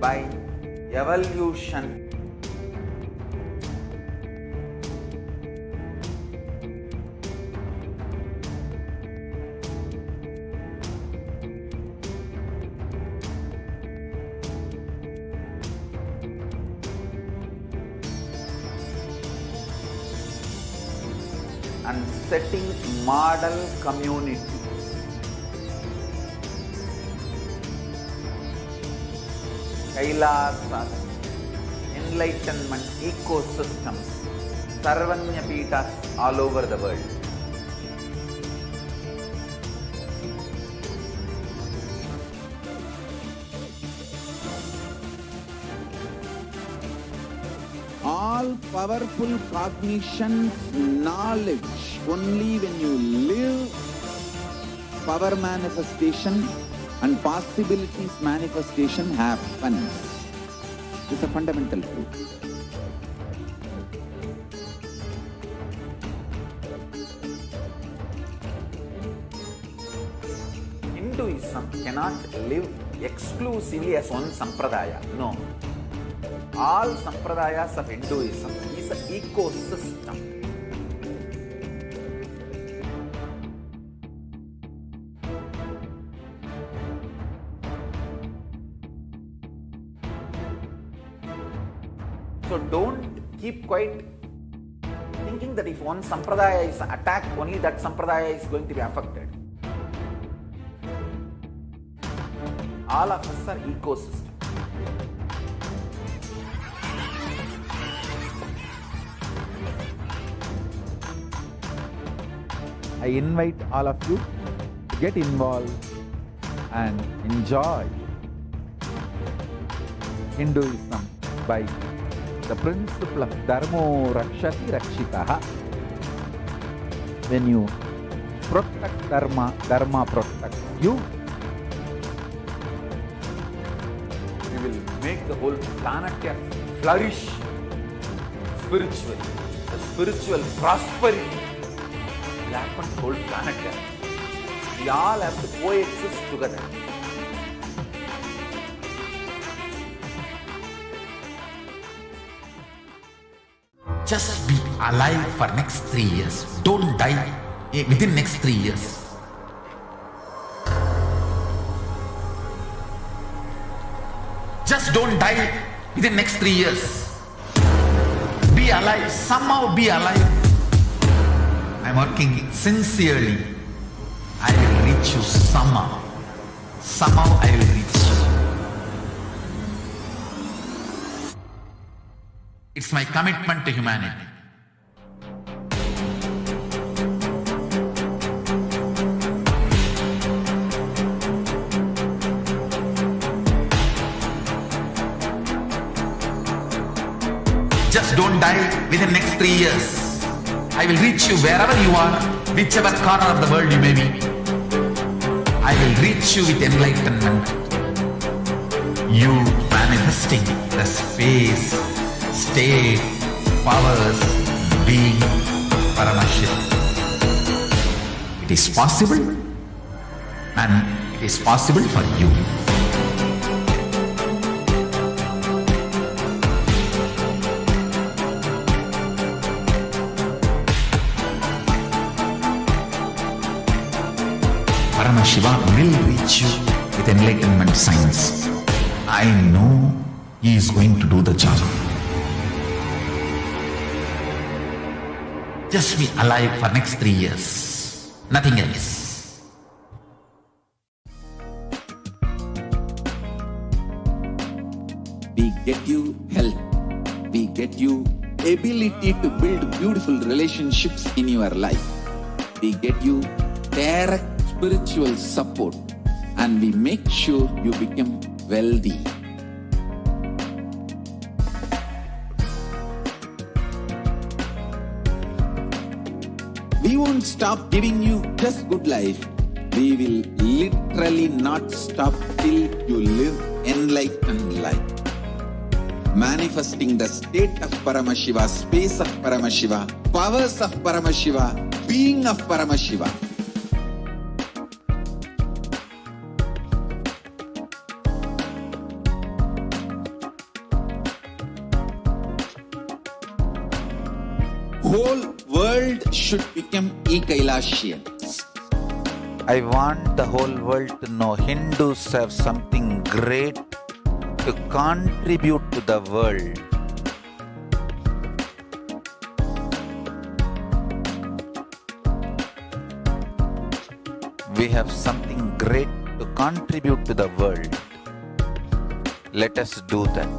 by evolution. And setting model communities. Kailasas, enlightenment ecosystems, Sarvanyapitas all over the world. All powerful cognition, knowledge, only when you live, power manifestation and possibilities manifestation happens. This is a fundamental truth. Hinduism cannot live exclusively as one sampradaya. No. All sampradayas of Hinduism is an ecosystem. So don't keep quiet thinking that if one sampradaya is attacked, only that sampradaya is going to be affected. All of us are ecosystem. I invite all of you to get involved and enjoy Hinduism by the principle of Dharmo Rakshati Rakshitaha. When you protect Dharma, Dharma protects you. You will make the whole planet flourish spiritually. The spiritual prosperity will happen to the whole planet. We all have to coexist together. Just be alive for next 3 years. Don't die within next 3 years. Just don't die within next 3 years. Be alive. Somehow be alive. I'm working sincerely. I will reach you somehow. Somehow I will reach you. It's my commitment to humanity. Just don't die within next 3 years. I will reach you wherever you are, whichever corner of the world you may be. I will reach you with enlightenment. You manifesting the space, state, powers, being Paramashivoham. It is possible, and it is possible for you. Paramashivoham will reach you with enlightenment science. I know he is going to do the job. Just be alive for next 3 years. Nothing else. We get you health. We get you ability to build beautiful relationships in your life. We get you direct spiritual support, and we make sure you become wealthy. We won't stop giving you just good life. We will literally not stop till you live enlightened life. Manifesting the state of Paramashiva, space of Paramashiva, powers of Paramashiva, being of Paramashiva. whole world should become Kailasians. I want the whole world to know Hindus have something great to contribute to the world. We have something great to contribute to the world. Let us do that.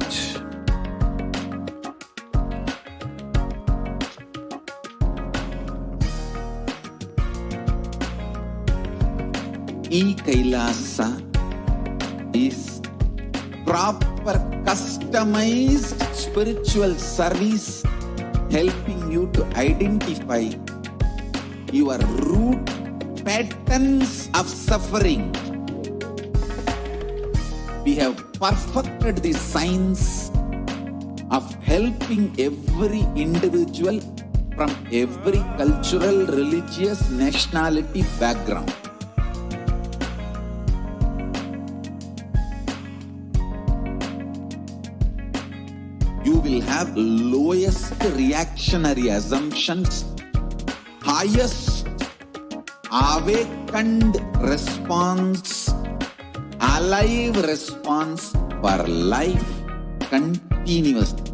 Kailasa is proper customized spiritual service helping you to identify your root patterns of suffering. We have perfected the science of helping every individual from every cultural, religious, nationality background. You will have lowest reactionary assumptions, highest awakened response, alive response for life continuously.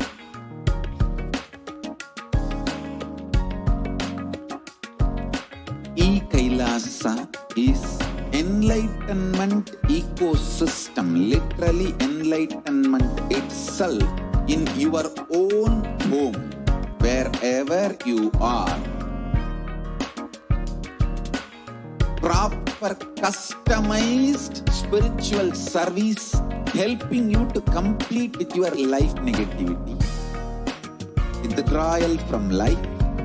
Kailasa is enlightenment ecosystem, literally enlightenment itself in your own home, wherever you are. Proper customized spiritual service helping you to complete with your life negativity, withdrawal from life,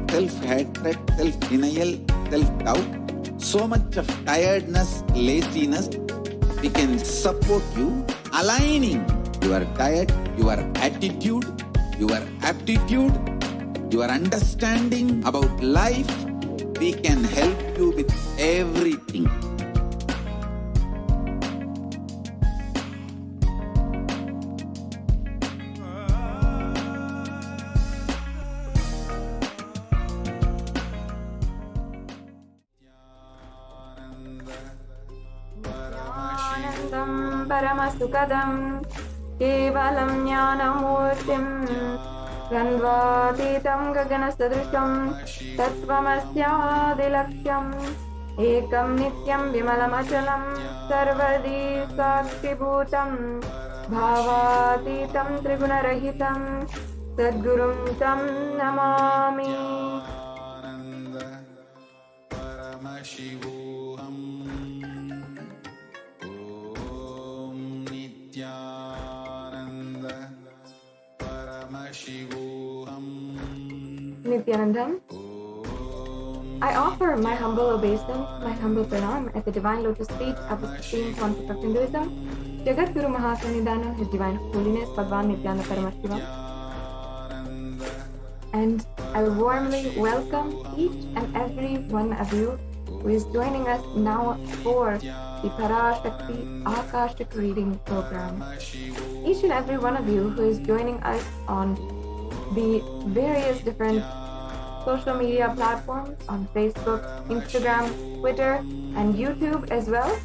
self-hatred, self-denial, self-doubt, so much of tiredness, laziness. We can support you aligning your diet, your attitude, your aptitude, your understanding about life. We can help you with everything. Paramasukadam Kevalam Jnanamurtim Gandvatitam Gaganasadrisham Tattvamasyaadilaksham Ekam Nityam Vimalamachalam Sarvadi Sakshibhutam Bhavatitam Trigunarahitam Sadgurum Tam Namami. Paramashivoham. Nithyananda Paramashivoham. Nithyanandam, I offer my humble obeisance, my humble pranam at the divine lotus feet of the supreme pontiff of Hinduism, Jagat Guru Mahasannidhanam, His Divine Holiness Bhagwan Nithyananda Paramashivam. And I warmly welcome each and every one of you who is joining us now for the Parashakti Akashic reading program. Each and every one of you who is joining us on the various different social media platforms on Facebook, Instagram, Twitter, and YouTube as well.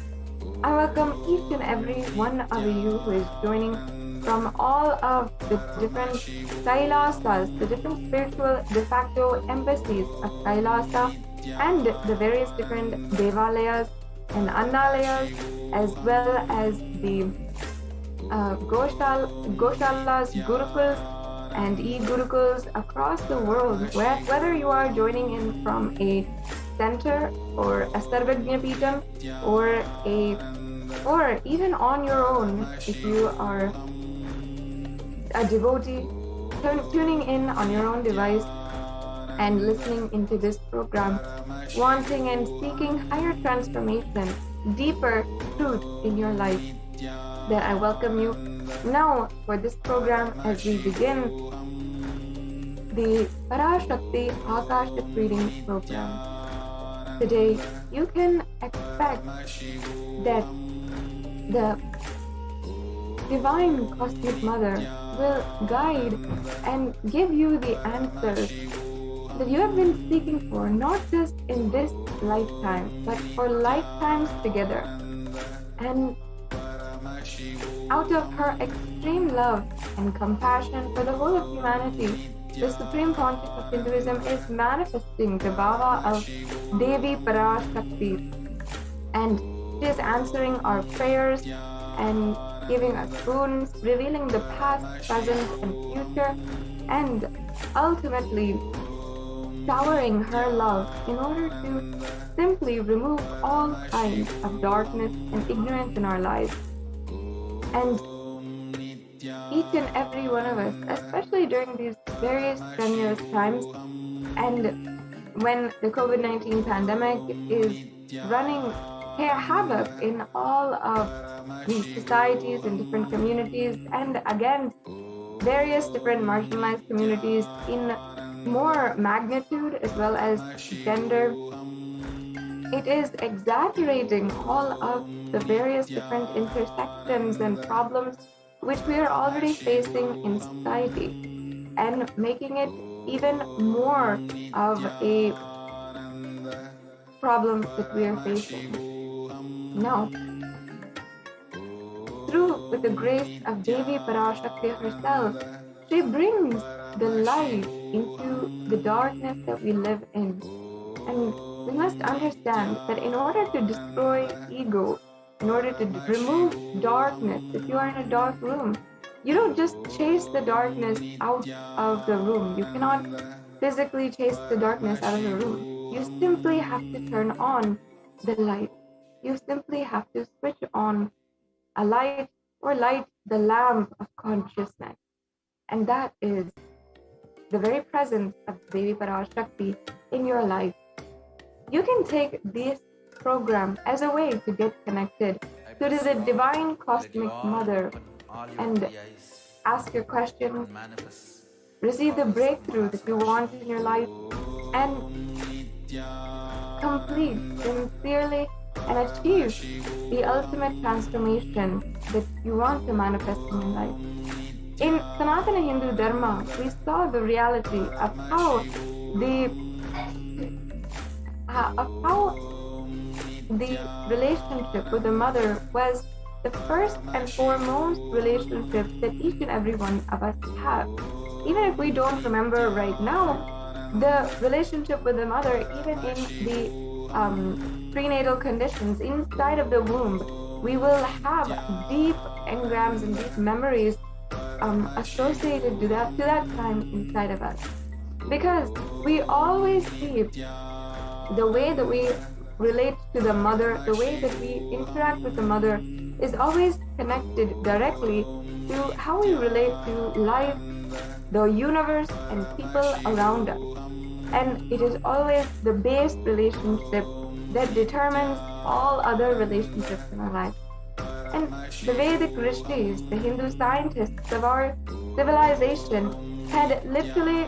I welcome each and every one of you who is joining from all of the different Kailasas, the different spiritual de facto embassies of Kailasa, and the various different Devalayas and Annalayas, as well as the Goshalas, Gurukuls, and e-Gurukuls across the world, whether you are joining in from a center or a Sarvajna Peetham or even on your own, if you are a devotee tuning in on your own device and listening into this program, wanting and seeking higher transformation, deeper truth in your life, then I welcome you now for this program as we begin the Parashakti Akashic reading program. Today, you can expect that the Divine Cosmic Mother will guide and give you the answers that you have been seeking for, not just in this lifetime, but for lifetimes together. And out of her extreme love and compassion for the whole of humanity, the Supreme Pontiff of Hinduism is manifesting the Bhava of Devi Parashakti. And she is answering our prayers and giving us boons, revealing the past, present, and future, and ultimately showering her love in order to simply remove all kinds of darkness and ignorance in our lives. And each and every one of us, especially during these various strenuous times, and when the COVID-19 pandemic is running havoc in all of these societies and different communities, and against various different marginalized communities in more magnitude as well as gender, it is exaggerating all of the various different intersections and problems which we are already facing in society, and making it even more of a problem that we are facing. Now, with the grace of Devi Parashakti herself, she brings the light into the darkness that we live in. And we must understand that in order to destroy ego, in order to remove darkness, if you are in a dark room, you don't just chase the darkness out of the room. You cannot physically chase the darkness out of the room. You simply have to turn on the light. You simply have to switch on a light or light the lamp of consciousness. And that is the very presence of Devi Parashakti in your life. You can take this program as a way to get connected to the divine cosmic mother and ask your questions, receive the breakthrough that you want in your life, and complete sincerely and achieve the ultimate transformation that you want to manifest in your life. In Sanatana Hindu Dharma, we saw the reality of how the relationship with the mother was the first and foremost relationship that each and every one of us have. Even if we don't remember right now, the relationship with the mother, even in the prenatal conditions inside of the womb, we will have deep engrams and deep memories associated to that time inside of us. Because we always see the way that we relate to the mother, the way that we interact with the mother is always connected directly to how we relate to life, the universe, and people around us. And it is always the base relationship that determines all other relationships in our life. And the Vedic rishis, the Hindu scientists of our civilization, had literally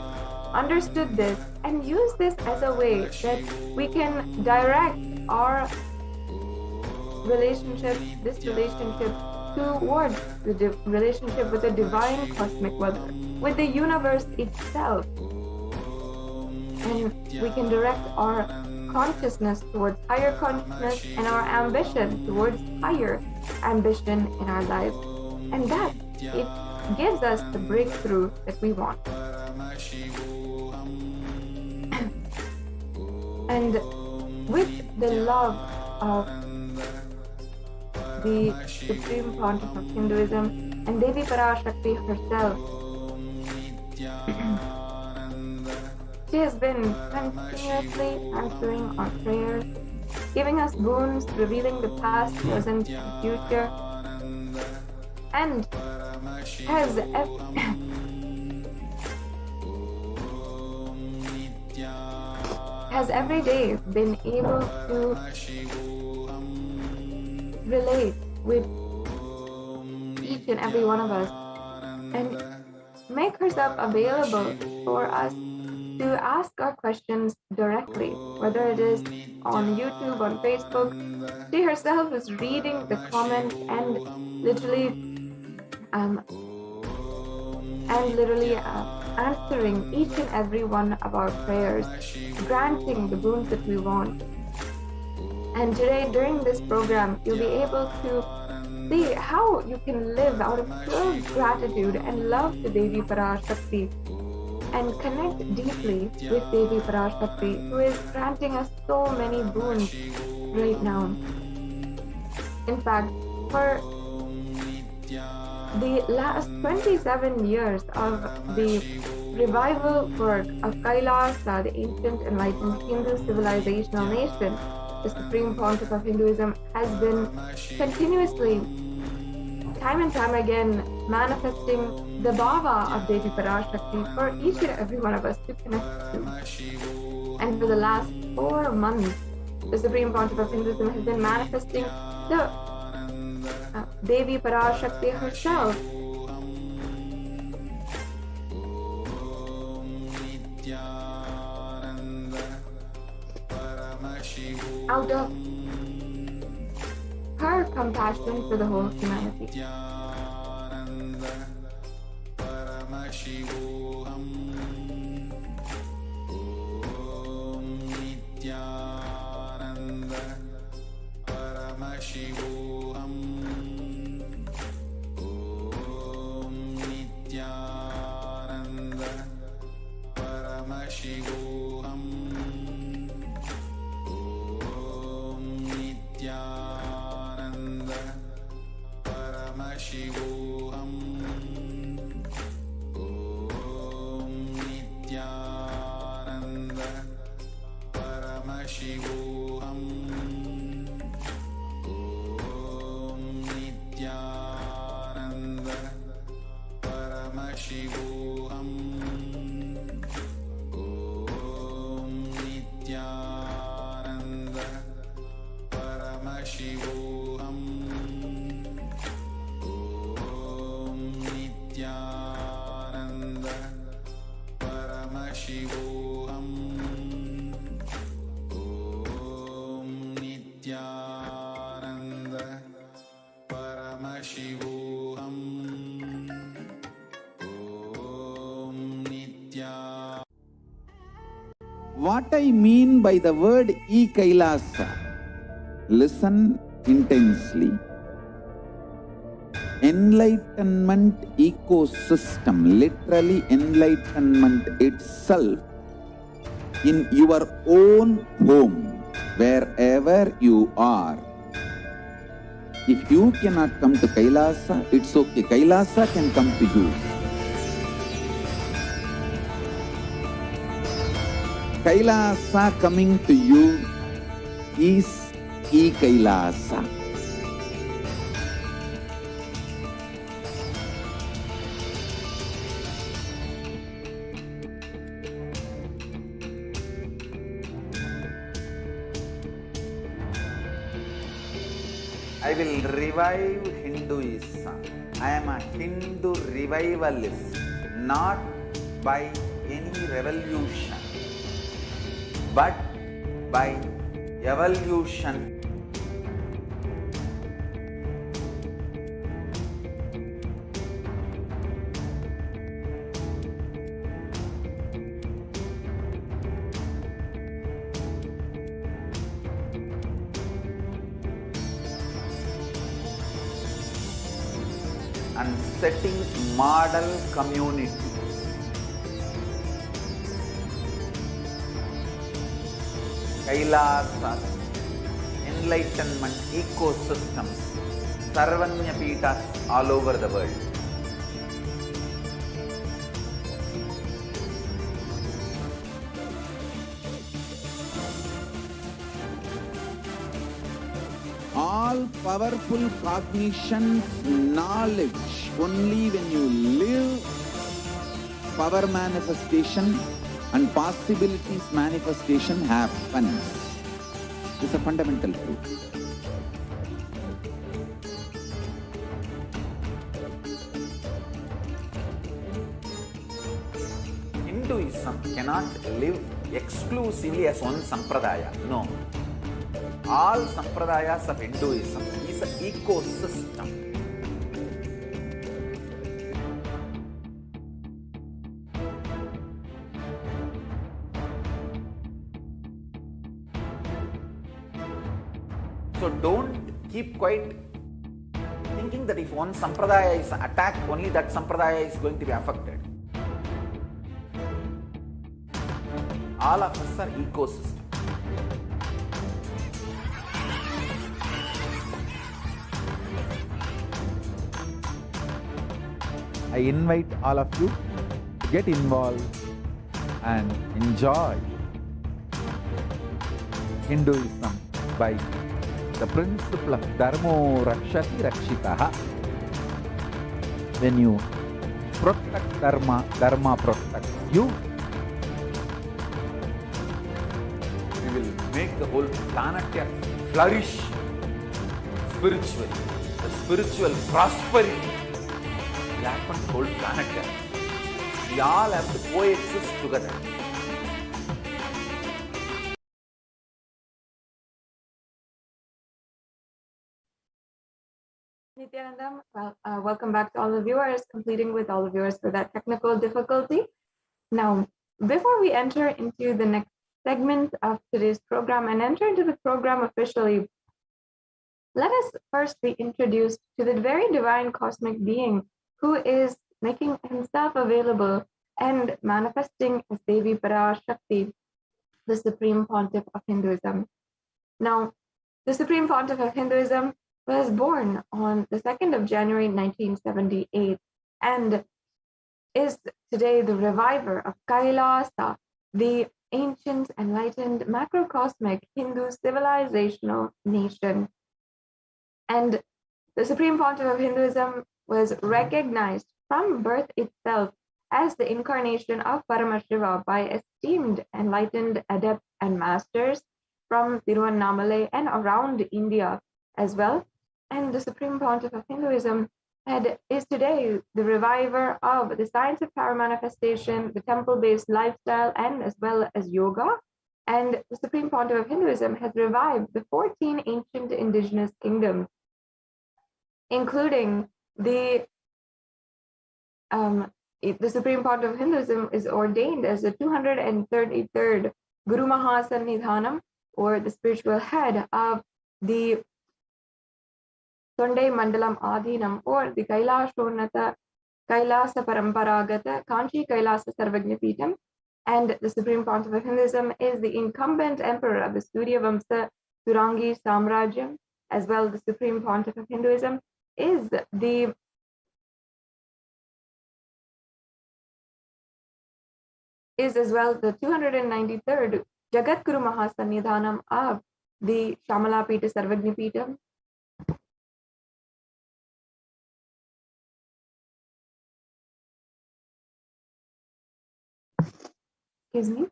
understood this and used this as a way that we can direct our relationship, this relationship, towards the relationship with the divine cosmic mother, with the universe itself. And we can direct our consciousness towards higher consciousness and our ambition towards higher ambition in our lives. And that, it gives us the breakthrough that we want. And with the love of the Supreme Pontiff of Hinduism and Devi Parashakti herself, she has been continuously answering our prayers, giving us boons, revealing the past, present, and future, and has every day been able to relate with each and every one of us and make herself available for us to ask our questions directly, whether it is on YouTube, on Facebook. She herself is reading the comments and literally answering each and every one of our prayers, granting the boons that we want. And today, during this program, you'll be able to see how you can live out of pure gratitude and love to Devi Parashakti and connect deeply with Devi Parashakti, who is granting us so many boons right now. In fact, for the last 27 years of the revival work of Kailasa, the ancient enlightened Hindu civilizational nation, the supreme pontiff of Hinduism, has been continuously, time and time again, manifesting the bhava of Devi Parashakti for each and every one of us to connect to. And for the last 4 months, the supreme pontiff of Hinduism has been manifesting the Devi Parashakti herself. Out of her compassion for the whole of humanity. What I mean by the word Kailasa, listen intensely. Enlightenment ecosystem, literally enlightenment itself, in your own home, wherever you are. If you cannot come to Kailasa, it's okay. Kailasa can come to you. Kailasa coming to you is Kailasa. I will revive Hinduism. I am a Hindu revivalist, not by any revolution, but by evolution. And setting model communities. Kailasas, enlightenment ecosystems, Sarvanya Pitas all over the world. All powerful cognition, knowledge, only when you live, power manifestation and possibilities manifestation happens. This is a fundamental truth. Hinduism cannot live exclusively as one sampradaya. No. All sampradayas of Hinduism is an ecosystem. So don't keep quiet thinking that if one sampradaya is attacked, only that sampradaya is going to be affected. All of us are ecosystem. I invite all of you to get involved and enjoy Hinduism by the principle of Dharmo Rakshati Rakshitaha. When you protect Dharma, Dharma protects you. We will make the whole planet flourish spiritually. The spiritual prosperity will happen to the whole planet. We all have to coexist together. Nithyananda, welcome back to all the viewers, completing with all the viewers for that technical difficulty. Now, before we enter into the next segment of today's program and enter into the program officially, let us first be introduced to the very divine cosmic being who is making himself available and manifesting as Devi Parashakti, the Supreme Pontiff of Hinduism. Now, the Supreme Pontiff of Hinduism was born on the 2nd of January 1978 and is today the reviver of Kailasa, the ancient, enlightened, macrocosmic Hindu civilizational nation. And the Supreme Pontiff of Hinduism was recognized from birth itself as the incarnation of Paramashiva by esteemed enlightened adepts and masters from Tiruvannamalai and around India as well. And the Supreme Pontiff of Hinduism is today the reviver of the science of power manifestation, the temple-based lifestyle, and as well as yoga. And the Supreme Pontiff of Hinduism has revived the 14 ancient indigenous kingdoms, including the Supreme Pontiff of Hinduism is ordained as the 233rd Guru Mahasannidhanam, or the spiritual head of the Sonde Mandalam Adhinam, or the Kailasa Paramparagata Kanchi Kailasa Sarvagnapitam. And the Supreme Pontiff of Hinduism is the incumbent emperor of the Surya Vamsa Turangi Samrajyam. As well, the Supreme Pontiff of Hinduism is as well the 293rd Jagat Guru Mahasannidhanam of the Shamala Pita Sarvagnapitam. Excuse me.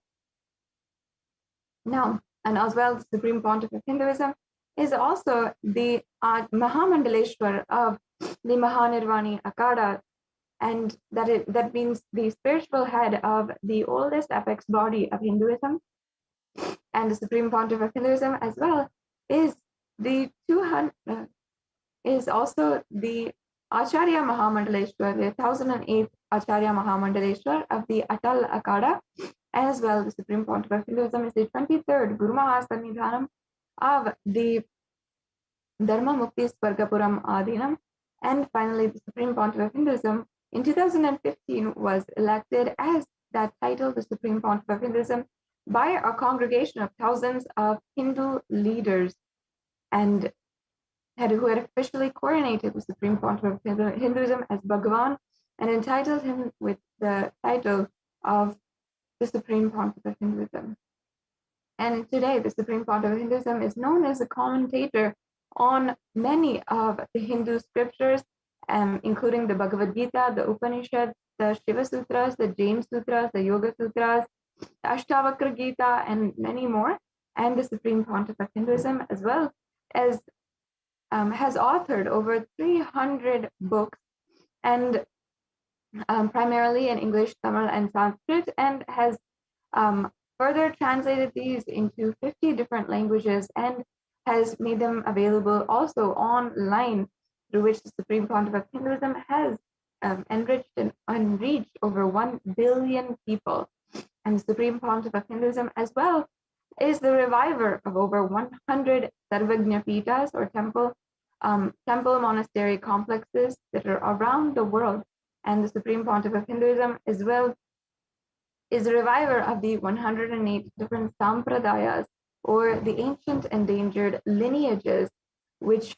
Now, and as well, the Supreme Pontiff of Hinduism is also the Mahamandaleshwar of the Mahanirvani Akada, and that means the spiritual head of the oldest apex body of Hinduism. And the Supreme Pontiff of Hinduism as well is also the Acharya Mahamandaleshwar, the 1008th Acharya Mahamandaleshwar of the Atal Akada. As well, the Supreme Pontiff of Hinduism is the 23rd Guru Mahasannidhanam of the Dharma Mukti Swargapuram Adhinam. And finally, the Supreme Pontiff of Hinduism in 2015 was elected as that title, the Supreme Pontiff of Hinduism, by a congregation of thousands of Hindu leaders, and who had officially coronated the Supreme Pontiff of Hinduism as Bhagavan and entitled him with the title of the Supreme Pontiff of Hinduism. And today, the Supreme Pontiff of Hinduism is known as a commentator on many of the Hindu scriptures, including the Bhagavad Gita, the Upanishads, the Shiva Sutras, the Jain Sutras, the Yoga Sutras, the Ashtavakra Gita, and many more. And the Supreme Pontiff of Hinduism, as well as has authored over 300 books, and primarily in English, Tamil, and Sanskrit, and has further translated these into 50 different languages and has made them available also online, through which the Supreme Pontiff of Hinduism has enriched and reached over 1 billion people. And the Supreme Pontiff of Hinduism as well is the reviver of over 100 Sarvagnya Pitas, or temple monastery complexes that are around the world. And the Supreme Pontiff of Hinduism as well is the reviver of the 108 different sampradayas, or the ancient endangered lineages, which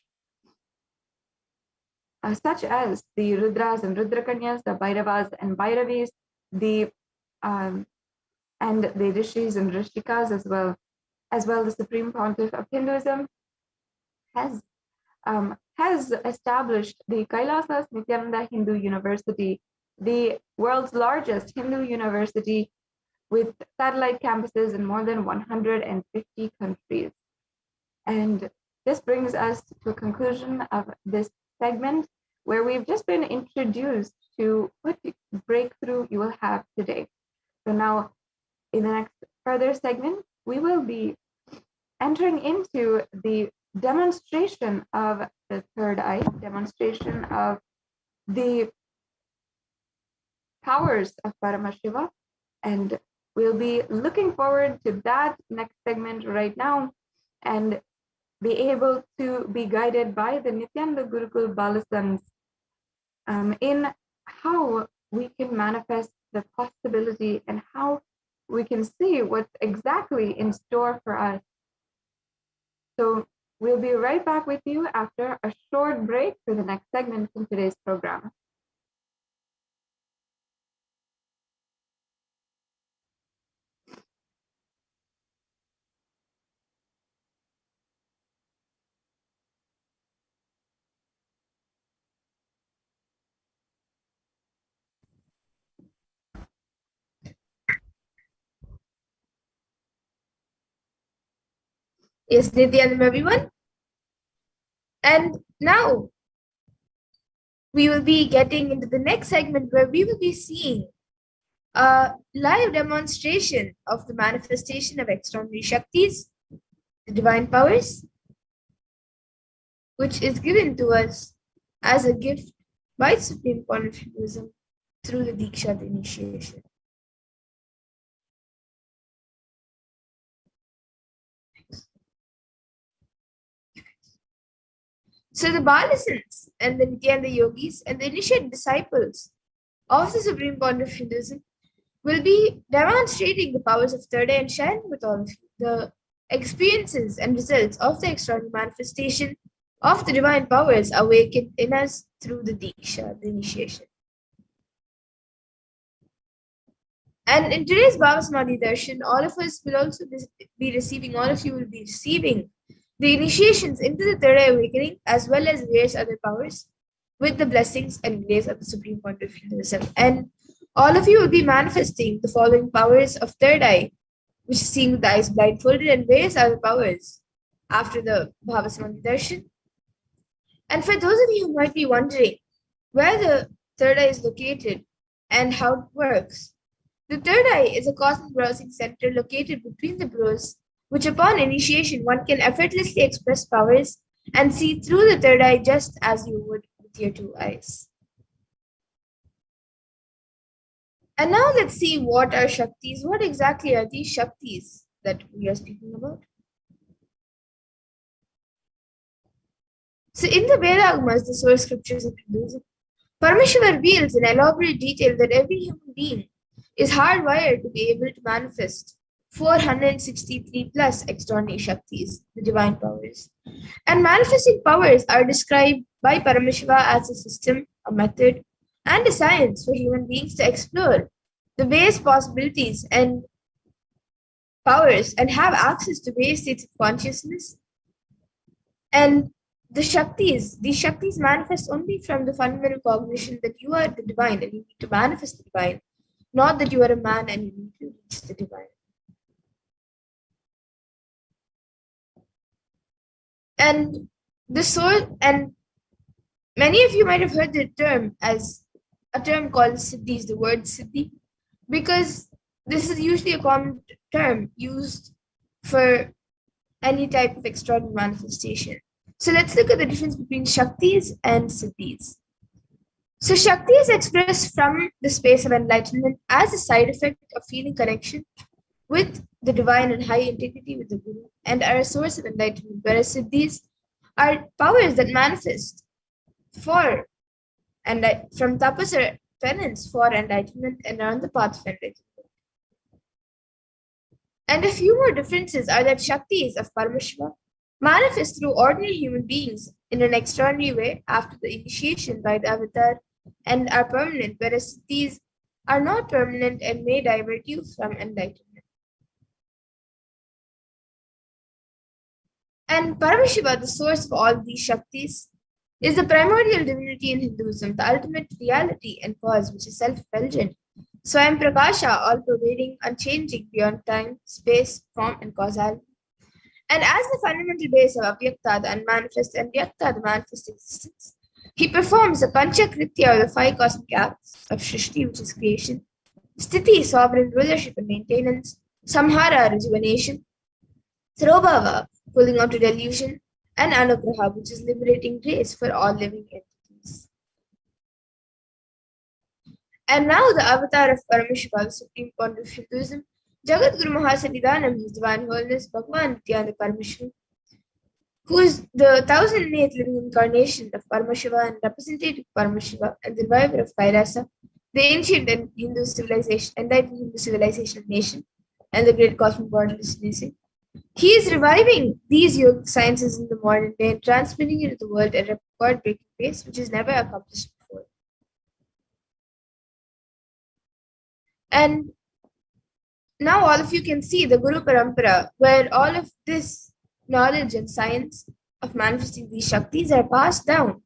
such as the Rudras and Rudrakanyas, the Bhairavas and Bhairavis, and the Rishis and Rishikas as well. The Supreme Pontiff of Hinduism has established the Kailasa Nithyananda Hindu University, the world's largest Hindu university with satellite campuses in more than 150 countries. And this brings us to a conclusion of this segment, where we've just been introduced to what breakthrough you will have today. So now, in the next further segment, we will be entering into the demonstration of the third eye, demonstration of the powers of Paramashiva, and we'll be looking forward to that next segment right now, and be able to be guided by the Nithyananda Gurukul Balasans in how we can manifest the possibility and how we can see what's exactly in store for us. So we'll be right back with you after a short break for the next segment in today's program. Yes, Nithyananda, everyone. And now we will be getting into the next segment, where we will be seeing a live demonstration of the manifestation of extraordinary Shaktis, the divine powers, which is given to us as a gift by the Supreme Pontiff of Hinduism through the Diksha, the initiation. So the Balasans and the Nithyananda yogis and the initiate disciples of the Supreme Pontiff of Hinduism will be demonstrating the powers of third eye and sharing with all of you the experiences and results of the extraordinary manifestation of the divine powers awakened in us through the Diksha, the initiation. And in today's Bhava Samadhi Darshan, all of us will also be receiving, all of you will be receiving the initiations into the third eye awakening, as well as various other powers, with the blessings and grace of the Supreme Pontiff of Hinduism. And all of you will be manifesting the following powers of third eye, which is seeing with the eyes blindfolded, and various other powers after the Bhava Samadhi Darshan. And for those of you who might be wondering where the third eye is located and how it works, the third eye is a cosmic browsing center located between the brows, which upon initiation one can effortlessly express powers and see through the third eye just as you would with your two eyes. And now let's see what are Shaktis. What exactly are these Shaktis that we are speaking about? So in the Vedagas, the source scriptures of Hinduism, Paramashiva reveals in elaborate detail that every human being is hardwired to be able to manifest 463 plus extraordinary Shaktis, the divine powers. And manifesting powers are described by Paramashiva as a system, a method, and a science for human beings to explore the various possibilities and powers and have access to various states of consciousness. And these Shaktis manifest only from the fundamental cognition that you are the divine and you need to manifest the divine, not that you are a man and you need to reach the divine. And the soul, and many of you might have heard the term as a term called Siddhis, the word Siddhi, because this is usually a common term used for any type of extraordinary manifestation. So let's look at the difference between Shaktis and Siddhis. So Shakti is expressed from the space of enlightenment as a side effect of feeling connection with the divine and high integrity with the Guru, and are a source of enlightenment, whereas Siddhis are powers that manifest for and from tapas or penance for enlightenment and are on the path of enlightenment. And a few more differences are that Shaktis of Paramashiva manifest through ordinary human beings in an extraordinary way after the initiation by the avatar and are permanent, whereas Siddhis are not permanent and may divert you from enlightenment. And Paramashiva, the source of all these Shaktis, is the primordial divinity in Hinduism, the ultimate reality and cause, which is self-effulgent. Swayam Prakasha, all-pervading, unchanging beyond time, space, form, and causality. And as the fundamental base of Avyakta, the unmanifest, and Vyakta, the manifest existence, he performs the Pancha Kritya, or the 5 cosmic acts of Shrishti, which is creation, Sthiti, sovereign rulership and maintenance, Samhara, rejuvenation, Throbhava, pulling out to delusion, and Anugraha, which is liberating grace for all living entities. And now the avatar of Paramashiva, the supreme pontiff of Hinduism, Jagat Guru Mahasannidhanam, His Divine Holiness Bhagavan Nithyananda Paramashivam, who is the 1008th living incarnation of Paramashiva and representative of Paramashiva and the reviver of Kailasa, the ancient and Hindu civilization, enlightened Hindu civilization of nation, and the great cosmic borderless blessing. He is reviving these yogic sciences in the modern day and transmitting it to the world at a record-breaking pace, which is never accomplished before. And now all of you can see the Guru Parampara, where all of this knowledge and science of manifesting these Shaktis are passed down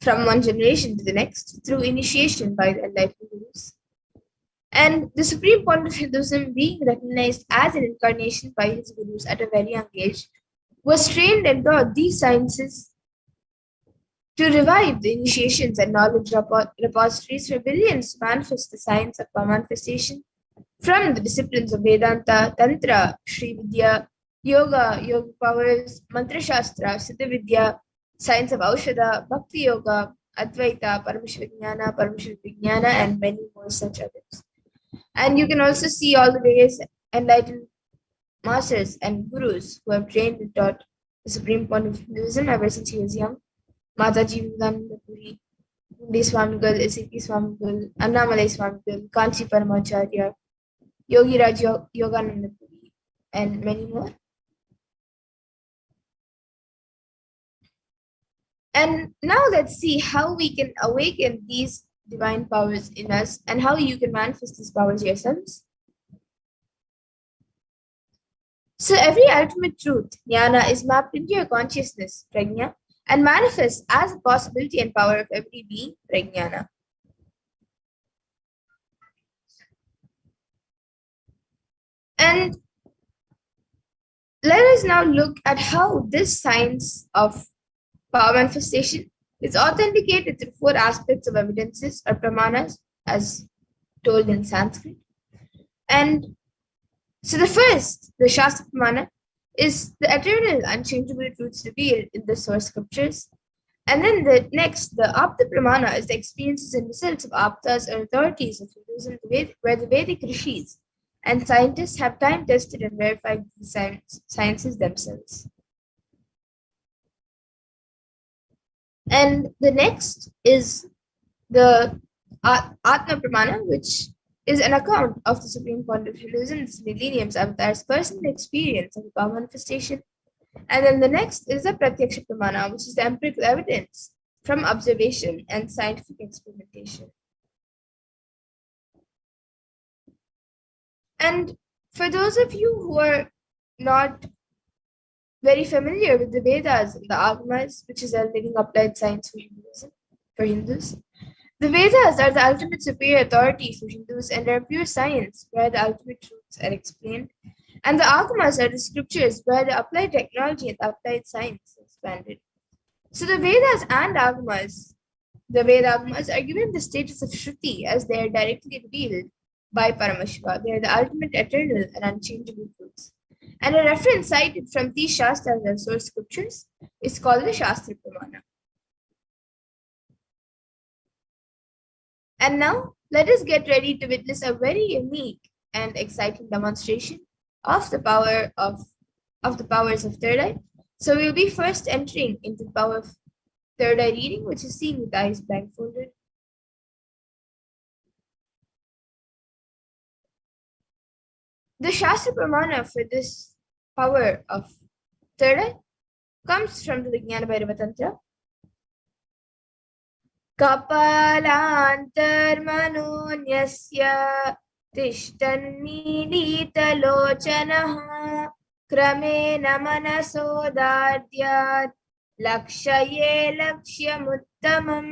from one generation to the next through initiation by the enlightened Gurus. And the Supreme Pontiff of Hinduism, being recognized as an incarnation by his Gurus at a very young age, was trained and taught these sciences to revive the initiations and knowledge repositories for billions to manifest the science of manifestation from the disciplines of Vedanta, Tantra, Sri Vidya, Yoga, Yoga powers, Mantra Shastra, Siddha Vidya, science of Aushadha, Bhakti Yoga, Advaita, Paramashivoham, and many more such others. And you can also see all the various enlightened masters and gurus who have trained and taught the Supreme Pontiff of Hinduism ever since he was young. Mataji Vivekananda Puri, Mundi Swamigal, S.A.P. Swamigal, Annamalai Swamigal, Kanchi Paramacharya, Yogi Raj Yogananda Puri, and many more. And now let's see how we can awaken these divine powers in us and how you can manifest these powers yourselves. So every ultimate truth, jnana, is mapped into your consciousness, prajna, and manifests as a possibility and power of every being, prajnana. And let us now look at how this science of power manifestation is authenticated through 4 aspects of evidences or pramanas, as told in Sanskrit. And so the first, the Shastra Pramana, is the eternal, unchangeable truths revealed in the source scriptures. And then the next, the Apta Pramana, is the experiences and results of Aptas or authorities of Hinduism, where the Vedic rishis and scientists have time-tested and verified the sciences themselves. And the next is the Atma Pramana, which is an account of the Supreme Pontiff of Hinduism, this millennium's avatar's personal experience of the power manifestation. And then the next is the Pratyaksha Pramana, which is the empirical evidence from observation and scientific experimentation. And for those of you who are not very familiar with the Vedas and the Agamas, which is a living applied science for Hinduism, for Hindus, the Vedas are the ultimate superior authority for Hindus and are pure science where the ultimate truths are explained. And the Agamas are the scriptures where the applied technology and the applied science is expanded. So the Vedas and Agamas, the Veda Agamas, are given the status of Shruti as they are directly revealed by Paramashiva. They are the ultimate eternal and unchangeable truths. And a reference cited from these Shastras and source scriptures is called the Shastra Pramana. And now, let us get ready to witness a very unique and exciting demonstration of the of the powers of third eye. So we'll be first entering into the power of third eye reading, which is seeing with eyes blindfolded. The Shastra Pramana for this power of third eye comes from the Vijnana Bhairava Tantra. Kapalantarmanonyasya tishtanniditalochanaha kramena manasodadyat lakshaye lakshyamuttamam.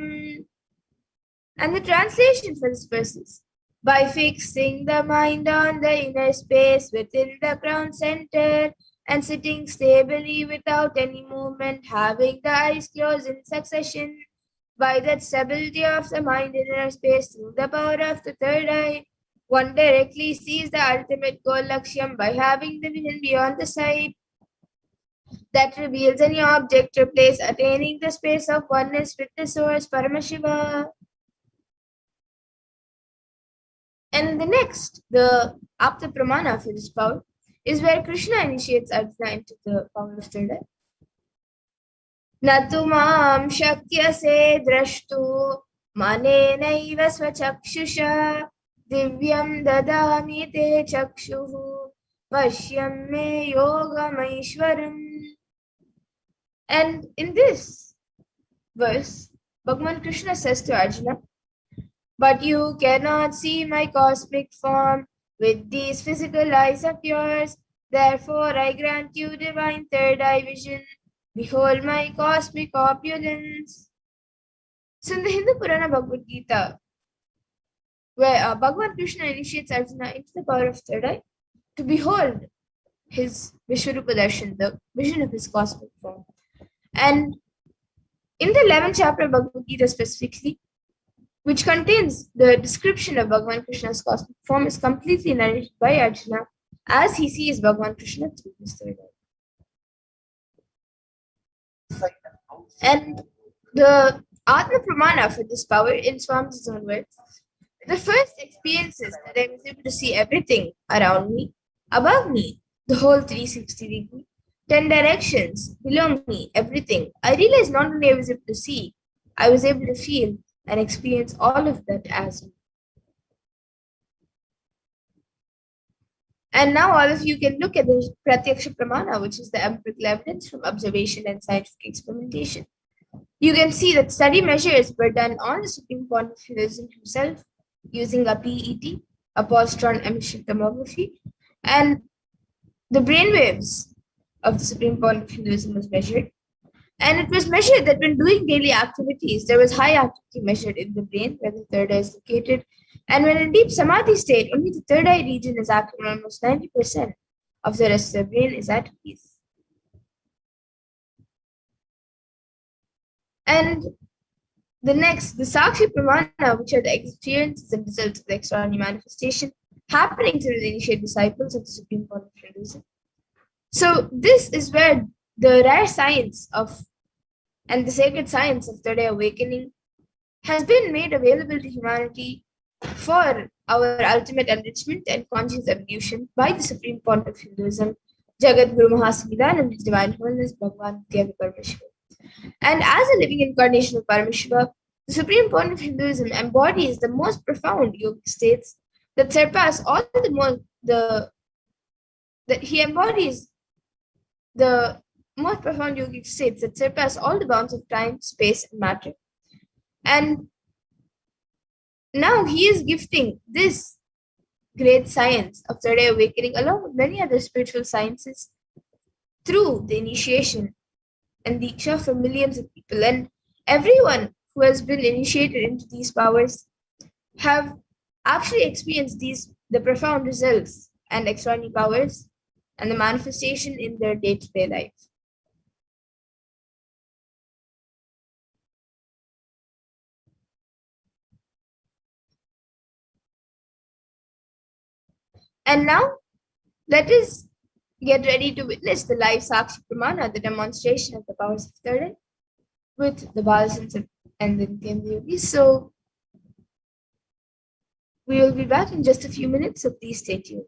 And the translation for this verse is, by fixing the mind on the inner space within the crown center and sitting stably without any movement, having the eyes closed in succession, by that stability of the mind in inner space through the power of the third eye, one directly sees the ultimate goal Lakshyam by having the vision beyond the sight that reveals any object or place, attaining the space of oneness with the source, Paramashiva. And the next, the Apta Pramana for this power, is where Krishna initiates Arjuna into the power of third eye. Natu mam shakyase drashtu manenaiva svachakshusha divyam dadami te chakshuhu vashyam me yogamaishwaram. And in this verse, Bhagavan Krishna says to Arjuna, but you cannot see my cosmic form with these physical eyes of yours. Therefore, I grant you divine third eye vision. Behold my cosmic opulence. So in the Hindu Purana Bhagavad Gita, where Bhagavan Krishna initiates Arjuna into the power of third eye to behold his Vishwarupa Darshan, the vision of his cosmic form. And in the 11th chapter of Bhagavad Gita specifically, which contains the description of Bhagavan Krishna's cosmic form, is completely narrated by Arjuna as he sees Bhagavan Krishna through his third eye. And the Atma Pramana for this power in Swami's own words, the first experience is that I was able to see everything around me, above me, the whole 360 degree, 10 directions, below me, everything. I realized not only I was able to see, I was able to feel and experience all of that as me. And now all of you can look at the Pratyaksha Pramana, which is the empirical evidence from observation and scientific experimentation. You can see that study measures were done on the Supreme Pontiff himself using a PET, a positron emission tomography, and the brainwaves of the Supreme Pontiff was measured. And it was measured that when doing daily activities, there was high activity measured in the brain where the third eye is located. And when in deep samadhi state, only the third eye region is active and almost 90% of the rest of the brain is at peace. And the next, the Sakshi Pramana, which are the experiences and results of the extraordinary manifestation happening through the initiate disciples of the Supreme Pontiff Hinduism. So this is where the rare science of and the sacred science of third eye awakening has been made available to humanity for our ultimate enrichment and conscious evolution by the Supreme Pontiff Hinduism, Jagat Guru Mahasamhidan, and His Divine Holiness Bhagavan Nithyananda Paramashivam. And as a living incarnation of Paramashiva, the Supreme Pontiff Hinduism embodies the most profound yogic states that surpass all he embodies the most profound yogic states that surpass all the bounds of time, space, and matter. And now he is gifting this great science of third eye awakening along with many other spiritual sciences through the initiation and Diksha for millions of people. And everyone who has been initiated into these powers have actually experienced the profound results and extraordinary powers and the manifestation in their day-to-day life. And now, let us get ready to witness the live Sakshi Pramana, the demonstration of the powers of third eye, with the Balasans and the Nithyananda Yogis. So, we will be back in just a few minutes, so please stay tuned.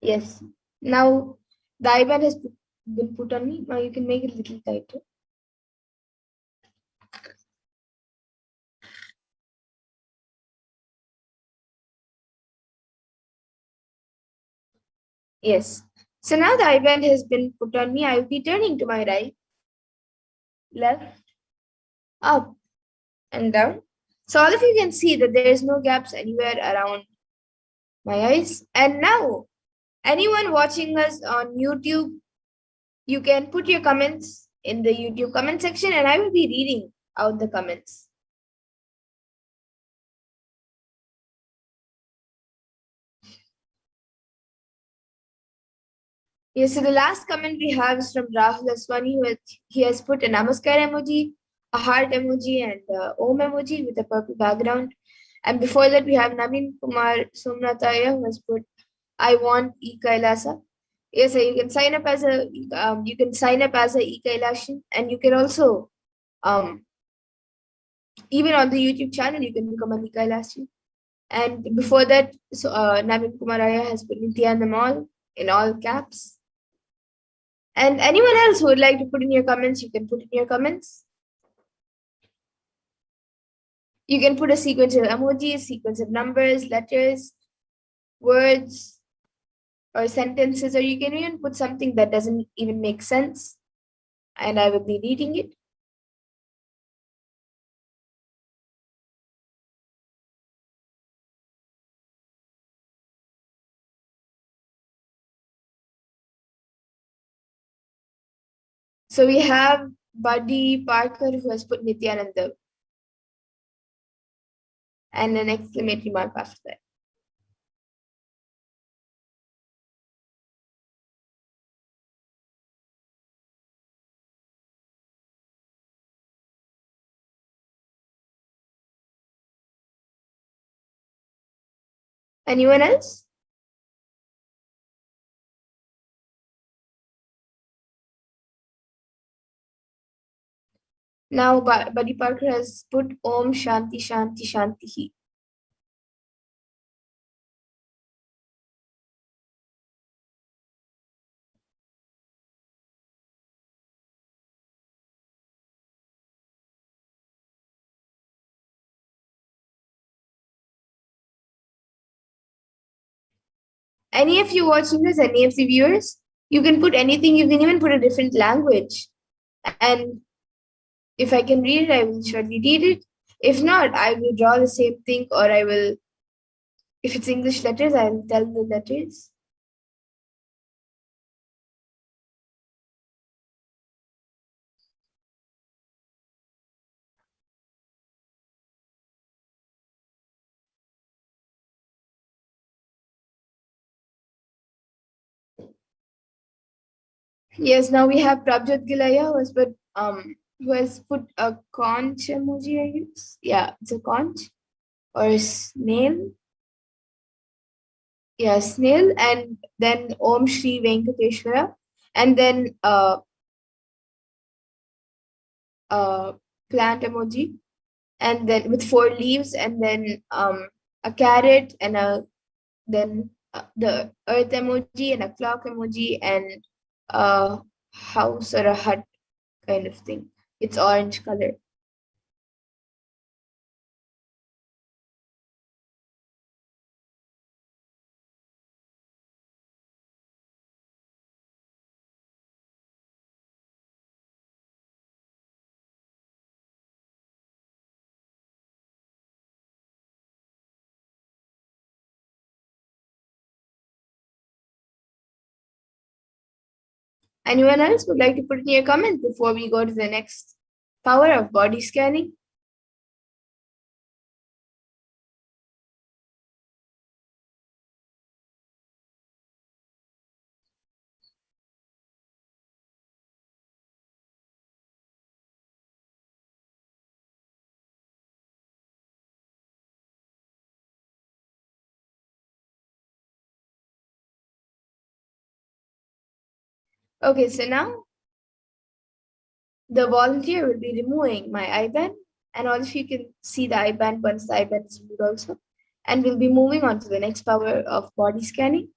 Yes. Now the IBAN has been put on me. Now you can make it a little tighter. Yes. So now the IBAN has been put on me. I will be turning to my right, left, up, and down. So all of you can see that there is no gaps anywhere around my eyes. And now, anyone watching us on YouTube, you can put your comments in the YouTube comment section, and I will be reading out the comments. Yes, so the last comment we have is from Rahul Aswani, he has put a namaskar emoji, a heart emoji, and Om emoji with a purple background. And before that, we have Naveen Kumar Somnataya, who has put, I want Kailasa. Yes, so you can sign up as a e-Kailashan, and you can also even on the YouTube channel you can become an e-Kailashan. And before that, so Naveen Kumaraya has put Nithyananda in all caps. And anyone else who would like to put in your comments, you can put in your comments. You can put a sequence of emojis, sequence of numbers, letters, words, or sentences, or you can even put something that doesn't even make sense. And I will be reading it. So we have Buddy Parker who has put Nithyananda and an exclamatory mark after that. Anyone else? Now Buddy Parker has put Om Shanti Shanti Shanti. Any of you watching this, any of the viewers, you can put anything, you can even put a different language. And if I can read it, I will surely read it. If not, I will draw the same thing, or I will, if it's English letters, I will tell the letters. Yes, now we have Prabjot Gilaya who has put a conch emoji, I guess. Yeah, it's a conch or a snail. Yeah, snail, and then Om Shri Venkateshwara, and then plant emoji, and then with 4 leaves, and then a carrot, and then the earth emoji, and a clock emoji, and a house or a hut kind of thing. It's orange color. Anyone else would like to put in your comment before we go to the next power of body scanning? Okay, so now the volunteer will be removing my IBAN, and all of you can see the IBAN once the IBAN is removed also. And we'll be moving on to the next power of body scanning.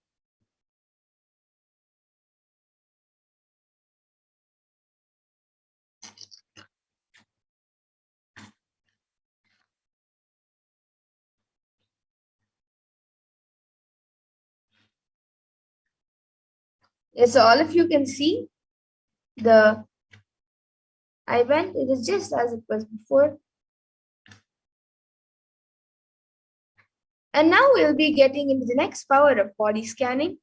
Yes, so all of you can see the event. It is just as it was before. And now we'll be getting into the next power of body scanning.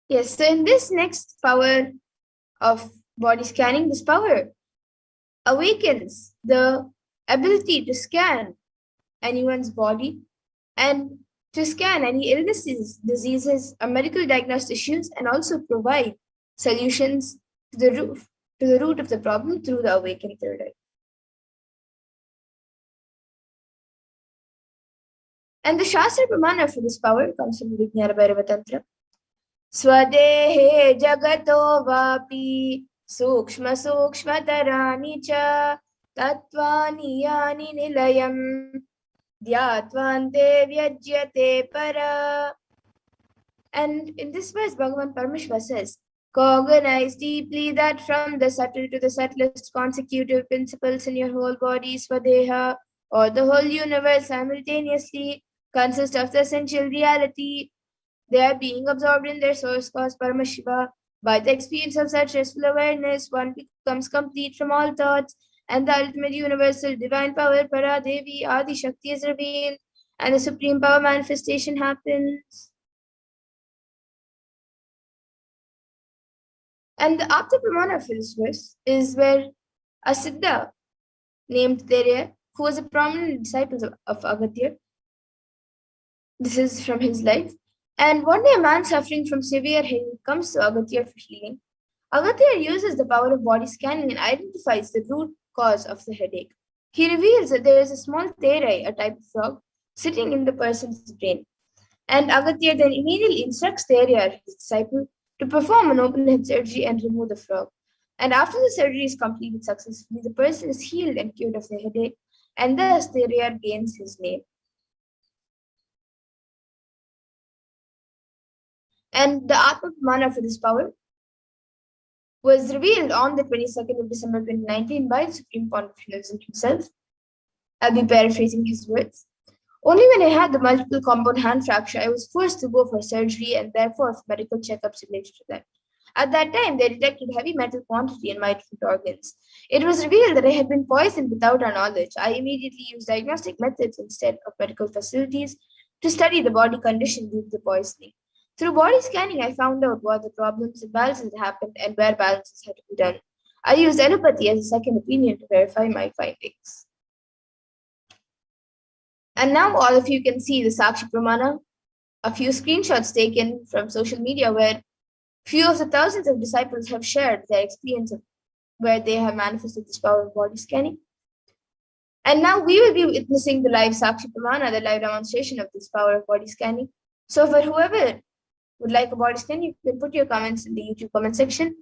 Yes, so in this next power of body scanning, this power awakens the ability to scan anyone's body and to scan any illnesses, diseases, or medical diagnosed issues, and also provide solutions to the root of the problem through the awakened third eye. And the Shastra Pramana for this power comes from the Vijnana Bhairava Tantra. Swadehe jagato vapi sukshma sukshmatarani cha tattvani yani nilayam dhyatvante vyajyate para. And in this verse, Bhagavan Paramashiva says, cognize deeply that from the subtle to the subtlest consecutive principles in your whole body, Swadeha, or the whole universe simultaneously consist of the essential reality. They are being absorbed in their source cause, Paramashiva. By the experience of such restful awareness, one becomes complete from all thoughts, and the ultimate universal divine power, Paradevi, Adi Shakti, is revealed, and the supreme power manifestation happens. And the Apta Pramana for this verse is where a Siddha named Terya, who was a prominent disciple of Agatya, this is from his life. And one day a man suffering from severe headache comes to Agatya for healing. Agatya uses the power of body scanning and identifies the root cause of the headache. He reveals that there is a small terai, a type of frog, sitting in the person's brain. And Agatya then immediately instructs Terya, his disciple, to perform an open head surgery and remove the frog. And after the surgery is completed successfully, the person is healed and cured of the headache, and thus Terya gains his name. And the Atma Pramana for this power was revealed on the 22nd of December 2019 by the Supreme Pontiff himself. I'll be paraphrasing his words. Only when I had the multiple compound hand fracture, I was forced to go for surgery and therefore for medical checkups related to that. At that time, they detected heavy metal quantity in my different organs. It was revealed that I had been poisoned without our knowledge. I immediately used diagnostic methods instead of medical facilities to study the body condition due to the poisoning. Through body scanning, I found out what the problems and balances had happened and where balances had to be done. I used allopathy as a second opinion to verify my findings. And now all of you can see the Sakshi Pramana, a few screenshots taken from social media where few of the thousands of disciples have shared their experience of where they have manifested this power of body scanning. And now we will be witnessing the live Sakshi Pramana, the live demonstration of this power of body scanning. So for whoever would like a body scan, you can put your comments in the YouTube comment section.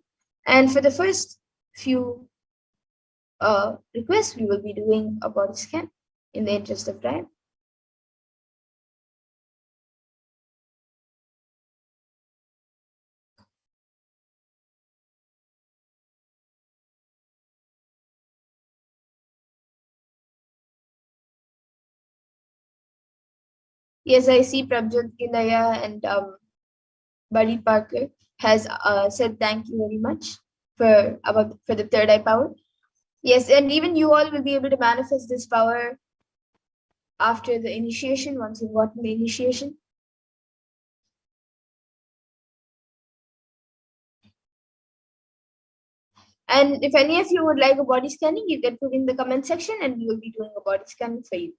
And for the first few requests, we will be doing a body scan in the interest of time. Yes, I see Prabjot Kilaya and Buddy Parker has said thank you very much for the third eye power. Yes, and even you all will be able to manifest this power after the initiation, once you've gotten the initiation. And if any of you would like a body scanning, you can put in the comment section and we will be doing a body scanning for you.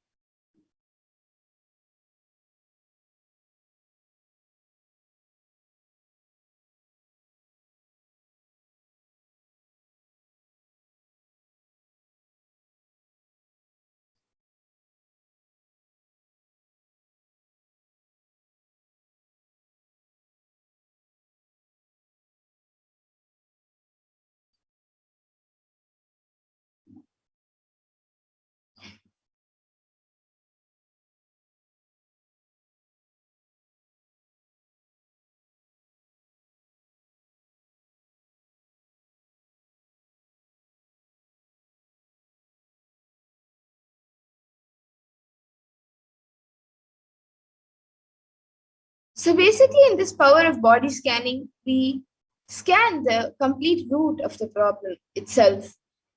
So basically, in this power of body scanning, we scan the complete root of the problem itself.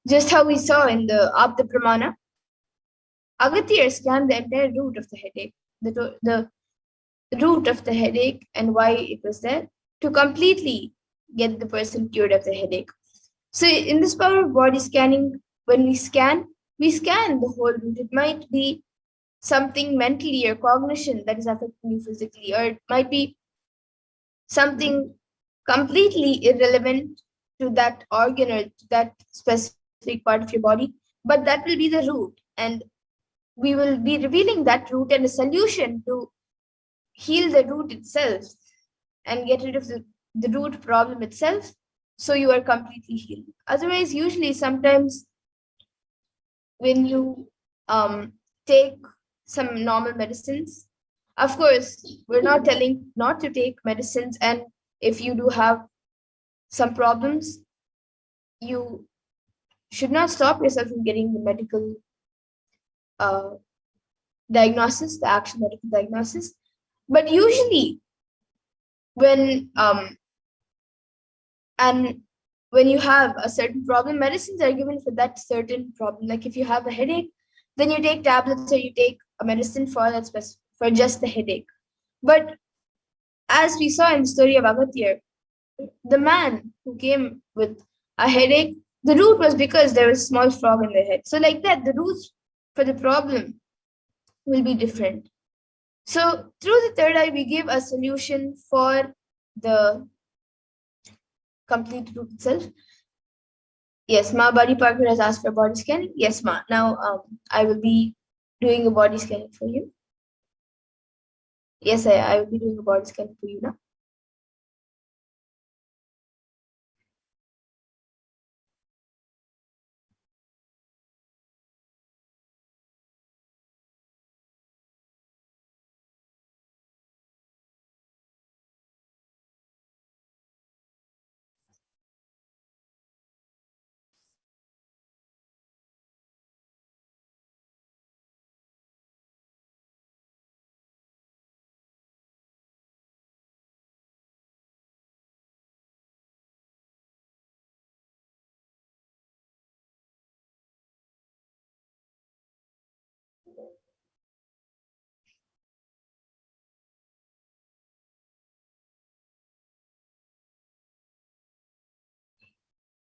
Just how we saw in the Abda Pramana, Agathir scanned the entire root of the headache, the root of the headache and why it was there, to completely get the person cured of the headache. So in this power of body scanning, when we scan the whole root. It might be something mentally or cognition that is affecting you physically, or it might be something completely irrelevant to that organ or to that specific part of your body, but that will be the root. And we will be revealing that root and a solution to heal the root itself and get rid of the root problem itself, so you are completely healed. Otherwise, usually sometimes when you take some normal medicines, of course, we're not telling not to take medicines, and if you do have some problems, you should not stop yourself from getting the medical diagnosis, the actual medical diagnosis. But usually, when you have a certain problem, medicines are given for that certain problem. Like if you have a headache, then you take tablets or you take a medicine for that for just the headache. But as we saw in the story of Agathir, the man who came with a headache, the root was because there was a small frog in the head. So like that, the roots for the problem will be different. So through the third eye, we give a solution for the complete root itself. Yes, Ma Body Parker has asked for body scanning. Yes, Ma. Now I will be doing a body scanning for you. Yes, I will be doing a body scanning for you now.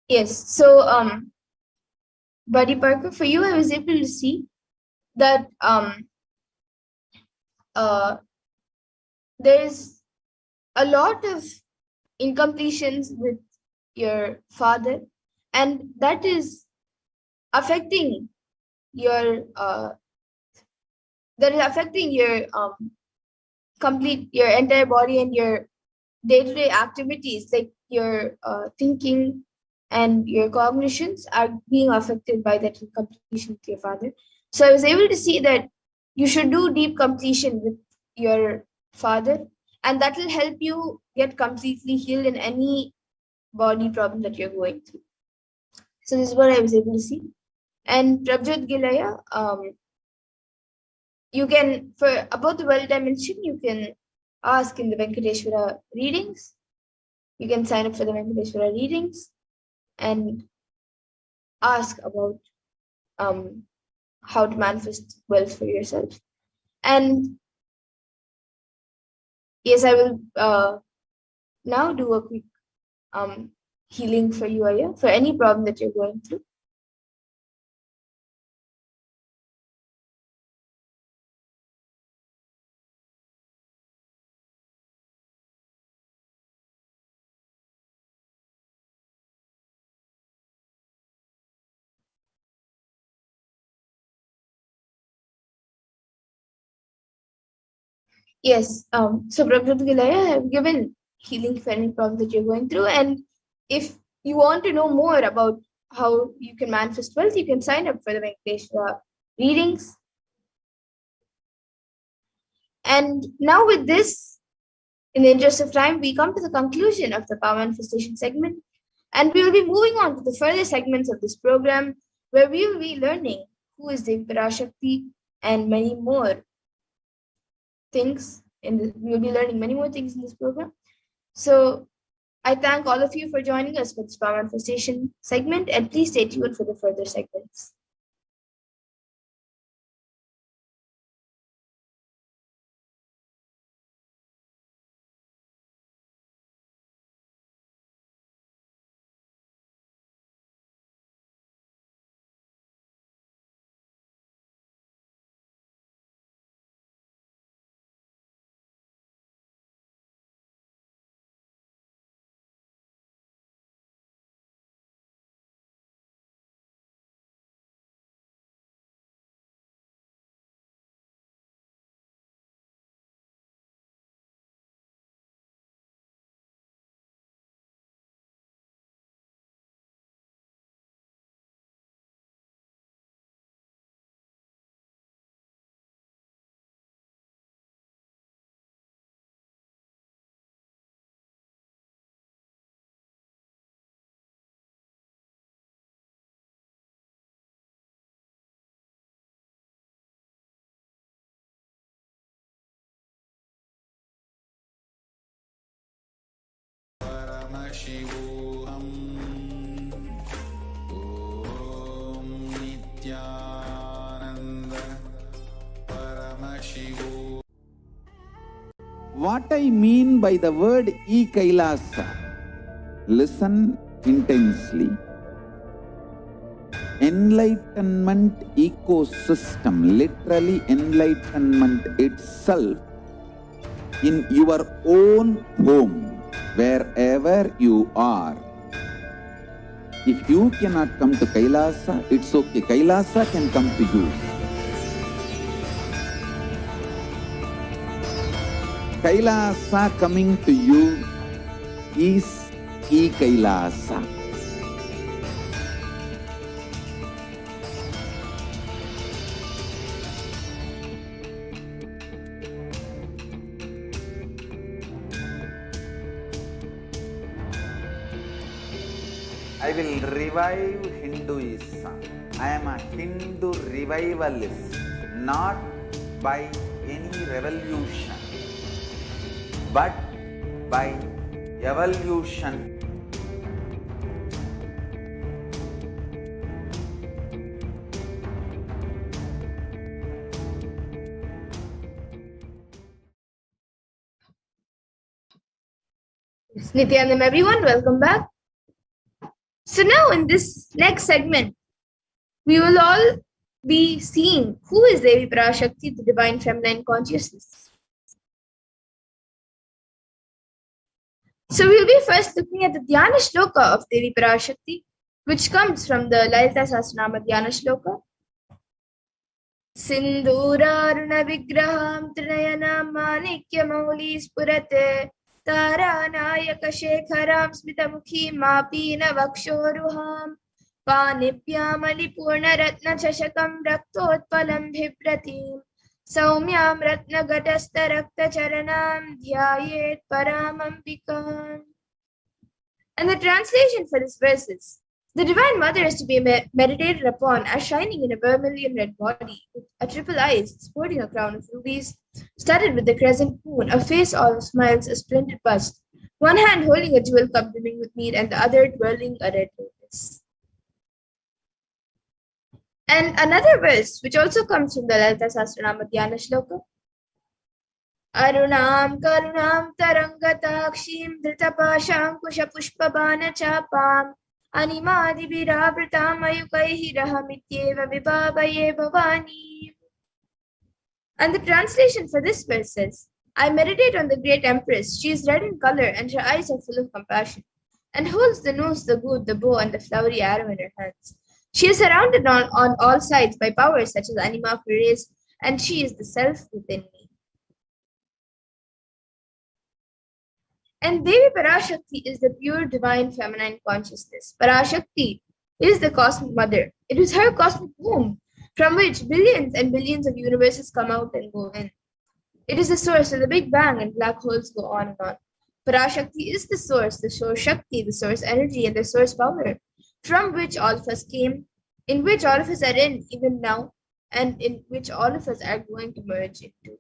Yes, so Buddy Parker, for you, I was able to see that there's a lot of incompletions with your father, and that is affecting your complete your entire body and your day-to-day activities, like your thinking and your cognitions are being affected by that incompletion with your father. So I was able to see that you should do deep completion with your father, and that will help you get completely healed in any body problem that you're going through. So this is what I was able to see. And Prabjot Gilaya, you can, for about the well dimension, you can ask in the Venkateshwara readings. You can sign up for the Venkateshwara readings and ask about how to manifest wealth for yourself. And yes, I will now do a quick healing for you, Aya, for any problem that you're going through. Yes, so Prabhupada Gilaya, I have given healing for any problem that you're going through. And if you want to know more about how you can manifest wealth, you can sign up for the Venkateshwara readings. And now with this, in the interest of time, we come to the conclusion of the power manifestation segment. And we will be moving on to the further segments of this program, where we will be learning who is Devi Parashakti and many more things We will be learning many more things in this program. So I thank all of you for joining us for this power manifestation segment, and please stay tuned for the further segments. Paramashivoham. Om Nithyananda Paramashivoham. What I mean by the word Kailasa, listen intensely. Enlightenment ecosystem, literally enlightenment itself, in your own home, wherever you are. If you cannot come to Kailasa, it's okay. Kailasa can come to you. Kailasa coming to you is Kailasa. I will revive Hinduism. I am a Hindu revivalist, not by any revolution, but by evolution. Nithyanam, everyone, welcome back. So now in this next segment, we will all be seeing who is Devi Parashakti, the divine feminine consciousness. So we'll be first looking at the Dhyana Shloka of Devi Parashakti, which comes from the Lalita Sahasranama Dhyana Shloka. Sindhuraruna Vigraham Trinayanam Manikya Mauli Spurate Taranayaka Shekharam Smitamukhim Mapina Vakshoruham Panipyamali Purna Ratna Chashakam Raktotpalam Bhipratim Saumyam Ratna Gatasta Rakta Charanam Dhyayet Paramambikam. And the translation for this verse is: the Divine Mother is to be meditated upon as shining in a vermilion red body, with a triple eyes, sporting a crown of rubies, studded with the crescent moon, a face all smiles, a splendid bust, one hand holding a jewel cup brimming with mead, and the other twirling a red lotus. And another verse, which also comes from the Lalita Sahasranama Dhyana Shloka. Arunam karunam tarangatakshim dritapashankusha pushpabana chapam animadibhiravritam ayukaihi rahamityeva vibhavaye bhavani. And the translation for this verse says, I meditate on the great empress. She is red in color and her eyes are full of compassion, and holds the noose, the good, the bow, and the flowery arrow in her hands. She is surrounded on all sides by powers such as anima pures, and she is the self within me. And Devi Parashakti is the pure divine feminine consciousness. Parashakti is the cosmic mother. It is her cosmic womb from which billions and billions of universes come out and go in. It is the source of the Big Bang, and black holes go on and on. Parashakti is the source Shakti, the source energy, and the source power from which all of us came, in which all of us are in even now, and in which all of us are going to merge into.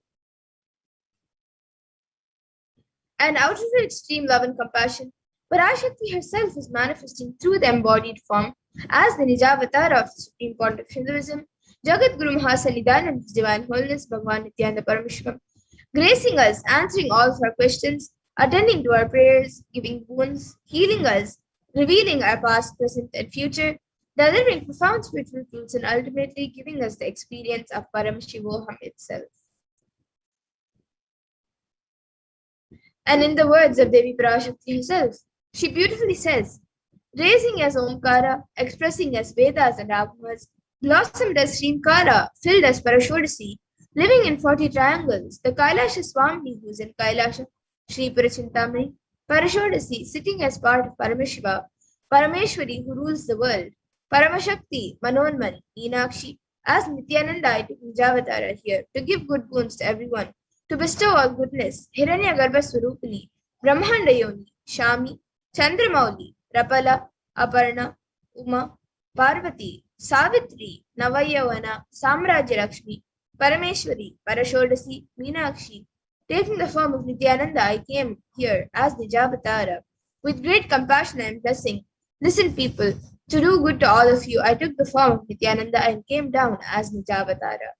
And out of her extreme love and compassion, Parashakti herself is manifesting through the embodied form as the Nijavatara of the Supreme Pontiff of Hinduism, Jagat Guru Mahasanidanand, His Divine Holiness Bhagavan Nithyananda Paramashivam, gracing us, answering all of our questions, attending to our prayers, giving boons, healing us, revealing our past, present, and future, delivering profound spiritual truths, and ultimately giving us the experience of Paramashivoham itself. And in the words of Devi Parashakti herself, she beautifully says, raising as Omkara, expressing as Vedas and Agamas, blossomed as Srimkara, filled as Parashodasi, living in 40 triangles, the Kailasa Swami who is in Kailasa, Sri Parachintamani, Parashodasi, sitting as part of Paramashiva, Parameshwari who rules the world, Paramashakti, Manonman, Meenakshi, as Nithyananda I took Nijavatara here to give good boons to everyone, to bestow all goodness, Hiranya Garbha Swarupini, Brahmanda Yoni, Shami, Chandramauli, Rapala, Aparna, Uma, Parvati, Savitri, Navayavana, Samrajya Lakshmi, Parameshwari, Parashodasi, Meenakshi. Taking the form of Nithyananda, I came here as Nijavatara. With great compassion and blessing, listen people, to do good to all of you, I took the form of Nithyananda and came down as Nijavatara.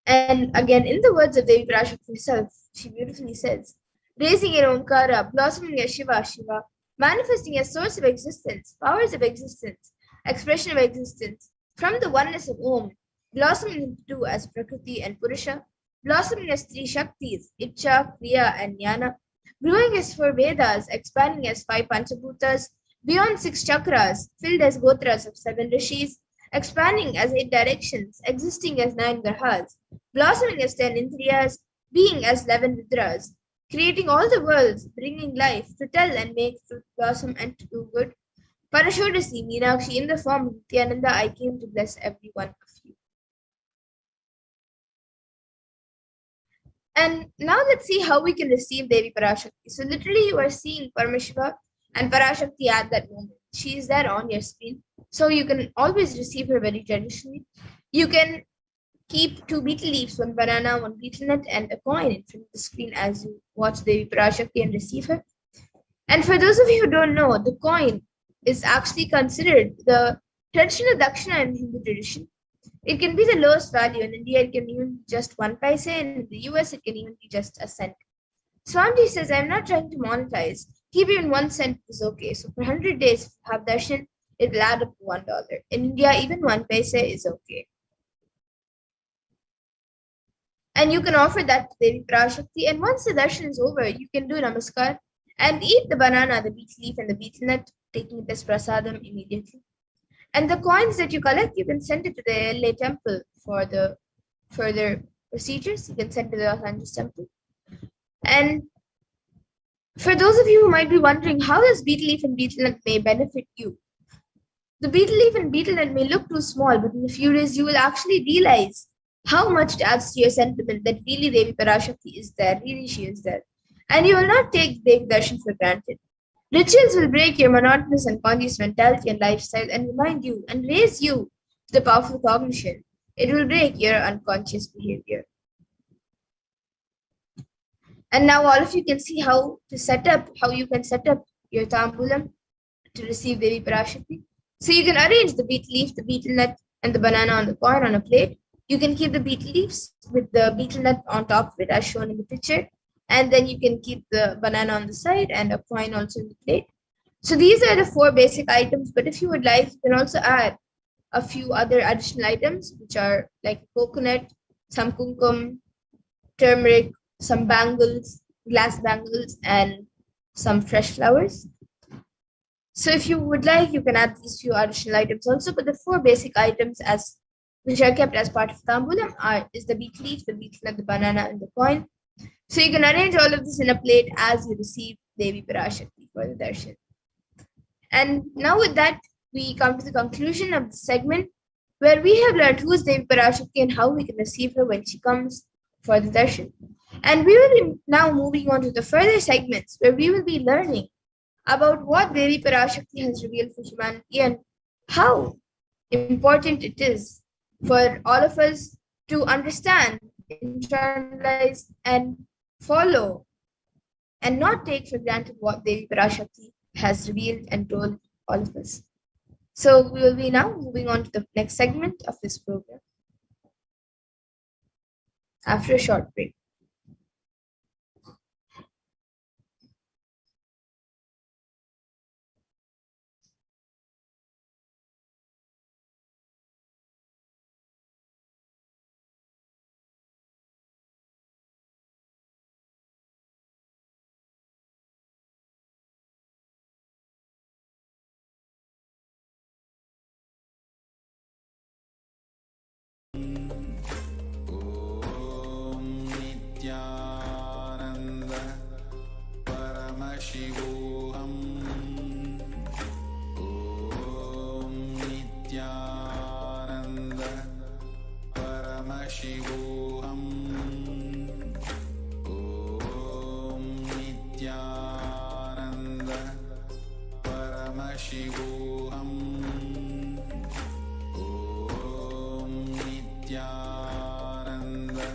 And again, in the words of Devi Parashakti herself, she beautifully says, raising in Omkara, blossoming as Shiva, Shiva, manifesting as source of existence, powers of existence, expression of existence, from the oneness of Om, blossoming into two as Prakriti and Purusha, blossoming as three Shaktis, Icha, Kriya, and Jnana, growing as four Vedas, expanding as 5 Panchabhutas, beyond 6 chakras, filled as Gotras of 7 Rishis, expanding as 8 directions, existing as 9 Grahas, blossoming as 10 Indriyas, being as 11 Vidras, creating all the worlds, bringing life to tell and make truth blossom and to do good. Parashodasi, Meenakshi, in the form of Nithyananda, I came to bless every one of you. And now let's see how we can receive Devi Parashakti. So literally you are seeing Paramashiva and Parashakti at that moment. She is there on your screen. So you can always receive her very traditionally. You can keep 2 betel leaves, 1 banana, 1 betel nut, and a coin in front of the screen as you watch Devi Parashakti and receive her. And for those of you who don't know, the coin is actually considered the traditional dakshina in Hindu tradition. It can be the lowest value. In India, it can even be just 1 paise, and in the US, it can even be just a cent. Swamiji says, I'm not trying to monetize. Keep even 1 cent is okay. So for 100 days, if you have darshan, it will add up to $1. In India, even 1 paise is okay. And you can offer that to Devi Parashakti. And once the darshan is over, you can do namaskar and eat the banana, the betel leaf, and the betel nut, taking it as prasadam immediately. And the coins that you collect, you can send it to the LA temple for the further procedures. You can send to the Los Angeles temple. And for those of you who might be wondering, how does betel leaf and betel nut may benefit you? The betel leaf and betel nut may look too small, but in a few days you will actually realize how much it adds to your sentiment that really Devi Parashakti is there, really she is there. And you will not take Devi Darshan for granted. Rituals will break your monotonous and conscious mentality and lifestyle and remind you and raise you to the powerful cognition. It will break your unconscious behavior. And now all of you can see how you can set up your tambulam to receive Devi Parashakti. So you can arrange the betel leaf, the betel nut, and the banana on the coin on a plate. You can keep the betel leaves with the betel nut on top of it as shown in the picture. And then you can keep the banana on the side and a coin also in the plate. So these are the 4 basic items. But if you would like, you can also add a few other additional items, which are like coconut, some kumkum, turmeric, some bangles, glass bangles, and some fresh flowers. So if you would like, you can add these few additional items also. But the 4 basic items which are kept as part of tambulam is the betel leaf, the betel nut, the banana, and the coin. So you can arrange all of this in a plate as you receive Devi Parashakti for the darshan. And now with that, we come to the conclusion of the segment where we have learned who is Devi Parashakti and how we can receive her when she comes for the darshan. And we will be now moving on to the further segments where we will be learning about what Devi Parashakti has revealed for humanity and how important it is for all of us to understand, internalize, and follow, and not take for granted what Devi Parashakti has revealed and told all of us. So we will be now moving on to the next segment of this program after a short break. Nithyananda Paramashivoham. Om Nithyananda Paramashivoham. Om Nithyananda Paramashivoham. Om Nithyananda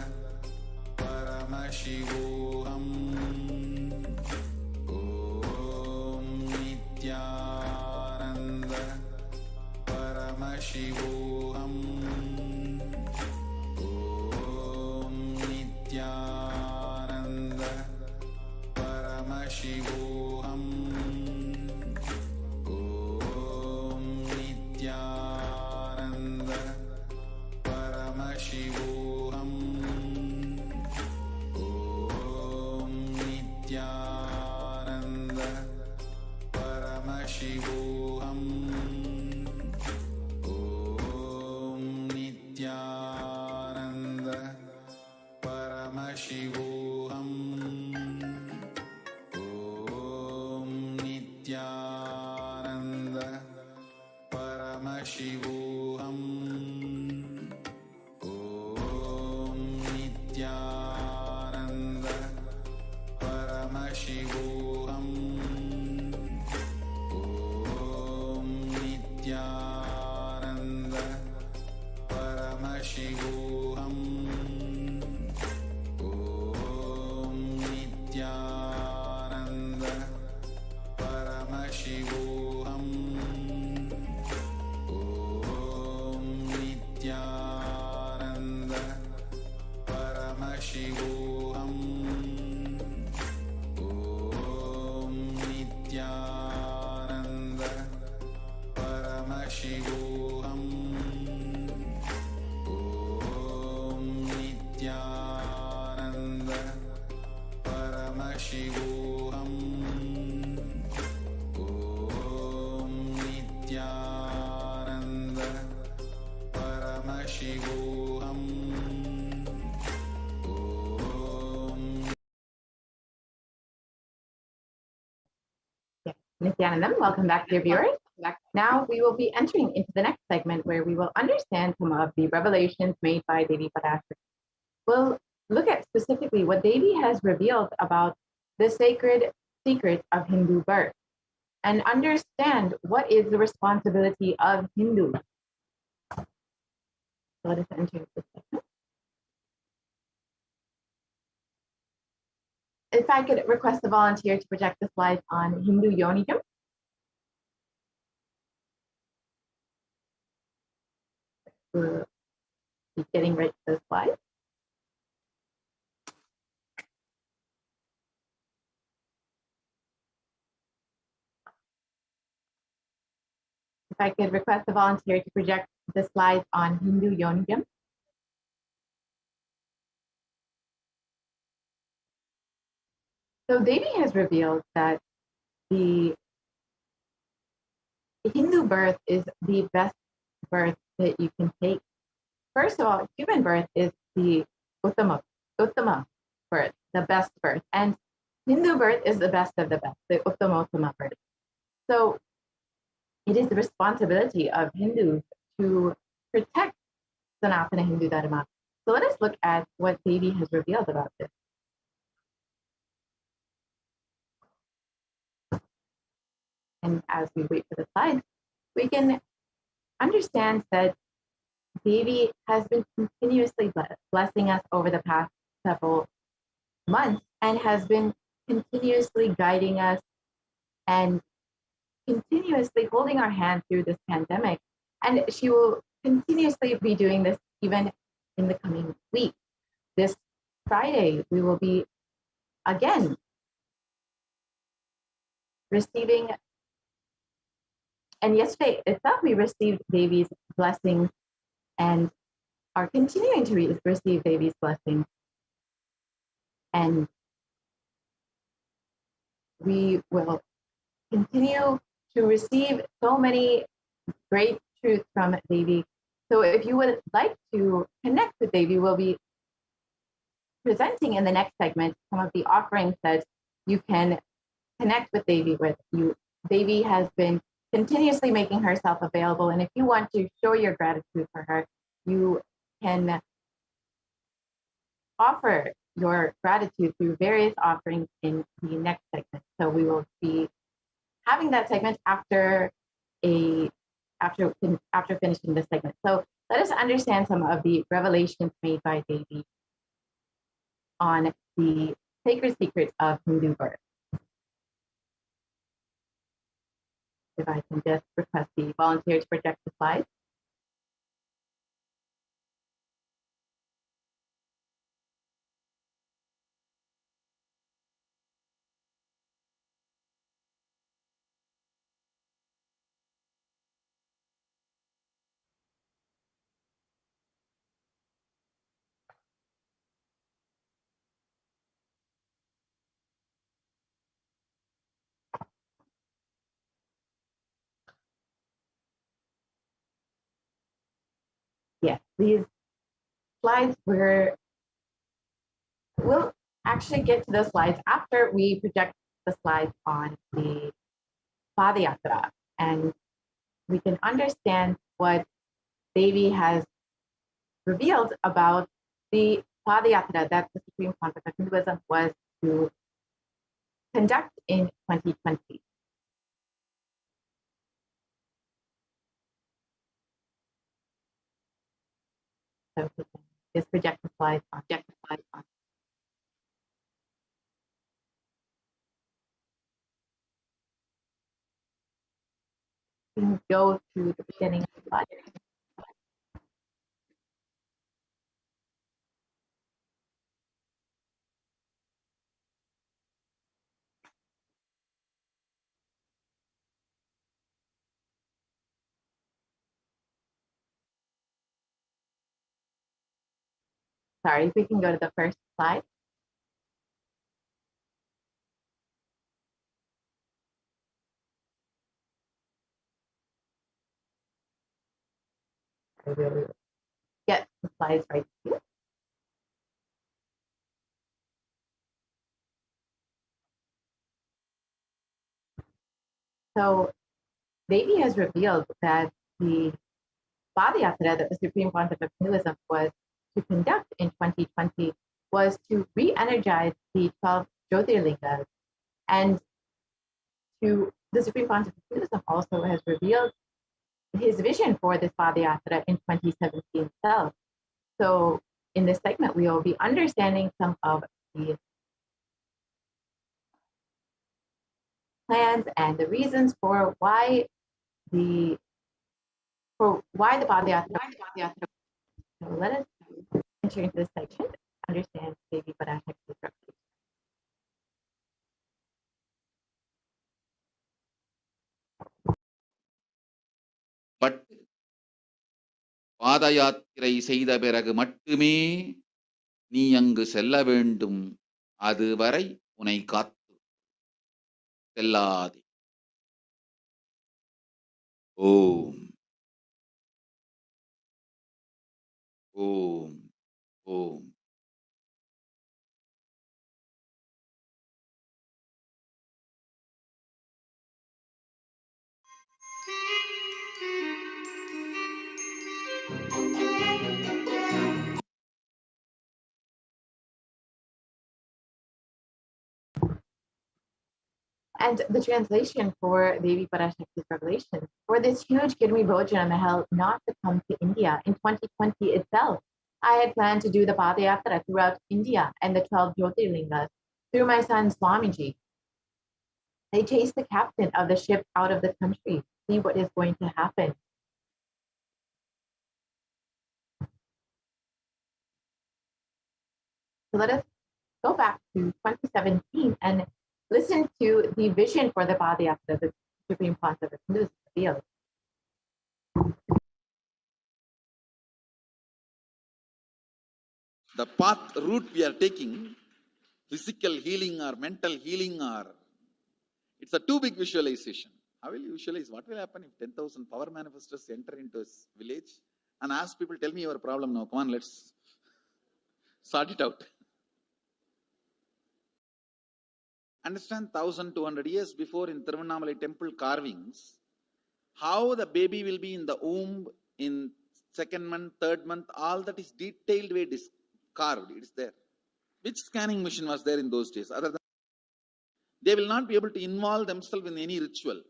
Paramashivoham. Om Nithyananda Paramashivoham. Om Nithyananda Paramashivoham. Om Nithyananda Paramashivoham. Om Nithyananda Paramashivoham. Om Nithyananda Paramashivoham. Om Nithyananda Paramashivoham. Om Nithyananda Paramashivoham. Om Nithyananda Paramashivoham. Om Nithyananda Paramashivoham. Om Nithyananda Paramashivoham. Om Nithyananda Paramashivoham. Om Nithyananda Paramashivoham. Om Nithyananda Paramashivoham. Nithyanandam, welcome back, dear viewers. Now we will be entering into the next segment where we will understand some of the revelations made by Devi Parashakti. We'll look at specifically what Devi has revealed about the sacred secrets of Hindu birth and understand what is the responsibility of Hindus. Let us enter into this segment. If I could request a volunteer to project the slides on Hindu Yonidom. We'll be getting right to those slides. If I could request a volunteer to project the slides on Hindu Yonidom. So Devi has revealed that the Hindu birth is the best birth that you can take. First of all, human birth is the uttama birth, the best birth. And Hindu birth is the best of the best, the uttama birth. So it is the responsibility of Hindus to protect Sanatana Hindu Dharma. So let us look at what Devi has revealed about this. And as we wait for the slides, we can understand that Devi has been continuously blessing us over the past several months and has been continuously guiding us and continuously holding our hand through this pandemic. And she will continuously be doing this even in the coming week. This Friday, we will be again receiving, and yesterday itself, we received Devi's blessings and are continuing to receive Devi's blessings. And we will continue to receive so many great truths from Devi. So if you would like to connect with Devi, we'll be presenting in the next segment some of the offerings that you can connect with Devi with. Devi has been continuously making herself available, and if you want to show your gratitude for her, you can offer your gratitude through various offerings in the next segment. So we will be having that segment after finishing this segment. So let us understand some of the revelations made by Devi on the sacred secrets of Hindu birth. If I can just request the volunteer to project the slides. Yes, these slides we'll actually get to the slides after we project the slides on the Padayatra, and we can understand what Devi has revealed about the Padayatra that the Supreme Pontiff of Hinduism was to conduct in 2020. So we can just project the slides on. We can go to the beginning of the slide. Sorry, if we can go to the first slide. I will get the slides right here. So Devi has revealed that the Padayatra that the Supreme Pontiff of Hinduism was to conduct in 2020 was to re-energize the 12 Jyotirlingas. And the Supreme Pontiff of Hinduism also has revealed his vision for this Padayatra in 2017 itself. So in this segment, we will be understanding some of the plans and the reasons for why the Padayatra. So let us enter into this section, understand Devi Parashakti's revelation. பட்டு பாத யாத்திரை செய்த பிறகு மட்டுமே நீ அங்கு செல்ல வேண்டும், அதுவரை உன்னை காத்து செல்லாதே. ஓம் ஓம் ஓம். And the translation for Devi Parashakti's revelation: for this huge Kirmi Bhojanam held not to come to India in 2020 itself, I had planned to do the Padayatra throughout India and the 12 Jyotirlingas. through my son Swamiji. They chased the captain of the ship out of the country. See what is going to happen. So let us go back to 2017 and listen to the vision for the Padayatra the Supreme Pontiff of Hinduism revealed. The path route we are taking, physical healing or mental healing, or it's a too big visualization. How will you visualize? What will happen if 10,000 power manifestors enter into a village and ask people, tell me your problem now, come on, let's sort it out. Understand 1,200 years before in Tiruvannamalai temple carvings, how the baby will be in the womb in second month, third month, all that is detailed way carved, it is there. Which scanning machine was there in those days? Other than they will not be able to involve themselves in any ritual.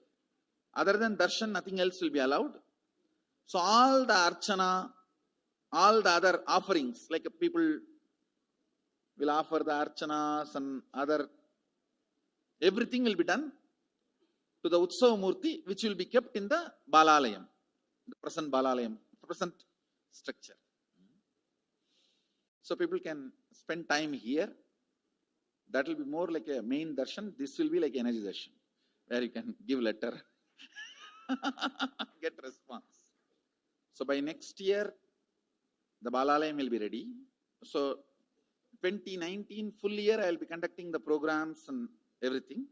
Other than darshan, nothing else will be allowed. So all the archana, all the other offerings, like people will offer the archanas and other, everything will be done to the Utsava Murti, which will be kept in the Balalayam, the present Balalayam, present structure. So people can spend time here. That will be more like a main darshan. This will be like energy darshan, where you can give letter, get response. So by next year, the Balalayam will be ready. So 2019 full year, I will be conducting the programs and everything.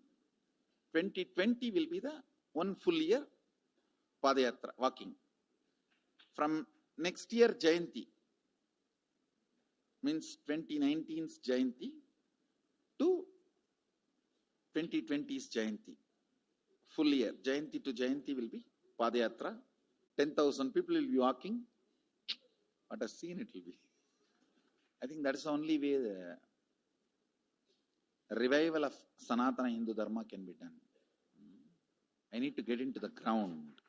2020 will be the one full year Padayatra, walking. From next year, Jayanti, means 2019's Jayanti to 2020's Jayanti. Full year, Jayanti to Jayanti will be Padayatra. 10,000 people will be walking. What a scene it will be. I think that is the only way the revival of Sanatana Hindu Dharma can be done. I need to get into the ground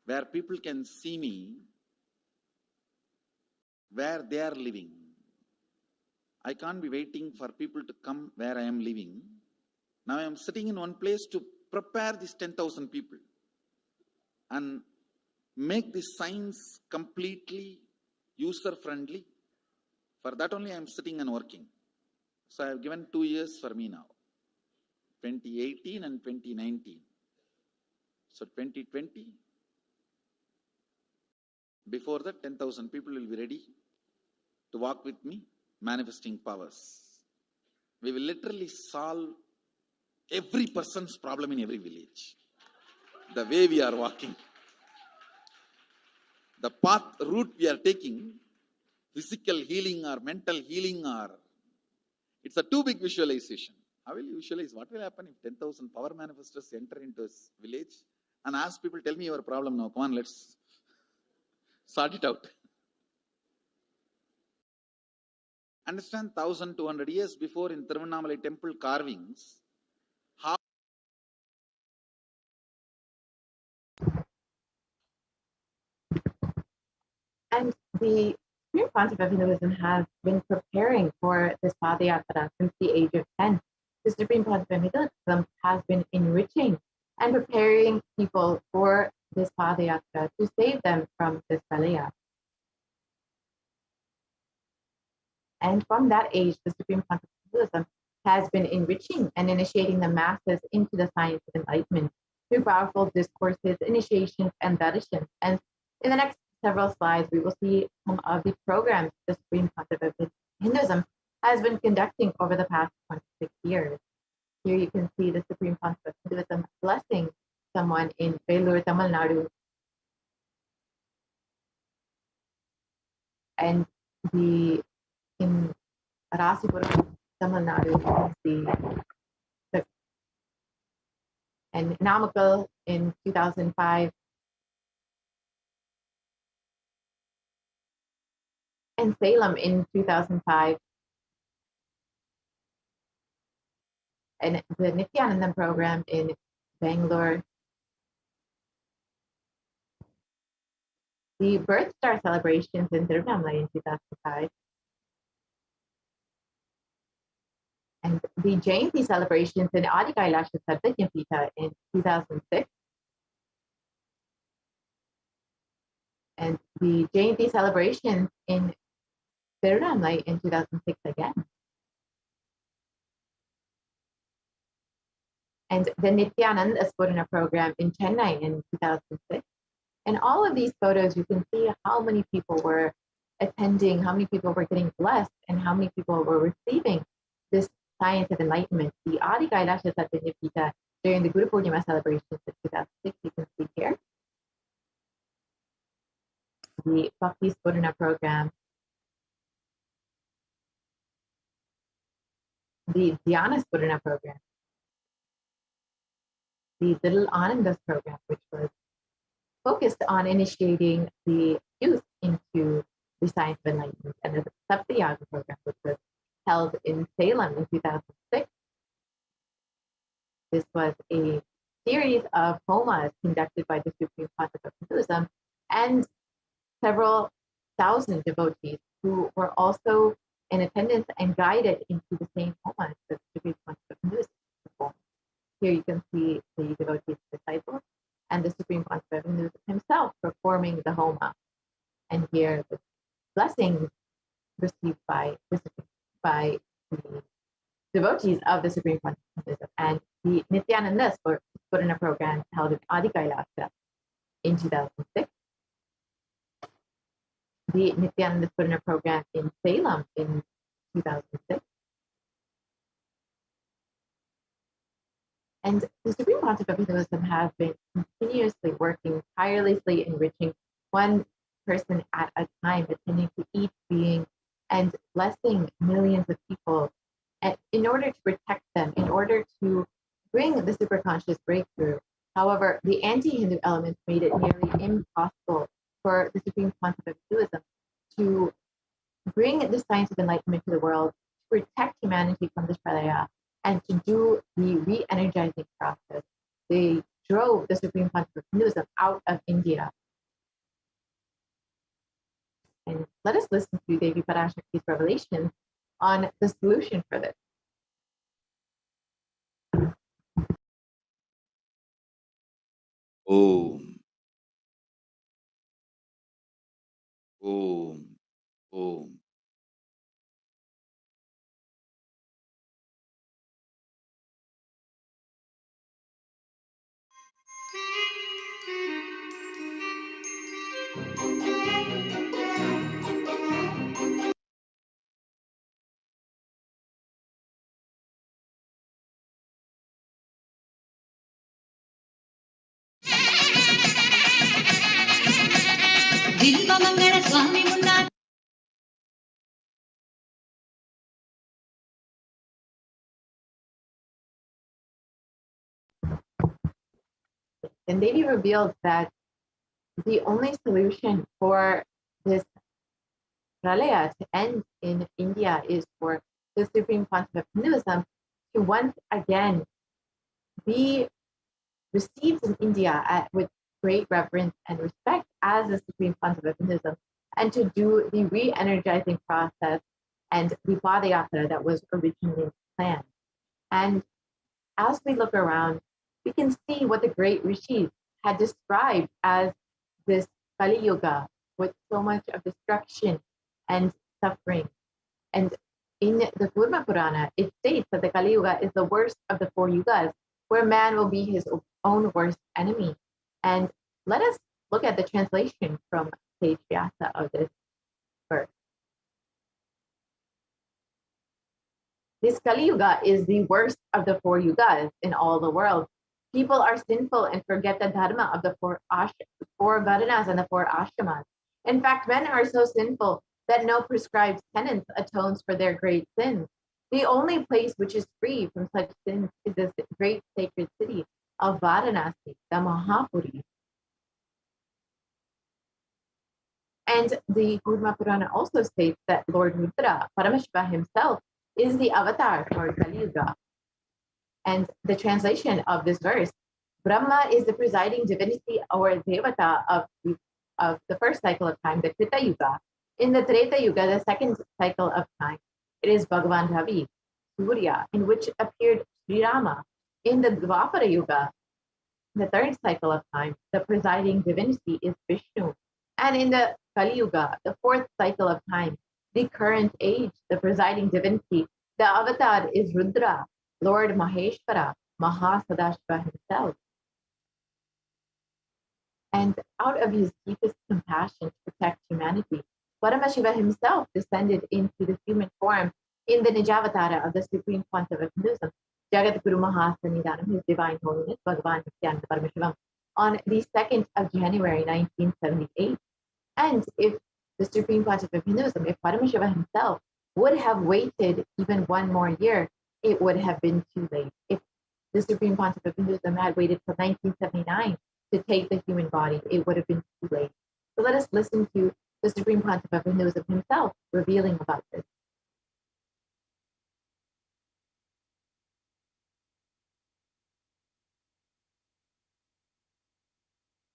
where people can see me, where they are living. I can't be waiting for people to come where I am living. Now I am sitting in one place to prepare these 10,000 people and make the science completely user-friendly. For that only I am sitting and working. So I have given 2 years for me now, 2018 and 2019. So 2020, before that 10,000 people will be ready to walk with me, manifesting powers. We will literally solve every person's problem in every village. The way we are walking, the path route we are taking, physical healing or mental healing, or it's a too big visualization. How will you visualize? What will happen if 10,000 power manifestors enter into a village and ask people, tell me your problem now, come on, let's sort it out. Understand 1,200 years before in Tiruvannamalai temple carvings, how And the Supreme Pontiff of Hinduism has been preparing for this Padayatra since the age of 10. The Supreme Pontiff of Hinduism has been enriching and preparing people for this Padayatra to save them from this Pralaya. And from that age, the Supreme Pontiff of Hinduism has been enriching and initiating the masses into the science of enlightenment through powerful discourses, initiations, and darshan. And in the next several slides, we will see some of the programs the Supreme Pontiff of Hinduism has been conducting over the past 26 years. Here you can see the Supreme Pontiff of Hinduism blessing someone in Vellore, Tamil Nadu. And in Rasipuram, Tamil Nadu, you can see and Namakkal in 2005, and Salem in 2005, and the Nithyananda program in Bangalore, the Birth Star celebrations in Tiruvannamalai in 2005, And the Jayanti celebrations in Adi Kailasa Sarvajñapita in 2006, and the Jayanti celebrations in Tirunamlai in 2006 again. And the Nithyananda Spurana program in Chennai in 2006. And all of these photos, you can see how many people were attending, how many people were getting blessed, and how many people were receiving this science of enlightenment. The Adi Kailasa Sarvajñapita during the Guru Purnima celebrations in 2006, you can see here. The Bhakti Spurana program, the Dhyana Spurana program, the Little Anandas program, which was focused on initiating the youth into the science of enlightenment, and the Saptayaga program, which was held in Salem in 2006. This was a series of homas conducted by the Supreme Pontiff of Hinduism and several thousand devotees who were also in attendance and guided into the same homas that the Supreme Pontiff of Hinduism performed. Here you can see the devotees' disciples and the Supreme Pontiff of Hinduism himself performing the homa. And here the blessings received by the devotees of the Supreme Pontiff of Hinduism, and the Nithyananda Spurana program held in Adi Kailasa in 2006. The Nithyananda Spurana program in Salem in 2006. And the Supreme Pontiff of Hinduism has been continuously working, tirelessly enriching one person at a time, attending to each being and blessing millions of people in order to protect them, in order to bring the superconscious breakthrough. However, the anti-Hindu elements made it nearly impossible for the Supreme Pontiff of Hinduism to bring the science of enlightenment to the world, to protect humanity from the Pralaya, and to do the re-energizing process. They drove the Supreme Pontiff of Hinduism out of India. And let us listen to Devi Parashakti's revelations on the solution for this. Om. Om. Om. బిల్వమంగళ Swamy Munna And Devi revealed that the only solution for this Pralaya to end in India is for the Supreme Pontiff of Hinduism to once again be received in India with great reverence and respect as the Supreme Pontiff of Hinduism, and to do the re-energizing process and the Padayatra that was originally planned. And as we look around, we can see what the great rishis had described as this Kali Yuga with so much of destruction and suffering. And in the Kurma Purana, it states that the Kali Yuga is the worst of the 4 yugas, where man will be his own worst enemy. And let us look at the translation from page Easa of this verse. This Kali Yuga is the worst of the 4 yugas in all the world. People are sinful and forget the dharma of the 4 varanas and the 4 ashramas. In fact, men are so sinful that no prescribed penance atones for their great sins. The only place which is free from such sins is this great sacred city of Varanasi, the Mahapuri. And the Kurma Purana also states that Lord Rudra, Paramashiva himself, is the avatar for Kali Yuga. And the translation of this verse, Brahma is the presiding divinity or Devata of the first cycle of time, the Krita Yuga. In the Treta Yuga, the second cycle of time, it is Bhagavan Ravi, Surya, in which appeared Sri Rama. In the Dvapara Yuga, the third cycle of time, the presiding divinity is Vishnu. And in the Kali Yuga, the fourth cycle of time, the current age, the presiding divinity, the avatar is Rudra, Lord Maheshwara, Mahasadashiva himself. And out of his deepest compassion to protect humanity, Paramashiva himself descended into the human form in the Nijavatara of the Supreme Pontiff of Hinduism, Jagat Guru Mahasanidanam, His Divine Holiness, Bhagavan Nithyananda Paramashivam, on the 2nd of January 1978. And if the Supreme Pontiff of Hinduism, if Paramashiva himself would have waited even one more year, it would have been too late. If the Supreme Pontiff of Hinduism had waited till 1979 to take the human body, it would have been too late. So let us listen to the Supreme Pontiff of Hinduism himself revealing about this.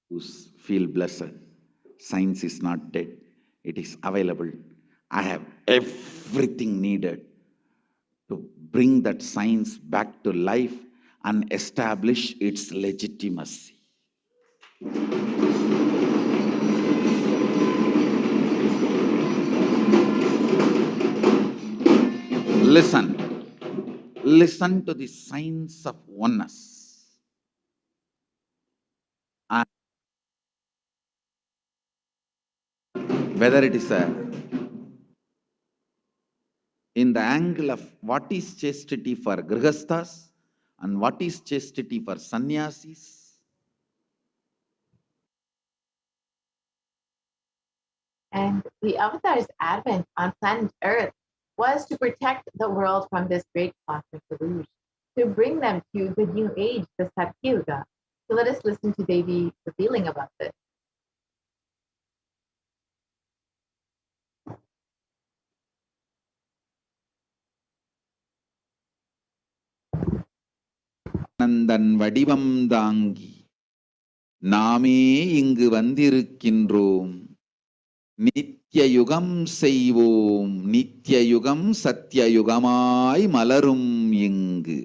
Who feel blessed. Science is not dead. It is available. I have everything needed to bring that science back to life and establish its legitimacy. Listen to the science of oneness. And whether it is in the angle of what is chastity for grihasthas and what is chastity for sannyasis. And the Avatar's advent on planet Earth was to protect the world from this great cosmic deluge, to bring them to the new age, the Satyuga. So let us listen to Devi revealing about this. Nandan வடிவம் தாங்கி நாமே இங்கு வந்திருக்கின்றோம். நித்திய யுகம் செய்வோம், நித்திய யுகம் சத்தியயுகமாய் மலரும் இங்கு.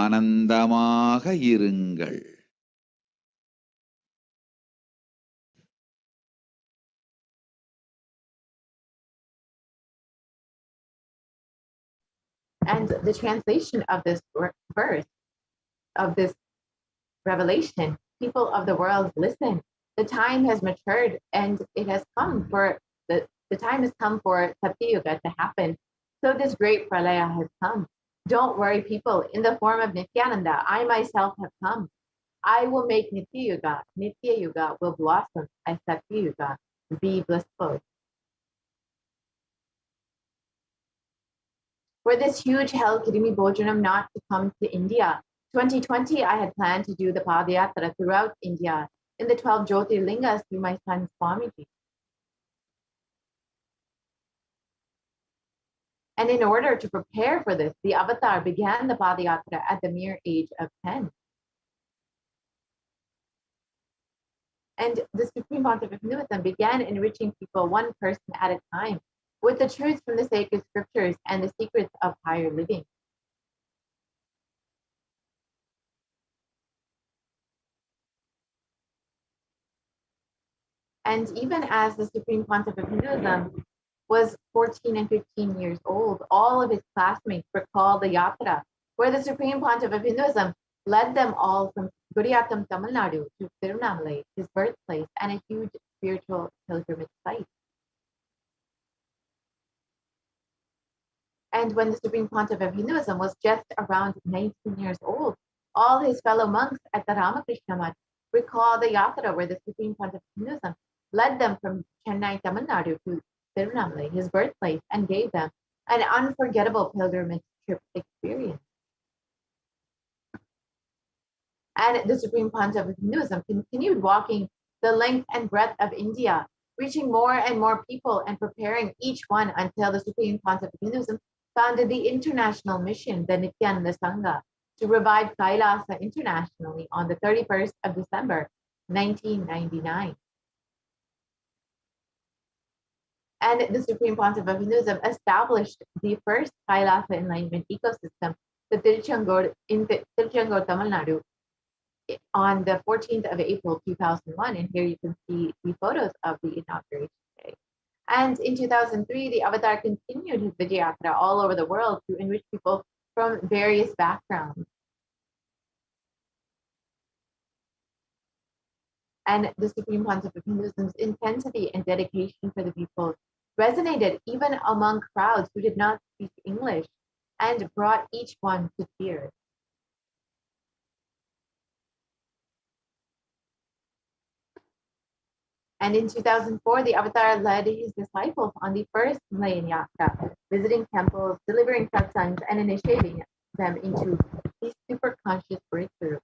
ஆனந்தமாக இருங்கள். And the translation of this verse, of this revelation, people of the world, listen. The time has matured and it has come for the time has come for Satyuga to happen. So this great pralaya has come. Don't worry, people. In the form of Nithyananda, I myself have come. I will make Nitya Yuga will blossom as Satyuga. Be blissful. For this huge hell Kirimi Bojanam not to come to India, 2020 I had planned to do the Padayatra throughout India in the 12 Jyotirlingas through my son Swamiji. And in order to prepare for this, the Avatar began the Padayatra at the mere age of 10. And the Supreme Pontiff of Hinduism began enriching people one person at a time with the truths from the sacred scriptures and the secrets of higher living. And even as the Supreme Pontiff of Hinduism was 14 and 15 years old, all of his classmates recalled the Yatra, where the Supreme Pontiff of Hinduism led them all from Guriyatam, Tamil Nadu to Tirunamalai, his birthplace, and a huge spiritual pilgrimage site. And when the Supreme Pontiff of Hinduism was just around 19 years old, all his fellow monks at the Ramakrishna Mutt recall the Yatra where the Supreme Pontiff of Hinduism led them from Chennai, Tamil Nadu to Tirunamalai, his birthplace, and gave them an unforgettable pilgrimage trip experience. And the Supreme Pontiff of Hinduism continued walking the length and breadth of India, reaching more and more people and preparing each one until the Supreme Pontiff of Hinduism founded the international mission, the Nithyananda Sangha, to revive Kailasa internationally on the 31st of December, 1999. And the Supreme Pontiff of Hinduism established the first Kailasa Enlightenment ecosystem, the Tiruchendur in Tiruchendur, Tamil Nadu, on the 14th of April 2001. And here you can see the photos of the inauguration day. And in 2003, the Avatar continued his Vijayatra all over the world to enrich people from various backgrounds. And the Supreme Pontiff of Hinduism's intensity and dedication for the people resonated even among crowds who did not speak English and brought each one to tears. And in 2004, the Avatar led his disciples on the first Himalayan Yatra, visiting temples, delivering satsangs, and initiating them into the super conscious breakthrough.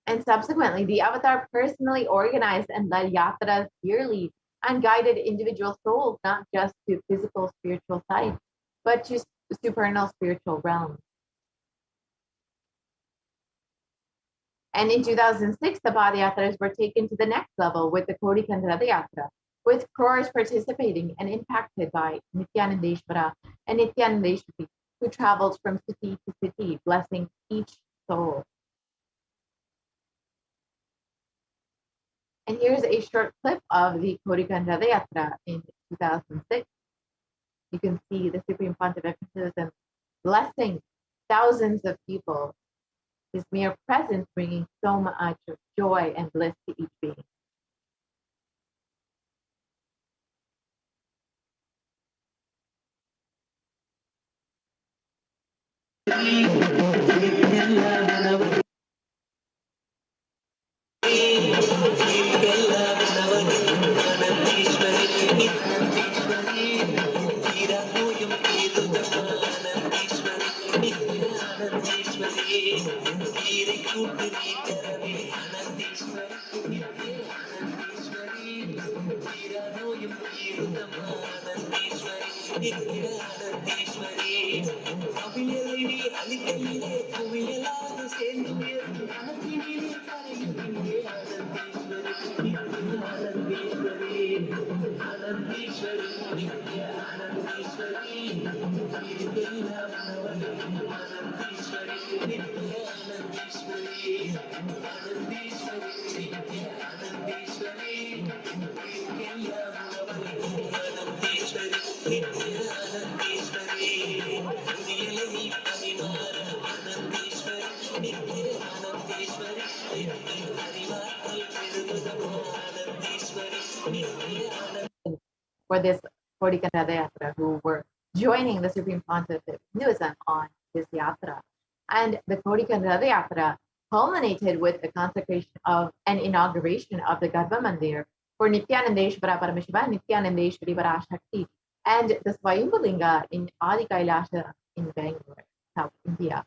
And subsequently, the Avatar personally organized and led yatras yearly and guided individual souls not just to physical spiritual sites, but to supernal spiritual realms. And in 2006, the Padayatras were taken to the next level with the Kodikanda Yatra, with crores participating and impacted by Nithyanandeshvara and Nithyanandeshwari, who traveled from city to city, blessing each soul. And here's a short clip of the Kodikanda Yatra in 2006. You can see the Supreme Pontiff of Hinduism blessing thousands of people, his mere presence bringing so much joy and bliss to each being. For this Kodikanda Yatra, who were joining the Supreme Pontiff of Hinduism on this yatra. And the Kodikanda Yatra culminated with the consecration of an inauguration of the Garbha Mandir for Nithyanandeshvara Paramashivam, Nithyanandeshwari Parashakti, and the Swayambhulinga in Adi Kailasa in Bangalore, South India.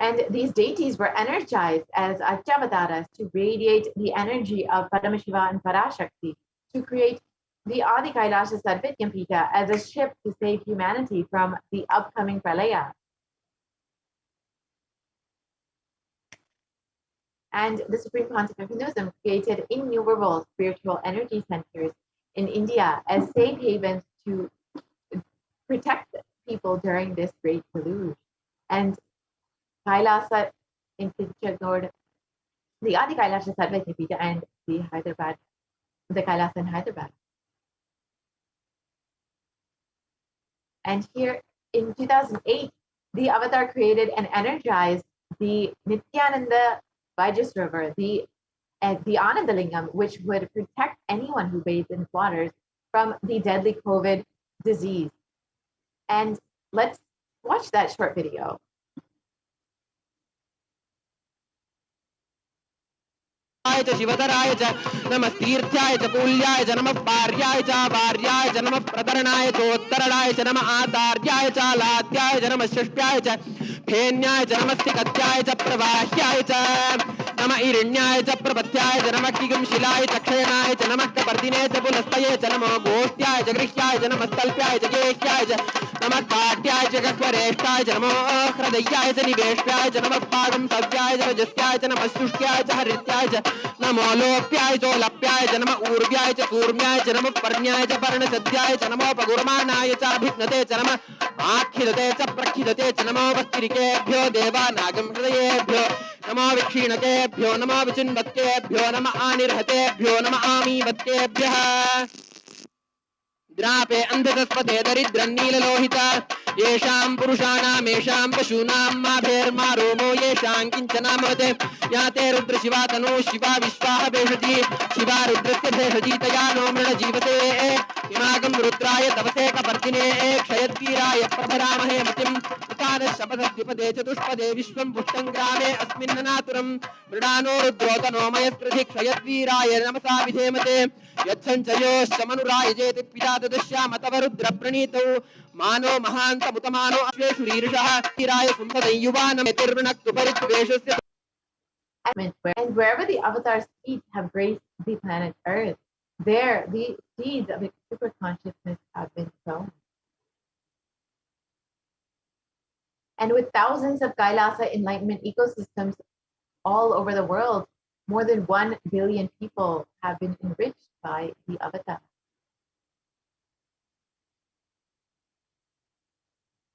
And these deities were energized as Achavataras to radiate the energy of Paramashiva and Parashakti to create the Adi Kailasa Sarvityampita as a ship to save humanity from the upcoming Pralaya. And the Supreme Pontiff of Hinduism created innumerable spiritual energy centers in India as safe havens to protect people during this great deluge. And Kailasa in Tiruchendur, the Adi Kailasa Sarvityampita, and the Kailasa in Hyderabad. And here in 2008, the Avatar created and energized the Nithyananda Vajas River, the Anandalingam, which would protect anyone who bathes in its waters from the deadly COVID disease. And let's watch that short video. शिवधराय च नमः तीर्थ्याय च कूल्याय च नमः पार्याय च वार्याय च नमः प्रतरणाय चोत्तरणाय च नमः आदार्याय च लाद्याय च नमः शिष्ट्याय च फेन्याय च नमः सिकत्याय च प्रवाह्याय च नमः ईरण्याय च प्रपथ्याय च नमः किगं शिलाय च क्षयनाय च नमः कपर्दिने च पुनस्तये च नमो गोष्ट्याय च गृह्याय च नमः तल्प्याय च गेह्याय च नमः काट्याय च गह्वरेष्ठाय च नमो हृदयाय च निवेष्ट्याय च नमः पादं सव्याय च रजस्याय च नमः शुष्क्याय च हरित्याय च नमो लोप्याय च लप्याय च नमः ऊर्व्याय च कूर्म्याय च नमः पर्ण्याय च पर्णसद्याय च नमो पगुर्माणाय च अभिघ्नते च नमः आखिदते च प्रखिदते च नमो वस्तिरिकेभ्यो देवानागं हृदयेभ्यो नमो विक्षीणकेभ्यो नमो विचिन्वत्केभ्यो नमः आनिर्हतेभ्यो नमः आमीवत्केभ्यः द्रापे अन्धतस्पते दरिद्रन्नीललोहित येषां पुरुषाणामेषां पशूनां माभेर्मा रोमो येषां किञ्चनामवते या ते रुद्रशिवा तनो शिवा विश्वाः भेषजी शिवा रुद्रस्य भेषजी तया नो मृणजीवते इमागं रुद्राय तवसे कपर्दिने क्षयद्वीराय प्रभरामहे मतिं शपथद्विपदे चतुष्पदे विश्वं पुष्टं ग्रामे अस्मिन्ननातुरं मृडानो रुद्रोतनो मयस्कृधि क्षयद्वीराय नमसा विधेमते यत्सञ्चयोश्चमनुरायजेति पिता तदश्याम तव रुद्रप्रणीतौ मानो महान्तमुतमानो अश्वेषु रीर्षः वीराय सुन्दरयुवानमेतिर्वृणक्तु परिद्वेषस्य And wherever the avatar's feet have graced the planet Earth, there the seeds of its super consciousness have been sown. And with thousands of Kailasa enlightenment ecosystems all over the world, more than 1 billion people have been enriched by the avatar.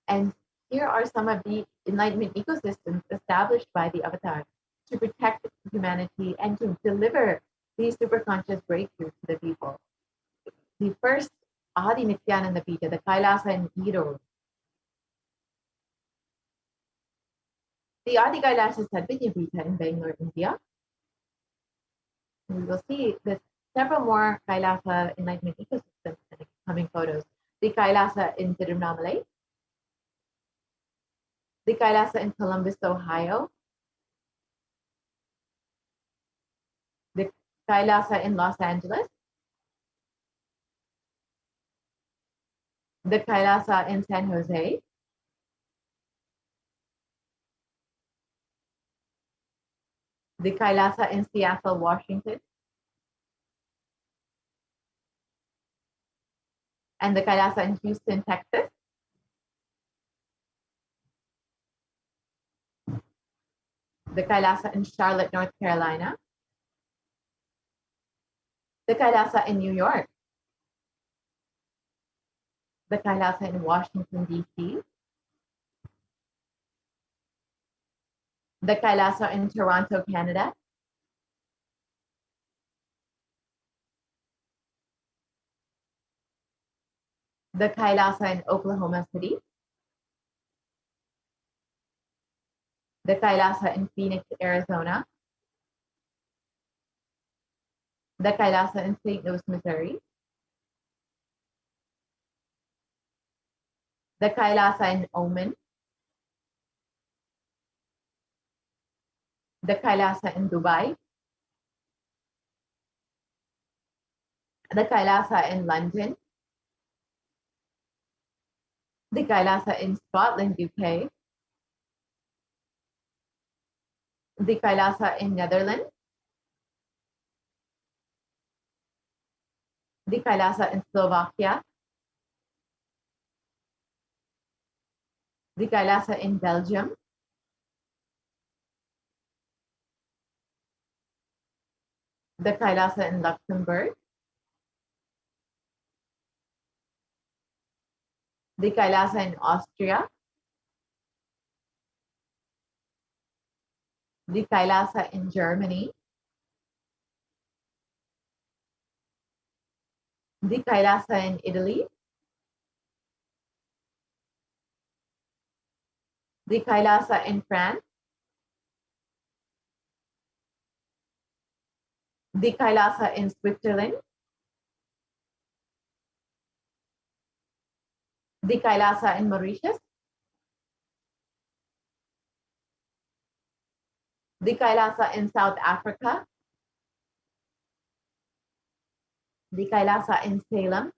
And here are some of the enlightenment ecosystems established by the avatar to protect humanity and to deliver these superconscious breakthroughs to the people. The first Adi Nithyananda Pita, the Kailasa in Erode. The Adi Kailasa Sadvitya Pita in Bangalore, India. And we will see that several more Kailasa enlightenment ecosystems in the coming photos. The Kailasa in Tirunamalai, the Kailasa in Columbus, Ohio, the Kailasa in Los Angeles, the Kailasa in San Jose, the Kailasa in Seattle, Washington, and the Kailasa in Houston, Texas, the Kailasa in Charlotte, North Carolina, the Kailasa in New York, the Kailasa in Washington, D.C., the Kailasa in Toronto, Canada, the Kailasa in Oklahoma City, the Kailasa in Phoenix, Arizona, the Kailasa in St. Louis, Missouri, the Kailasa in Oman, the Kailasa in Dubai, the Kailasa in London, the Kailasa in Scotland, UK, the Kailasa in Netherlands, the Kailasa in Slovakia, the Kailasa in Belgium, the Kailasa in Luxembourg, the Kailasa in Austria, the Kailasa in Germany, the Kailasa in Italy, the Kailasa in France, the Kailasa in Switzerland, the Kailasa in Mauritius, the Kailasa in South Africa, the Kailasa in Salem,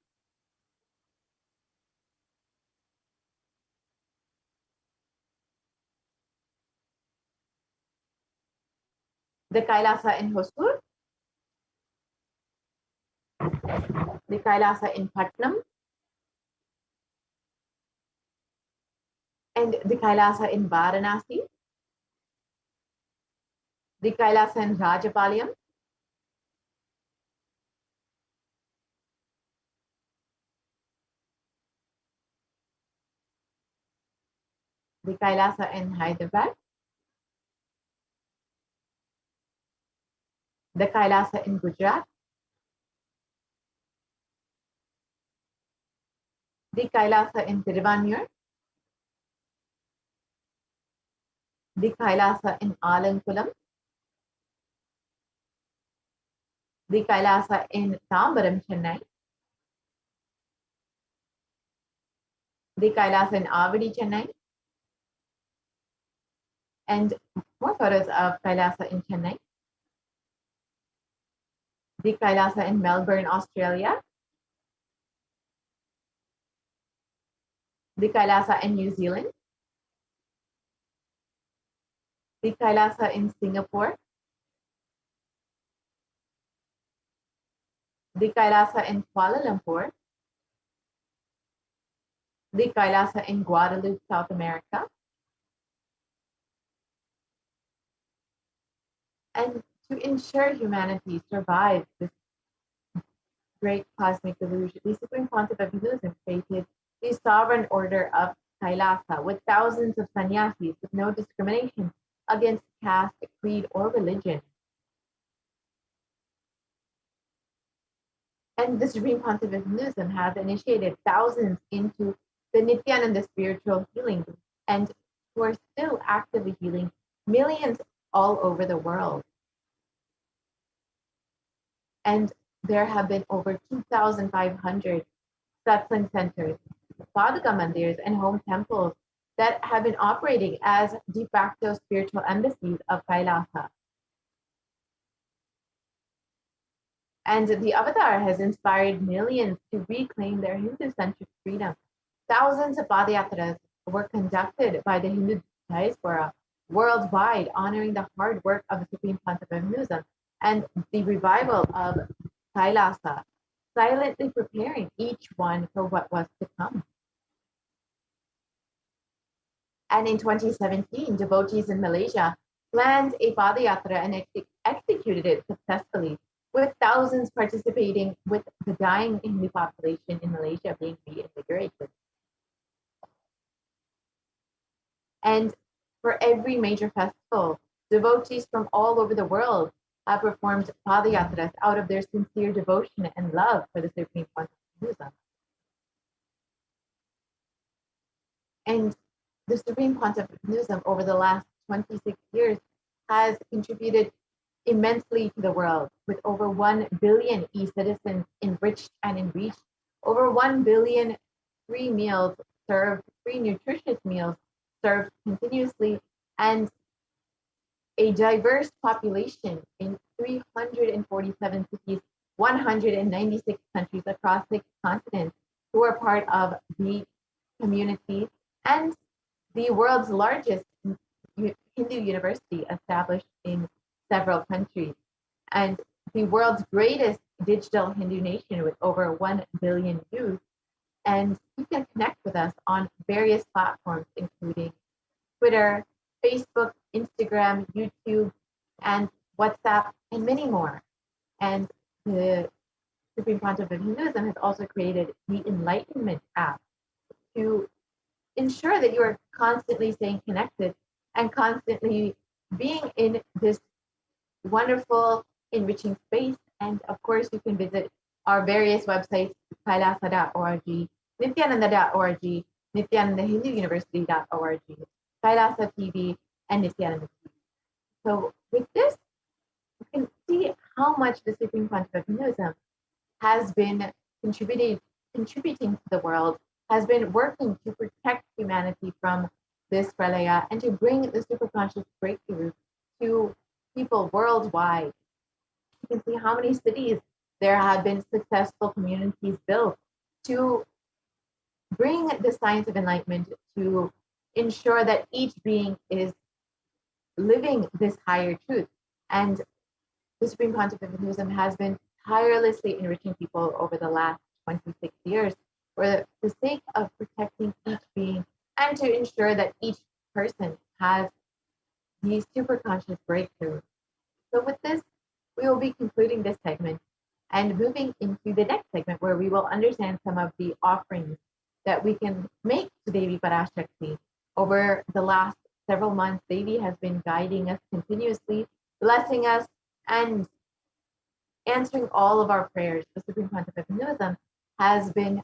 the Kailasa in Hosur, the Kailasa in Patnam, and the Kailasa in Varanasi, the Kailasa in Rajapalayam, the Kailasa in Hyderabad, the Kailasa in Gujarat, the Kailasa in Tiruvanmiyur, the Kailasa in Alankulam, the Kailasa in Tambaram, Chennai, the Kailasa in Avadi, Chennai, and more photos of Kailasa in Chennai, the Kailasa in Melbourne, Australia, the Kailasa in New Zealand, the Kailasa in Singapore, the Kailasa in Kuala Lumpur, the Kailasa in Guadeloupe, South America, and to ensure humanity survives this great cosmic delusion, the Supreme Pontiff of Hinduism created the sovereign order of Kailasa with thousands of sannyasis with no discrimination against caste, creed, or religion. And the Supreme Pontiff of Hinduism has initiated thousands into the Nithyananda spiritual healing and who are still actively healing millions all over the world. And there have been over 2,500 satsang centers, Padaka mandirs, and home temples that have been operating as de facto spiritual embassies of Kailasa. And the avatar has inspired millions to reclaim their Hindu-centric freedom. Thousands of padayatras were conducted by the Hindu diaspora worldwide, honoring the hard work of the Supreme Pontiff of Hinduism and the revival of Kailasa, silently preparing each one for what was to come. And in 2017, devotees in Malaysia planned a padayatra and executed it successfully, with thousands participating, with the dying Hindu population in Malaysia being reinvigorated. And for every major festival, devotees from all over the world have performed padayatras out of their sincere devotion and love for the Supreme Pontiff of Hinduism. And the Supreme Pontiff of Hinduism over the last 26 years has contributed immensely to the world, with over 1 billion e-citizens enriched and enriched, over 1 billion free meals served, free nutritious meals served continuously, and a diverse population in 347 cities, 196 countries across 6 continents who are part of the community, and the world's largest Hindu university established in several countries, and the world's greatest digital Hindu nation with over 1 billion youth. And you can connect with us on various platforms, including Twitter, Facebook, Instagram, YouTube, and WhatsApp, and many more. And the Supreme Pontiff of Hinduism has also created the Enlightenment app to ensure that you are constantly staying connected and constantly being in this wonderful, enriching space. And of course, you can visit our various websites, kailasa.org, nithyananda.org, nithyanandahinduuniversity.org, Kailasa TV, and Nithyananda TV. So with this, you can see how much the Supreme Pontiff of Hinduism has been contributing to the world, has been working to protect humanity from this pralaya and to bring the superconscious breakthrough to people worldwide. You can see how many cities there have been successful communities built to bring the science of enlightenment, to ensure that each being is living this higher truth. And the Supreme Pontiff of Hinduism has been tirelessly enriching people over the last 26 years for the sake of protecting each being and to ensure that each person has these superconscious breakthroughs. So with this, we will be concluding this segment and moving into the next segment where we will understand some of the offerings that we can make to Devi Parashakti. Over the last several months, Devi has been guiding us continuously, blessing us, and answering all of our prayers. The Supreme Pontiff of Hinduism has been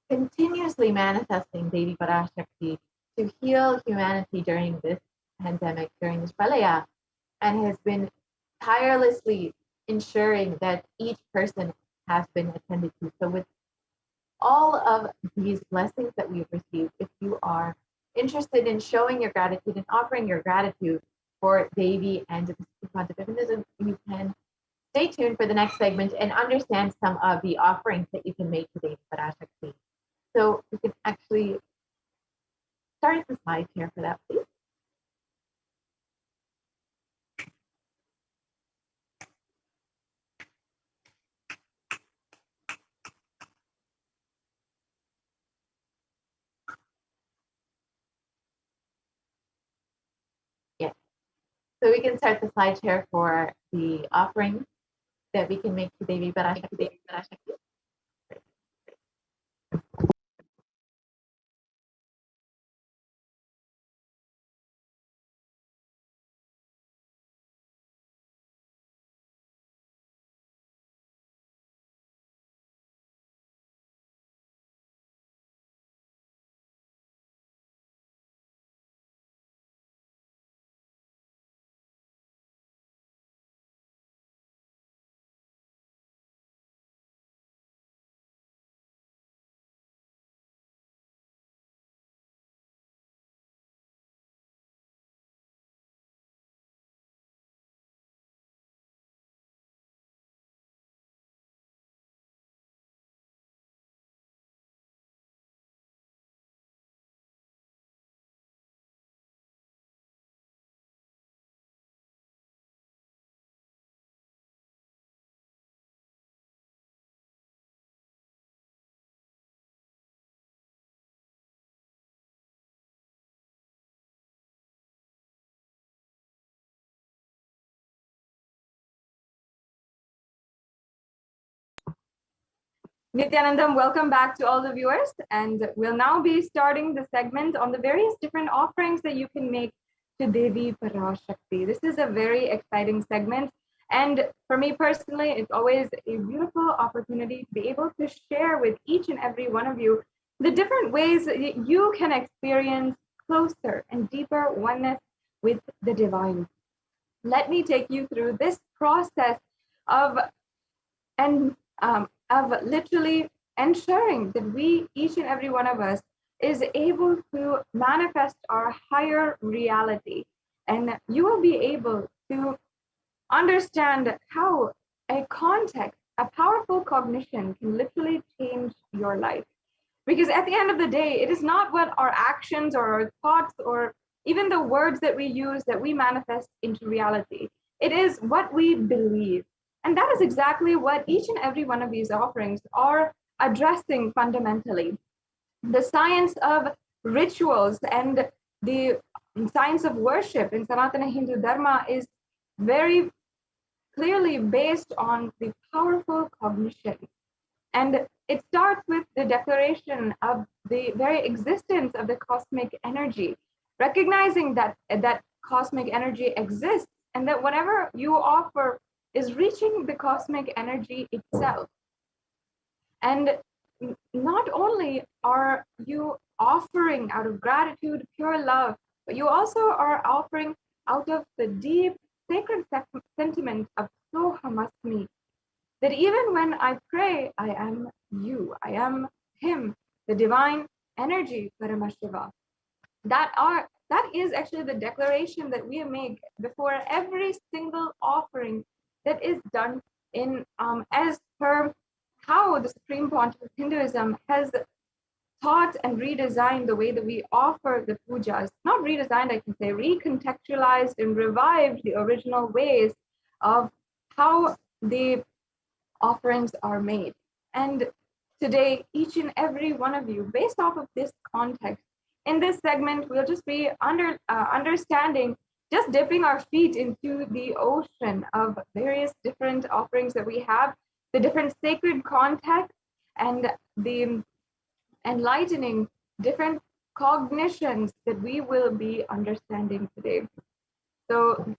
continuously manifesting Devi Parashakti to heal humanity during this pandemic, during this pralaya, and has been tirelessly ensuring that each person has been attended to. So with all of these blessings that we've received, if you are interested in showing your gratitude and offering your gratitude for Devi and the Pontiff of Hinduism, you can stay tuned for the next segment and understand some of the offerings that you can make to Devi Parashakti. So we can actually start the slide here for that, please. Yes. So we can start the slide share for the offering that we can make to Devi Parashakti. Nithyanandam, welcome back to all the viewers. And we'll now be starting the segment on the various different offerings that you can make to Devi Parashakti. This is a very exciting segment. And for me personally, it's always a beautiful opportunity to be able to share with each and every one of you the different ways that you can experience closer and deeper oneness with the divine. Let me take you through this process of literally ensuring that we, each and every one of us, is able to manifest our higher reality. And you will be able to understand how a context, a powerful cognition can literally change your life. Because at the end of the day, it is not what our actions or our thoughts or even the words that we use that we manifest into reality. It is what we believe. And that is exactly what each and every one of these offerings are addressing fundamentally. The science of rituals and the science of worship in Sanatana Hindu Dharma is very clearly based on the powerful cognition. And it starts with the declaration of the very existence of the cosmic energy, recognizing that cosmic energy exists and that whatever you offer is reaching the cosmic energy itself. And not only are you offering out of gratitude, pure love, but you also are offering out of the deep sacred sentiment of Sohamasmi, that even when I pray, I am you, I am him, the divine energy, Paramashiva. That is actually the declaration that we make before every single offering that is done in as per how the Supreme Pontiff of Hinduism has taught and redesigned the way that we offer the pujas. Not redesigned, I can say, recontextualized and revived the original ways of how the offerings are made. And today, each and every one of you, based off of this context, in this segment, we'll just be understanding, just dipping our feet into the ocean of various different offerings that we have, the different sacred contexts, and the enlightening different cognitions that we will be understanding today. So,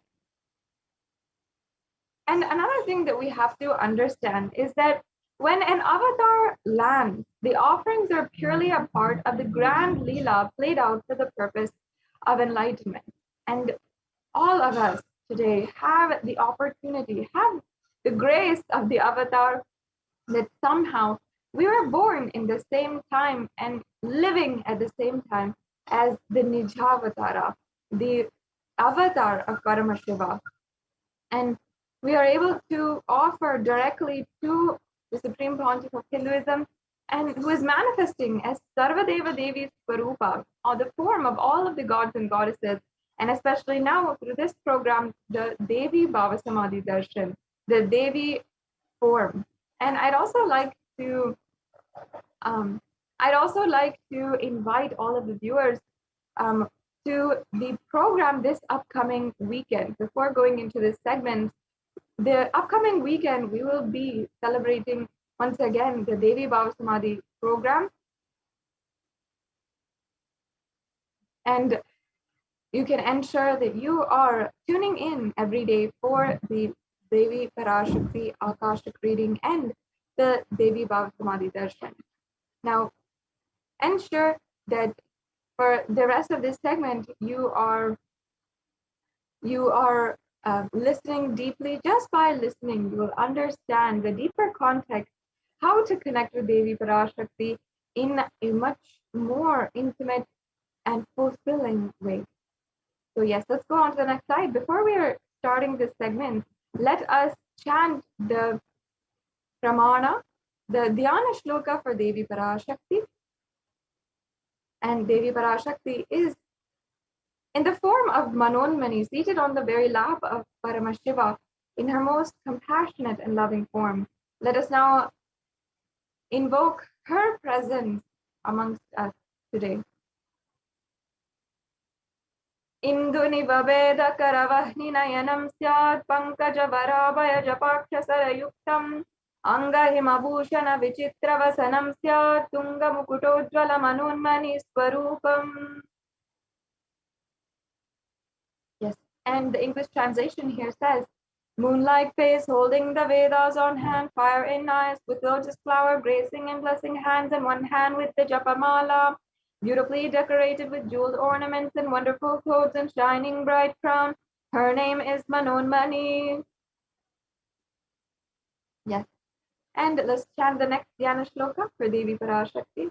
and another thing that we have to understand is that when an avatar lands, the offerings are purely a part of the grand Leela played out for the purpose of enlightenment. And all of us today have the opportunity, have the grace of the avatar, that somehow we were born in the same time and living at the same time as the Nijavatara, the avatar of Paramashiva. And we are able to offer directly to the Supreme Pontiff of Hinduism, and who is manifesting as Sarvadeva Devi Swarupa, or the form of all of the gods and goddesses, and especially now through this program, the Devi Bhava Samadhi Darshan, the Devi form. And I'd also like to invite all of the viewers to the program this upcoming weekend. Before going into this segment, the upcoming weekend, we will be celebrating once again the Devi Bhava Samadhi program. And you can ensure that you are tuning in every day for the Devi Parashakti Akashic reading and the Devi Bhava Samadhi Darshan. Now, ensure that for the rest of this segment, you are listening deeply. Just by listening, you will understand the deeper context, how to connect with Devi Parashakti in a much more intimate and fulfilling way. So yes, let's go on to the next slide. Before we are starting this segment, let us chant the Pramana, the Dhyana Shloka for Devi Parashakti. And Devi Parashakti is in the form of Manonmani, seated on the very lap of Paramashiva in her most compassionate and loving form. Let us now invoke her presence amongst us today. Induniva Veda Karavahni Nayanam Syad Pankaja Varabhaya Japakshasara Yuktam Angahimabhushana Vichitravasanam Syad Tunga Mukutojvala Manonmani Swarupam. Yes, and the English translation here says, moonlight face holding the Vedas on hand, fire in eyes, with lotus flower gracing and blessing hands, and one hand with the Japamala, beautifully decorated with jeweled ornaments and wonderful clothes and shining bright crown. Her name is Manonmani. Yes, and let's chant the next Dhyana Shloka for Devi Parashakti.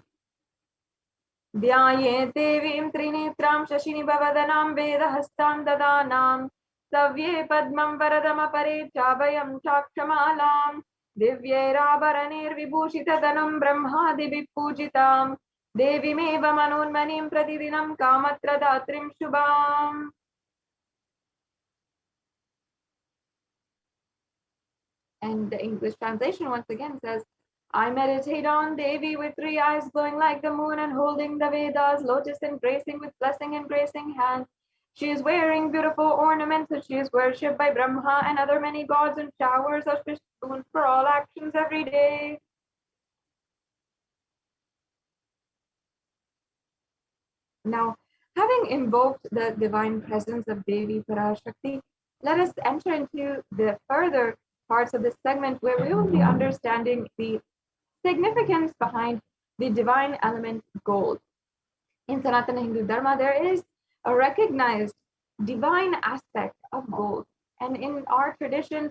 Dhyaye Devim Trinetram Shashini Bhavadhanam Vedahastam Dadanam Savye Padmam Varadamapare Chabhayam Chakshamalam Divye Rabaranir Vibhushitadanam Brahmadi Vipujitam Devi Meva Manonmanim Pratidinam Kamatra Datrim Shubham. And the English translation once again says, I meditate on Devi with three eyes glowing like the moon and holding the Vedas, lotus and gracing with blessing and gracing hands. She is wearing beautiful ornaments and she is worshipped by Brahma and other many gods and showers auspicious boons for all actions every day. Now, having invoked the divine presence of Devi Parashakti, let us enter into the further parts of this segment where we will be understanding the significance behind the divine element gold. In Sanatana Hindu Dharma, there is a recognized divine aspect of gold. And in our tradition,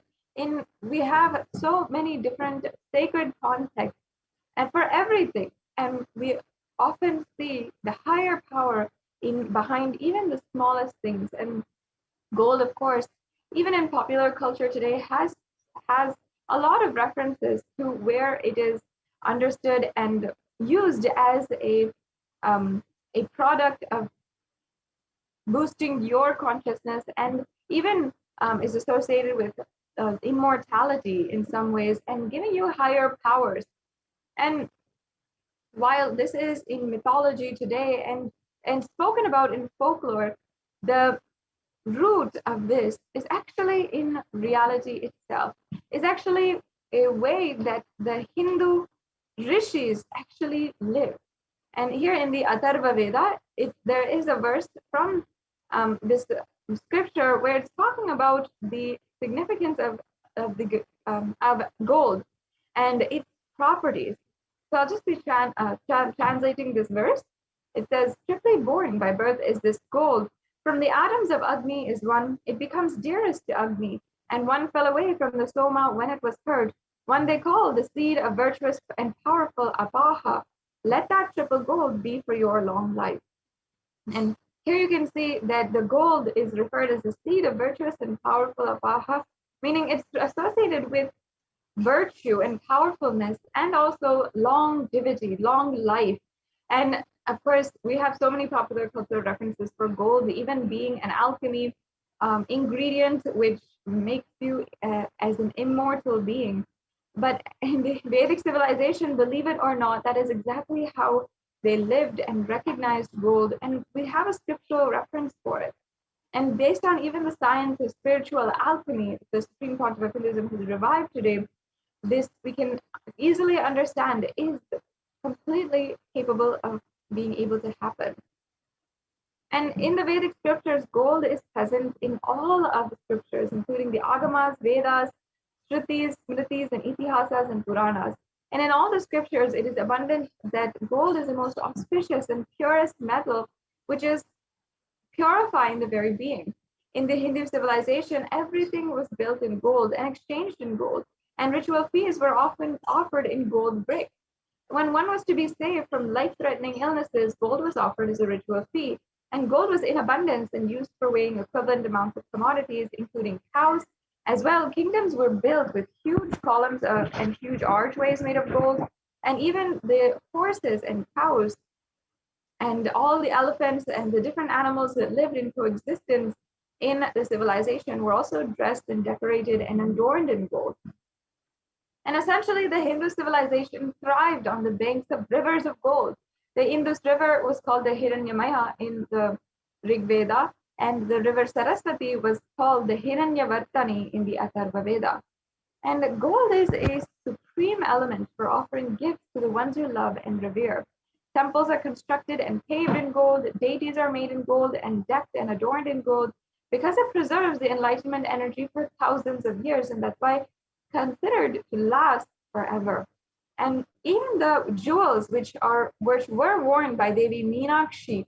we have so many different sacred contexts, and for everything. And we often see the higher power behind even the smallest things. And gold, of course, even in popular culture today, has a lot of references to where it is understood and used as a product of boosting your consciousness, and even is associated with immortality in some ways and giving you higher powers. And while this is in mythology today and spoken about in folklore, the root of this is actually in reality itself, is actually a way that the Hindu rishis actually live. And here in the Atharva Veda, there is a verse from this scripture where it's talking about the significance of gold and its properties. So I'll just be translating this verse. It says, "Triply born by birth is this gold. From the atoms of Agni is one. It becomes dearest to Agni. And one fell away from the Soma when it was heard. One they call the seed of virtuous and powerful Apaha. Let that triple gold be for your long life." And here you can see that the gold is referred as the seed of virtuous and powerful Apaha, meaning it's associated with virtue and powerfulness and also longevity, long life. And of course, we have so many popular cultural references for gold, even being an alchemy ingredient which makes you as an immortal being. But in the Vedic civilization, believe it or not, that is exactly how they lived and recognized gold. And we have a scriptural reference for it. And based on even the science of spiritual alchemy, the Supreme Pontiff of Hinduism has revived today, this we can easily understand is completely capable of being able to happen. And in the Vedic scriptures, gold is present in all of the scriptures, including the Agamas, Vedas, Shrutis, Smritis, and Itihasas and Puranas. And in all the scriptures, it is abundant that gold is the most auspicious and purest metal, which is purifying the very being. In the Hindu civilization, everything was built in gold and exchanged in gold, and ritual feasts were often offered in gold bricks. When one was to be saved from life-threatening illnesses, gold was offered as a ritual fee, and gold was in abundance and used for weighing equivalent amounts of commodities, including cows. As well, kingdoms were built with huge columns and huge archways made of gold, and even the horses and cows and all the elephants and the different animals that lived in coexistence in the civilization were also dressed and decorated and adorned in gold. And essentially, the Hindu civilization thrived on the banks of rivers of gold. The Indus River was called the Hiranyamaya in the Rig Veda, and the river Saraswati was called the Hiranyavartani in the Atharva Veda. And gold is a supreme element for offering gifts to the ones you love and revere. Temples are constructed and paved in gold, deities are made in gold and decked and adorned in gold because it preserves the Enlightenment energy for thousands of years, and that's why considered to last forever. And even the jewels which were worn by Devi Meenakshi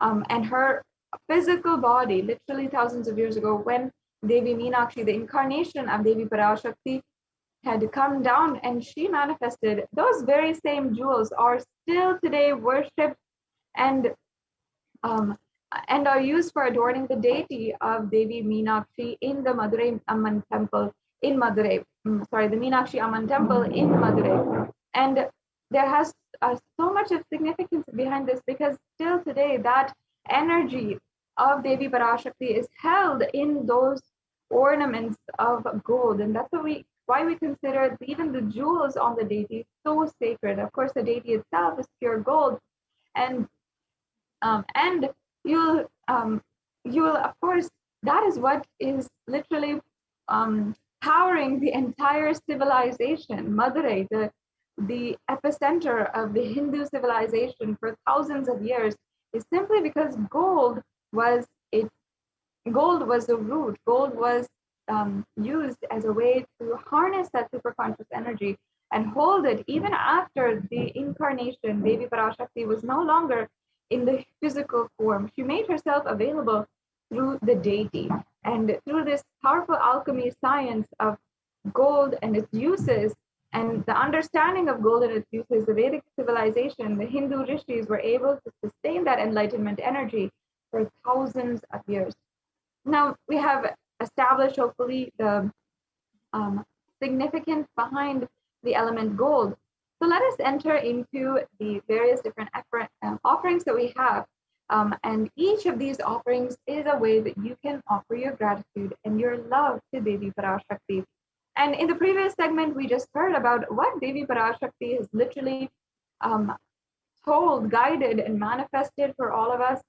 and her physical body, literally thousands of years ago, when Devi Meenakshi, the incarnation of Devi Parashakti, had come down and she manifested, those very same jewels are still today worshipped and are used for adorning the deity of Devi Meenakshi in the Madurai Amman temple in Madurai. The Meenakshi Amman temple in Madurai. And there has so much of significance behind this because still today that energy of Devi Parashakti is held in those ornaments of gold. And that's why we consider even the jewels on the deity so sacred. Of course, the deity itself is pure gold. And you'll of course, that is what is literally powering the entire civilization. Madurai, the epicenter of the Hindu civilization for thousands of years, is simply because gold was the root. Gold was used as a way to harness that superconscious energy and hold it even after the incarnation. Devi Parashakti was no longer in the physical form. She made herself available through the deity. And through this powerful alchemy science of gold and its uses, and the understanding of gold and its uses, the Vedic civilization, the Hindu rishis were able to sustain that enlightenment energy for thousands of years. Now we have established, hopefully, the significance behind the element gold. So let us enter into the various different offerings that we have. And each of these offerings is a way that you can offer your gratitude and your love to Devi Parashakti. And in the previous segment, we just heard about what Devi Parashakti has literally told, guided, and manifested for all of us.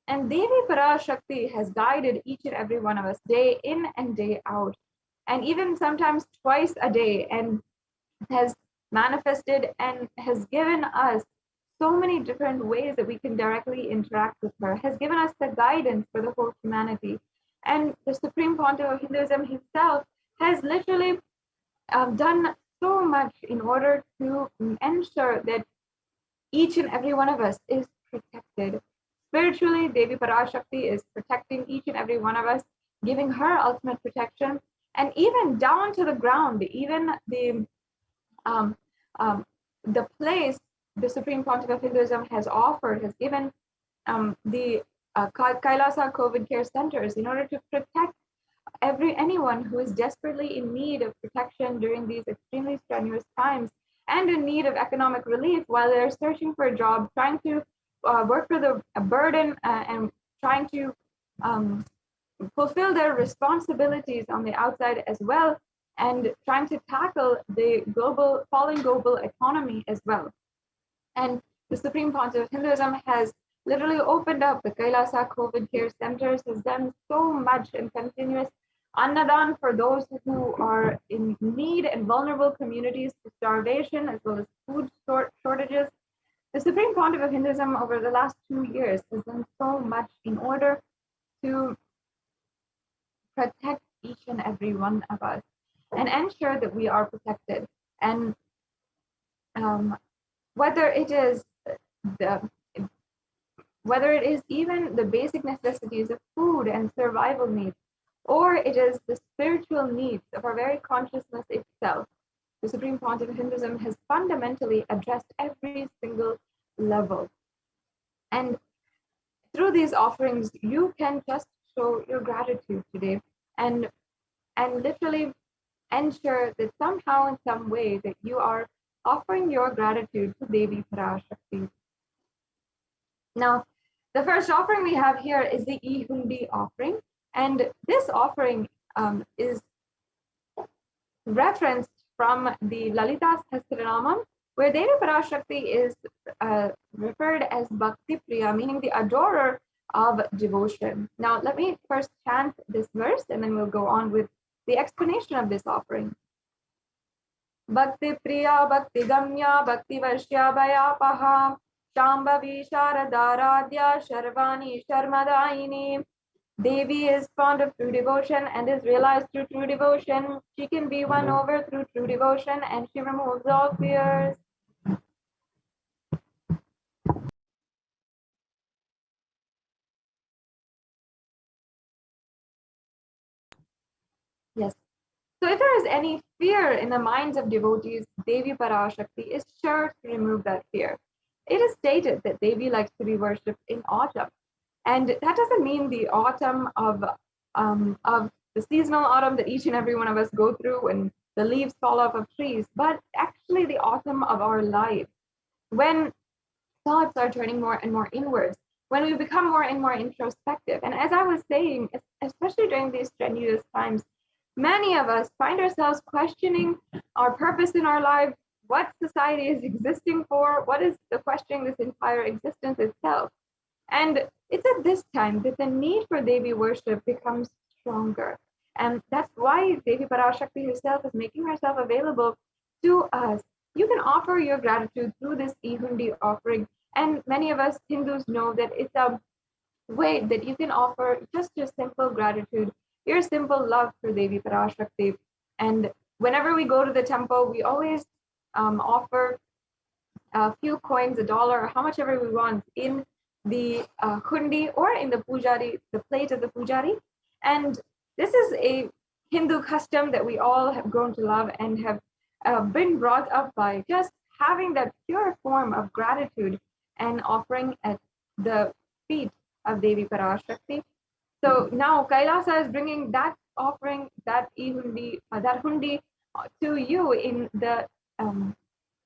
And Devi Parashakti has guided each and every one of us day in and day out, and even sometimes twice a day, and has manifested and has given us so many different ways that we can directly interact with her, has given us the guidance for the whole humanity. And the Supreme Pontiff of Hinduism himself has literally done so much in order to ensure that each and every one of us is protected. Spiritually, Devi Parashakti is protecting each and every one of us, giving her ultimate protection, and even down to the ground, even the place the Supreme Pontiff of Hinduism has offered, has given the Kailasa COVID care centers in order to protect anyone who is desperately in need of protection during these extremely strenuous times and in need of economic relief while they're searching for a job, trying to work for the burden and trying to fulfill their responsibilities on the outside as well, and trying to tackle the falling global economy as well. And the Supreme Pontiff of Hinduism has literally opened up the Kailasa COVID care centers, has done so much in continuous annadan for those who are in need and vulnerable communities to starvation as well as food shortages. The Supreme Pontiff of Hinduism over the last 2 years has done so much in order to protect each and every one of us and ensure that we are protected. And whether it is even the basic necessities of food and survival needs, or it is the spiritual needs of our very consciousness itself, the Supreme Pontiff of Hinduism has fundamentally addressed every single level. And through these offerings, you can just show your gratitude today and literally ensure that somehow in some way that you are offering your gratitude to Devi Parashakti. Now, the first offering we have here is the E-Hundi offering, and this offering is referenced from the Lalita Sahasranamam, where Devi Parashakti is referred as Bhakti Priya, meaning the adorer of devotion. Now, let me first chant this verse, and then we'll go on with the explanation of this offering. Bhakti Priya, Bhakti Gamya, Bhakti Varshya Bhayapaha, Shambhavi Sharadaradhya, Sharvani Sharmadayini. Devi is fond of true devotion and is realized through true devotion. She can be won over through true devotion, and she removes all fears. Yes. So if there is any fear in the minds of devotees, Devi Parashakti is sure to remove that fear. It is stated that Devi likes to be worshipped in autumn. And that doesn't mean the autumn of the seasonal autumn that each and every one of us go through when the leaves fall off of trees, but actually the autumn of our life, when thoughts are turning more and more inwards, when we become more and more introspective. And as I was saying, especially during these strenuous times, many of us find ourselves questioning our purpose in our life, what society is existing for, what is the questioning this entire existence itself. And it's at this time that the need for Devi worship becomes stronger. And that's why Devi Parashakti herself is making herself available to us. You can offer your gratitude through this E-Hundi offering. And many of us Hindus know that it's a way that you can offer just your simple gratitude, your simple love for Devi Parashakti. And whenever we go to the temple, we always offer a few coins, $1, or how much ever we want in the hundi or in the pujari, the plate of the pujari. And this is a Hindu custom that we all have grown to love and have been brought up by just having that pure form of gratitude and offering at the feet of Devi Parashakti. So now Kailasa is bringing that offering, that hundi to you in the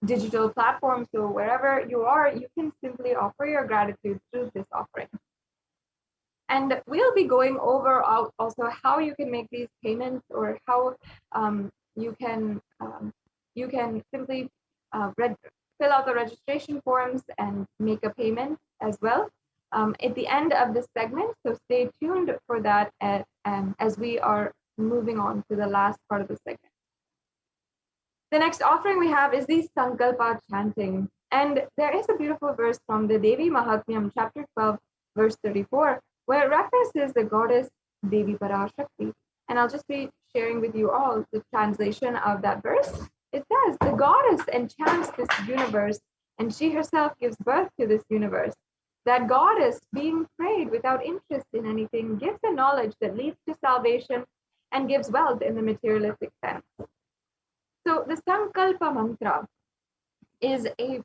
digital platform. So wherever you are, you can simply offer your gratitude through this offering. And we'll be going over also how you can make these payments, or how you can simply fill out the registration forms and make a payment as well at the end of this segment. So stay tuned for that as we are moving on to the last part of the segment. The next offering we have is the Sankalpa chanting. And there is a beautiful verse from the Devi Mahatmyam, chapter 12, verse 34, where it references the goddess Devi Parashakti. And I'll just be sharing with you all the translation of that verse. It says, the goddess enchants this universe, and she herself gives birth to this universe. That goddess, being prayed without interest in anything, gives a knowledge that leads to salvation and gives wealth in the materialistic sense. So the Sankalpa mantra is a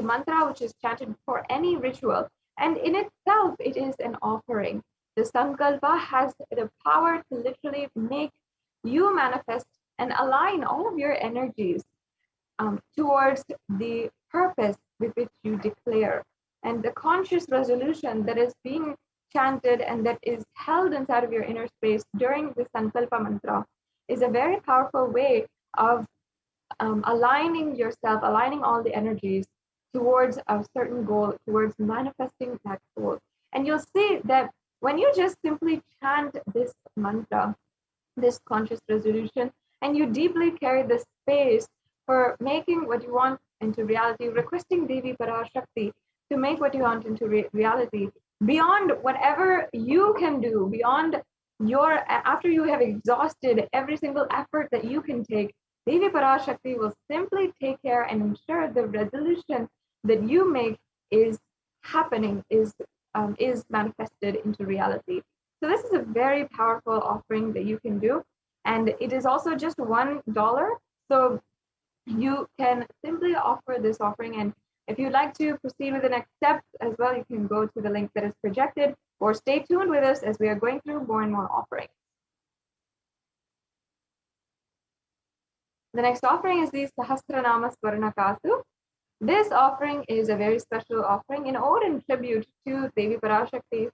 mantra which is chanted for any ritual, and in itself it is an offering. The Sankalpa has the power to literally make you manifest and align all of your energies towards the purpose with which you declare. And the conscious resolution that is being chanted and that is held inside of your inner space during the Sankalpa mantra is a very powerful way of aligning yourself, aligning all the energies towards a certain goal, towards manifesting that goal. And you'll see that when you just simply chant this mantra, this conscious resolution, and you deeply carry the space for making what you want into reality, requesting Devi Parashakti to make what you want into reality, beyond whatever you can do, beyond after you have exhausted every single effort that you can take, Devi Parashakti will simply take care and ensure the resolution that you make is happening, is manifested into reality. So this is a very powerful offering that you can do, and it is also just $1. So you can simply offer this offering, and if you'd like to proceed with the next steps as well, you can go to the link that is projected, or stay tuned with us as we are going through more and more offerings. The next offering is the Sahasranama Swarnakasu. This offering is a very special offering in ode and tribute to Devi Parashakti,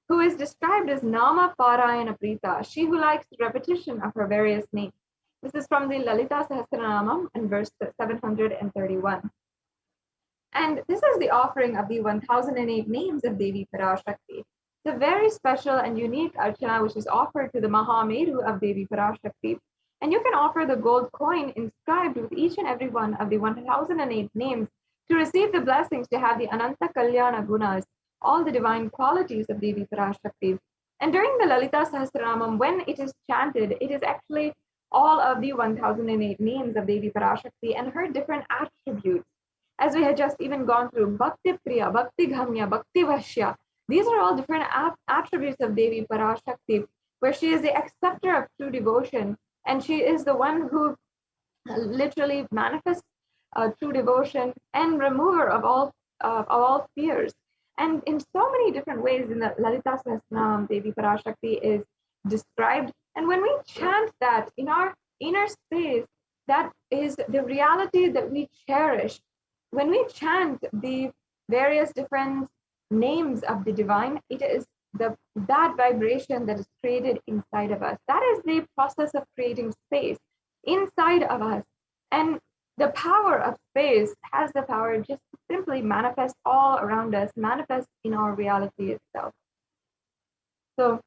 who is described as Nama Parayana Prita, she who likes repetition of her various names. This is from the Lalita Sahasranamam in verse 731. And this is the offering of the 1008 names of Devi Parashakti. It's a very special and unique archana which is offered to the Mahameru of Devi Parashakti. And you can offer the gold coin inscribed with each and every one of the 1008 names to receive the blessings to have the Ananta Kalyana Gunas, all the divine qualities of Devi Parashakti. And during the Lalita Sahasranamam, when it is chanted, it is actually all of the 1008 names of Devi Parashakti and her different attributes. As we had just even gone through, Bhakti Priya, Bhakti Ghamya, Bhakti Vashya. These are all different attributes of Devi Parashakti, where she is the acceptor of true devotion, and she is the one who literally manifests true devotion and remover of all fears. And in so many different ways in the Lalita Sahasranam, Devi Parashakti is described. And when we chant that in our inner space, that is the reality that we cherish. When we chant the various different names of the divine, it is that vibration that is created inside of us. That is the process of creating space inside of us. And the power of space has the power just to simply manifest all around us, manifest in our reality itself. So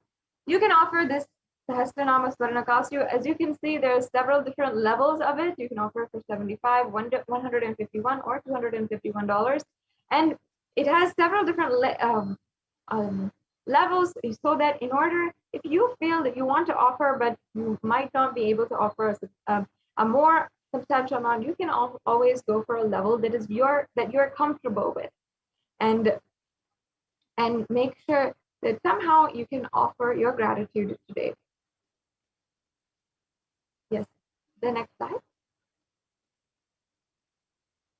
you can offer this Sahasranama Swarnakasu. As you can see, there are several different levels of it. You can offer for $75, $151, or $251. And it has several different levels, so that in order, if you feel that you want to offer, but you might not be able to offer a more substantial amount, you can always go for a level that is that you're comfortable with, and make sure that somehow you can offer your gratitude today. Yes, the next slide.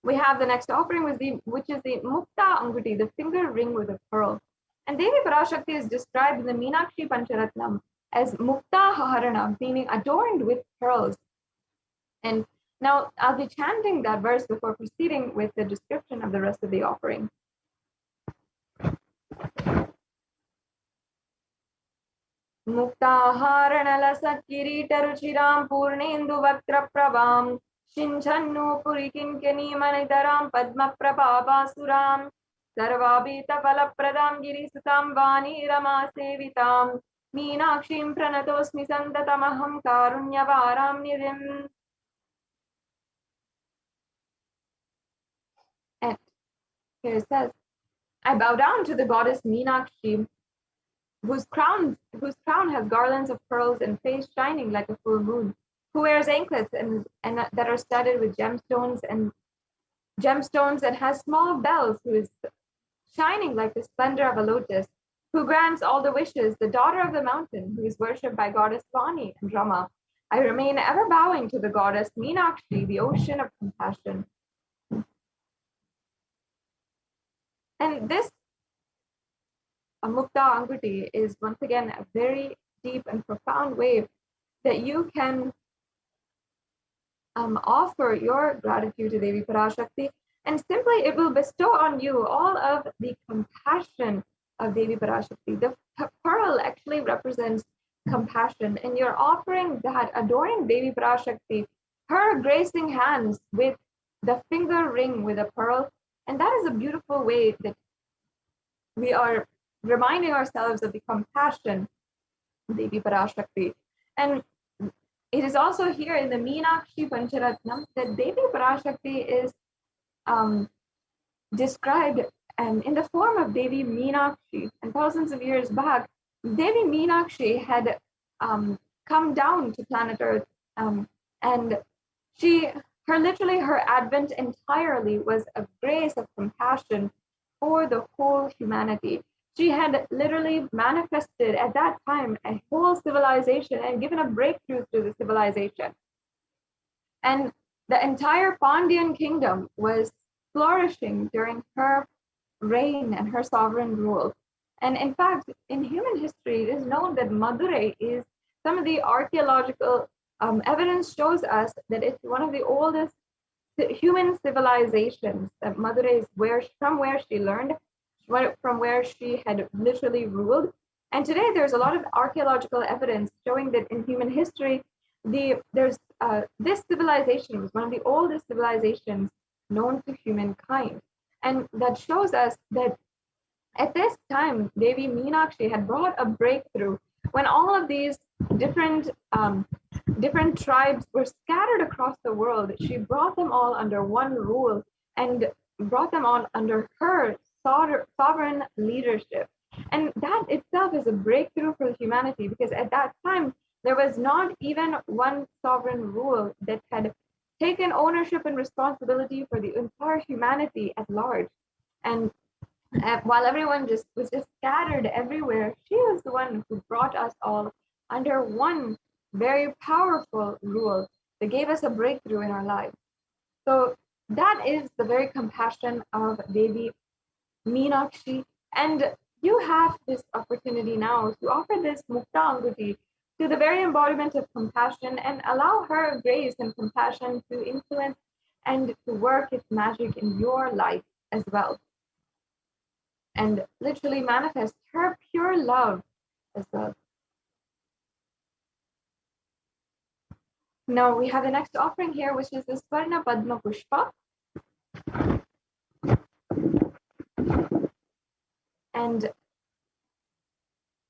We have the next offering, which is the Mukta Anguti, the finger ring with a pearl. And Devi Parashakti is described in the Meenakshi Pancharatnam as Mukta Haharana, meaning adorned with pearls. And now I'll be chanting that verse before proceeding with the description of the rest of the offering. मुक्ताहारणलसत्किरीटरुचिरां पूर्णेन्दुवक्त्रप्रभां शिञ्छन्नूपुरिकिङ्कणीमणिधरां पद्मप्रभाभासुरां सर्वाभीतफलप्रदां गिरिसुतां वाणीरमासेवितां मीनाक्षीं प्रणतोऽस्मि सन्ततमहं कारुण्यवारां निधिम्. And here it says, I bow down to the goddess Meenakshi, whose crown has garlands of pearls and face shining like a full moon, who wears anklets and that are studded with gemstones and has small bells, who is shining like the splendor of a lotus, who grants all the wishes, the daughter of the mountain, who is worshipped by goddess Vani and Rama. I remain ever bowing to the goddess Meenakshi, the ocean of compassion. And this Mukta Anguti is once again a very deep and profound way that you can offer your gratitude to Devi Parashakti, and simply it will bestow on you all of the compassion of Devi Parashakti. The pearl actually represents compassion, and you're offering that, adoring Devi Parashakti, her gracing hands with the finger ring with a pearl, and that is a beautiful way that we are reminding ourselves of the compassion of Devi Parashakti. And it is also here in the Meenakshi Pancharatnam that Devi Parashakti is described in the form of Devi Meenakshi. And thousands of years back, Devi Meenakshi had come down to planet Earth, and her advent entirely was a grace of compassion for the whole humanity. She had literally manifested at that time a whole civilization and given a breakthrough to the civilization. And the entire Pandyan kingdom was flourishing during her reign and her sovereign rule. And in fact, in human history, it is known that Madurai is, some of the archaeological evidence shows us that it's one of the oldest human civilizations. That Madurai is from where she learned, from where she had literally ruled. And today there's a lot of archaeological evidence showing that in human history, this civilization was one of the oldest civilizations known to humankind. And that shows us that at this time, Devi Meenakshi had brought a breakthrough when all of these different tribes were scattered across the world. She brought them all under one rule and brought them all under her sovereign leadership. And that itself is a breakthrough for humanity, because at that time, there was not even one sovereign rule that had taken ownership and responsibility for the entire humanity at large. And while everyone was just scattered everywhere, she was the one who brought us all under one very powerful rule that gave us a breakthrough in our lives. So that is the very compassion of Devi Meenakshi. And you have this opportunity now to offer this Mukta Anguti to the very embodiment of compassion and allow her grace and compassion to influence and to work its magic in your life as well. And literally manifest her pure love as well. Now we have the next offering here, which is the Swarna Padma Pushpa. And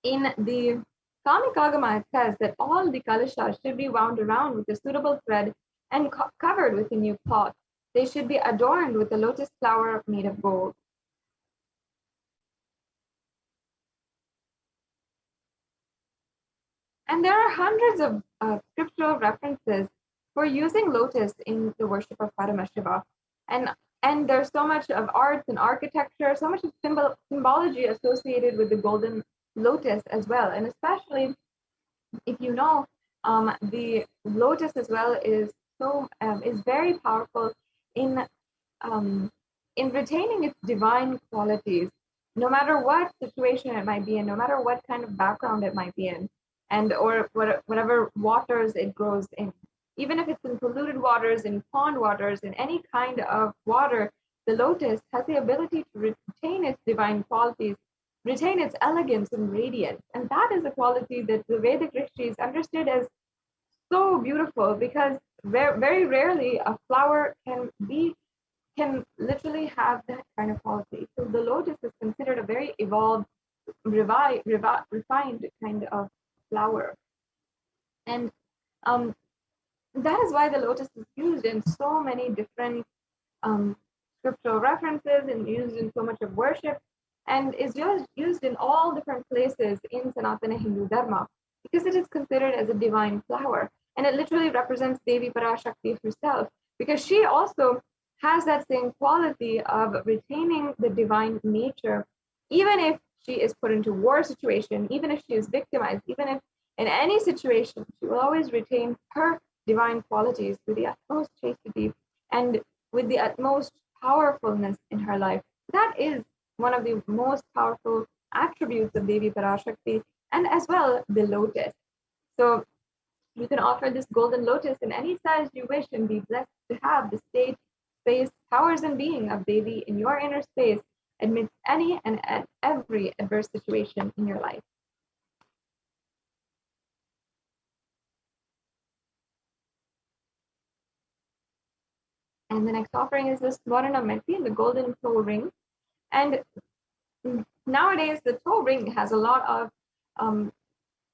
in the Kamikagama, it says that all the kalashas should be wound around with a suitable thread and covered with a new pot. They should be adorned with a lotus flower made of gold. And there are hundreds of scriptural references for using lotus in the worship of Paramashiva. And there's so much of arts and architecture, so much of symbology associated with the golden lotus as well. And especially if you know, the lotus as well is very powerful in retaining its divine qualities, no matter what situation it might be in, no matter what kind of background it might be in, or whatever waters it grows in. Even if it's in polluted waters, in pond waters, in any kind of water, the lotus has the ability to retain its divine qualities retain its elegance and radiance. And that is a quality that the Vedic rishis understood as so beautiful, because very rarely a flower can literally have that kind of quality. So the lotus is considered a very evolved, refined kind of flower. And um, that is why the lotus is used in so many different scriptural references and used in so much of worship, and is just used in all different places in Sanatana Hindu Dharma, because it is considered as a divine flower. And it literally represents Devi Parashakti herself, because she also has that same quality of retaining the divine nature, even if she is put into war situation, even if she is victimized, even if in any situation, she will always retain her divine qualities with the utmost chastity and with the utmost powerfulness in her life. That is one of the most powerful attributes of Devi Parashakti, and as well the lotus. So you can offer this golden lotus in any size you wish and be blessed to have the state, space, powers, and being of Devi in your inner space amidst any and every adverse situation in your life. And the next offering is the Swarna Meti, the golden toe ring. And nowadays, the toe ring has a lot of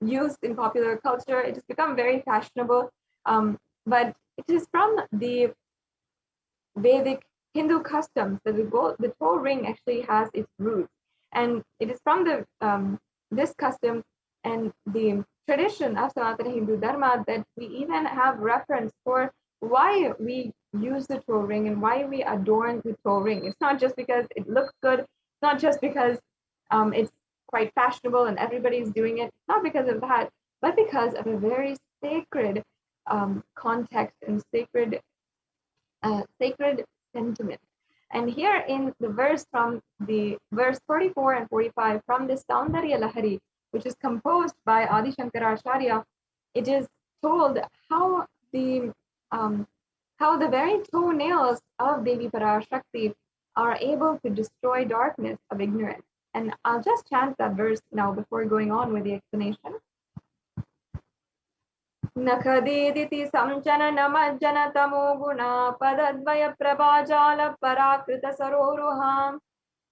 use in popular culture. It has become very fashionable, but it is from the Vedic Hindu customs that the toe ring actually has its roots, and it is from the this custom and the tradition of Sanatana Hindu Dharma that we even have reference for why we use the toe ring and why we adorn the toe ring. It's not just because it looks good. It's not just because it's quite fashionable and everybody's doing it. Not because of that, but because of a very sacred context and sacred sentiment. And here in the verse from the verse 44 and 45 from the Saundarya Lahari, which is composed by Adi Shankaracharya, it is told how the very toenails of Devi Parashakti are able to destroy darkness of ignorance. And I'll just chant that verse now before going on with the explanation. Nakhadiditi samchana namajjana tamo guna padadvaya prabhajala parakrita saroruham.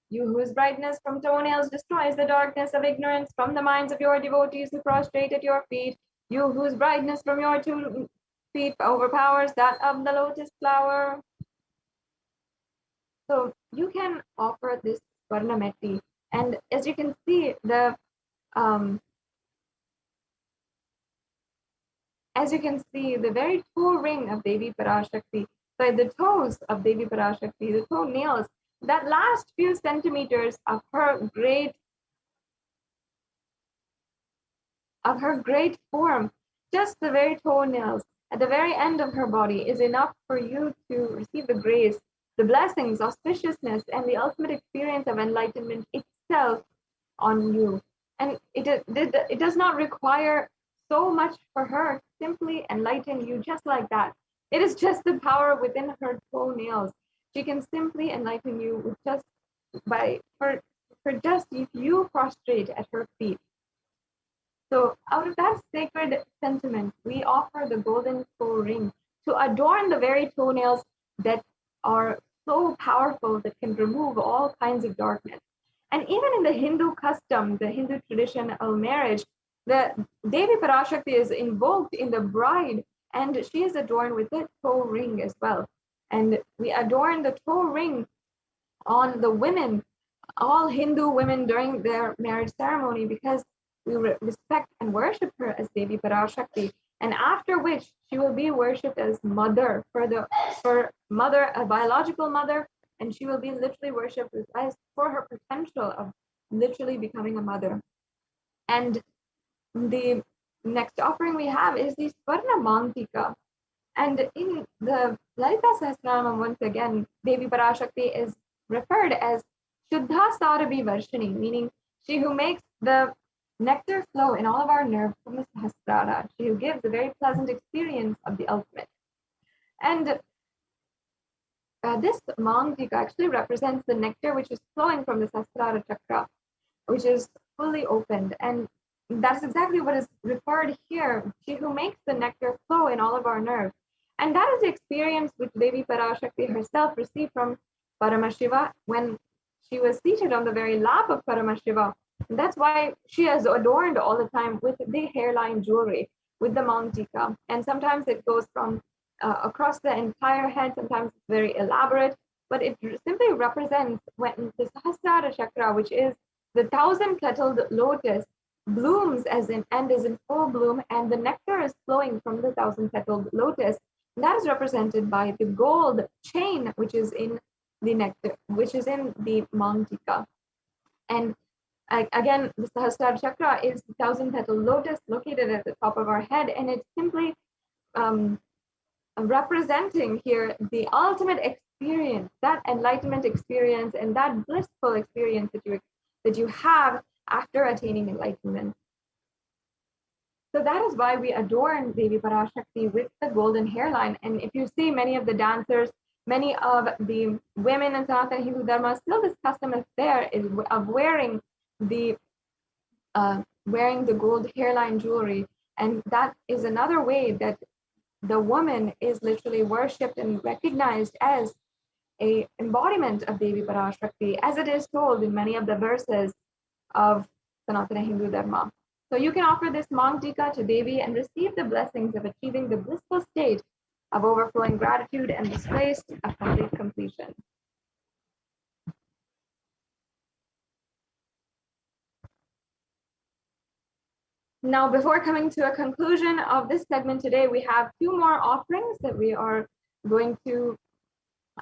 You whose brightness from toenails destroys the darkness of ignorance from the minds of your devotees who prostrate at your feet. You whose brightness from your 2 feet overpowers that of the lotus flower. So you can offer this Varnameti, and as you can see, the very toe ring of Devi Parashakti, so the toes of Devi Parashakti, the toenails, that last few centimeters of her great form, just the very toenails at the very end of her body is enough for you to receive the grace, the blessings, auspiciousness, and the ultimate experience of enlightenment itself on you. And it does not require so much for her to simply enlighten you just like that. It is just the power within her toenails. She can simply enlighten you with just if you prostrate at her feet. So out of that sacred sentiment, we offer the golden toe ring to adorn the very toenails that are so powerful that can remove all kinds of darkness. And even in the Hindu custom, the Hindu tradition of marriage, the Devi Parashakti is invoked in the bride, and she is adorned with the toe ring as well. And we adorn the toe ring on the women, all Hindu women during their marriage ceremony, because we respect and worship her as Devi Parashakti, and after which she will be worshipped as mother for mother, a biological mother, and she will be literally worshipped as for her potential of literally becoming a mother. And the next offering we have is the Swarna Mantika. And in the Lalita Sahasranama, once again, Devi Parashakti is referred as Shuddha Sarabhi Varshini, meaning she who makes the nectar flow in all of our nerves from the Sahasrara, she who gives a very pleasant experience of the ultimate. And this Mantika actually represents the nectar which is flowing from the Sahasrara Chakra. which is fully opened. And that's exactly what is referred here. She who makes the nectar flow in all of our nerves. And that is the experience which Devi Parashakti herself received from Paramashiva when she was seated on the very lap of Paramashiva. And that's why she is adorned all the time with the hairline jewelry, with the Mountika. And sometimes it goes from across the entire head, sometimes it's very elaborate, but it simply represents when the Sahasrara Chakra, which is the 1,000-petaled lotus, blooms as in and is in full bloom, and the nectar is flowing from the 1,000-petaled lotus. And that is represented by the gold chain, which is in the nectar, which is in the Mountika. And again, the Sahasrara Chakra is the 1,000-petaled lotus located at the top of our head, and it's simply representing here the ultimate experience, that enlightenment experience, and that blissful experience that you have after attaining enlightenment. So that is why we adorn Devi Parashakti with the golden hairline. And if you see many of the dancers, many of the women in Sanatana Hindu Dharma, still this custom is there, is of wearing the gold hairline jewelry. And that is another way that the woman is literally worshipped and recognized as a embodiment of Devi Parashakti, as it is told in many of the verses of Sanatana Hindu Dharma. So you can offer this Mountika to Devi and receive the blessings of achieving the blissful state of overflowing gratitude and this place of complete completion. Now, before coming to a conclusion of this segment today, we have two more offerings that we are going to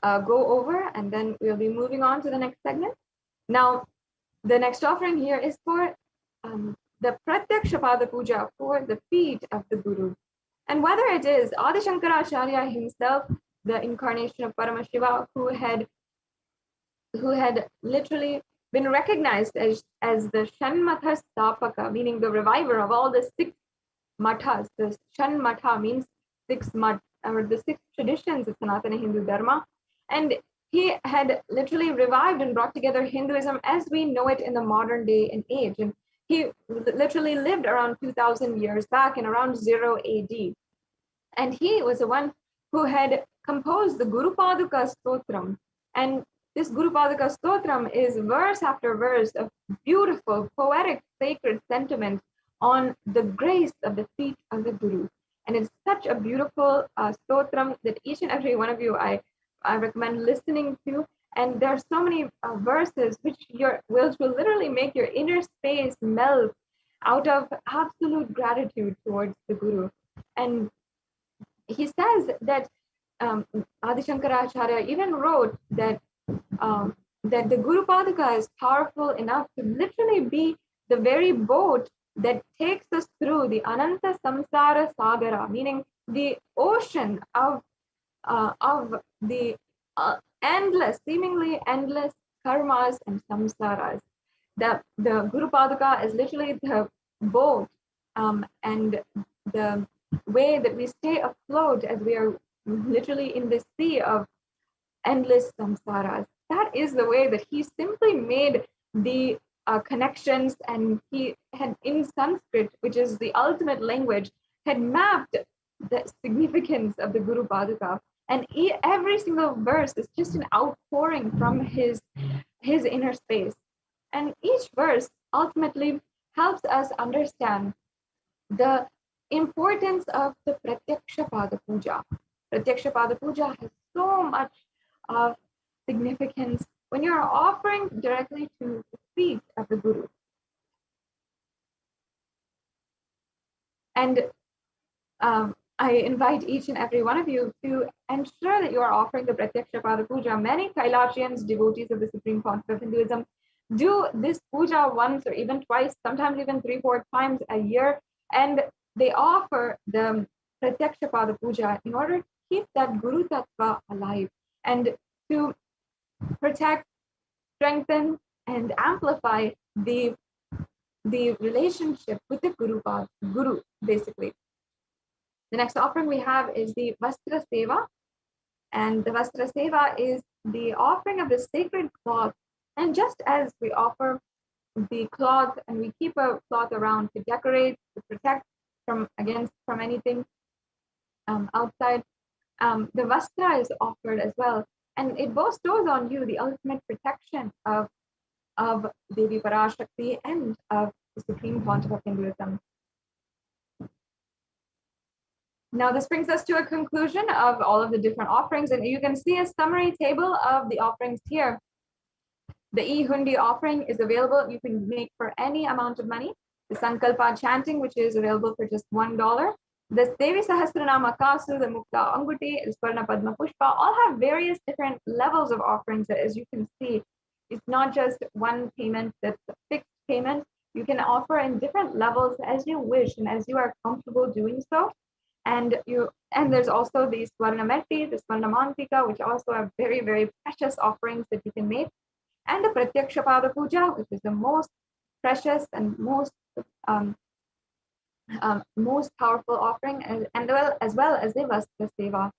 go over, and then we'll be moving on to the next segment. Now, the next offering here is for the Pratyaksha Pada Puja, for the feet of the Guru. And whether it is Adi Shankaracharya himself, the incarnation of Paramashiva, who had literally been recognized as the Shanmatha Stapaka, meaning the reviver of all the 6 mathas. The Shanmatha means 6 math, or the 6 traditions of Sanatana Hindu Dharma. And he had literally revived and brought together Hinduism as we know it in the modern day and age. And he literally lived around 2,000 years back in around 0 AD. And he was the one who had composed the Guru Paduka Stotram. And this Guru Paduka Stotram is verse after verse of beautiful, poetic, sacred sentiment on the grace of the feet of the Guru. And it's such a beautiful stotram that each and every one of you I recommend listening to. And there are so many verses which will literally make your inner space melt out of absolute gratitude towards the Guru. And he says that Adi Shankaracharya even wrote that that the Guru Paduka is powerful enough to literally be the very boat that takes us through the Ananta Samsara Sagara, meaning the ocean of the endless, seemingly endless karmas and samsaras. The Guru Paduka is literally the boat and the way that we stay afloat as we are literally in the sea of endless samsaras. That is the way that he simply made the connections, and he had in Sanskrit, which is the ultimate language, had mapped the significance of the Guru Paduka. And every single verse is just an outpouring from his inner space. And each verse ultimately helps us understand the importance of the Pratyaksha Pada Puja. Pratyaksha Pada Puja has so much of significance when you're offering directly to the feet of the Guru. And I invite each and every one of you to ensure that you are offering the Pratyaksha Pada Puja. Many Kailasians, devotees of the Supreme Pontiff of Hinduism, do this puja once or even twice, sometimes even 3-4 times a year, and they offer the Pratyaksha Pada Puja in order to keep that Guru Tattva alive and to protect, strengthen, and amplify the relationship with the Guru, basically. The next offering we have is the Vastra Seva, and the Vastra Seva is the offering of the sacred cloth. And just as we offer the cloth, and we keep a cloth around to decorate, to protect from anything outside. The vastra is offered as well, and it bestows on you the ultimate protection of Devi Parashakti and of the Supreme Pontiff of Hinduism. Now, this brings us to a conclusion of all of the different offerings, and you can see a summary table of the offerings here. The e-hundi offering is available. You can make for any amount of money. The Sankalpa chanting, which is available for just $1. The Devi Sahasranama Kasu, the Mukta Anguti, the Swarna Padma Pushpa, all have various different levels of offerings. As you can see, it's not just one payment that's a fixed payment. You can offer in different levels as you wish and as you are comfortable doing so. And there's also the Swarna Metti, the Swarna Mantika, which also are very, very precious offerings that you can make. And the Pratyaksha Pada Puja, which is the most precious and most powerful offering, as well as the Vastra Seva.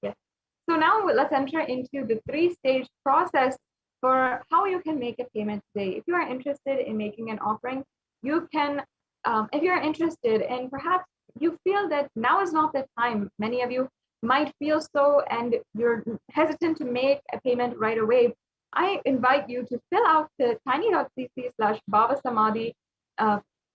Yes. So now let's enter into the 3-stage process for how you can make a payment today. If you are interested in making an offering, you can, if you're interested and perhaps you feel that now is not the time, many of you might feel so and you're hesitant to make a payment right away, I invite you to fill out the tiny.cc/Bhava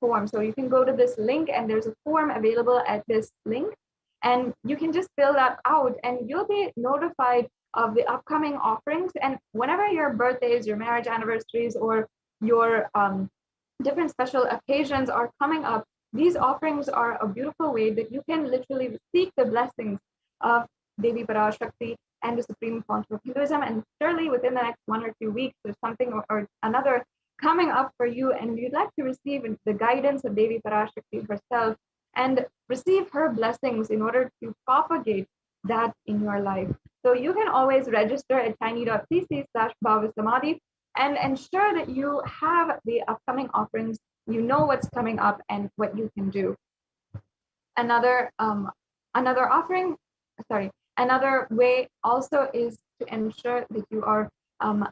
form. So you can go to this link and there's a form available at this link, and you can just fill that out and you'll be notified of the upcoming offerings. And whenever your birthdays, your marriage anniversaries, or your different special occasions are coming up, these offerings are a beautiful way that you can literally seek the blessings of Devi Parashakti and the Supreme Pontiff of Hinduism. And surely within the next 1 or 2 weeks, there's something or another coming up for you, and you'd like to receive the guidance of Devi Parashakti herself and receive her blessings in order to propagate that in your life. So you can always register at tiny.cc/Bhavasamadhi and ensure that you have the upcoming offerings, you know what's coming up and what you can do. Another way also is to ensure that you are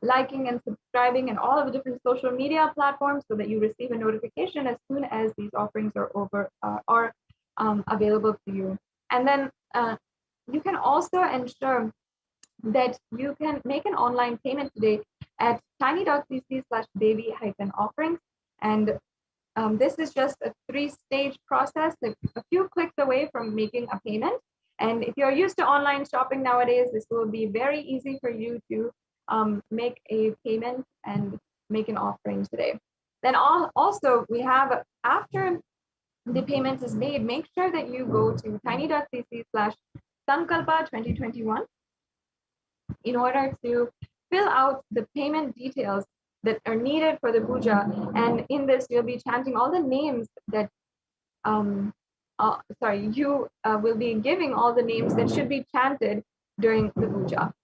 liking and subscribing in all of the different social media platforms so that you receive a notification as soon as these offerings are available to you. And then you can also ensure that you can make an online payment today at tiny.cc/Devi-offerings. And this is just a 3-stage process, a few clicks away from making a payment. And if you're used to online shopping nowadays, this will be very easy for you to make a payment and make an offering today. Then also we have, after the payment is made, make sure that you go to tiny.cc/Sankalpa 2021 in order to fill out the payment details that are needed for the puja. And in this, you'll be chanting all the names that you will be giving all the names that should be chanted during the puja.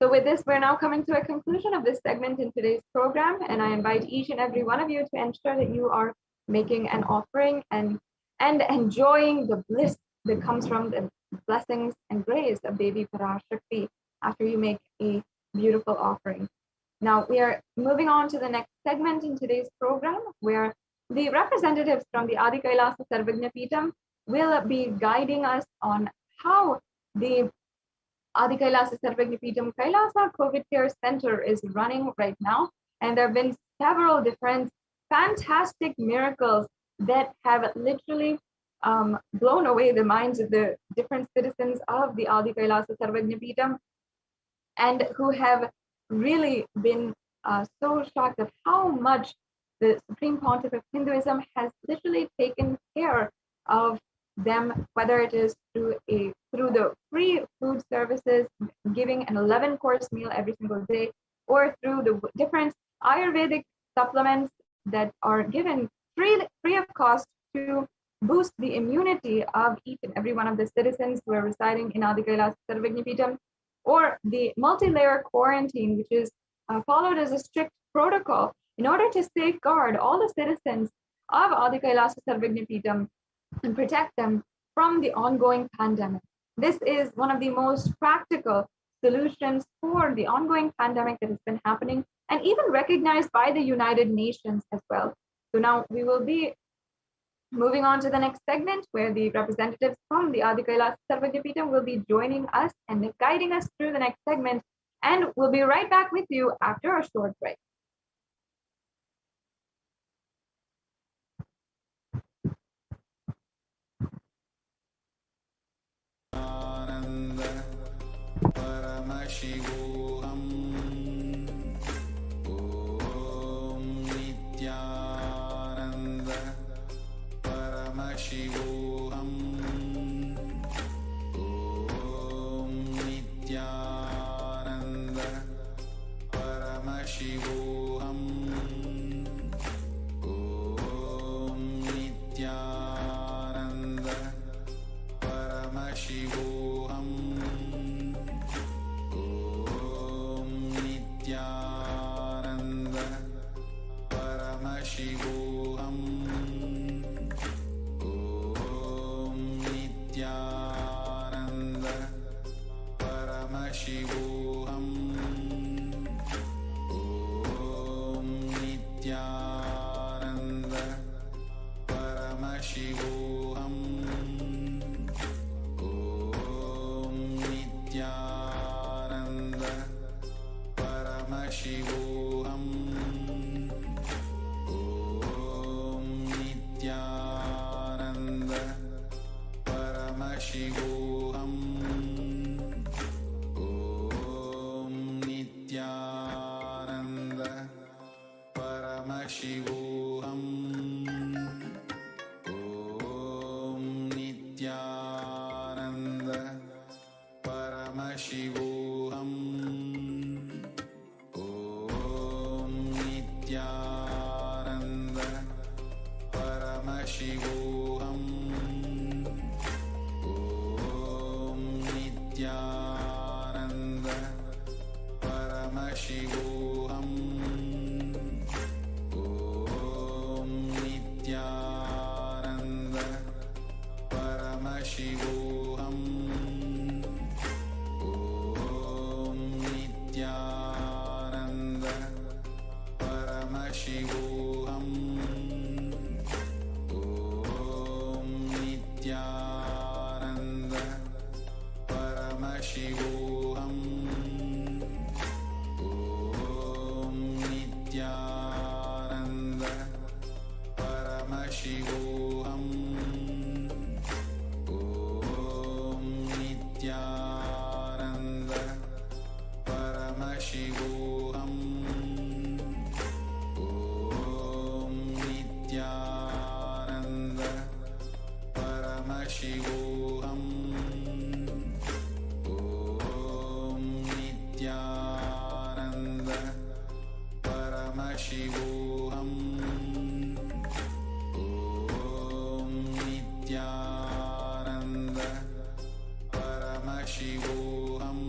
So with this, we're now coming to a conclusion of this segment in today's program, and I invite each and every one of you to ensure that you are making an offering and enjoying the bliss that comes from the blessings and grace of Devi Parashakti after you make a beautiful offering. Now we are moving on to the next segment in today's program, where the representatives from the Adi Kailasa Sarvagna Peetham will be guiding us on how the Adi Kailasa Sarvagna Peetham Kailasa COVID Care Center is running right now. And there have been several different fantastic miracles that have literally blown away the minds of the different citizens of the Adi Kailasa Sarvagna Peetham, and who have really been so shocked at how much the Supreme Pontiff of Hinduism has literally taken care of them, whether it is through the free food services, giving an 11-course meal every single day, or through the different Ayurvedic supplements that are given free of cost to boost the immunity of each and every one of the citizens who are residing in Adi Kailasa Sarvagna Peetham, or the multi-layer quarantine, which is followed as a strict protocol in order to safeguard all the citizens of Adi Kailasa Sarvagna Peetham and protect them from the ongoing pandemic. This is one of the most practical solutions for the ongoing pandemic that has been happening, and even recognized by the United Nations as well. So now we will be moving on to the next segment, where the representatives from the Adi Kailasa Sarvagyapeetham will be joining us and guiding us through the next segment. And we'll be right back with you after a short break. Paramashivoham. Om Nithyananda Paramashivoham. Om Nithyananda Paramashivoham. Om Nithyananda Paramashivoham. Nithyananda Paramashivoham. Om Nithyananda Paramashivoham. Om Nithyananda Paramashivoham. Om Nithyananda Paramashivoham. Om Nithyananda Paramashivoham. Om Nithyananda Paramashivoham. Om Nithyananda Paramashivoham. Om Nithyananda Paramashivoham. Om Nithyananda Paramashivoham. Om Nithyananda Paramashivoham. Om Nithyananda Paramashivoham. Om Nithyananda Paramashivoham. Om Nithyananda Paramashivoham. Om Nithyananda Paramashivoham. Om Nithyananda Paramashivoham. Om Nithyananda Paramashivoham. Om Nithyananda Paramashivoham.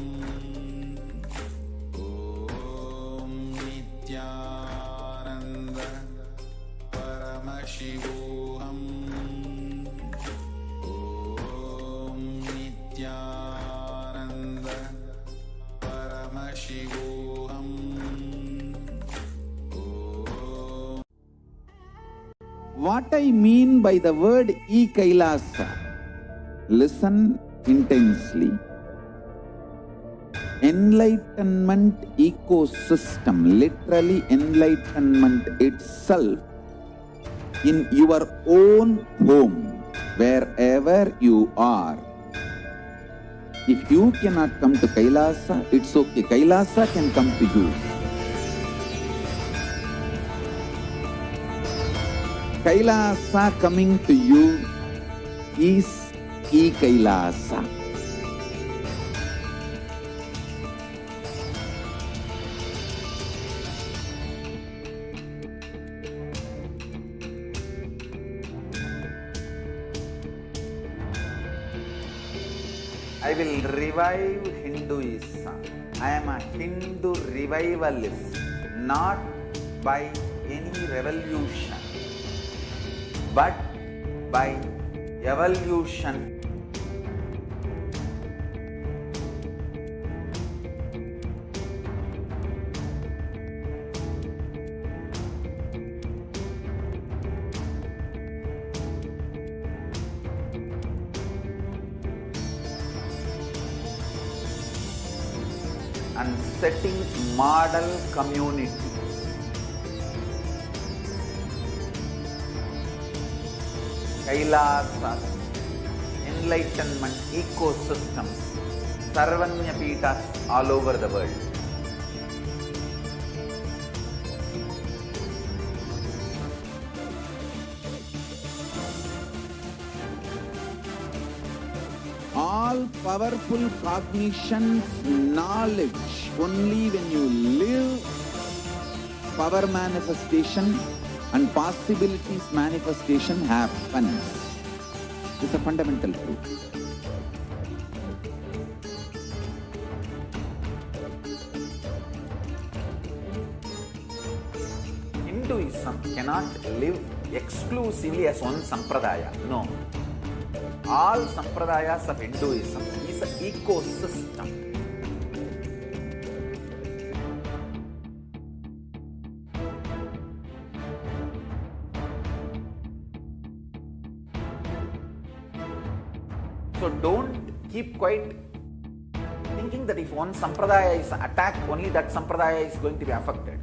Om Nithyananda Paramashivoham. Om Nithyananda Paramashivoham. What I mean by the word Kailasa, listen intensely. Enlightenment ecosystem, literally enlightenment itself, in your own home, wherever you are. If you cannot come to Kailasa, it's okay. Kailasa can come to you. Kailasa coming to you is Kailasa. I will revive Hinduism. I am a Hindu revivalist, not by any revolution, but by evolution. and setting model communities. Kailasa, enlightenment ecosystems, Sarvanya Pitas all over the world. All powerful cognition, knowledge, only when you live, power manifestation and possibilities manifestation happens. It's a fundamental truth. Hinduism cannot live exclusively as one sampradaya. No. All sampradayas of Hinduism is an ecosystem. So don't keep quiet thinking that if one sampradaya is attacked, only that sampradaya is going to be affected.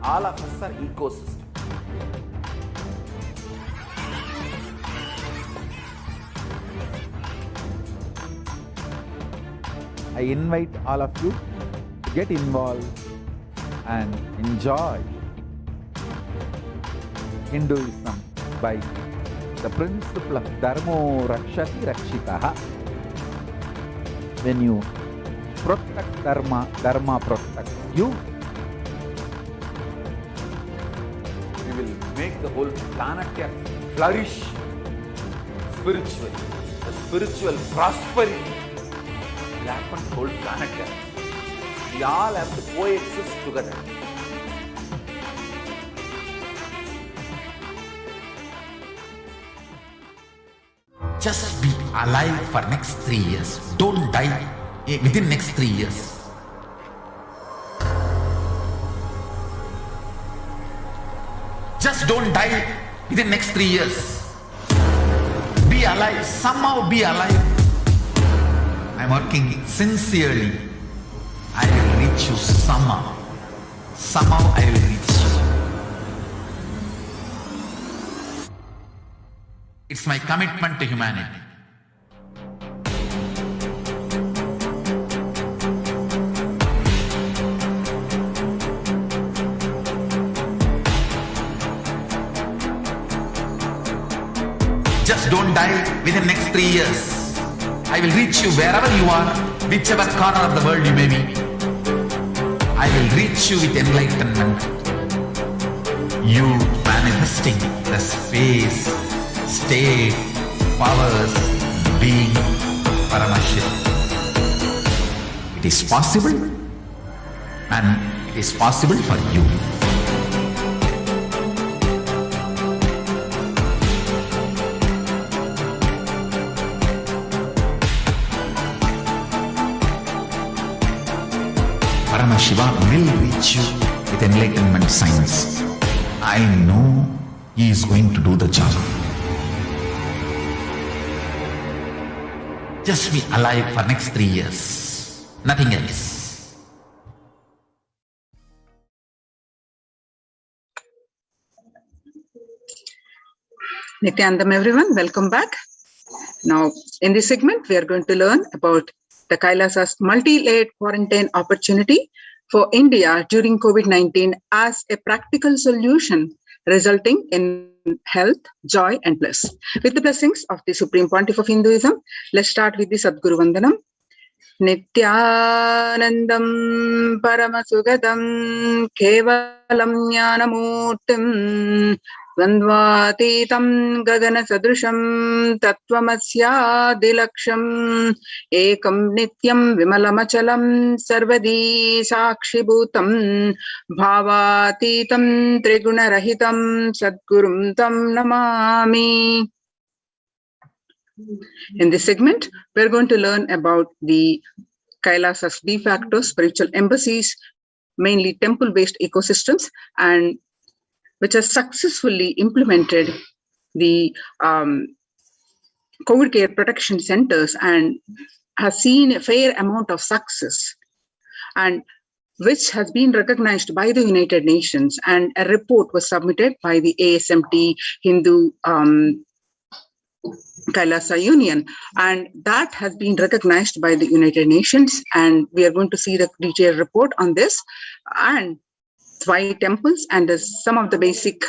All of us are ecosystem. I invite all of you to get involved and enjoy Hinduism by the principle of Dharmo Rakshati Rakshitaha. When you protect Dharma, Dharma protects you. We will make the whole planet flourish spiritually. The spiritual prosperity will happen to the whole planet. We all have to coexist together. Just be alive for next 3 years. Don't die within next 3 years. Just don't die within next 3 years. Be alive. Somehow be alive. I'm working sincerely. I will reach you somehow. Somehow I will reach you. It's my commitment to humanity. Just don't die within next 3 years. I will reach you wherever you are, whichever corner of the world you may be. I will reach you with enlightenment. You manifesting the space, state, powers, being Paramashivoham. It is possible, and it is possible for you. Paramashivoham will reach you with enlightenment science. I know he is going to do the job. Just be alive for next 3 years. Nothing else. Nithyanandam, everyone, welcome back. Now, in this segment, we are going to learn about the Kailasa's multi-layered quarantine opportunity for India during COVID-19 as a practical solution resulting in health, joy, and bliss. With the blessings of the Supreme Pontiff of Hinduism, let's start with the Sadguru Vandanam. Nithyanandam Paramasugadam Kevalam Jnanamurtim Dvandvatitam Gagana Sadrusham Tattvamasya Ekam Nityam Vimalamachalam Sarvadi Sakshibhutam Bhavatitam Triguna-rahitam Sadgurum Tam Namami. In this segment, we're going to learn about the Kailasa's de facto spiritual embassies, mainly temple-based ecosystems, and which has successfully implemented the COVID care protection centers and has seen a fair amount of success and which has been recognized by the United Nations, and a report was submitted by the ASMT Hindu Kailasa Union, and that has been recognized by the United Nations, and we are going to see the detailed report on this and why temples and some of the basic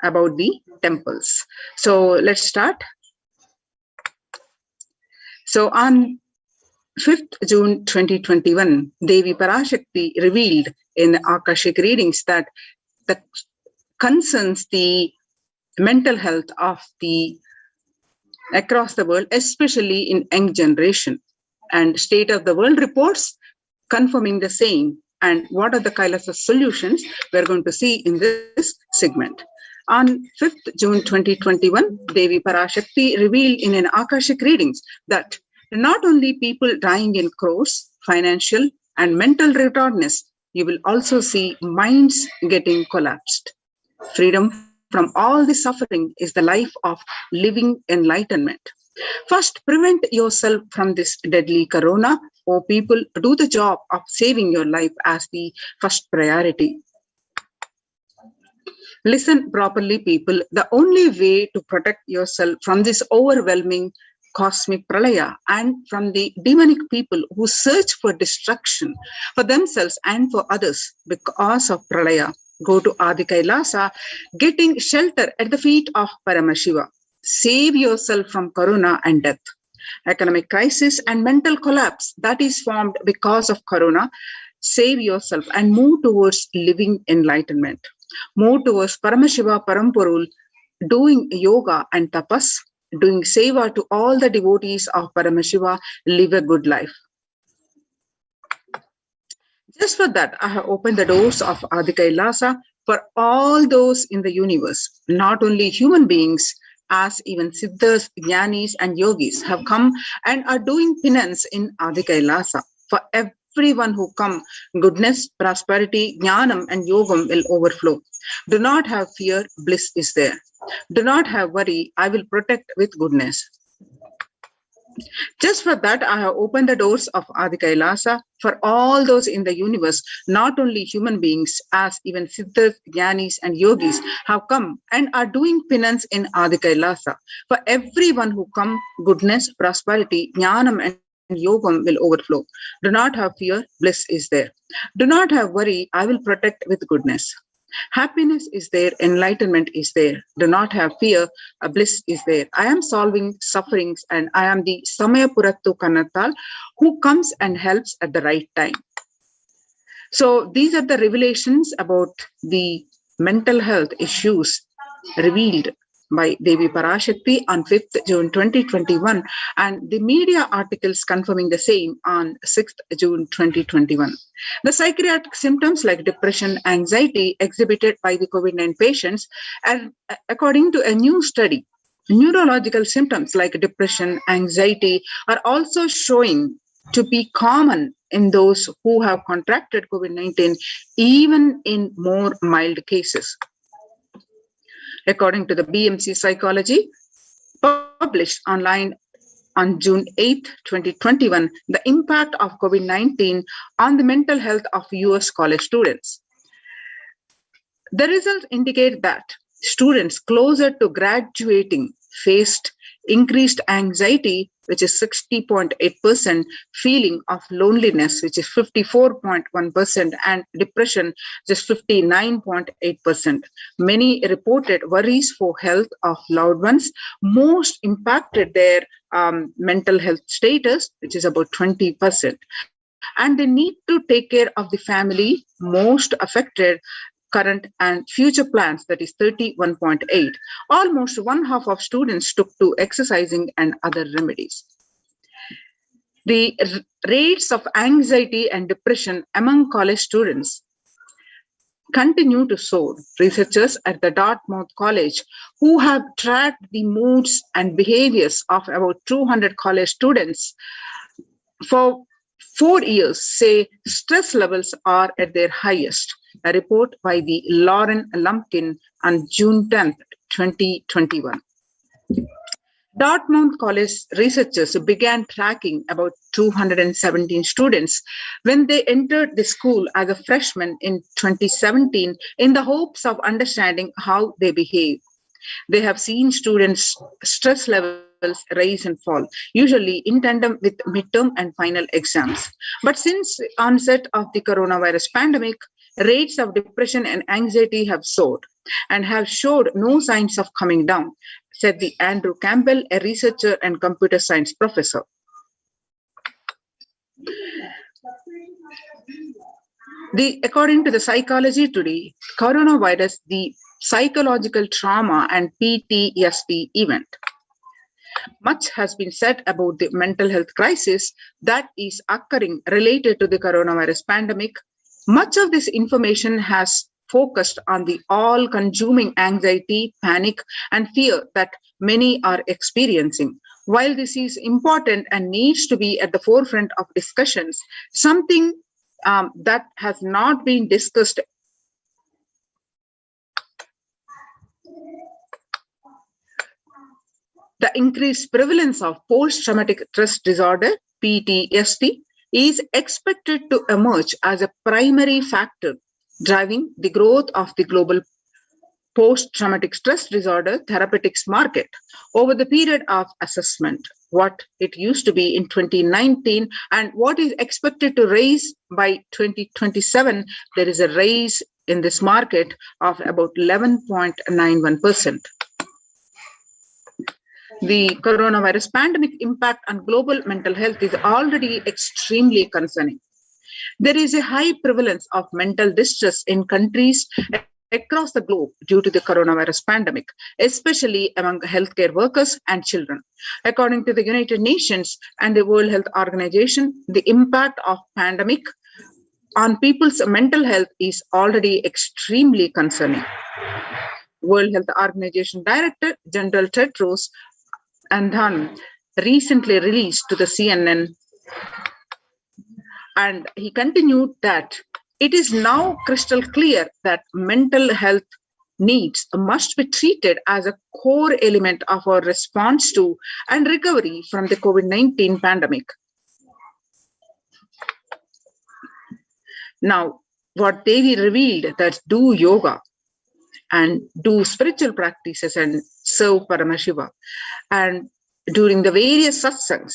about the temples. So let's start. So on 5th June 2021, Devi Parashakti revealed in Akashic readings that the concerns the mental health of the across the world, especially in young generation, and State of the World reports confirming the same. And what are the Kailasa solutions we're going to see in this segment. On 5th June 2021, Devi Parashakti revealed in an Akashic readings that not only people dying in crores, financial and mental retardedness, you will also see minds getting collapsed. Freedom from all the suffering is the life of living enlightenment. First, prevent yourself from this deadly corona, or people do the job of saving your life as the first priority. Listen properly, people. The only way to protect yourself from this overwhelming cosmic pralaya and from the demonic people who search for destruction for themselves and for others because of pralaya, go to Adi Kailasa, getting shelter at the feet of Paramashiva. Save yourself from corona and death. Economic crisis and mental collapse that is formed because of corona. Save yourself and move towards living enlightenment. Move towards Paramashiva Parampurul, doing yoga and tapas, doing seva to all the devotees of Paramashiva, live a good life. Just for that, I have opened the doors of Adi Kailasa for all those in the universe, not only human beings, as even Siddhas, Jnanis and Yogis have come and are doing penance in Adi Kailasa. For everyone who come, goodness, prosperity, Jnanam and Yogam will overflow. Do not have fear, bliss is there. Do not have worry, I will protect with goodness. Just for that, I have opened the doors of Adi Kailasa for all those in the universe, not only human beings, as even Siddhas, Jnanis and Yogis have come and are doing penance in Adi Kailasa. For everyone who come, goodness, prosperity, Jnanam and Yogam will overflow. Do not have fear, bliss is there. Do not have worry, I will protect with goodness. Happiness is there, enlightenment is there. Do not have fear, a bliss is there. I am solving sufferings and I am the Samayapurattu Kannatal who comes and helps at the right time. So these are the revelations about the mental health issues revealed by Devi Parashakti on 5th June 2021 and the media articles confirming the same on 6th June 2021. The psychiatric symptoms like depression, anxiety exhibited by the COVID-19 patients are, according to a new study, neurological symptoms like depression, anxiety are also showing to be common in those who have contracted COVID-19, even in more mild cases. According to the BMC Psychology, published online on June 8, 2021, the impact of COVID-19 on the mental health of US college students. The results indicate that students closer to graduating faced increased anxiety, which is 60.8%, feeling of loneliness, which is 54.1%, and depression, just 59.8%. Many reported worries for health of loved ones. Most impacted their mental health status, which is about 20%. And they need to take care of the family. Most affected current and future plans, that is 31.8. Almost one half of students took to exercising and other remedies. The rates of anxiety and depression among college students continue to soar. Researchers at the Dartmouth College, who have tracked the moods and behaviors of about 200 college students for 4 years, say stress levels are at their highest. A report by the Lauren Lumpkin on June 10th, 2021. Dartmouth College researchers began tracking about 217 students when they entered the school as a freshman in 2017 in the hopes of understanding how they behave. They have seen students' stress levels rise and fall, usually in tandem with midterm and final exams. But since the onset of the coronavirus pandemic, rates of depression and anxiety have soared and have showed no signs of coming down, said the Andrew Campbell, a researcher and computer science professor. According to the Psychology Today, coronavirus, the psychological trauma and PTSD event. Much has been said about the mental health crisis that is occurring related to the coronavirus pandemic. Much of this information has focused on the all-consuming anxiety, panic, and fear that many are experiencing. While this is important and needs to be at the forefront of discussions, something that has not been discussed the increased prevalence of post-traumatic stress disorder, PTSD, is expected to emerge as a primary factor driving the growth of the global post-traumatic stress disorder therapeutics market over the period of assessment, what it used to be in 2019 and what is expected to rise by 2027. There is a rise in this market of about 11.91%. The coronavirus pandemic impact on global mental health is already extremely concerning. There is a high prevalence of mental distress in countries across the globe due to the coronavirus pandemic, especially among healthcare workers and children. According to the United Nations and the World Health Organization, the impact of pandemic on people's mental health is already extremely concerning. World Health Organization Director General Tedros Adhanom recently released to the CNN, and he continued that it is now crystal clear that mental health needs must be treated as a core element of our response to and recovery from the COVID-19 pandemic. Now, what Devi revealed that do yoga and do spiritual practices and serve Paramashiva. And during the various satsangs,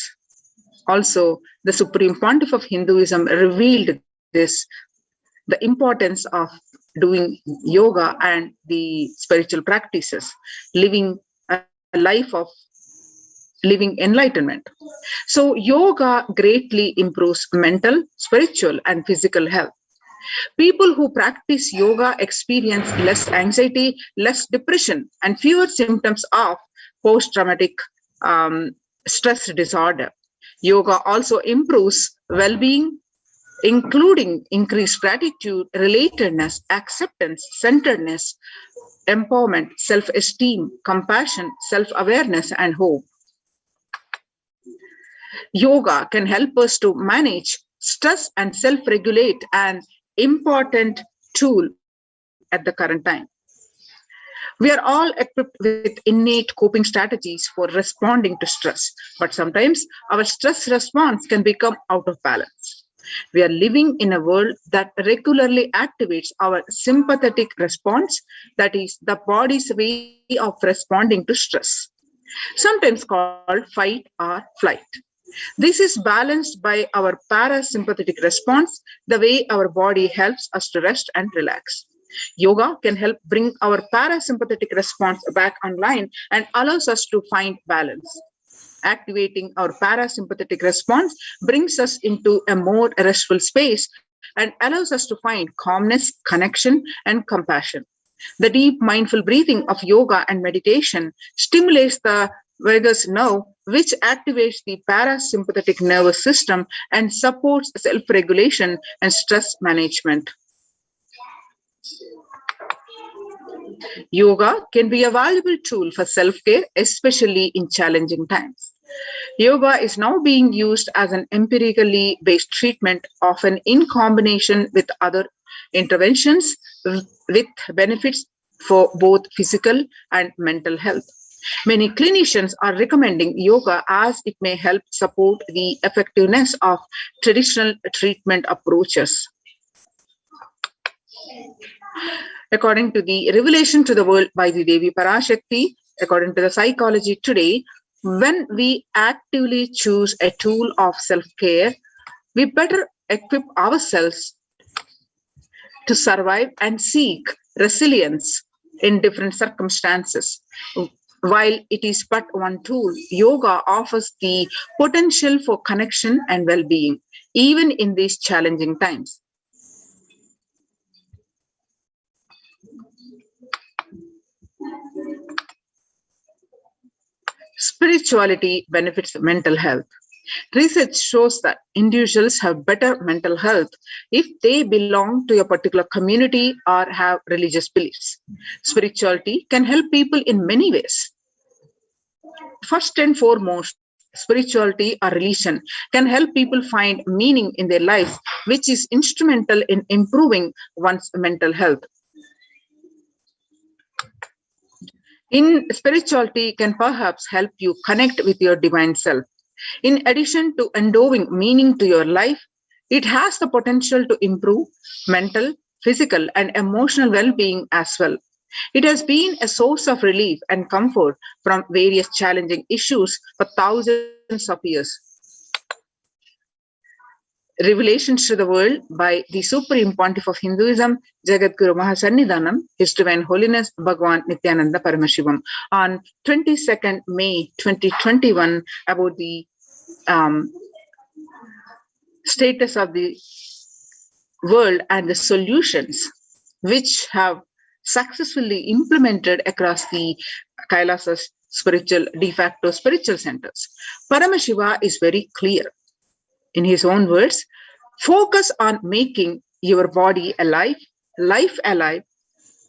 also the Supreme Pontiff of Hinduism revealed this, the importance of doing yoga and the spiritual practices, living a life of living enlightenment. So yoga greatly improves mental, spiritual, and physical health. People who practice yoga experience less anxiety, less depression, and fewer symptoms of post-traumatic stress disorder. Yoga also improves well-being, including increased gratitude, relatedness, acceptance, centeredness, empowerment, self-esteem, compassion, self-awareness, and hope. Yoga can help us to manage stress and self-regulate, an important tool at the current time. We are all equipped with innate coping strategies for responding to stress, but sometimes our stress response can become out of balance. We are living in a world that regularly activates our sympathetic response, that is, the body's way of responding to stress, sometimes called fight or flight. This is balanced by our parasympathetic response, the way our body helps us to rest and relax. Yoga can help bring our parasympathetic response back online and allows us to find balance. Activating our parasympathetic response brings us into a more restful space and allows us to find calmness, connection, and compassion. The deep mindful breathing of yoga and meditation stimulates the vagus nerve, which activates the parasympathetic nervous system and supports self-regulation and stress management. Yoga can be a valuable tool for self-care, especially in challenging times. Yoga is now being used as an empirically based treatment, often in combination with other interventions with benefits for both physical and mental health. Many clinicians are recommending yoga as it may help support the effectiveness of traditional treatment approaches. According to the revelation to the world by the Devi Parashakti, according to the psychology today, when we actively choose a tool of self-care, we better equip ourselves to survive and seek resilience in different circumstances. While it is but one tool, yoga offers the potential for connection and well-being, even in these challenging times. Spirituality benefits mental health. Research shows that individuals have better mental health if they belong to a particular community or have religious beliefs. Spirituality can help people in many ways. First and foremost, spirituality or religion can help people find meaning in their lives, which is instrumental in improving one's mental health. In spirituality can perhaps help you connect with your divine self. In addition to endowing meaning to your life, it has the potential to improve mental, physical, and emotional well-being as well. It has been a source of relief and comfort from various challenging issues for thousands of years. Revelations to the world by the Supreme Pontiff of Hinduism, Jagadguru Mahasannidhanam, His Divine Holiness Bhagavan Nithyananda Paramashivam, on 22nd May 2021 about the status of the world and the solutions which have successfully implemented across the Kailasa's de facto spiritual centers. Paramashiva is very clear. In his own words, focus on making your body alive, life alive.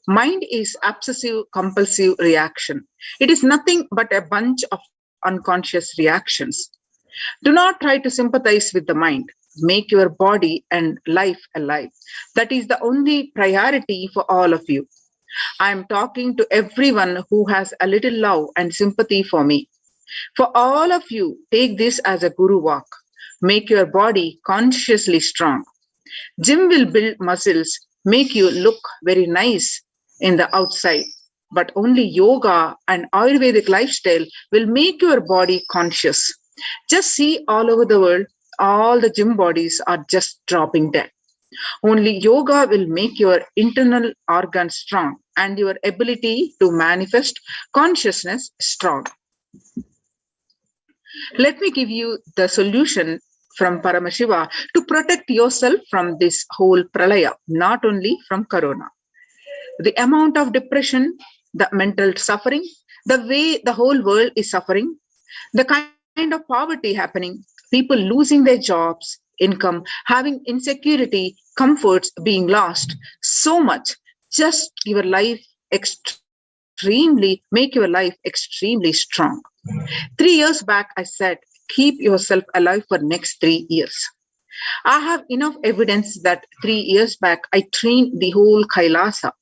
Mind is obsessive compulsive reaction. It is nothing but a bunch of unconscious reactions. Do not try to sympathize with the mind. Make your body and life alive. That is the only priority for all of you. I am talking to everyone who has a little love and sympathy for me. For all of you, take this as a guru walk. Make your body consciously strong. Gym will build muscles, make you look very nice in the outside, but only yoga and Ayurvedic lifestyle will make your body conscious. Just see all over the world, all the gym bodies are just dropping dead. Only yoga will make your internal organs strong and your ability to manifest consciousness strong. Let me give you the solution from Paramashiva to protect yourself from this whole pralaya, not only from corona. The amount of depression, the mental suffering, the way the whole world is suffering, the kind of poverty happening, people losing their jobs, income, having insecurity, comforts being lost, so much. Just make your life extremely strong. 3 years back, I said, keep yourself alive for next 3 years. I have enough evidence that 3 years back, I trained the whole Kailasa.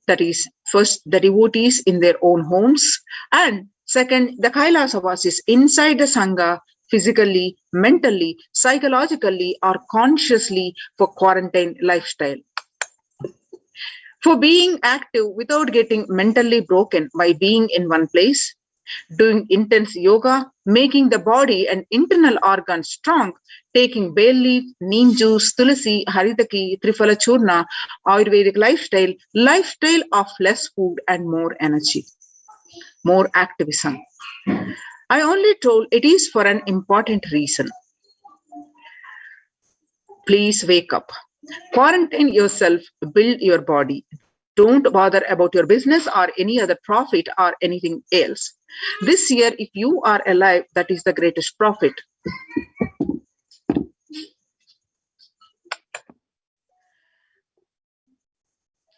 That is, first, the devotees in their own homes, and second, the Kailasa Vasis inside the Sangha, physically, mentally, psychologically, or consciously for quarantine lifestyle. For being active without getting mentally broken by being in one place, doing intense yoga, making the body and internal organs strong, taking bay leaf, neem juice, tulasi, haritaki, triphala churna, Ayurvedic lifestyle of less food and more energy, more activism. I only told it is for an important reason. Please wake up. Quarantine yourself, build your body. Don't bother about your business or any other profit or anything else. This year, if you are alive, that is the greatest profit.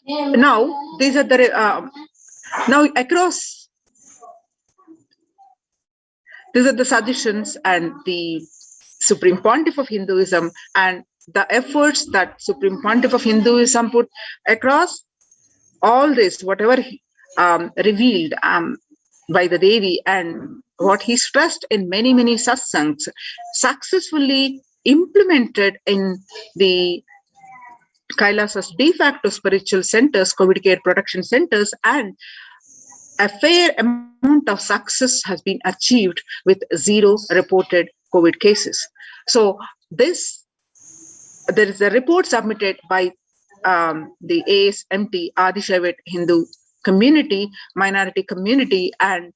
Now, these are the these are the suggestions and the Supreme Pontiff of Hinduism and the efforts that Supreme Pontiff of Hinduism put across all this, whatever revealed by the Devi, and what he stressed in many, many satsangs, successfully implemented in the Kailasa's de facto spiritual centers, COVID care protection centers, and a fair amount of success has been achieved with 0 reported COVID cases. So there is a report submitted by the ASMT, Adishaivat Hindu community, minority community, and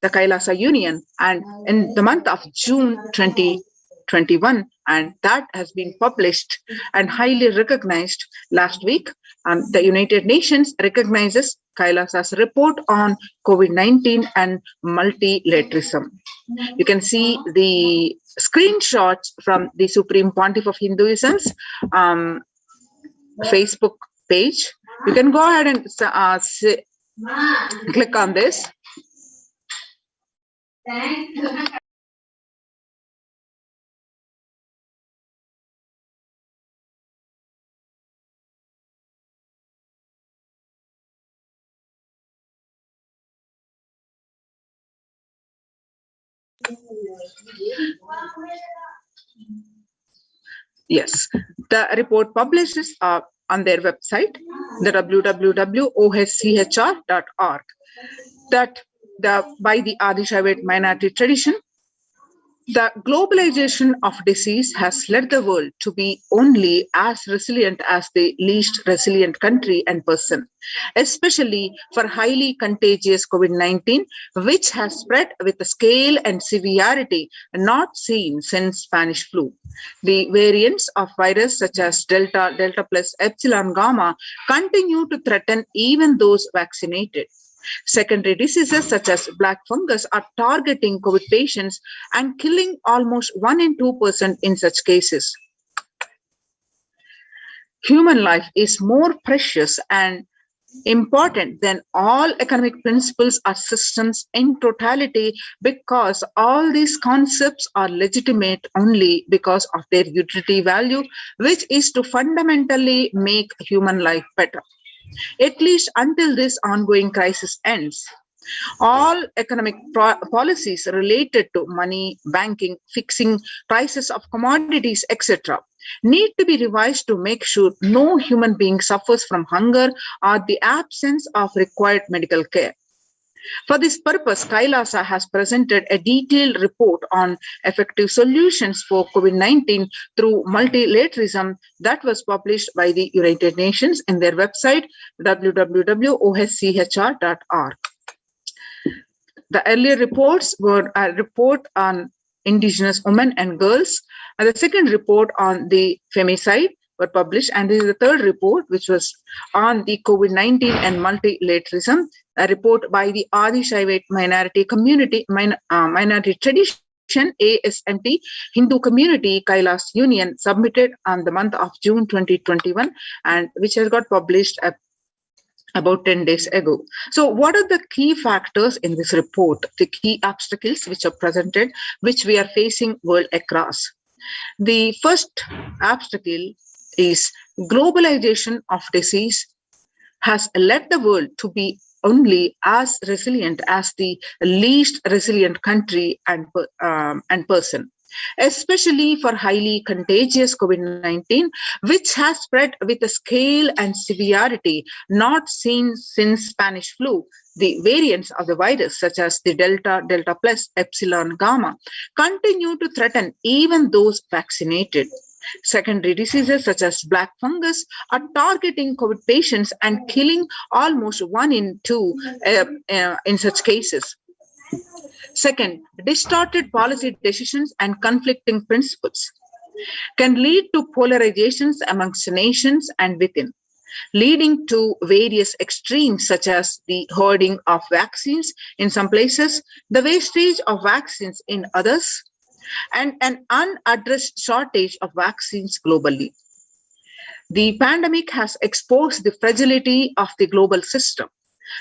the Kailasa Union, and in the month of June 2021, and that has been published and highly recognized last week. The United Nations recognizes Kailasa's report on COVID-19 and multilateralism. You can see the screenshots from the Supreme Pontiff of Hinduism's Facebook page. You can go ahead and click on this. Yes, the report publishes on their website, the www.oschr.org, that by the Adishaivat minority tradition, the globalization of disease has led the world to be only as resilient as the least resilient country and person, especially for highly contagious COVID-19, which has spread with a scale and severity not seen since Spanish flu. The variants of virus such as Delta, Delta plus, Epsilon, Gamma continue to threaten even those vaccinated. Secondary diseases such as black fungus are targeting COVID patients and killing almost 1 in 2% in such cases. Human life is more precious and important than all economic principles or systems in totality, because all these concepts are legitimate only because of their utility value, which is to fundamentally make human life better, at least until this ongoing crisis ends. All economic policies related to money, banking, fixing prices of commodities, etc., need to be revised to make sure no human being suffers from hunger or the absence of required medical care. For this purpose, Kailasa has presented a detailed report on effective solutions for COVID-19 through multilateralism that was published by the United Nations in their website, www.oschr.org. The earlier reports were a report on indigenous women and girls, and the second report on the femicide were published, and this is the third report, which was on the COVID-19 and multilateralism, a report by the Adishaivat minority community, minority tradition, ASMT, Hindu community, Kailas Union, submitted on the month of June 2021, and which has got published about 10 days ago. So what are the key factors in this report, the key obstacles which are presented, which we are facing world across? The first obstacle is globalization of disease has led the world to be only as resilient as the least resilient country and person, especially for highly contagious COVID-19, which has spread with a scale and severity not seen since Spanish flu. The variants of the virus, such as the Delta, Delta plus, Epsilon, Gamma, continue to threaten even those vaccinated. Secondary diseases such as black fungus are targeting COVID patients and killing almost 1 in 2 in such cases. Second, distorted policy decisions and conflicting principles can lead to polarizations amongst nations and within, leading to various extremes such as the hoarding of vaccines in some places, the wastage of vaccines in others, and an unaddressed shortage of vaccines globally. The pandemic has exposed the fragility of the global system.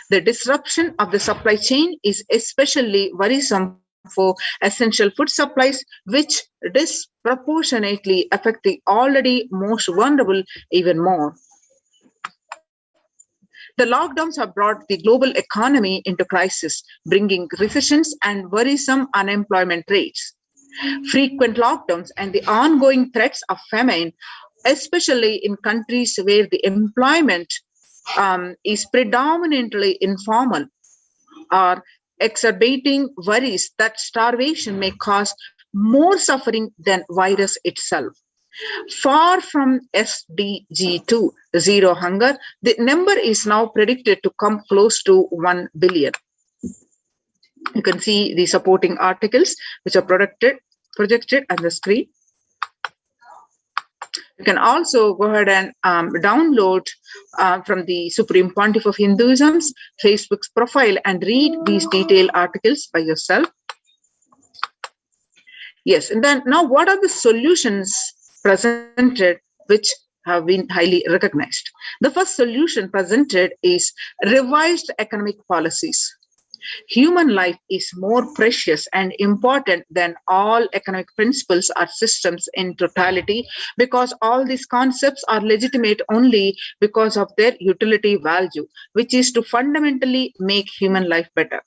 The disruption of the supply chain is especially worrisome for essential food supplies, which disproportionately affect the already most vulnerable even more. The lockdowns have brought the global economy into crisis, bringing recessions and worrisome unemployment rates. Frequent lockdowns and the ongoing threats of famine, especially in countries where the employment is predominantly informal, are exacerbating worries that starvation may cause more suffering than virus itself. Far from SDG 2, zero hunger, the number is now predicted to come close to 1 billion. You can see the supporting articles which are projected on the screen. You can also go ahead and download from the Supreme Pontiff of Hinduism's Facebook's profile and read these detailed articles by yourself. Yes, and then now what are the solutions presented which have been highly recognized? The first solution presented is revised economic policies. Human life is more precious and important than all economic principles or systems in totality, because all these concepts are legitimate only because of their utility value, which is to fundamentally make human life better.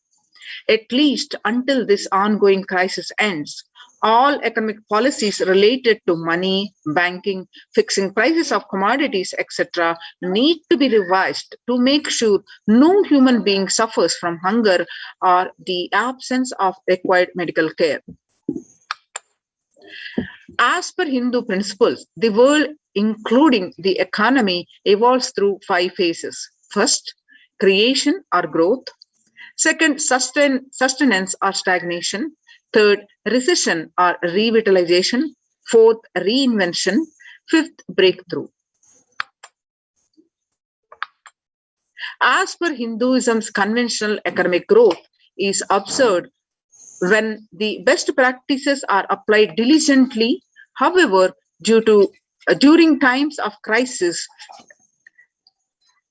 At least until this ongoing crisis ends, all economic policies related to money, banking, fixing prices of commodities, etc. need to be revised to make sure no human being suffers from hunger or the absence of required medical care. As per Hindu principles, the world, including the economy, evolves through 5 phases. First, creation or growth. Second, sustenance or stagnation. Third, recession or revitalization. Fourth, reinvention. Fifth, breakthrough. As per Hinduism's conventional economic growth is observed when the best practices are applied diligently. However, during times of crisis,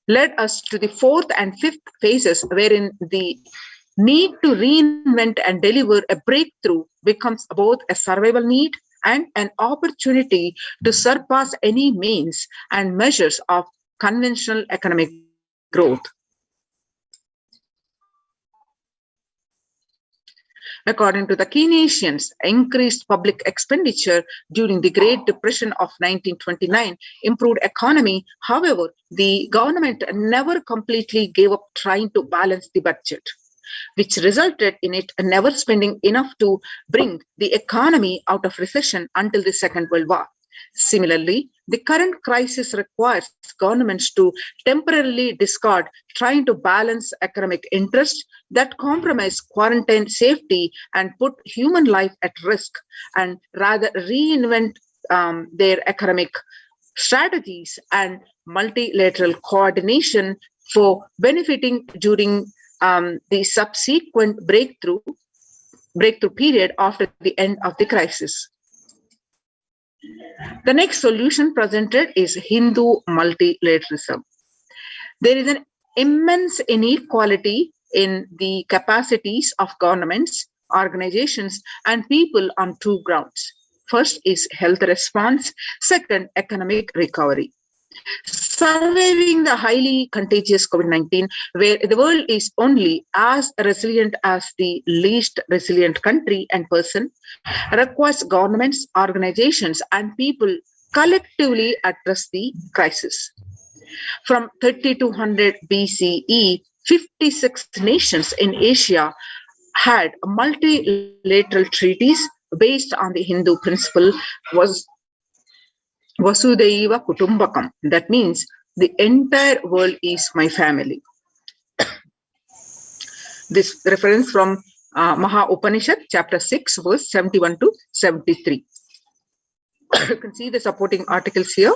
led us to the 4th and 5th phases, wherein the need to reinvent and deliver a breakthrough becomes both a survival need and an opportunity to surpass any means and measures of conventional economic growth. According to the Keynesians, increased public expenditure during the Great Depression of 1929 improved economy. However, the government never completely gave up trying to balance the budget, which resulted in it never spending enough to bring the economy out of recession until the Second World War. Similarly, the current crisis requires governments to temporarily discard trying to balance economic interests that compromise quarantine safety and put human life at risk, and rather reinvent their economic strategies and multilateral coordination for benefiting during the subsequent breakthrough period after the end of the crisis. The next solution presented is Hindu multilateralism. There is an immense inequality in the capacities of governments, organizations, and people on 2 grounds. First is health response, second, economic recovery. Surviving the highly contagious COVID-19, where the world is only as resilient as the least resilient country and person, requires governments, organizations, and people collectively address the crisis. From 3200 BCE, 56 nations in Asia had multilateral treaties based on the Hindu principle was Vasudhaiva Kutumbakam. That means the entire world is my family. This reference from Maha Upanishad, chapter 6, verse 71 to 73. You can see the supporting articles here.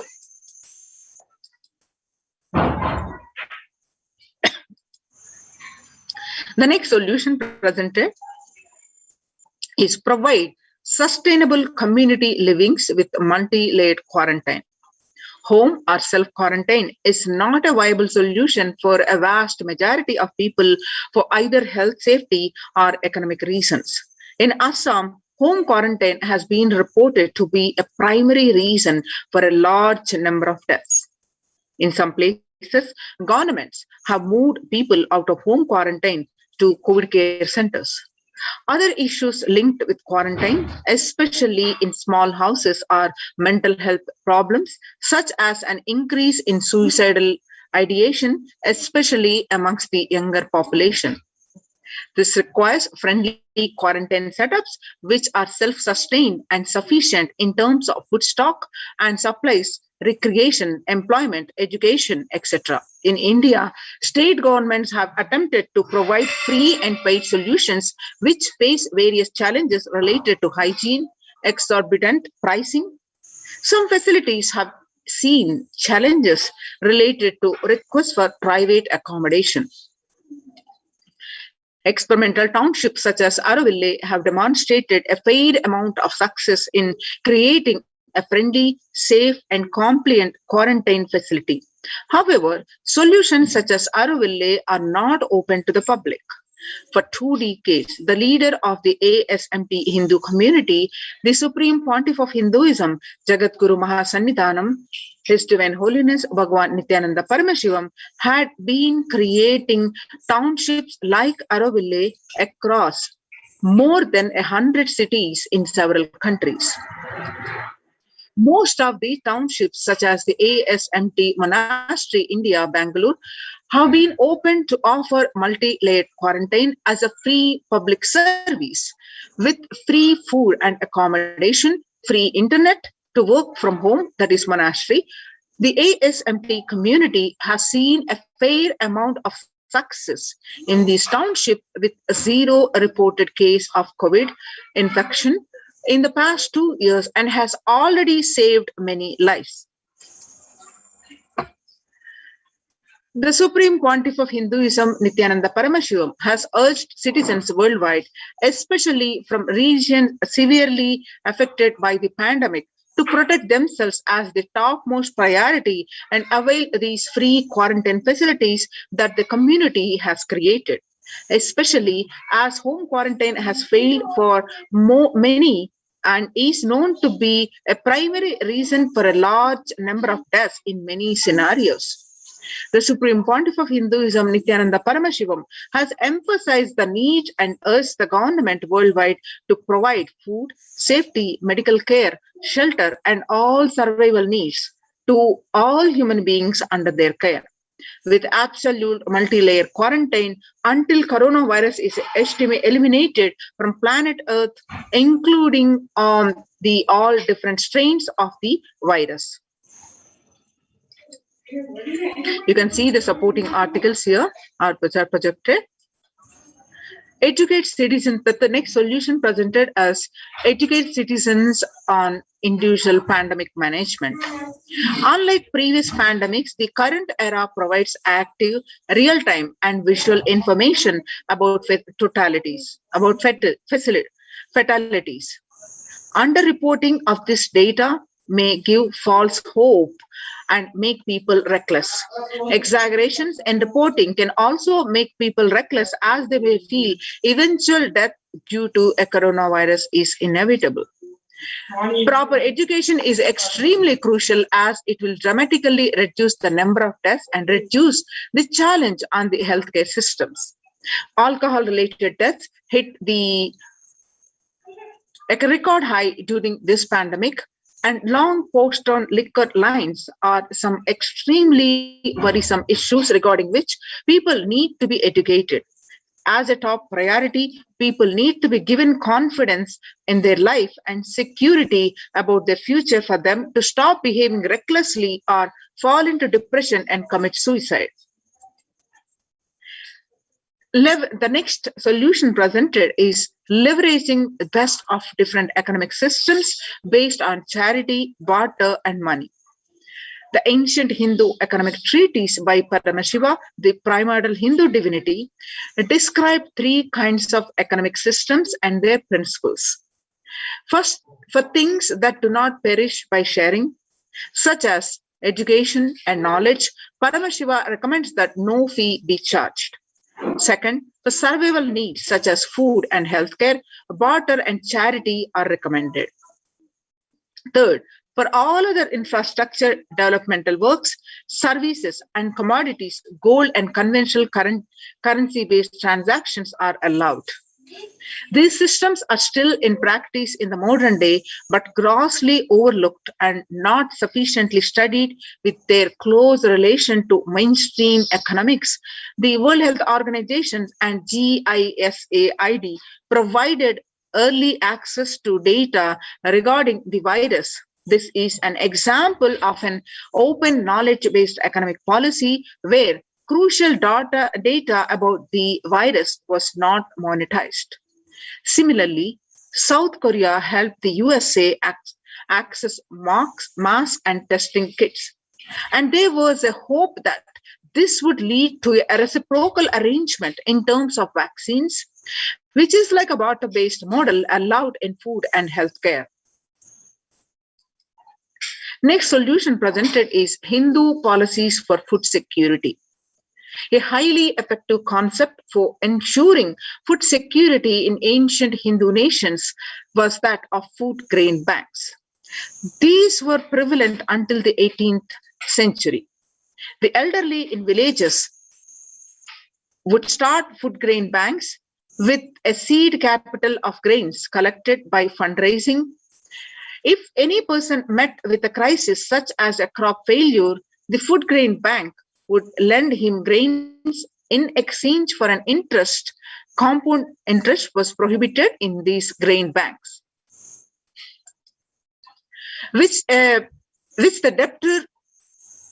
The next solution presented is provide sustainable community livings with multi-layered quarantine. Home or self-quarantine is not a viable solution for a vast majority of people for either health, safety, or economic reasons. In Assam, home quarantine has been reported to be a primary reason for a large number of deaths. In some places, governments have moved people out of home quarantine to COVID care centers. Other issues linked with quarantine, especially in small houses, are mental health problems, such as an increase in suicidal ideation, especially amongst the younger population. This requires friendly quarantine setups which are self-sustained and sufficient in terms of food stock and supplies, recreation, employment, education, etc. In India, state governments have attempted to provide free and paid solutions which face various challenges related to hygiene, exorbitant pricing. Some facilities have seen challenges related to requests for private accommodation. Experimental townships such as Araville have demonstrated a fair amount of success in creating a friendly, safe, and compliant quarantine facility. However, solutions such as Araville are not open to the public. For 2 decades, the leader of the ASMT Hindu community, the Supreme Pontiff of Hinduism, Jagadguru Mahasannidhanam, His Divine Holiness Bhagavan Nithyananda Paramashivam, had been creating townships like Araville across more than 100 cities in several countries. Most of these townships, such as the ASMT Monastery, India, Bangalore, have been open to offer multi-layered quarantine as a free public service with free food and accommodation, free internet to work from home, that is monastery. The ASMT community has seen a fair amount of success in this township with zero reported case of COVID infection in the past 2 years and has already saved many lives. The Supreme Pontiff of Hinduism, Nithyananda Paramashivam, has urged citizens worldwide, especially from regions severely affected by the pandemic, to protect themselves as the topmost priority and avail these free quarantine facilities that the community has created, especially as home quarantine has failed for many and is known to be a primary reason for a large number of deaths in many scenarios. The Supreme Pontiff of Hinduism, Nithyananda Paramashivam, has emphasized the need and urged the government worldwide to provide food, safety, medical care, shelter, and all survival needs to all human beings under their care, with absolute multi-layer quarantine until coronavirus is eliminated from planet Earth, including the all different strains of the virus. You can see the supporting articles here are projected. Educate citizens, that the next solution presented as educate citizens on individual pandemic management. Unlike previous pandemics, the current era provides active, real-time and visual information about fatalities. Underreporting of this data may give false hope and make people reckless. Exaggerations in reporting can also make people reckless, as they may feel eventual death due to a coronavirus is inevitable. Proper education is extremely crucial, as it will dramatically reduce the number of deaths and reduce the challenge on the healthcare systems. Alcohol-related deaths hit a record high during this pandemic, and long post-on liquor lines are some extremely worrisome issues regarding which people need to be educated. As a top priority, people need to be given confidence in their life and security about their future for them to stop behaving recklessly or fall into depression and commit suicide. The next solution presented is leveraging the best of different economic systems based on charity, barter, and money. The ancient Hindu economic treatise by Paramashiva, the primordial Hindu divinity, describe 3 kinds of economic systems and their principles. First, for things that do not perish by sharing, such as education and knowledge, Paramashiva recommends that no fee be charged. Second, for survival needs such as food and healthcare, barter and charity are recommended. Third, For all other infrastructure, developmental works, services, and commodities, gold and conventional currency-based transactions are allowed. These systems are still in practice in the modern day, but grossly overlooked and not sufficiently studied with their close relation to mainstream economics. The World Health Organization and GISAID provided early access to data regarding the virus. This is an example of an open knowledge-based economic policy where crucial data about the virus was not monetized. Similarly, South Korea helped the USA access mask and testing kits. And there was a hope that this would lead to a reciprocal arrangement in terms of vaccines, which is like a barter-based model allowed in food and healthcare. Next solution presented is Hindu policies for food security. A highly effective concept for ensuring food security in ancient Hindu nations was that of food grain banks. These were prevalent until the 18th century. The elderly in villages would start food grain banks with a seed capital of grains collected by fundraising. If any person met with a crisis such as a crop failure, the food grain bank would lend him grains in exchange for an interest. Compound interest was prohibited in these grain banks, which the debtor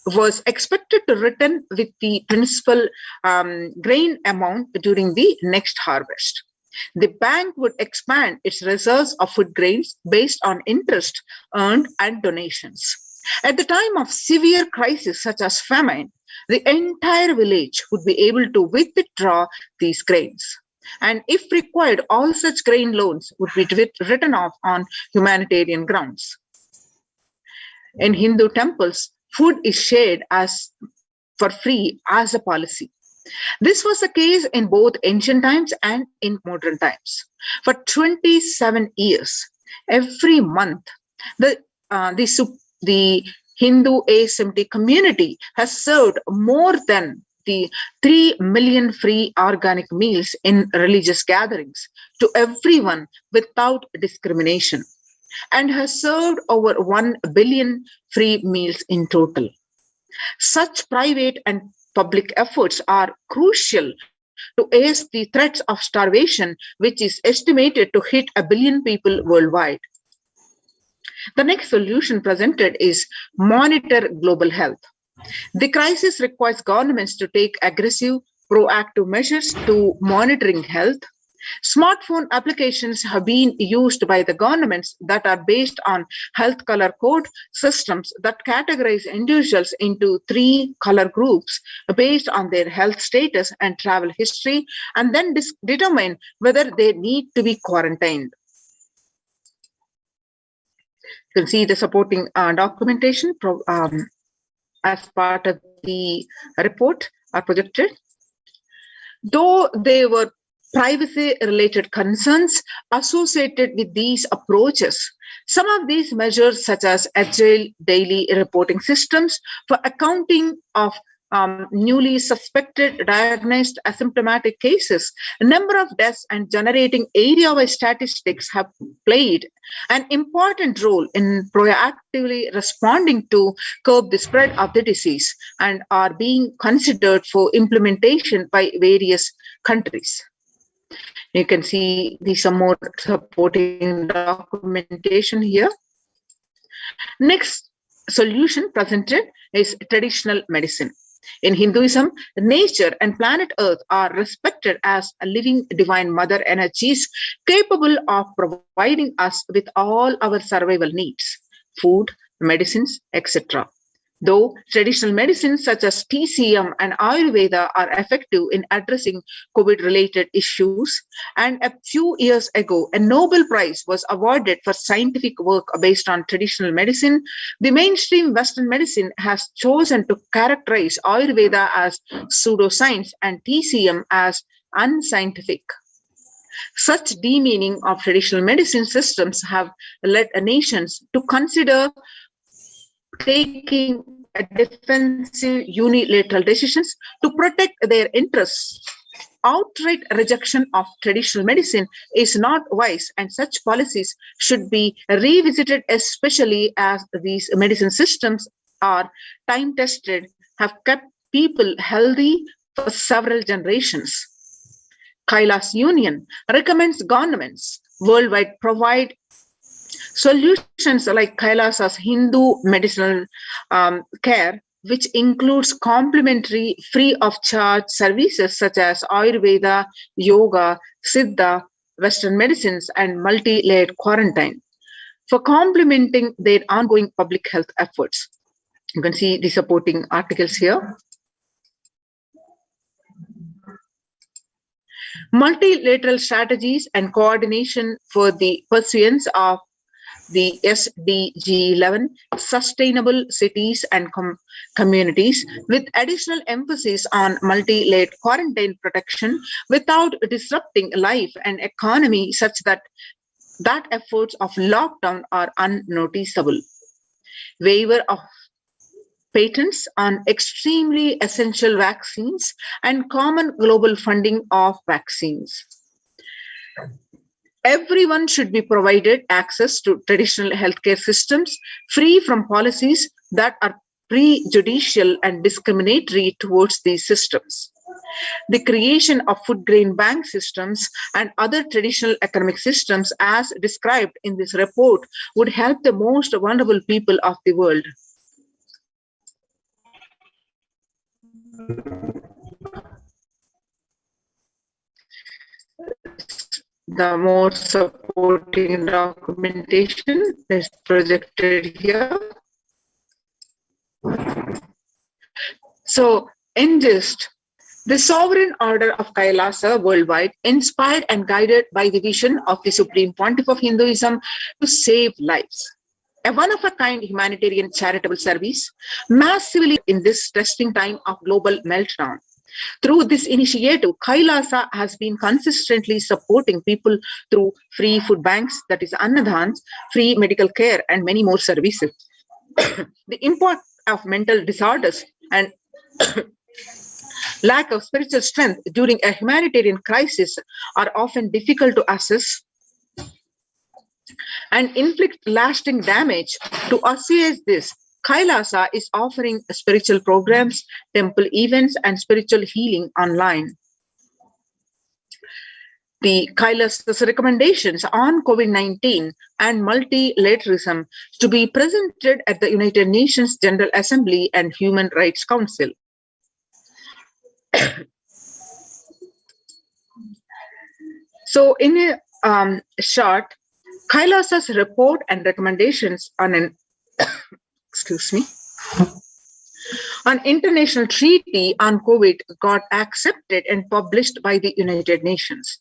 was expected to return with the principal grain amount during the next harvest. The bank would expand its reserves of food grains based on interest earned and donations. At the time of severe crisis such as famine, the entire village would be able to withdraw these grains. And if required, all such grain loans would be written off on humanitarian grounds. In Hindu temples, food is shared for free as a policy. This was the case in both ancient times and in modern times. For 27 years, every month, the Hindu ASMT community has served more than the 3 million free organic meals in religious gatherings to everyone without discrimination, and has served over 1 billion free meals in total. Such private and public efforts are crucial to ease the threats of starvation, which is estimated to hit 1 billion people worldwide. The next solution presented is monitor global health. The crisis requires governments to take aggressive, proactive measures to monitoring health. Smartphone applications have been used by the governments that are based on health color code systems that categorize individuals into 3 color groups based on their health status and travel history, and then determine whether they need to be quarantined. You can see the supporting documentation as part of the report are projected. Though there were privacy-related concerns associated with these approaches, some of these measures, such as agile daily reporting systems for accounting of newly suspected diagnosed asymptomatic cases, a number of deaths, and generating area-wide statistics have played an important role in proactively responding to curb the spread of the disease and are being considered for implementation by various countries. You can see some more supporting documentation here. Next solution presented is traditional medicine. In Hinduism, nature and planet Earth are respected as a living divine mother energies capable of providing us with all our survival needs, food, medicines, etc. Though traditional medicines such as TCM and Ayurveda are effective in addressing COVID-related issues, and a few years ago, a Nobel Prize was awarded for scientific work based on traditional medicine, the mainstream Western medicine has chosen to characterize Ayurveda as pseudoscience and TCM as unscientific. Such demeaning of traditional medicine systems have led nations to consider taking defensive unilateral decisions to protect their interests. Outright rejection of traditional medicine is not wise, and such policies should be revisited, especially as these medicine systems are time tested, have kept people healthy for several generations. Kailas Union recommends governments worldwide provide solutions like Kailasa's Hindu medicinal care, which includes complementary free of charge services such as Ayurveda, Yoga, Siddha, Western medicines, and multi-layered quarantine for complementing their ongoing public health efforts. You can see the supporting articles here. Multilateral strategies and coordination for the pursuance of the SDG 11 sustainable cities and communities, with additional emphasis on multi-layered quarantine protection without disrupting life and economy such that efforts of lockdown are unnoticeable. Waiver of patents on extremely essential vaccines and common global funding of vaccines. Everyone should be provided access to traditional healthcare systems free from policies that are prejudicial and discriminatory towards these systems. The creation of food grain bank systems and other traditional economic systems as described in this report would help the most vulnerable people of the world. The more supporting documentation is projected here. So, in gist, the sovereign order of Kailasa worldwide, inspired and guided by the vision of the Supreme Pontiff of Hinduism to save lives. A one-of-a-kind humanitarian charitable service, massively in this testing time of global meltdown. Through this initiative, Kailasa has been consistently supporting people through free food banks, that is annadans, free medical care, and many more services. The impact of mental disorders and lack of spiritual strength during a humanitarian crisis are often difficult to assess and inflict lasting damage. To assess this, Kailasa is offering spiritual programs, temple events, and spiritual healing online. The Kailasa's recommendations on COVID-19 and multilateralism to be presented at the United Nations General Assembly and Human Rights Council. So, in a short, Kailasa's report and recommendations on an an international treaty on COVID got accepted and published by the United Nations.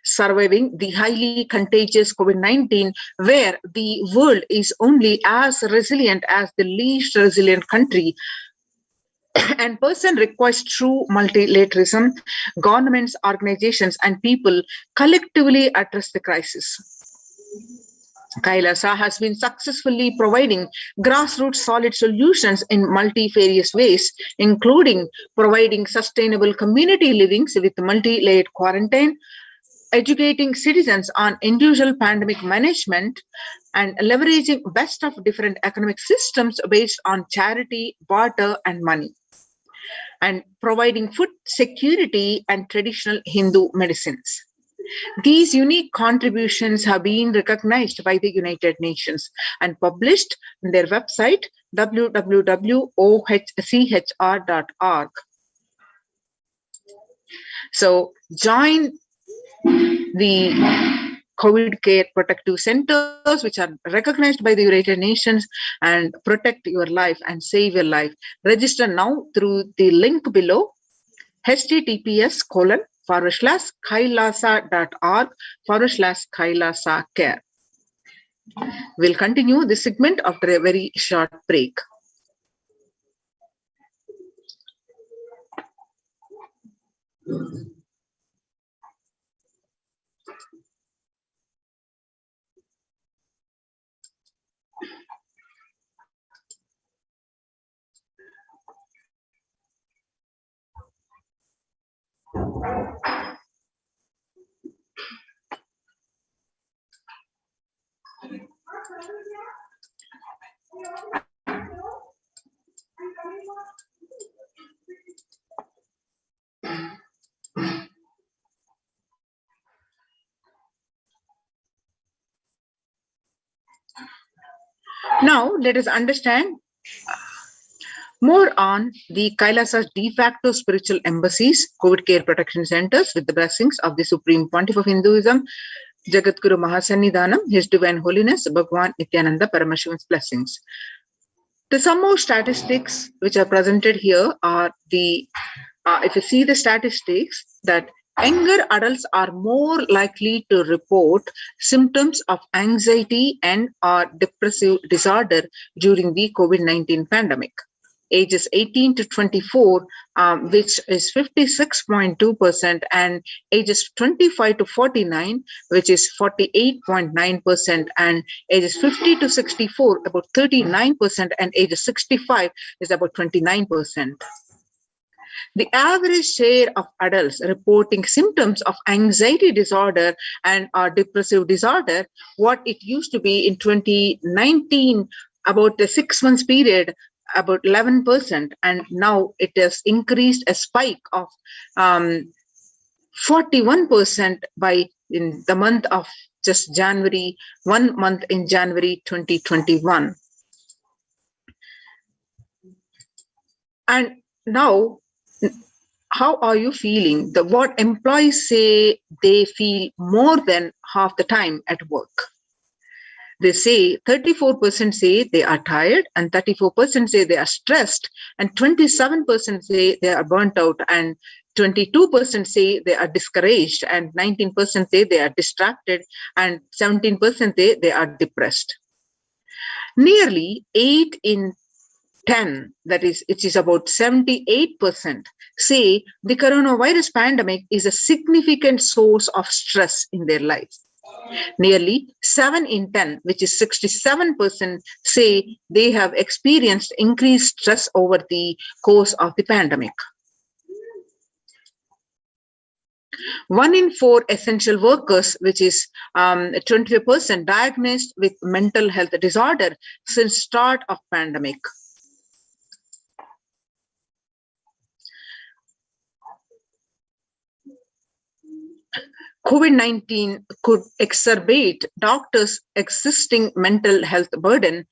Surviving the highly contagious COVID-19, where the world is only as resilient as the least resilient country, and person requires true multilateralism, governments, organizations, and people collectively address the crisis. Kailasa has been successfully providing grassroots solid solutions in multifarious ways, including providing sustainable community livings with multi-layered quarantine, educating citizens on individual pandemic management, and leveraging best of different economic systems based on charity, barter, and money, and providing food security and traditional Hindu medicines. These unique contributions have been recognized by the United Nations and published on their website www.ohchr.org. So join the COVID care protective centers, which are recognized by the United Nations, and protect your life and save your life. Register now through the link below, https://kailasa.org/Kailasa care. We'll continue this segment after a very short break. Now, let us understand more on the Kailasa's de facto spiritual embassies, COVID care protection centers, with the blessings of the Supreme Pontiff of Hinduism, Jagadguru Mahasannidhanam, His Divine Holiness, Bhagwan Nithyananda Paramashivan's blessings. The some more statistics which are presented here are the, if you see the statistics, that younger adults are more likely to report symptoms of anxiety and or depressive disorder during the COVID-19 pandemic. Ages 18 to 24, which is 56.2%, and ages 25 to 49, which is 48.9%, and ages 50 to 64, about 39%, and ages 65 is about 29%. The average share of adults reporting symptoms of anxiety disorder and or depressive disorder, what it used to be in 2019, about a 6 months period, about 11%, and now it has increased a spike of 41% by in the month of just January, 1 month in January 2021. And now, how are you feeling? What employees say they feel more than half the time at work. They say 34% say they are tired, and 34% say they are stressed, and 27% say they are burnt out, and 22% say they are discouraged, and 19% say they are distracted, and 17% say they are depressed. Nearly 8 in 10, that is, it is about 78%, say the coronavirus pandemic is a significant source of stress in their lives. Nearly 7 in 10, which is 67%, say they have experienced increased stress over the course of the pandemic. 1 in 4 essential workers, which is 25%, diagnosed with mental health disorder since start of pandemic. COVID-19 could exacerbate doctors' existing mental health burden.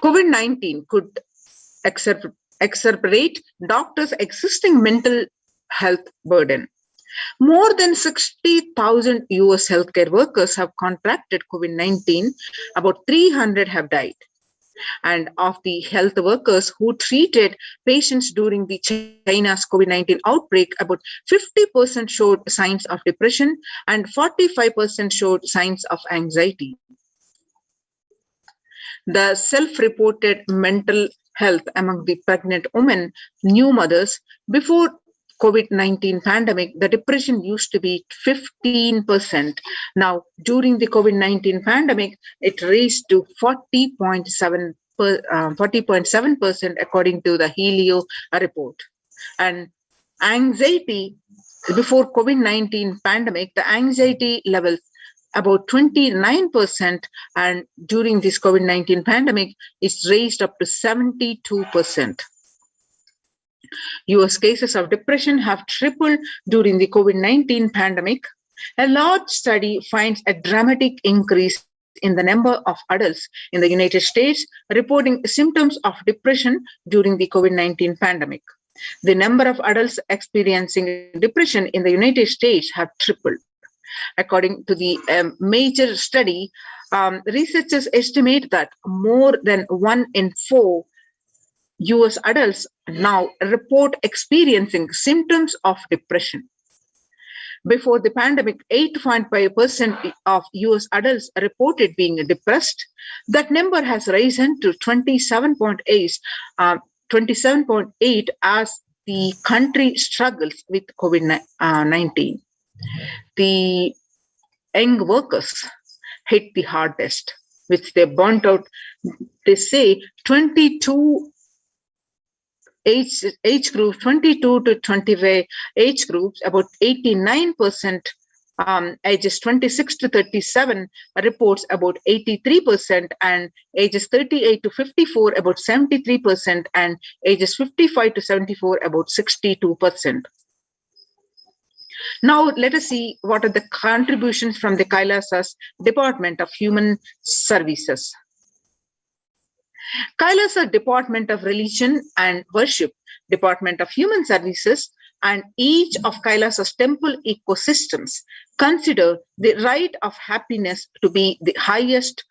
COVID-19 could exacerbate doctors' existing mental health burden. More than 60,000 US healthcare workers have contracted COVID-19. About 300 have died. And of the health workers who treated patients during the China's COVID-19 outbreak, about 50% showed signs of depression and 45% showed signs of anxiety. The self-reported mental health among the pregnant women, new mothers, before COVID-19 pandemic, the depression used to be 15%. Now, during the COVID-19 pandemic, it raised to 40.7% according to the Helio report. And anxiety, before COVID-19 pandemic, the anxiety levels about 29%, and during this COVID-19 pandemic, it's raised up to 72%. US cases of depression have tripled during the COVID-19 pandemic. A large study finds a dramatic increase in the number of adults in the United States reporting symptoms of depression during the COVID-19 pandemic. The number of adults experiencing depression in the United States have tripled. According to the major study, researchers estimate that more than 1 in 4 US adults now report experiencing symptoms of depression. Before the pandemic, 8.5% of US adults reported being depressed. That number has risen to 27.8 as the country struggles with COVID-19. The young workers hit the hardest, which they burnt out. They say 22 age group, 22 to 25 age groups, about 89%, ages 26 to 37 reports about 83%, and ages 38 to 54 about 73%, and ages 55 to 74 about 62%. Now let us see what are the contributions from the Kailasa's Department of Human Services. Kailasa Department of Religion and Worship, Department of Human Services, and each of Kailasa's temple ecosystems consider the right of happiness to be the highest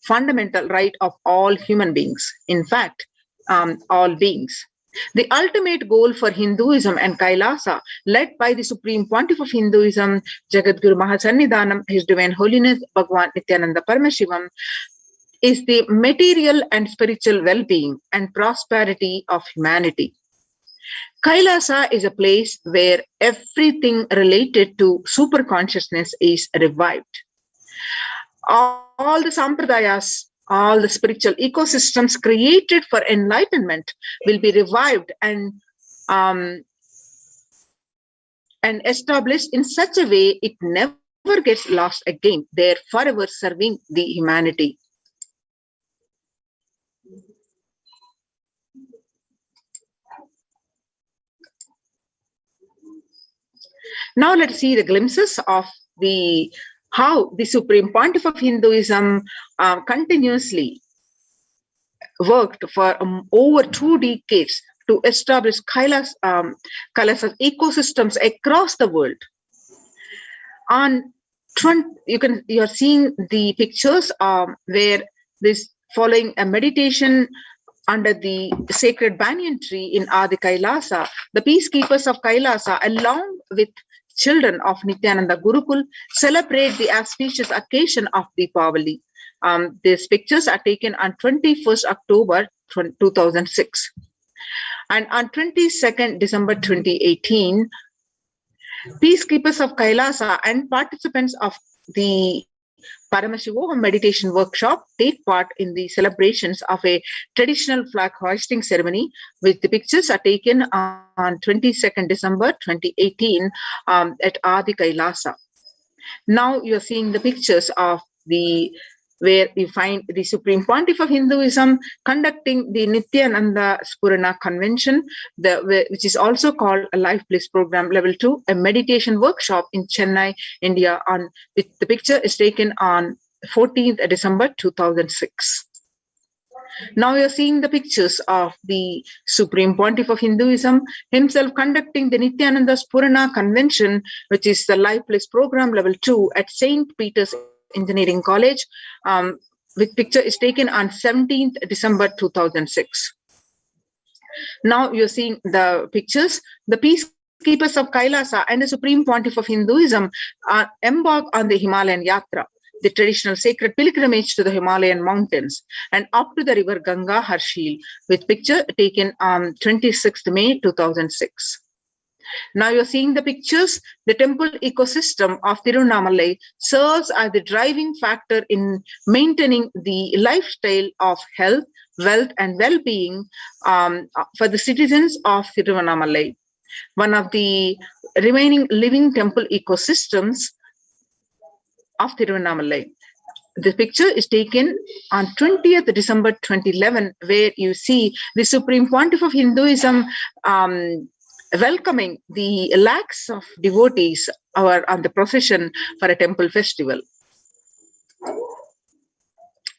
fundamental right of all human beings. In fact, all beings. The ultimate goal for Hinduism and Kailasa, led by the Supreme Pontiff of Hinduism, Jagadguru Mahasannidhanam, His Divine Holiness Bhagwan Nithyananda Paramashivam, is the material and spiritual well-being and prosperity of humanity. Kailasa is a place where everything related to super consciousness is revived. All the sampradayas, all the spiritual ecosystems created for enlightenment will be revived and established in such a way it never gets lost again. They're forever serving the humanity. Now let's see the glimpses of how the Supreme Pontiff of Hinduism continuously worked for over 2 decades to establish Kailasa's ecosystems across the world. You are seeing the pictures where this following a meditation under the sacred banyan tree in Adi Kailasa, the peacekeepers of Kailasa, along with children of Nithyananda Gurukul, celebrate the auspicious occasion of Deepavali. These pictures are taken on 21st October 2006. And on 22nd December 2018, peacekeepers of Kailasa and participants of the Paramashivoham meditation workshop take part in the celebrations of a traditional flag hoisting ceremony, which the pictures are taken on 22nd December 2018 at Adi Kailasa. Now you're seeing the pictures of where you find the Supreme Pontiff of Hinduism conducting the Nithyananda Spurana Convention, which is also called a Life Bliss Program Level 2, a meditation workshop in Chennai, India. The picture is taken on 14th December 2006. Now you're seeing the pictures of the Supreme Pontiff of Hinduism himself conducting the Nithyananda Spurana Convention, which is the Life Bliss Program Level 2 at St. Peter's Engineering College, with picture is taken on 17th December 2006. Now you're seeing the pictures. The peacekeepers of Kailasa and the Supreme Pontiff of Hinduism embark on the Himalayan Yatra, the traditional sacred pilgrimage to the Himalayan mountains and up to the river Ganga Harshil, with picture taken on 26th May 2006. Now you're seeing the pictures. The temple ecosystem of Tiruvannamalai serves as the driving factor in maintaining the lifestyle of health, wealth, and well-being for the citizens of Tiruvannamalai, one of the remaining living temple ecosystems of Tiruvannamalai. The picture is taken on 20th December 2011, where you see the Supreme Pontiff of Hinduism welcoming the lakhs of devotees on the procession for a temple festival.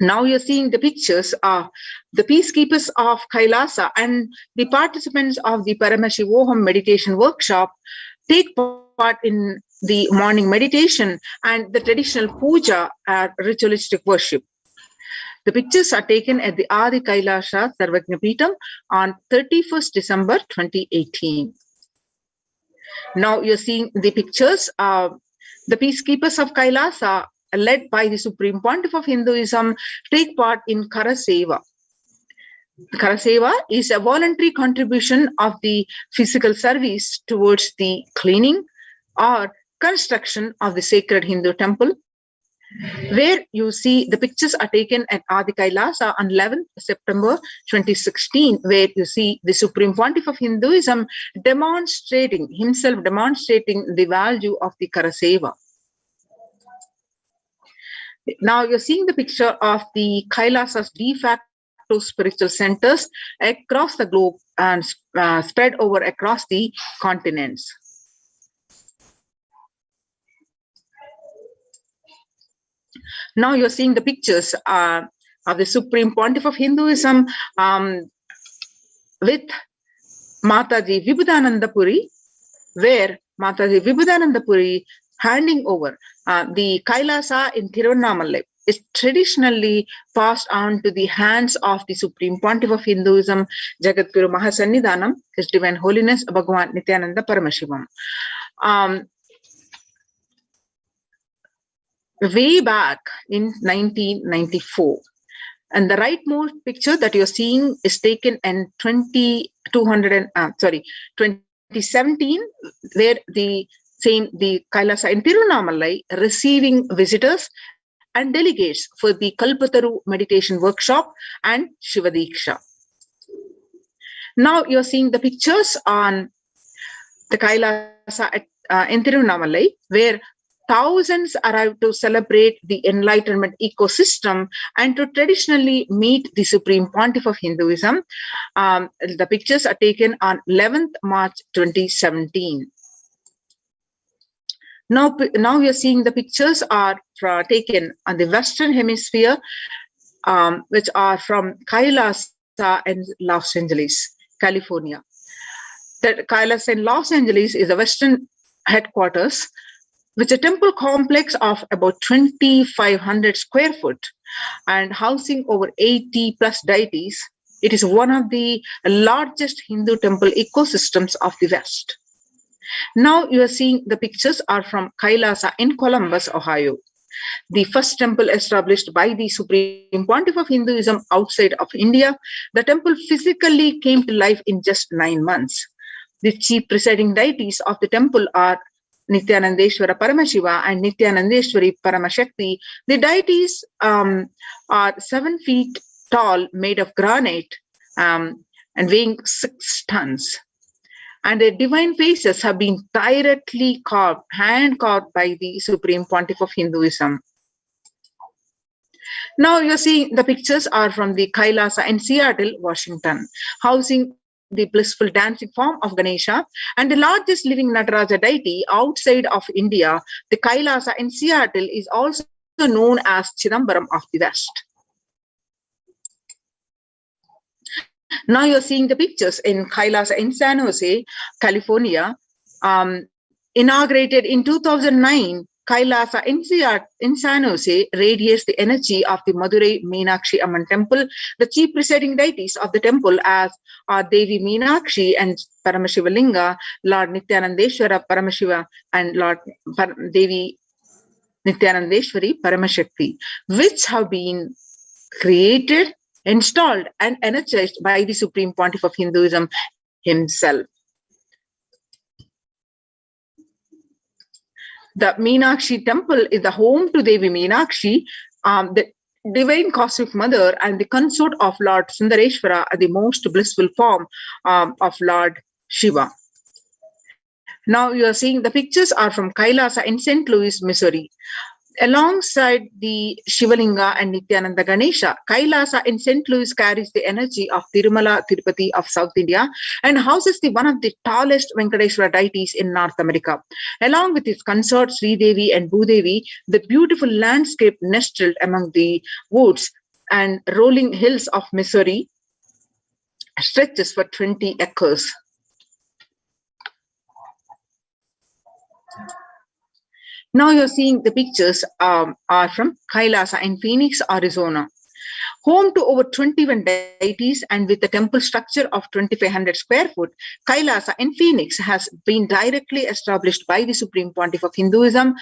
Now you're seeing the pictures of the peacekeepers of Kailasa and the participants of the Paramashivoham meditation workshop take part in the morning meditation and the traditional puja and ritualistic worship. The pictures are taken at the Adi Kailasa Sarvajna Peetham on 31st December 2018. Now you're seeing the pictures. The peacekeepers of Kailasa, led by the Supreme Pontiff of Hinduism, take part in Karaseva. Karaseva is a voluntary contribution of the physical service towards the cleaning or construction of the sacred Hindu temple, where you see the pictures are taken at Adi Kailasa on 11th September 2016, where you see the Supreme Pontiff of Hinduism demonstrating the value of the Karaseva. Now you're seeing the picture of the Kailasa's de facto spiritual centers across the globe and spread over across the continents. Now you're seeing the pictures of the Supreme Pontiff of Hinduism with Mataji Vibhudananda Puri, where Mataji Vibhudananda Puri handing over the Kailasa in Tiruvannamalai is traditionally passed on to the hands of the Supreme Pontiff of Hinduism, Jagadguru Mahasannidhanam, His Divine Holiness Bhagavan Nithyananda Paramashivam. Way back in 1994. And the rightmost picture that you're seeing is taken in 2017, where the Kailasa in Tiruvannamalai receiving visitors and delegates for the Kalpataru meditation workshop and Shiva Diksha. Now you're seeing the pictures on the Kailasa in Tiruvannamalai, where thousands arrive to celebrate the Enlightenment ecosystem and to traditionally meet the Supreme Pontiff of Hinduism. The pictures are taken on 11th March 2017. Now we are seeing the pictures are taken on the Western Hemisphere, which are from Kailasa and Los Angeles, California. That Kailasa in Los Angeles is the Western headquarters, which is a temple complex of about 2,500 square foot and housing over 80 plus deities. It is one of the largest Hindu temple ecosystems of the West. Now you are seeing the pictures are from Kailasa in Columbus, Ohio. The first temple established by the Supreme Pontiff of Hinduism outside of India. The temple physically came to life in just 9 months. The chief presiding deities of the temple are Nithyanandeshwara Paramashiva and Nithyanandeshwari Paramashakti. The deities are 7 feet tall, made of granite and weighing 6 tons. And their divine faces have been directly carved, hand carved by the Supreme Pontiff of Hinduism. Now you're seeing the pictures are from the Kailasa in Seattle, Washington, housing the blissful dancing form of Ganesha and the largest living Nataraja deity outside of India. The Kailasa in Seattle is also known as Chidambaram of the West. Now you're seeing the pictures in Kailasa in San Jose, California. Inaugurated in 2009, Kailasa in San Jose radiates the energy of the Madurai Meenakshi Amman temple. The chief presiding deities of the temple as are Devi Meenakshi and Paramashivalinga, Lord Nithyanandeshwara Paramashiva and Lord Devi Nithyanandeshwari Paramashakti, which have been created, installed and energized by the Supreme Pontiff of Hinduism himself. The Meenakshi temple is the home to Devi Meenakshi, the divine cosmic mother and the consort of Lord Sundareshwara, the most blissful form of Lord Shiva. Now you are seeing the pictures are from Kailasa in St. Louis, Missouri. Alongside the Shivalinga and Nithyananda Ganesha, Kailasa in St. Louis carries the energy of Tirumala Tirupati of South India and houses one of the tallest Venkateshwara deities in North America. Along with its consort Sri Devi and Bhudevi, the beautiful landscape nestled among the woods and rolling hills of Missouri stretches for 20 acres. Now you're seeing the pictures are from Kailasa in Phoenix, Arizona. Home to over 21 deities and with a temple structure of 2,500 square foot, Kailasa in Phoenix has been directly established by the Supreme Pontiff of Hinduism,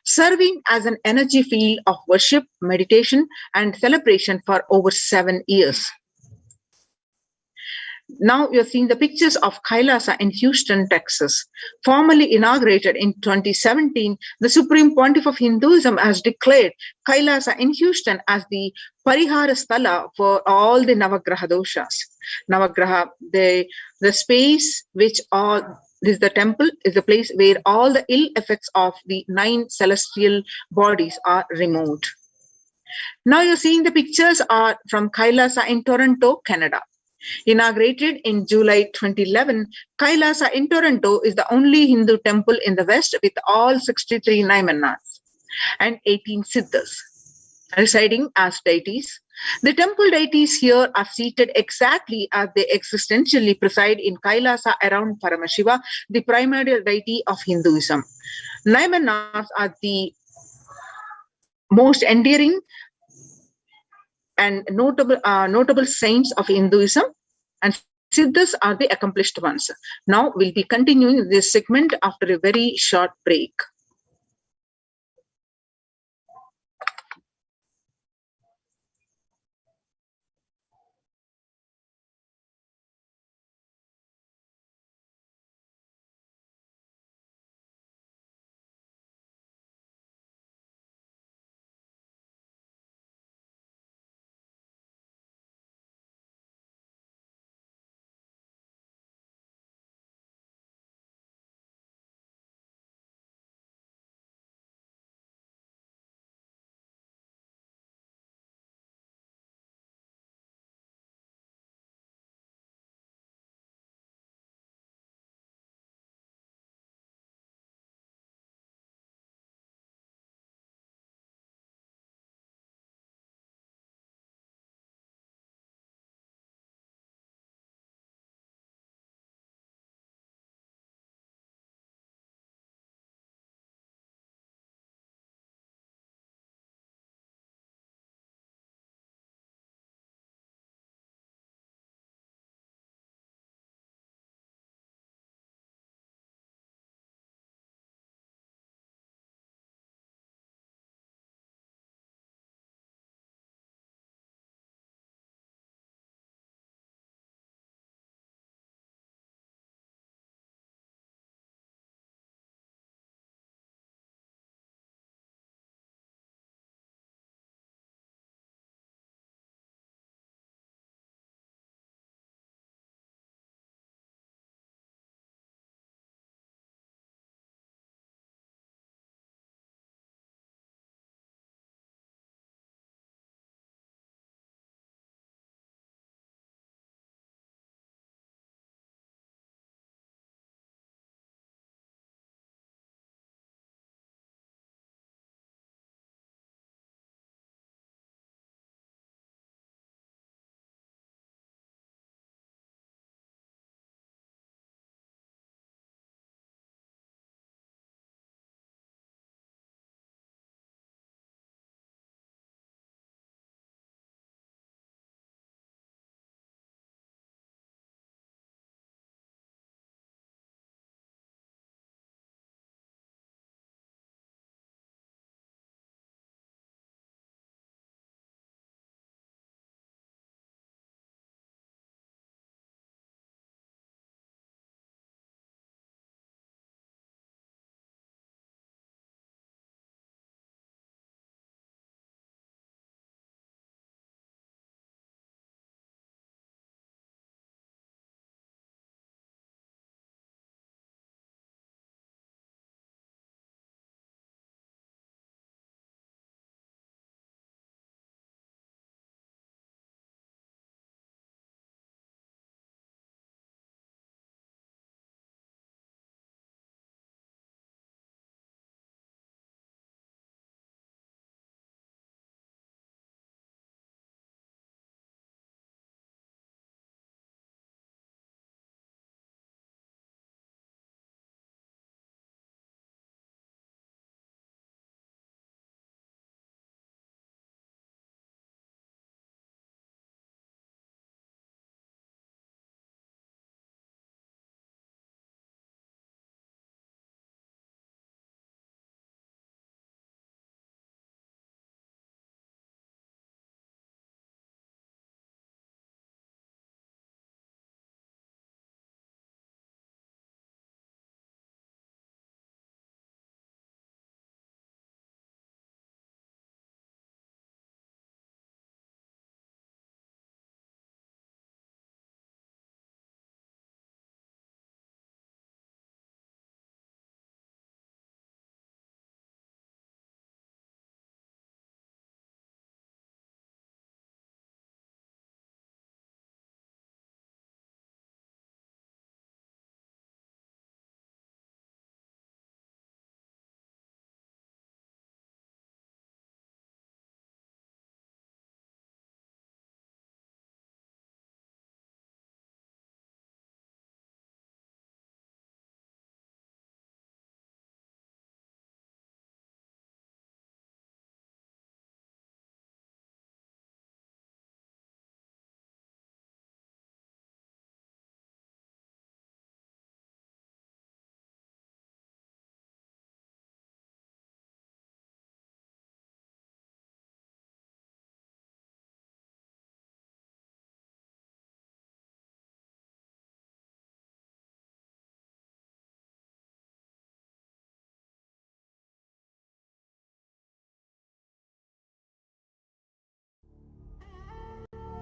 serving as an energy field of worship, meditation, and celebration for over 7 years. Now you're seeing the pictures of Kailasa in Houston, Texas. Formally inaugurated in 2017, the Supreme Pontiff of Hinduism has declared Kailasa in Houston as the Parihara Sthala for all the Navagraha doshas. Navagraha, the space which all this the temple is the place where all the ill effects of the 9 celestial bodies are removed. Now you're seeing the pictures are from Kailasa in Toronto, Canada. Inaugurated in July 2011, Kailasa in Toronto is the only Hindu temple in the West with all 63 Naimanas and 18 Siddhas residing as deities. The temple deities here are seated exactly as they existentially preside in Kailasa around Paramashiva, the primordial deity of Hinduism. Naimanas are the most endearing and notable saints of Hinduism, and Siddhas are the accomplished ones. Now we'll be continuing this segment after a very short break.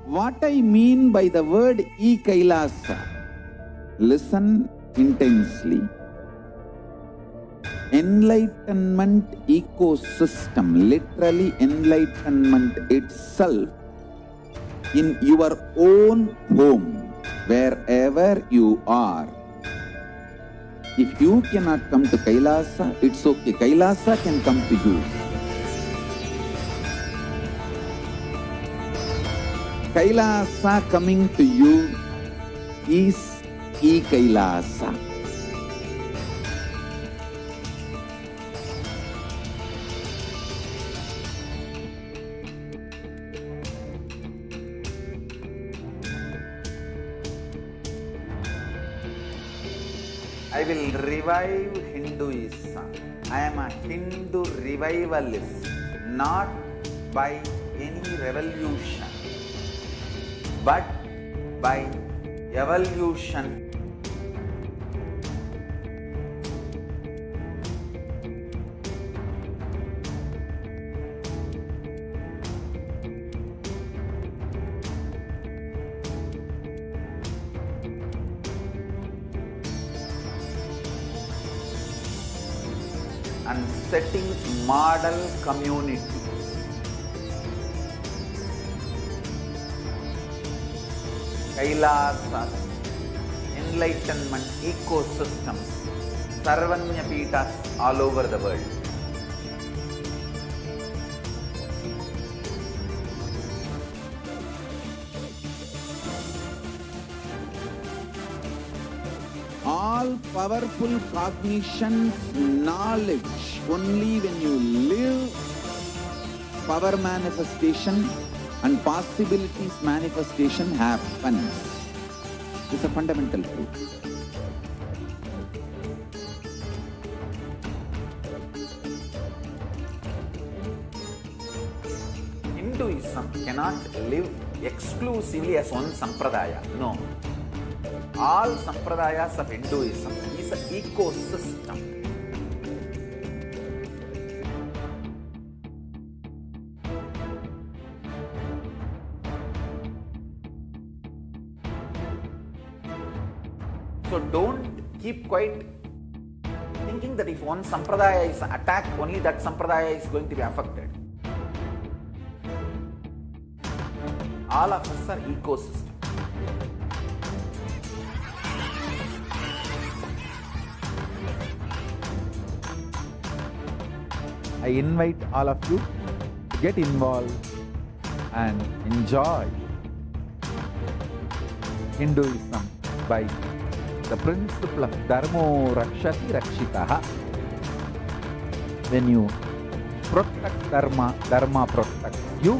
What I mean by the word Kailasa, listen intensely. Enlightenment ecosystem, literally enlightenment itself, in your own home, wherever you are. If you cannot come to Kailasa, it's okay. Kailasa can come to you. Kailasa coming to you is Kailasa. I will revive Hinduism. I am a Hindu revivalist, not by any revolution, but by evolution. And setting model communities. Kailasa, enlightenment ecosystems, Sarvanya Pitas all over the world. All powerful cognition, knowledge, only when you live, power manifestation and possibilities manifestation happens. It's a fundamental truth. Hinduism cannot live exclusively as one sampradaya. No. All sampradayas of Hinduism is an ecosystem. So don't keep quiet thinking that if one sampradaya is attacked, only that sampradaya is going to be affected. All of us are ecosystem. I invite all of you to get involved and enjoy Hinduism by the principle of Dharmo Rakshati Rakshitaha. When you protect Dharma, Dharma protects you.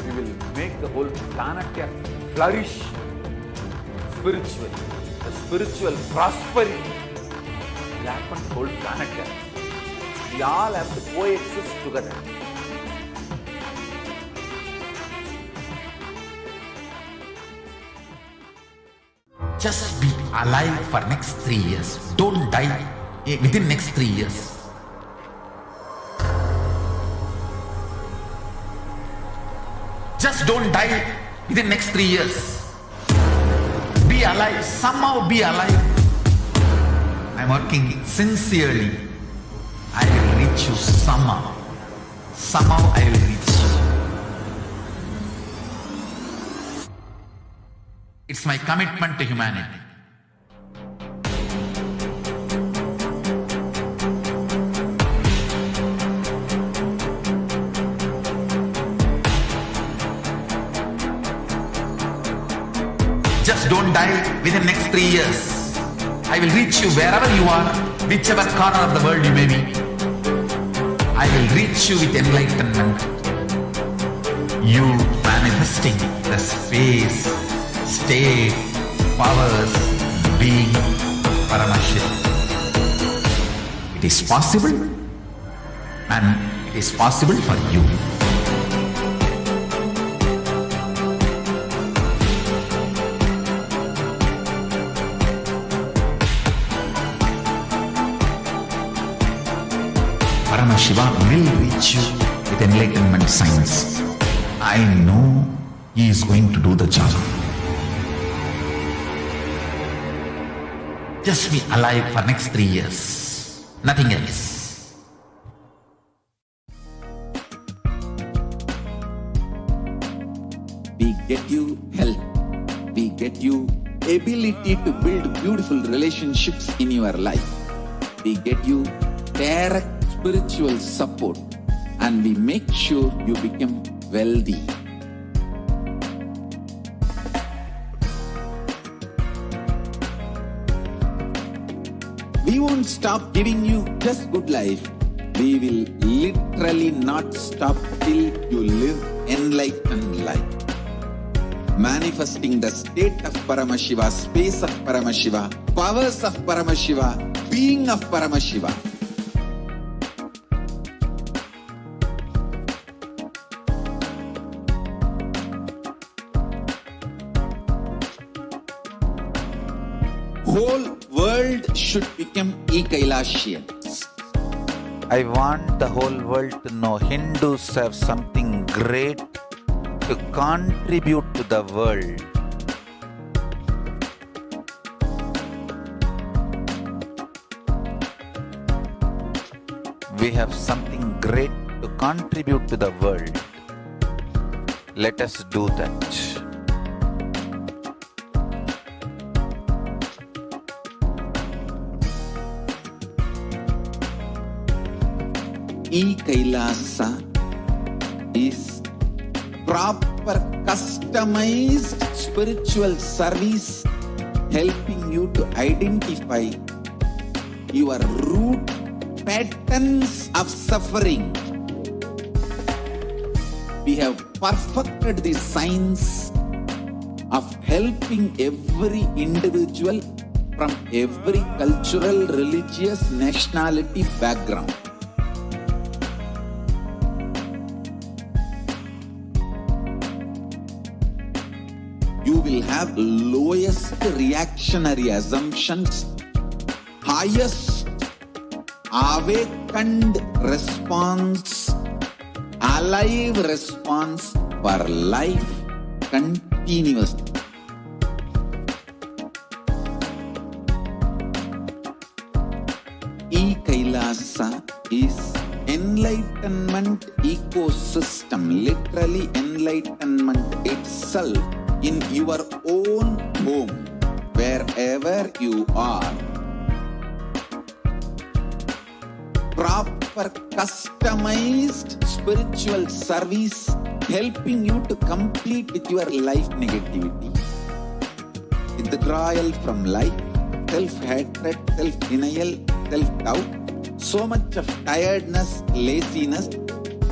We will make the whole planet flourish spiritually. The spiritual prosperity will happen to the whole planet. We all have to coexist together. Just be alive for next 3 years. Don't die within next 3 years. Just don't die within next 3 years. Be alive. Somehow be alive. I'm working sincerely. I will reach you somehow. Somehow I will reach you. It's my commitment to humanity. Just don't die within next 3 years. I will reach you wherever you are, whichever corner of the world you may be. I will reach you with enlightenment. You manifesting the space, state, powers, being Paramashivoham. It is possible, and it is possible for you. Paramashivoham will reach you with enlightenment science. I know he is going to do the job. Just be alive for next 3 years. Nothing else. We get you health. We get you ability to build beautiful relationships in your life. We get you direct spiritual support, and we make sure you become wealthy. We won't stop giving you just good life. We will literally not stop till you live enlightened life. Manifesting the state of Paramashiva, space of Paramashiva, powers of Paramashiva, being of Paramashiva. Whole world should become Kailasians. I want the whole world to know Hindus have something great to contribute to the world. We have something great to contribute to the world. Let us do that. Kailasa is proper customized spiritual service helping you to identify your root patterns of suffering. We have perfected the science of helping every individual from every cultural, religious, nationality background. You will have lowest reactionary assumptions, highest awakened response, alive response for life continuously. Kailasa is enlightenment ecosystem, literally enlightenment itself in your own home, wherever you are. Proper customized spiritual service helping you to complete with your life negativity, withdrawal from life, self-hatred, self-denial, self-doubt, so much of tiredness, laziness.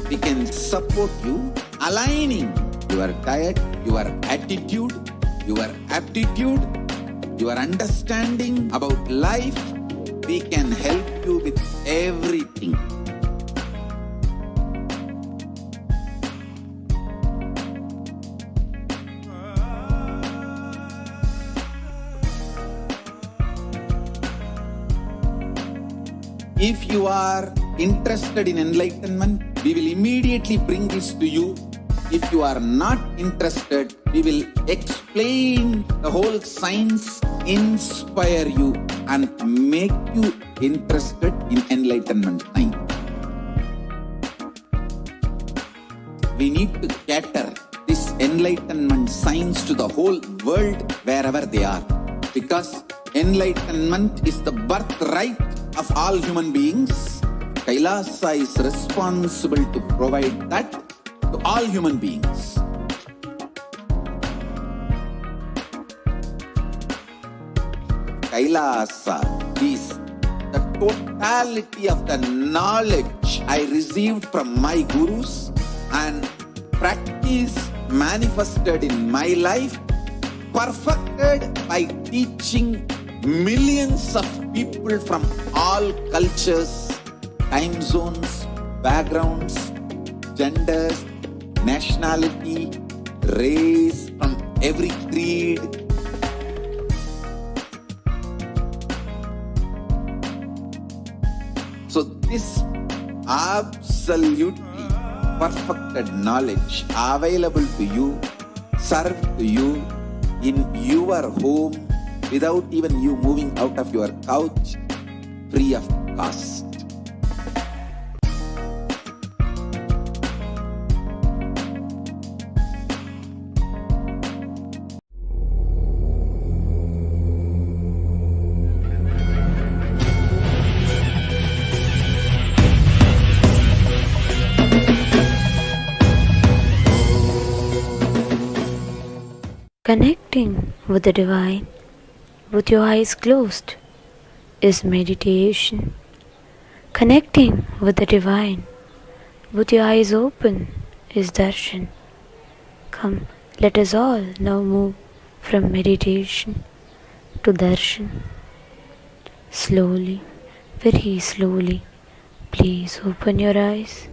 We can support you aligning your diet, your attitude, your aptitude, your understanding about life. We can help you with everything. If you are interested in enlightenment, we will immediately bring this to you. If you are not interested, we will explain the whole science, inspire you, and make you interested in enlightenment science. We need to cater this enlightenment science to the whole world wherever they are, because enlightenment is the birthright of all human beings. Kailasa is responsible to provide that to all human beings. Kailasa is the totality of the knowledge I received from my gurus and practice manifested in my life, perfected by teaching millions of people from all cultures, time zones, backgrounds, genders, nationality, race, from every creed. So this absolutely perfected knowledge available to you, served to you in your home without even you moving out of your couch, free of cost. Connecting with the divine with your eyes closed is meditation. Connecting with the divine with your eyes open is darshan. Come, let us all now move from meditation to darshan. Slowly, very slowly, please open your eyes.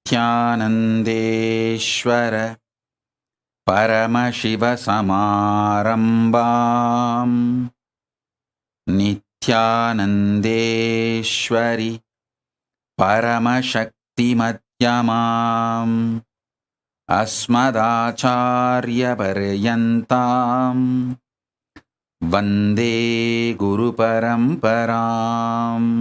नित्यानन्देश्वर परमशिवसमारम्भाम् नित्यानन्देश्वरि परमशक्तिमध्यमाम् अस्मदाचार्यपर्यन्ताम् वन्दे गुरुपरम्पराम्.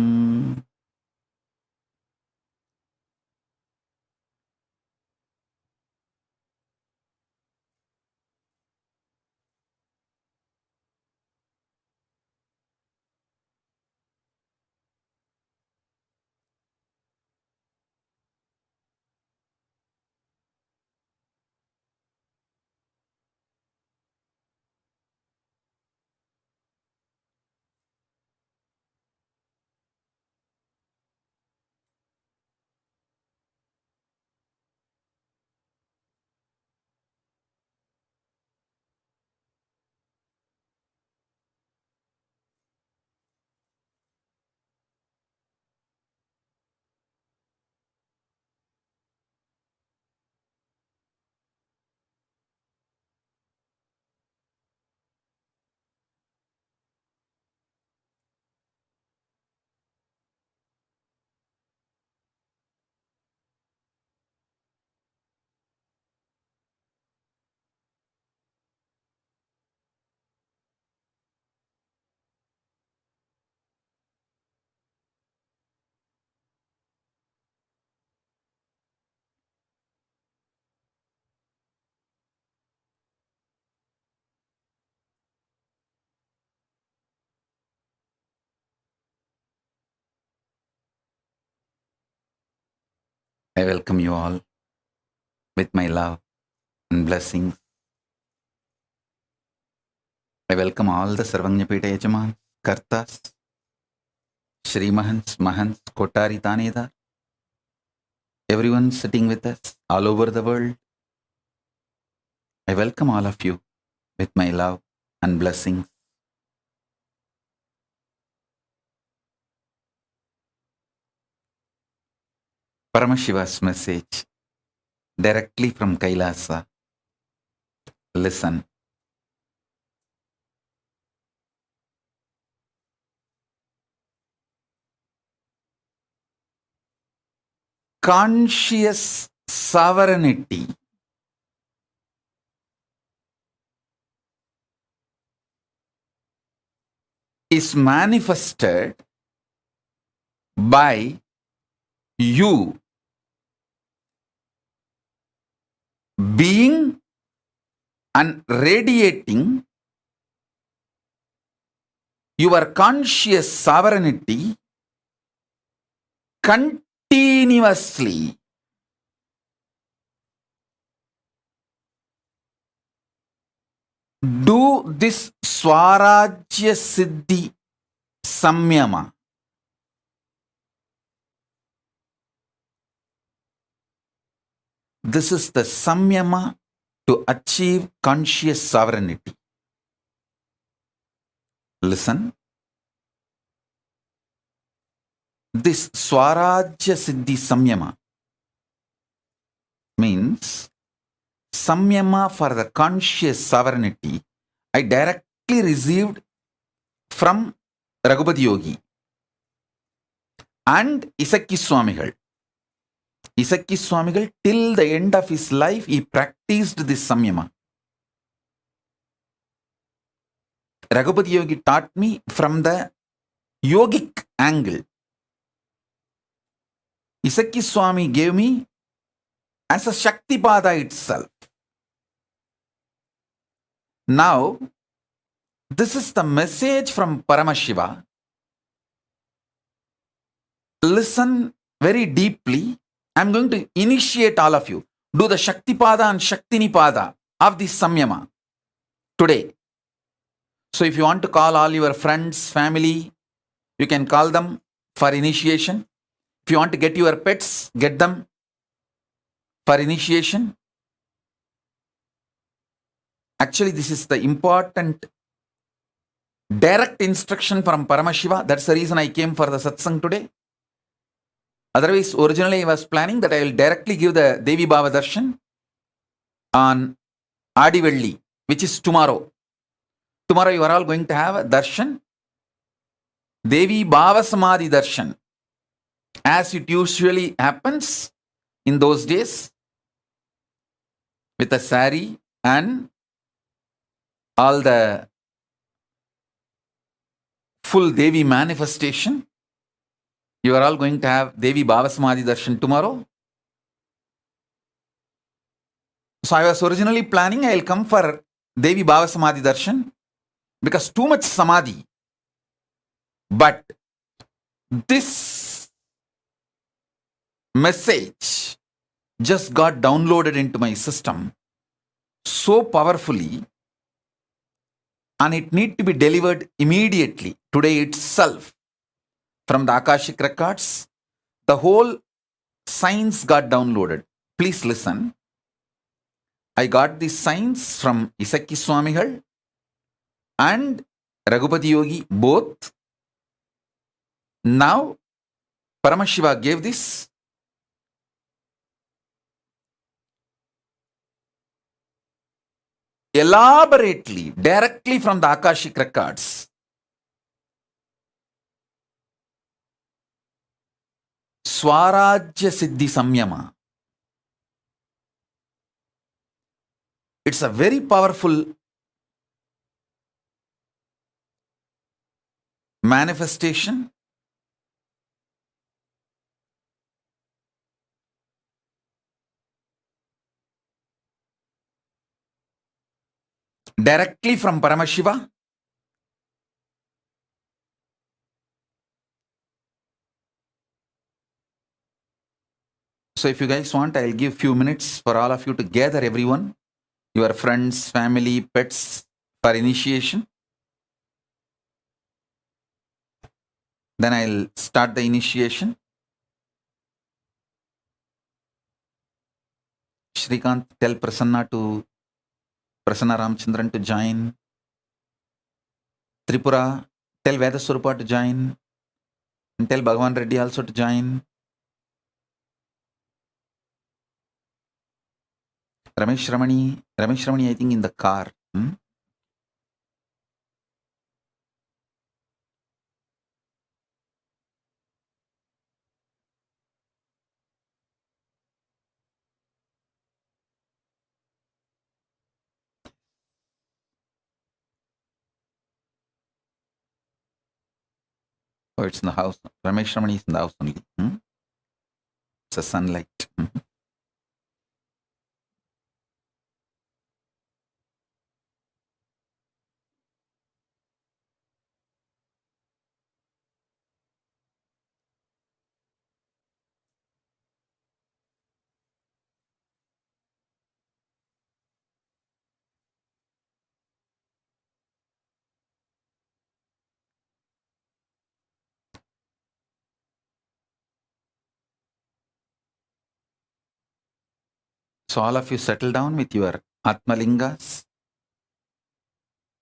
I welcome you all with my love and blessings. I welcome all the Sarvajñapita Yajamans, Kartas, Shrimahans, Mahants, Kotari Tanedar, everyone sitting with us all over the world. I welcome all of you with my love and blessings. Paramashiva's message directly from Kailasa. Listen. Conscious sovereignty is manifested by you being and radiating your conscious sovereignty continuously. Do this Swarajya Siddhi Samyama. This is the Samyama to achieve conscious sovereignty. Listen. This Swarajya Siddhi Samyama means Samyama for the conscious sovereignty I directly received from Raghupati Yogi and Isakki Swamigal. Isakki Swamigal, till the end of his life, he practiced this Samyama. Raghupati Yogi taught me from the yogic angle. Isakki Swami gave me as a Shaktipada itself. Now, this is the message from Paramashiva. Listen very deeply. I am going to initiate all of you. Do the Shaktipada and Shaktinipada of this Samyama today. So if you want to call all your friends, family, you can call them for initiation. If you want to get your pets, get them for initiation. Actually, this is the important direct instruction from Paramashiva. That's the reason I came for the satsang today. Otherwise, originally I was planning that I will directly give the Devi Bhava Darshan on Adivelli, which is tomorrow. Tomorrow you are all going to have a darshan, Devi Bhava Samadhi darshan, as it usually happens in those days, with a sari and all the full Devi manifestation. You are all going to have Devi Bhava Samadhi darshan tomorrow. So I was originally planning I will come for Devi Bhava Samadhi darshan because too much samadhi. But this message just got downloaded into my system so powerfully, and it need to be delivered immediately, today itself, from the Akashic records. The whole science got downloaded. Please listen. I got the science from Isakki Swamigal and Raghupati Yogi both. Now Paramashiva gave this. Elaborately, directly from the Akashic records. Swarajya Siddhi Samyama. It's a very powerful manifestation. Directly from Paramashiva. So if you guys want, I'll give few minutes for all of you to gather everyone, your friends, family, pets, for initiation. Then I'll start the initiation. Shrikant, tell Prasanna Ramchandran to join. Tripura, tell Vedaswarupa to join. And tell Bhagavan Reddy also to join. Ramesh Ramani, I think in the car. Oh, it's in the house. Ramesh Ramani is in the house only. It's a sunlight. So all of you settle down with your Atmalingas.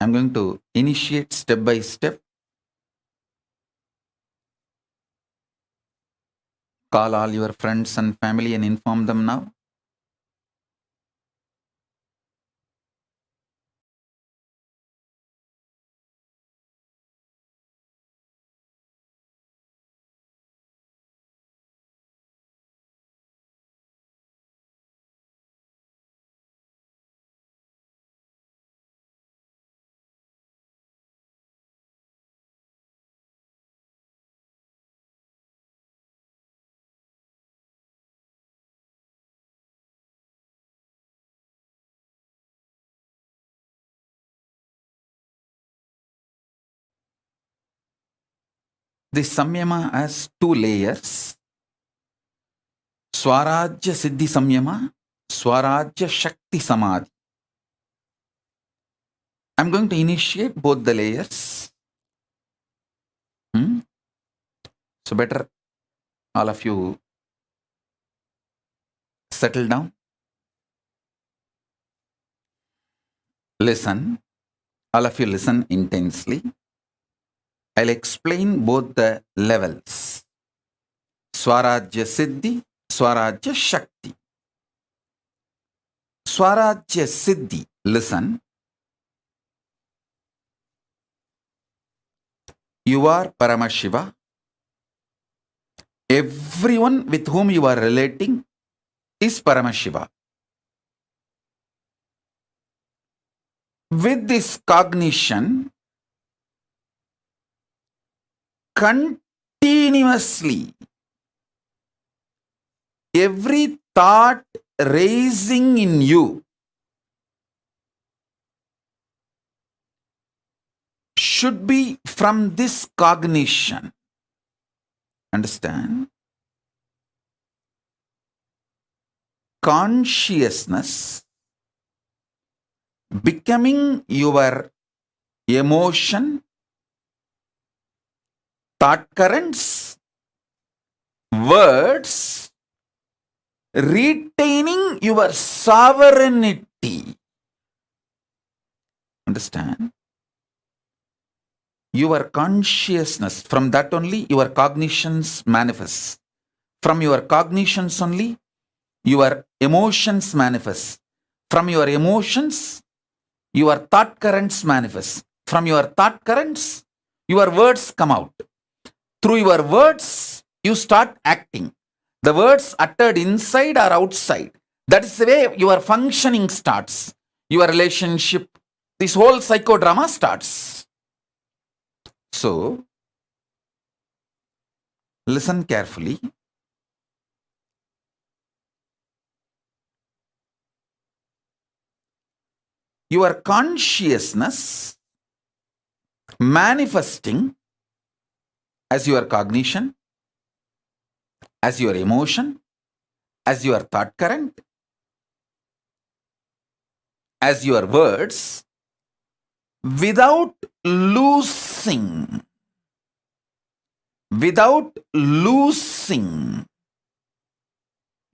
I'm going to initiate step by step. Call all your friends and family and inform them now. This Samyama has two layers. Swarajya Siddhi Samyama, Swarajya Shakti Samadhi. I'm going to initiate both the layers. So better all of you settle down. Listen. All of you listen intensely. I'll explain both the levels. Swarajya Siddhi, Swarajya Shakti. Swarajya Siddhi, listen. You are Paramashiva. Everyone with whom you are relating is Paramashiva. With this cognition, continuously, every thought raising in you should be from this cognition. Understand? Consciousness becoming your emotion, thought currents, words, retaining your sovereignty. Understand? Your consciousness, from that only your cognitions manifest. From your cognitions only your emotions manifest. From your emotions, your thought currents manifest. From your thought currents, your words come out. Through your words, you start acting. The words uttered inside or outside. That is the way your functioning starts. Your relationship, this whole psychodrama starts. So, listen carefully. Your consciousness manifesting as your cognition, as your emotion, as your thought current, as your words, without losing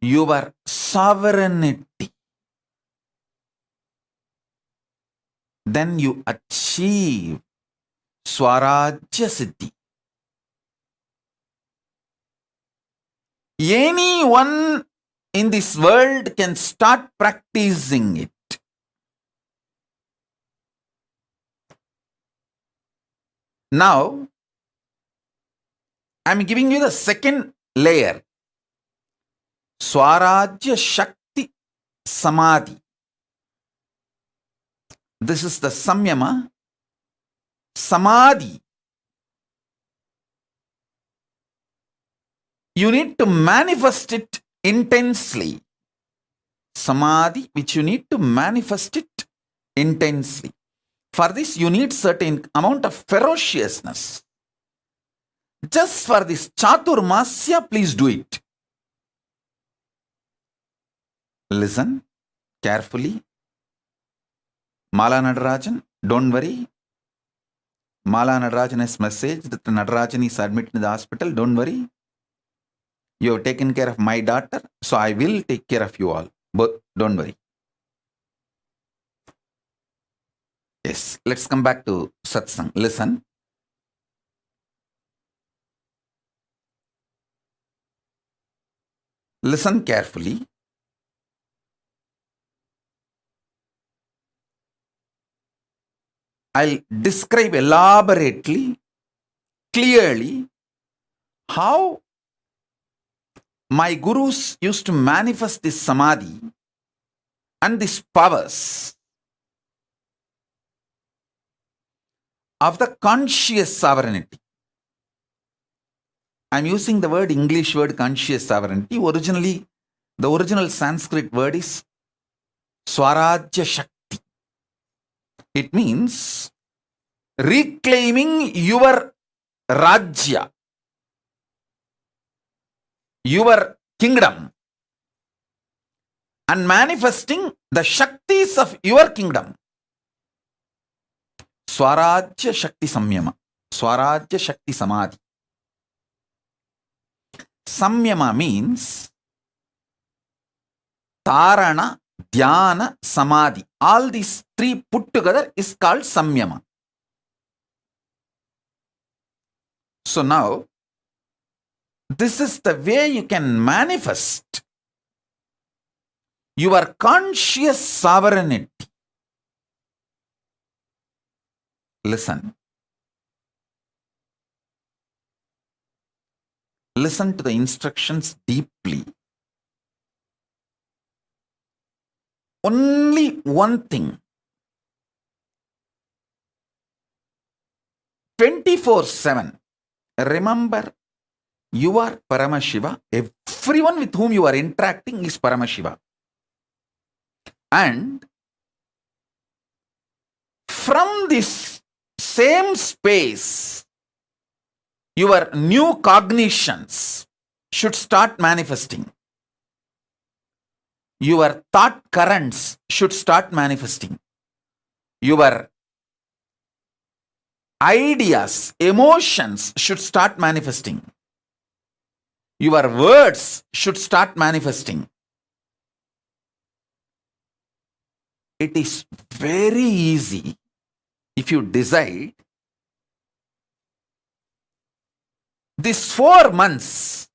your sovereignty. Then you achieve Swarajya Siddhi. Anyone in this world can start practicing it. Now, I am giving you the second layer. Swarajya Shakti Samadhi. This is the Samyama. Samadhi. You need to manifest it intensely. Samadhi, which you need to manifest it intensely. For this, you need certain amount of ferociousness. Just for this Chaturmasya, please do it. Listen carefully. Mala Nadarajan, don't worry. Mala Nadarajan has messaged that Nadarajan is admitted in the hospital. Don't worry. You have taken care of my daughter, so I will take care of you all. But don't worry. Yes, let's come back to satsang. Listen. Listen carefully. I'll describe elaborately, clearly, how my gurus used to manifest this samadhi and these powers of the conscious sovereignty. I'm using the word English word conscious sovereignty. Originally, the original Sanskrit word is Swarajya Shakti. It means reclaiming your Rajya, your kingdom, and manifesting the Shaktis of your kingdom. Swarajya Shakti Samyama, Swarajya Shakti Samadhi. Samyama means Tarana, Dhyana, Samadhi. All these three put together is called Samyama. So now, This is the way you can manifest your conscious sovereignty. Listen. Listen to the instructions deeply. Only one thing. 24/7. Remember, you are Paramashiva. Everyone with whom you are interacting is Paramashiva. And from this same space, your new cognitions should start manifesting. Your thought currents should start manifesting. Your ideas, emotions should start manifesting. Your words should start manifesting. It is very easy if you decide. These 4 months,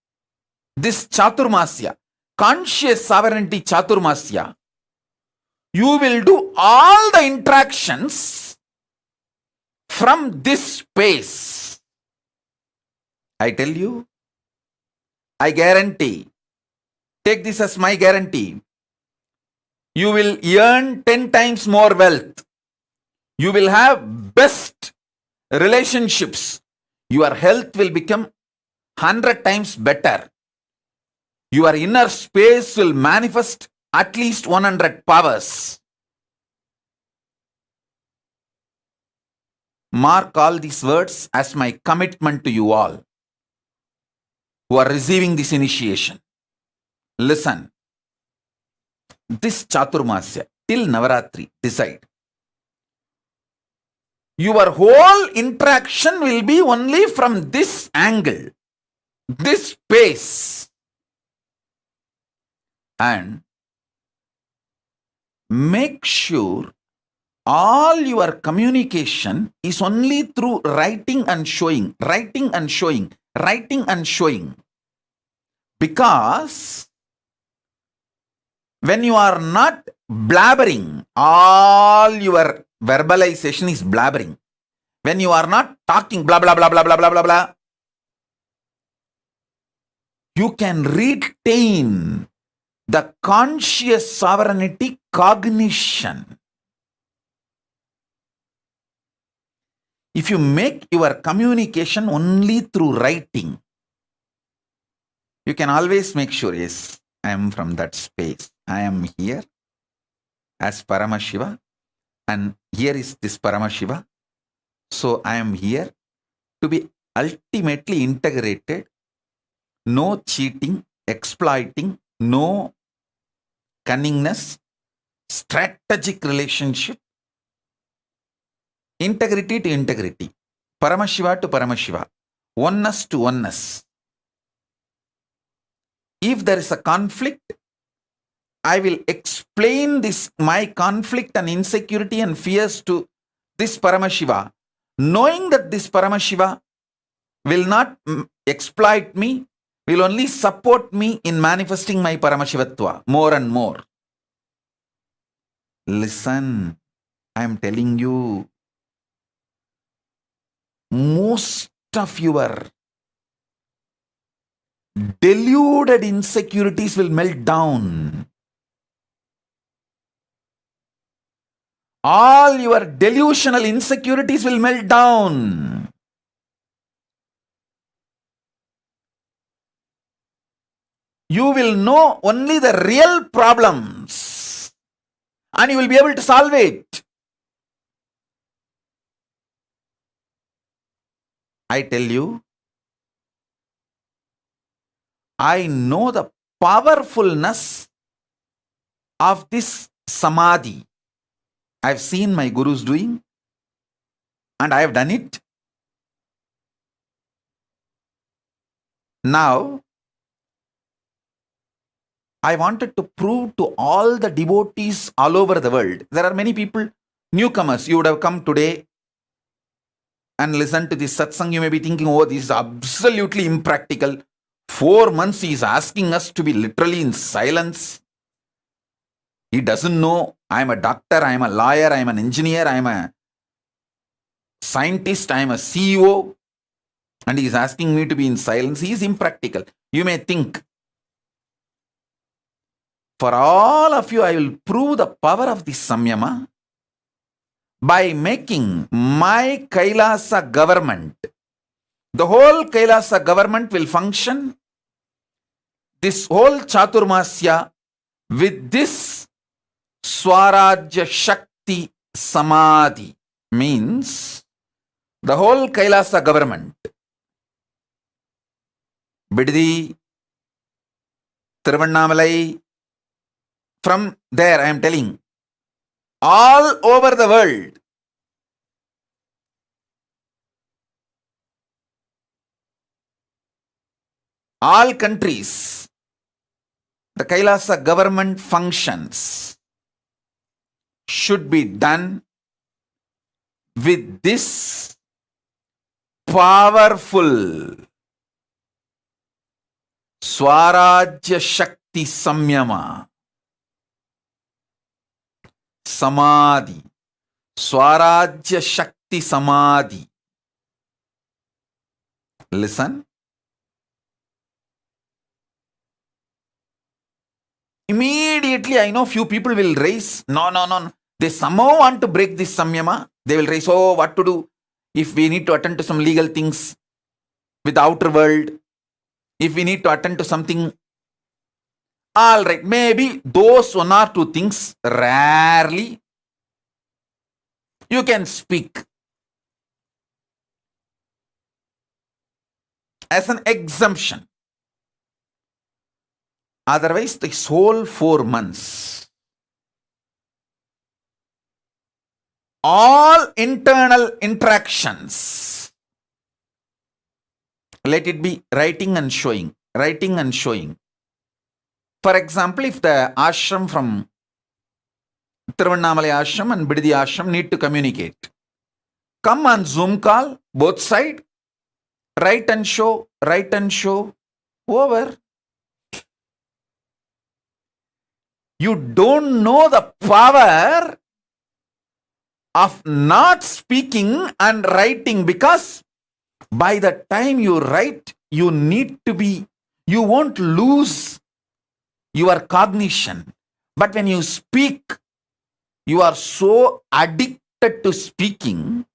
this Chaturmasya, conscious sovereignty Chaturmasya, you will do all the interactions from this space. I tell you, I guarantee, take this as my guarantee, you will earn 10 times more wealth. You will have best relationships. Your health will become 100 times better. Your inner space will manifest at least 100 powers. Mark all these words as my commitment to you all who are receiving this initiation. Listen. This Chaturmasya till Navaratri, decide. Your whole interaction will be only from this angle, this space. And make sure all your communication is only through writing and showing, writing and showing, writing and showing. Because when you are not blabbering, all your verbalization is blabbering. When you are not talking blah blah blah blah blah blah blah blah, you can retain the conscious sovereignty cognition. If you make your communication only through writing, you can always make sure, yes, I am from that space. I am here as Paramashiva, and here is this Paramashiva. So I am here to be ultimately integrated. No cheating, exploiting, no cunningness, strategic relationship, integrity to integrity, Paramashiva to Paramashiva, oneness to oneness. If there is a conflict, I will explain this, my conflict and insecurity and fears to this Paramashiva, knowing that this Paramashiva will not exploit me, will only support me in manifesting my Paramashivatva more and more. Listen, I am telling you, most of your deluded insecurities will melt down. All your delusional insecurities will melt down. You will know only the real problems and you will be able to solve it. I tell you, I know the powerfulness of this samadhi. I've seen my gurus doing and I have done it. Now, I wanted to prove to all the devotees all over the world. There are many people, newcomers, you would have come today and listened to this satsang. You may be thinking, oh, this is absolutely impractical. 4 months he is asking us to be literally in silence. He doesn't know I am a doctor, I am a lawyer, I am an engineer, I am a scientist, I am a CEO, and he is asking me to be in silence. He is impractical. You may think, for all of you, I will prove the power of this Samyama by making my Kailasa government. The whole Kailasa government will function, this whole Chaturmasya, with this Swarajya Shakti Samadhi. Means the whole Kailasa government, Biddi, Tiruvannamalai, from there I am telling, all over the world, all countries, the Kailasa government functions should be done with this powerful Swarajya Shakti Samyama. Samadhi. Swarajya Shakti Samadhi. Listen. Immediately I know few people will raise, no. They somehow want to break this Samyama. They will raise, oh, what to do if we need to attend to some legal things with the outer world, if we need to attend to something. All right, maybe those 1 or 2 things, rarely you can speak as an exemption. Otherwise, this whole 4 months, all internal interactions, let it be writing and showing, writing and showing. For example, if the ashram from Tiruvannamalai ashram and Biddi ashram need to communicate, come on Zoom call, both side, write and show, over. You don't know the power of not speaking and writing, because by the time you write, you won't lose your cognition. But when you speak, you are so addicted to speaking,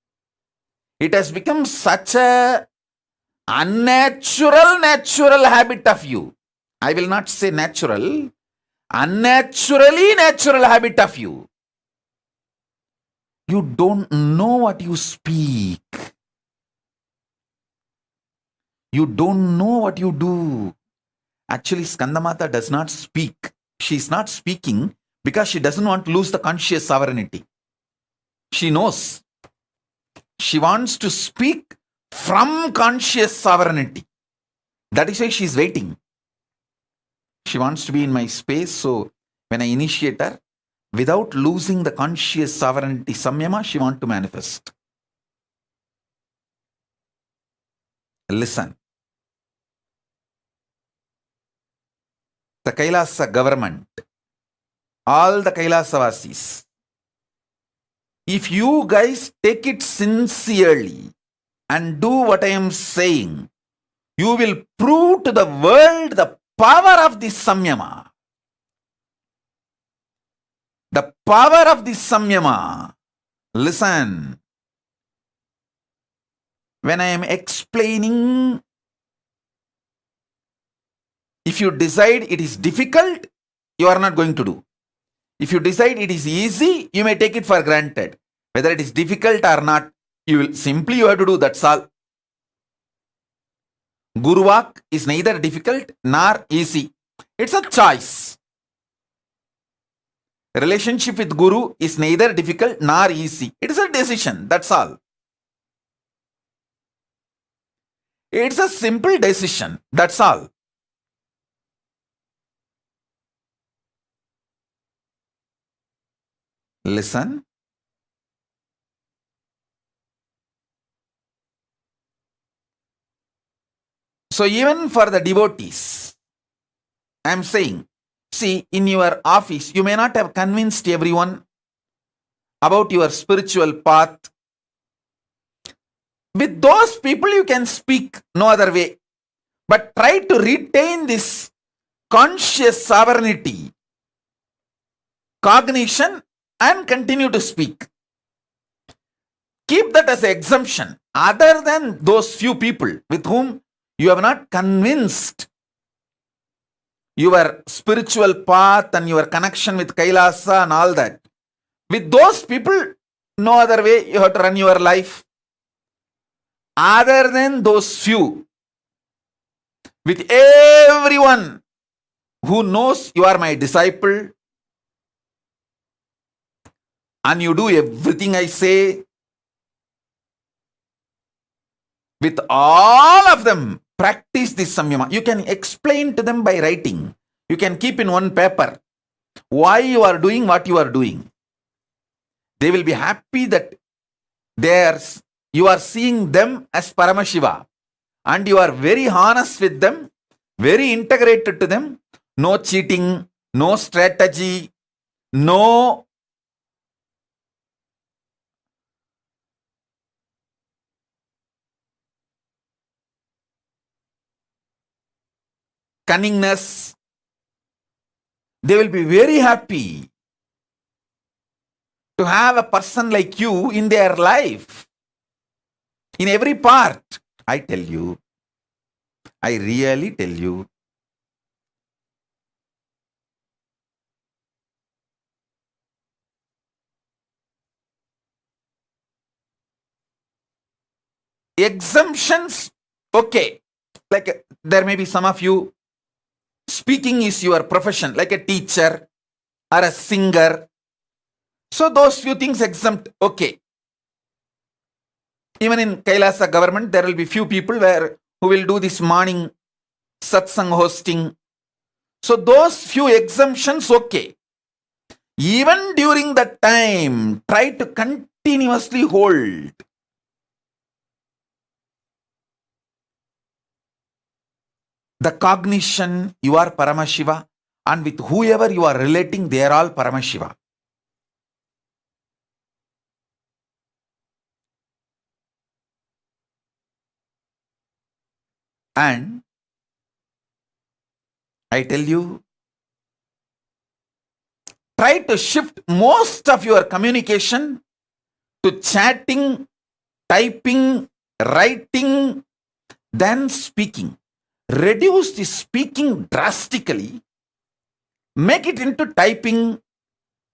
it has become such a natural habit of you. I will not say natural, unnaturally natural habit of you. You don't know what you speak. You don't know what you do. Actually, Skandamata does not speak. She is not speaking because she doesn't want to lose the conscious sovereignty. She knows. She wants to speak from conscious sovereignty. That is why she is waiting. She wants to be in my space, so when I initiate her, without losing the conscious sovereignty Samyama, she wants to manifest. Listen. The Kailasa government, all the Kailasa-vasis, if you guys take it sincerely and do what I am saying, you will prove to the world the power of this Samyama. The power of this Samyama. Listen. When I am explaining, if you decide it is difficult, you are not going to do. If you decide it is easy, you may take it for granted. Whether it is difficult or not, you have to do, that's all. Guruvak is neither difficult nor easy. It's a choice. Relationship with Guru is neither difficult nor easy. It is a decision, that's all. It's a simple decision, that's all. Listen. So even for the devotees, I am saying, see, in your office, you may not have convinced everyone about your spiritual path. With those people, you can speak no other way. But try to retain this conscious sovereignty, cognition, and continue to speak. Keep that as an exemption. Other than those few people with whom you have not convinced your spiritual path and your connection with Kailasa and all that. With those people, no other way you have to run your life. Other than those few, with everyone who knows you are my disciple and you do everything I say, with all of them, practice this Samyama. You can explain to them by writing. You can keep in one paper why you are doing what you are doing. They will be happy that you are seeing them as Paramashiva and you are very honest with them, very integrated to them. No cheating, no strategy, no cunningness. They will be very happy to have a person like you in their life. In every part, I tell you, I really tell you, exemptions, okay. Like there may be some of you, speaking is your profession, like a teacher or a singer. So those few things exempt, okay. Even in Kailasa government, there will be few people who will do this morning satsang hosting. So those few exemptions, okay. Even during that time, try to continuously hold the cognition you are Paramashiva, and with whoever you are relating, they are all Paramashiva. And I tell you, try to shift most of your communication to chatting, typing, writing, than speaking. Reduce the speaking drastically. Make it into typing,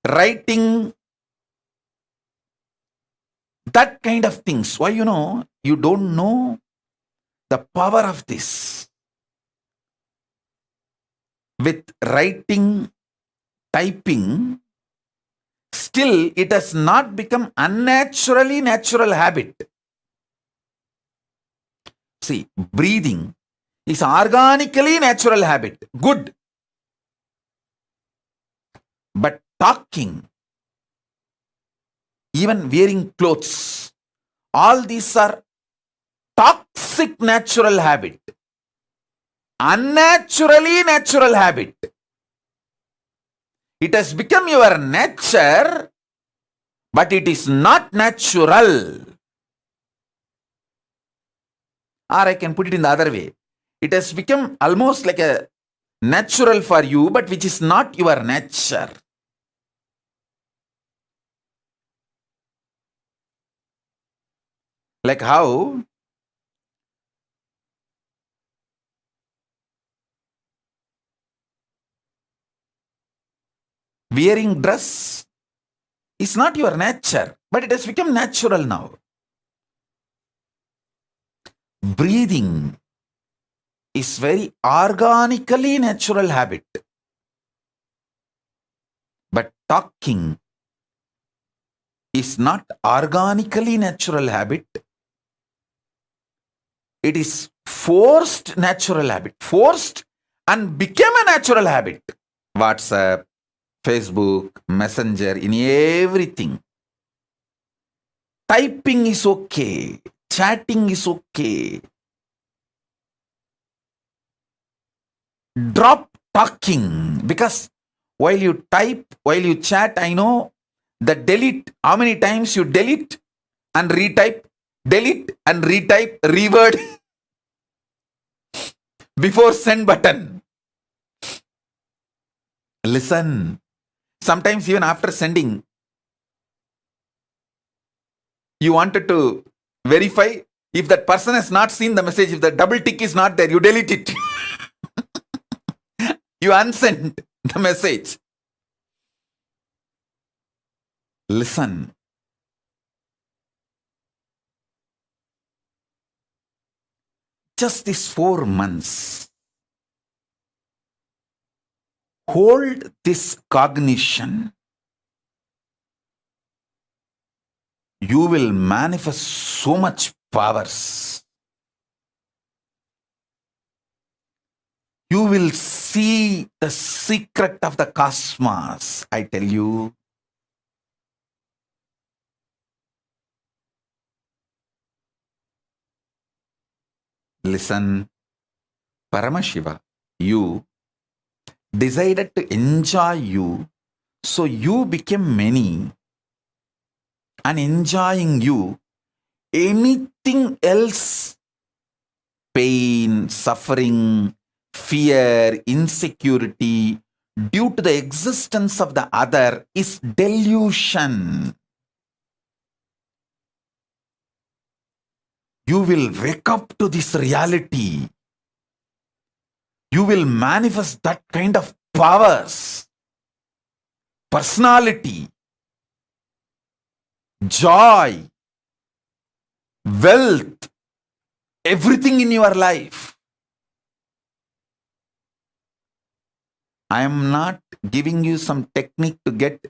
writing, that kind of things. Why? You don't know the power of this. With writing, typing, still it has not become unnaturally natural habit. See, breathing is organically natural habit. Good. But talking, even wearing clothes, all these are toxic natural habit. Unnaturally natural habit. It has become your nature, but it is not natural. Or I can put it in the other way. It has become almost like a natural for you, but which is not your nature. Like how wearing dress is not your nature, but it has become natural now. Breathing is very organically natural habit. But talking is not organically natural habit. It is forced natural habit. Forced and became a natural habit. WhatsApp, Facebook, Messenger, in everything. Typing is okay. Chatting is okay. Drop talking, because while you type, while you chat, I know the delete, how many times you delete and retype, reword before send button. Listen. Sometimes even after sending, you wanted to verify if that person has not seen the message, if the double tick is not there, you delete it. You unsend the message. Listen. Just these 4 months, hold this cognition. You will manifest so much powers. You will see the secret of the cosmos, I tell you. Listen, Paramashiva, you decided to enjoy you, so you became many. And enjoying you, anything else, pain, suffering, fear, insecurity, due to the existence of the other, is delusion. You will wake up to this reality. You will manifest that kind of powers, personality, joy, wealth, everything in your life. I am not giving you some technique to get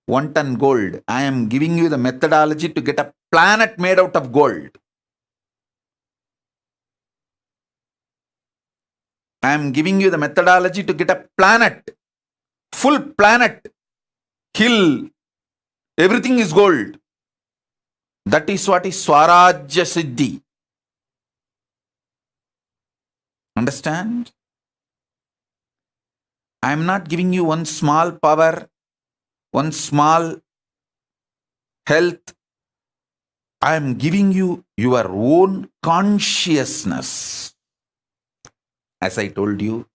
1 ton gold. I am giving you the methodology to get a planet made out of gold. I am giving you the methodology to get a planet, full planet, hill, everything is gold. That is what is Swarajya Siddhi. Understand? I am not giving you one small power, one small health. I am giving you your own consciousness. As I told you,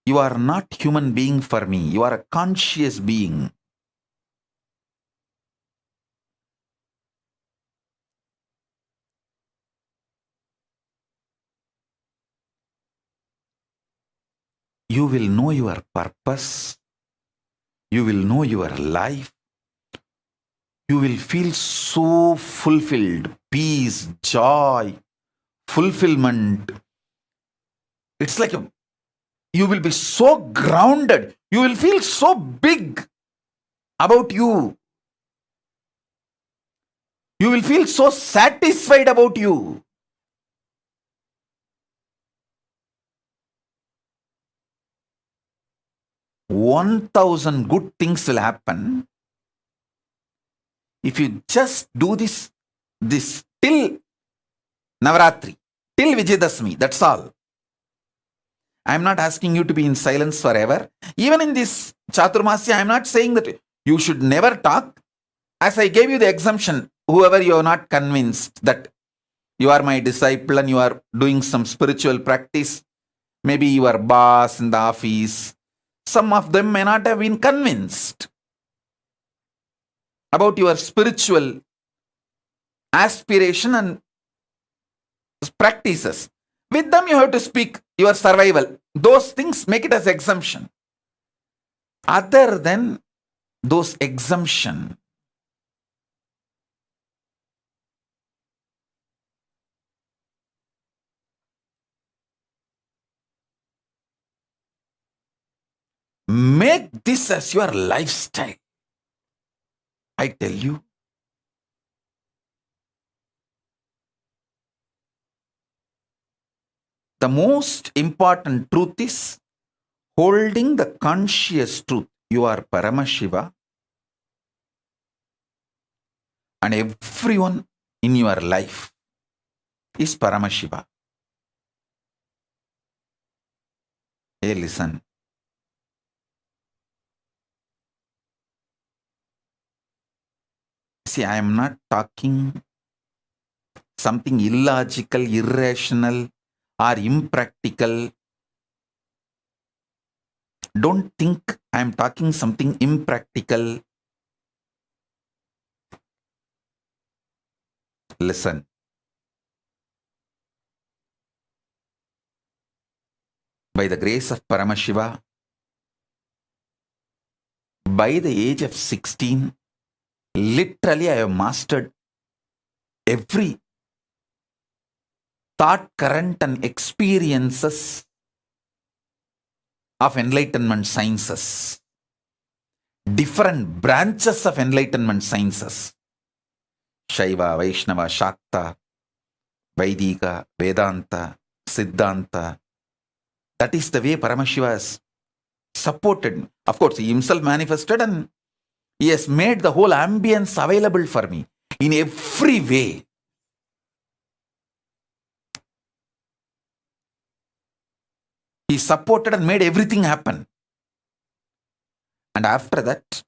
you are not human being for me. You are a conscious being. You will know your purpose. You will know your life. You will feel so fulfilled, peace, joy, fulfillment. It's like you will be so grounded. You will feel so big about you. You will feel so satisfied about you. $1,000 good things will happen if you just do this till Navaratri, till Vijayadashmi. That's all. I am not asking you to be in silence forever. Even in this Chaturmasya, I am not saying that you should never talk. As I gave you the exemption, whoever you are not convinced that you are my disciple and you are doing some spiritual practice, maybe your boss in the office, some of them may not have been convinced about your spiritual aspiration and practices. With them, you have to speak your survival. Those things, make it as exemption. Other than those exemption, make this as your lifestyle. I tell you. The most important truth is holding the conscious truth. You are Paramashiva, and everyone in your life is Paramashiva. Hey, listen. See, I am not talking something illogical, irrational, or impractical. Don't think I am talking something impractical. Listen. By the grace of Paramashiva, by the age of 16, literally I have mastered every thought current and experiences of enlightenment sciences, different branches of enlightenment sciences, Shaiva, Vaishnava, Shakta, Vaidika, Vedanta, Siddhanta. That is the way Paramashiva has supported me. Of course, he himself manifested and he has made the whole ambience available for me in every way. He supported and made everything happen. And after that,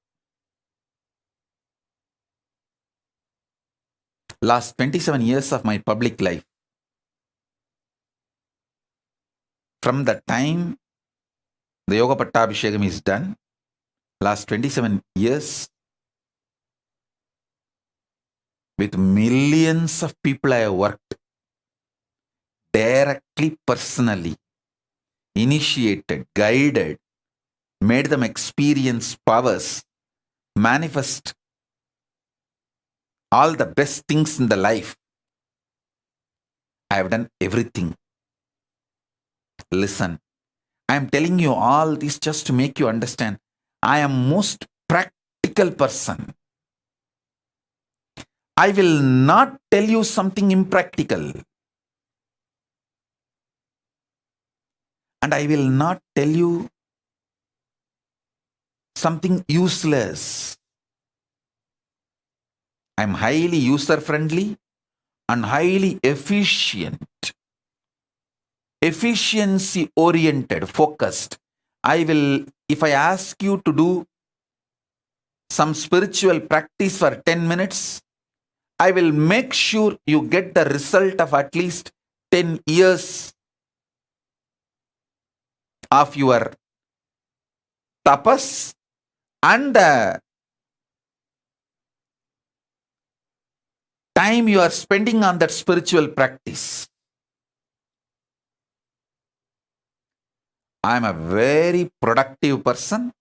last 27 years of my public life, from the time the Yoga Pattabhishekam is done, last 27 years, with millions of people I have worked, directly, personally, initiated, guided, made them experience powers, manifest all the best things in the life. I have done everything. Listen, I am telling you all this just to make you understand. I am most practical person. I will not tell you something impractical. And I will not tell you something useless. I am highly user-friendly and highly efficient. Efficiency-oriented, focused. If I ask you to do some spiritual practice for 10 minutes, I will make sure you get the result of at least 10 years of your tapas and the time you are spending on that spiritual practice. I am a very productive person,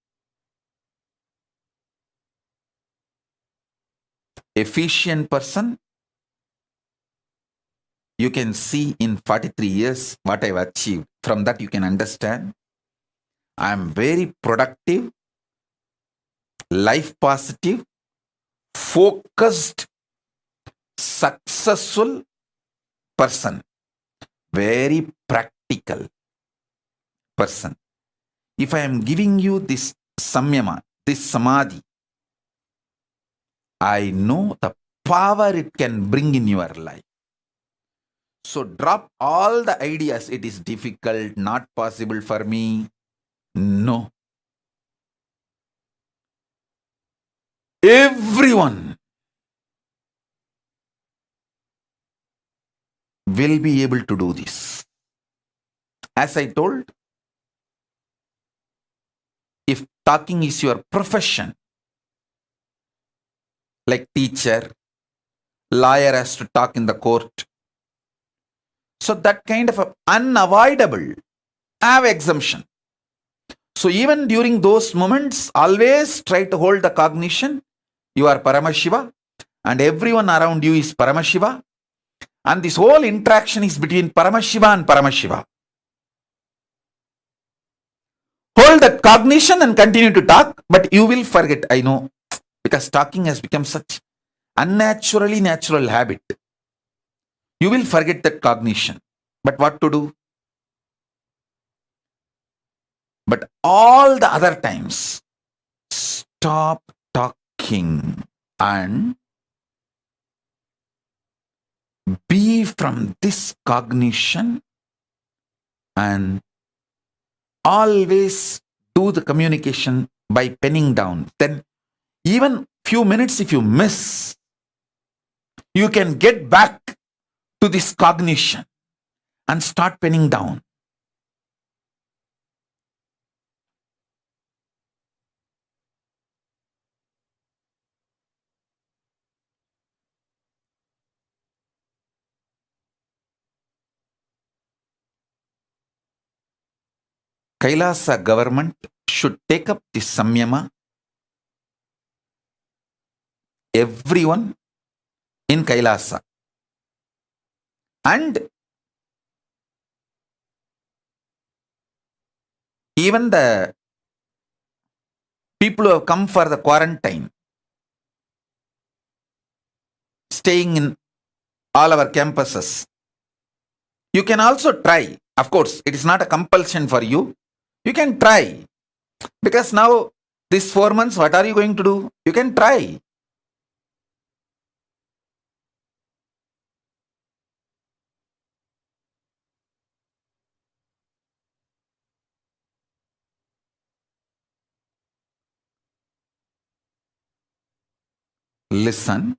efficient person. You can see in 43 years what I've achieved. From that you can understand. I am very productive, life positive, focused, successful person. Very practical person. If I am giving you this samyama, this samadhi, I know the power it can bring in your life. So drop all the ideas. It is difficult, not possible for me. No. Everyone will be able to do this. As I told, if talking is your profession, like teacher, lawyer has to talk in the court, so that kind of unavoidable, have exemption. So even during those moments, always try to hold the cognition, you are Paramashiva and everyone around you is Paramashiva. And this whole interaction is between Paramashiva and Paramashiva. Hold that cognition and continue to talk, but you will forget, I know, because talking has become such unnaturally natural habit. You will forget that cognition. But what to do? But all the other times, stop talking and be from this cognition and always do the communication by penning down. Then even few minutes if you miss, you can get back to this cognition and start penning down. Kailasa government should take up this Samyama. Everyone in Kailasa. And even the people who have come for the quarantine, staying in all our campuses, you can also try. Of course, it is not a compulsion for you. You can try. Because now, these 4 months, what are you going to do? You can try. Listen.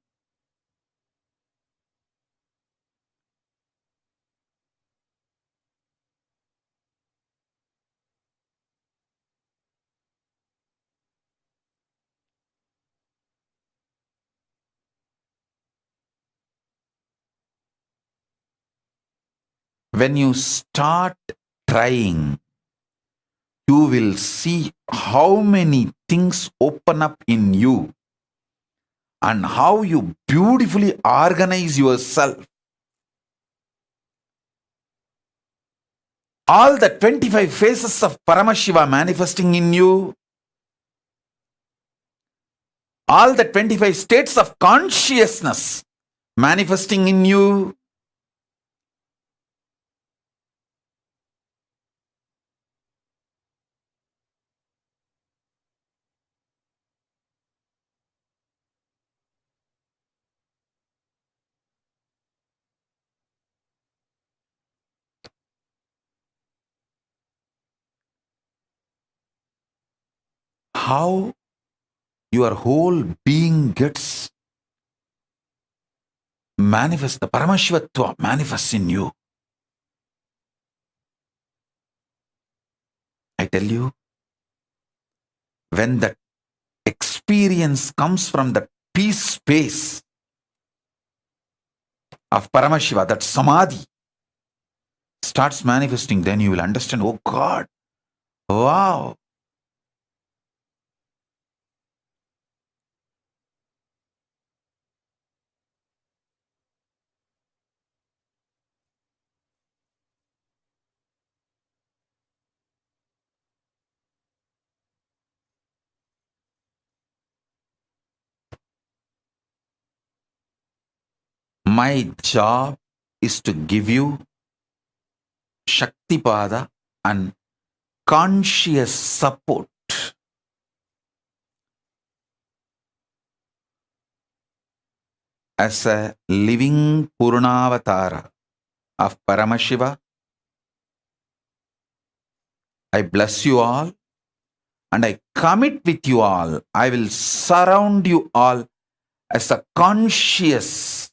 When you start trying, you will see how many things open up in you and how you beautifully organize yourself. All the 25 faces of Paramashiva manifesting in you, all the 25 states of consciousness manifesting in you, how your whole being gets manifest, the Paramashivatva manifests in you. I tell you, when that experience comes from the peace space of Paramashiva, that Samadhi starts manifesting, then you will understand, oh God, wow. My job is to give you Shaktipada and conscious support as a living Purnavatara of Paramashiva. I bless you all and I commit with you all. I will surround you all as a conscious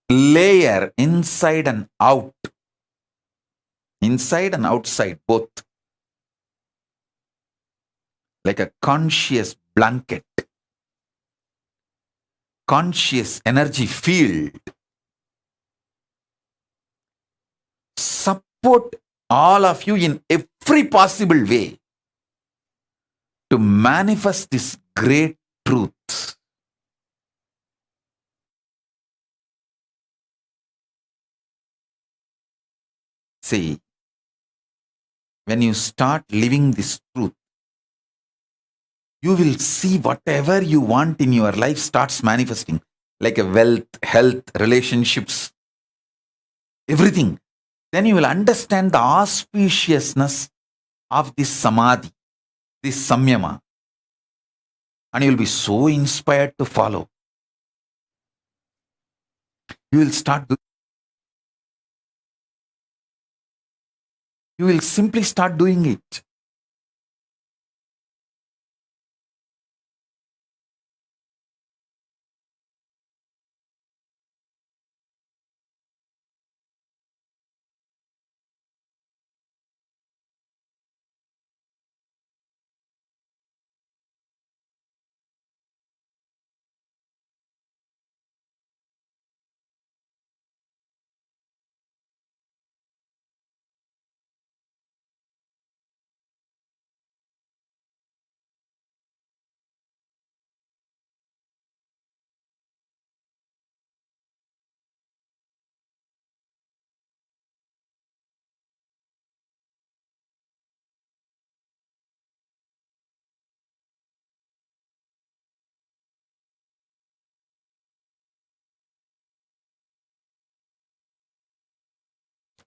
layer inside and out. Inside and outside, both. Like a conscious blanket. Conscious energy field. Support all of you in every possible way to manifest this great truth. See, when you start living this truth, you will see whatever you want in your life starts manifesting, like a wealth, health, relationships, everything. Then you will understand the auspiciousness of this Samadhi, this Samyama, and you will be so inspired to follow. You will start You will simply start doing it.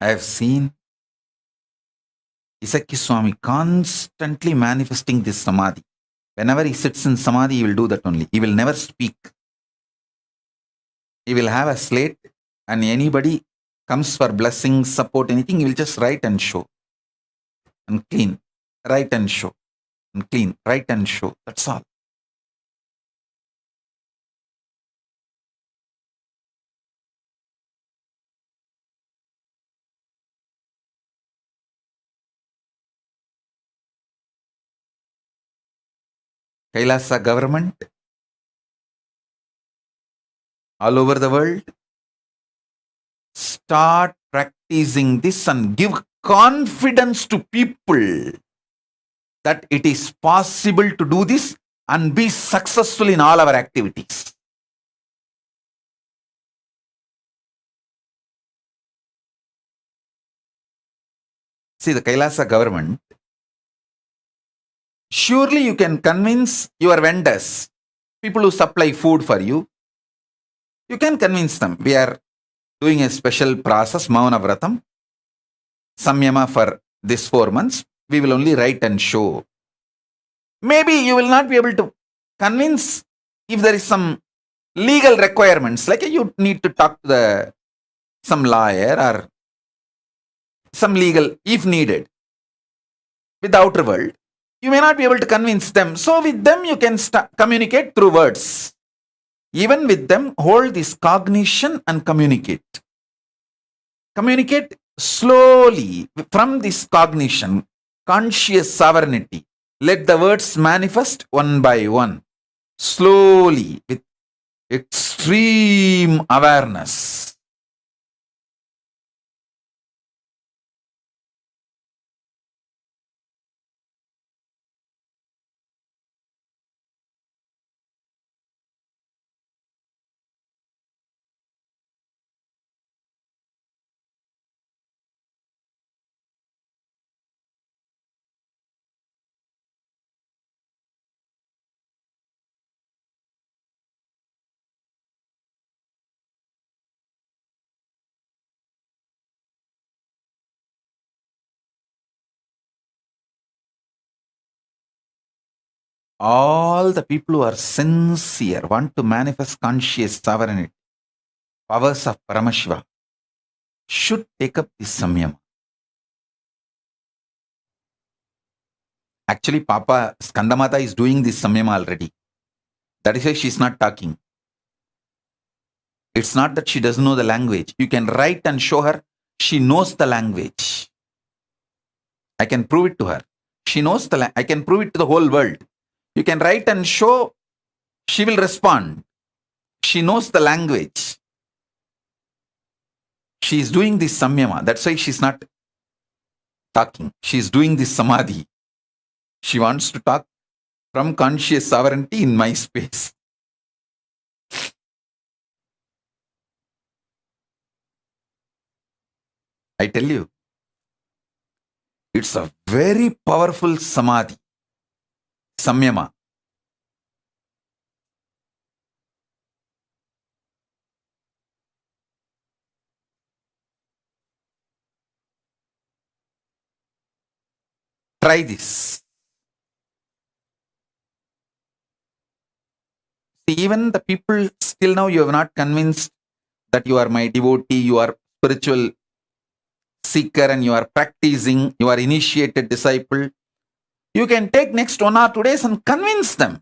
I have seen Isaki Swami constantly manifesting this samadhi. Whenever he sits in samadhi, he will do that only. He will never speak. He will have a slate, and anybody comes for blessing, support, anything, he will just write and show. And clean. Write and show. And clean. Write and show. That's all. Kailasa government, all over the world, start practicing this and give confidence to people that it is possible to do this and be successful in all our activities. See, the Kailasa government, surely you can convince your vendors, people who supply food for you, you can convince them. We are doing a special process, Mauna Vratam, Samyama for this 4 months. We will only write and show. Maybe you will not be able to convince if there is some legal requirements, like you need to talk to some lawyer or some legal, if needed, with the outer world. You may not be able to convince them. So with them, you can communicate through words. Even with them, hold this cognition and communicate. Communicate slowly from this cognition, conscious sovereignty. Let the words manifest one by one, slowly, with extreme awareness. All the people who are sincere, want to manifest conscious sovereignty, powers of Paramashiva, should take up this Samyama. Actually, Papa Skandamata is doing this Samyama already. That is why she's not talking. It's not that she doesn't know the language. You can write and show her. She knows the language. I can prove it to her. She knows the language. I can prove it to the whole world. You can write and show. She will respond. She knows the language. She is doing this Samyama. That's why she's not talking. She's doing this Samadhi. She wants to talk from conscious sovereignty in my space. I tell you, it's a very powerful Samadhi, Samyama. Try this. See, even the people, still now you have not convinced that you are my devotee, you are spiritual seeker and you are practicing, you are initiated disciple, you can take next 1 or 2 days and convince them.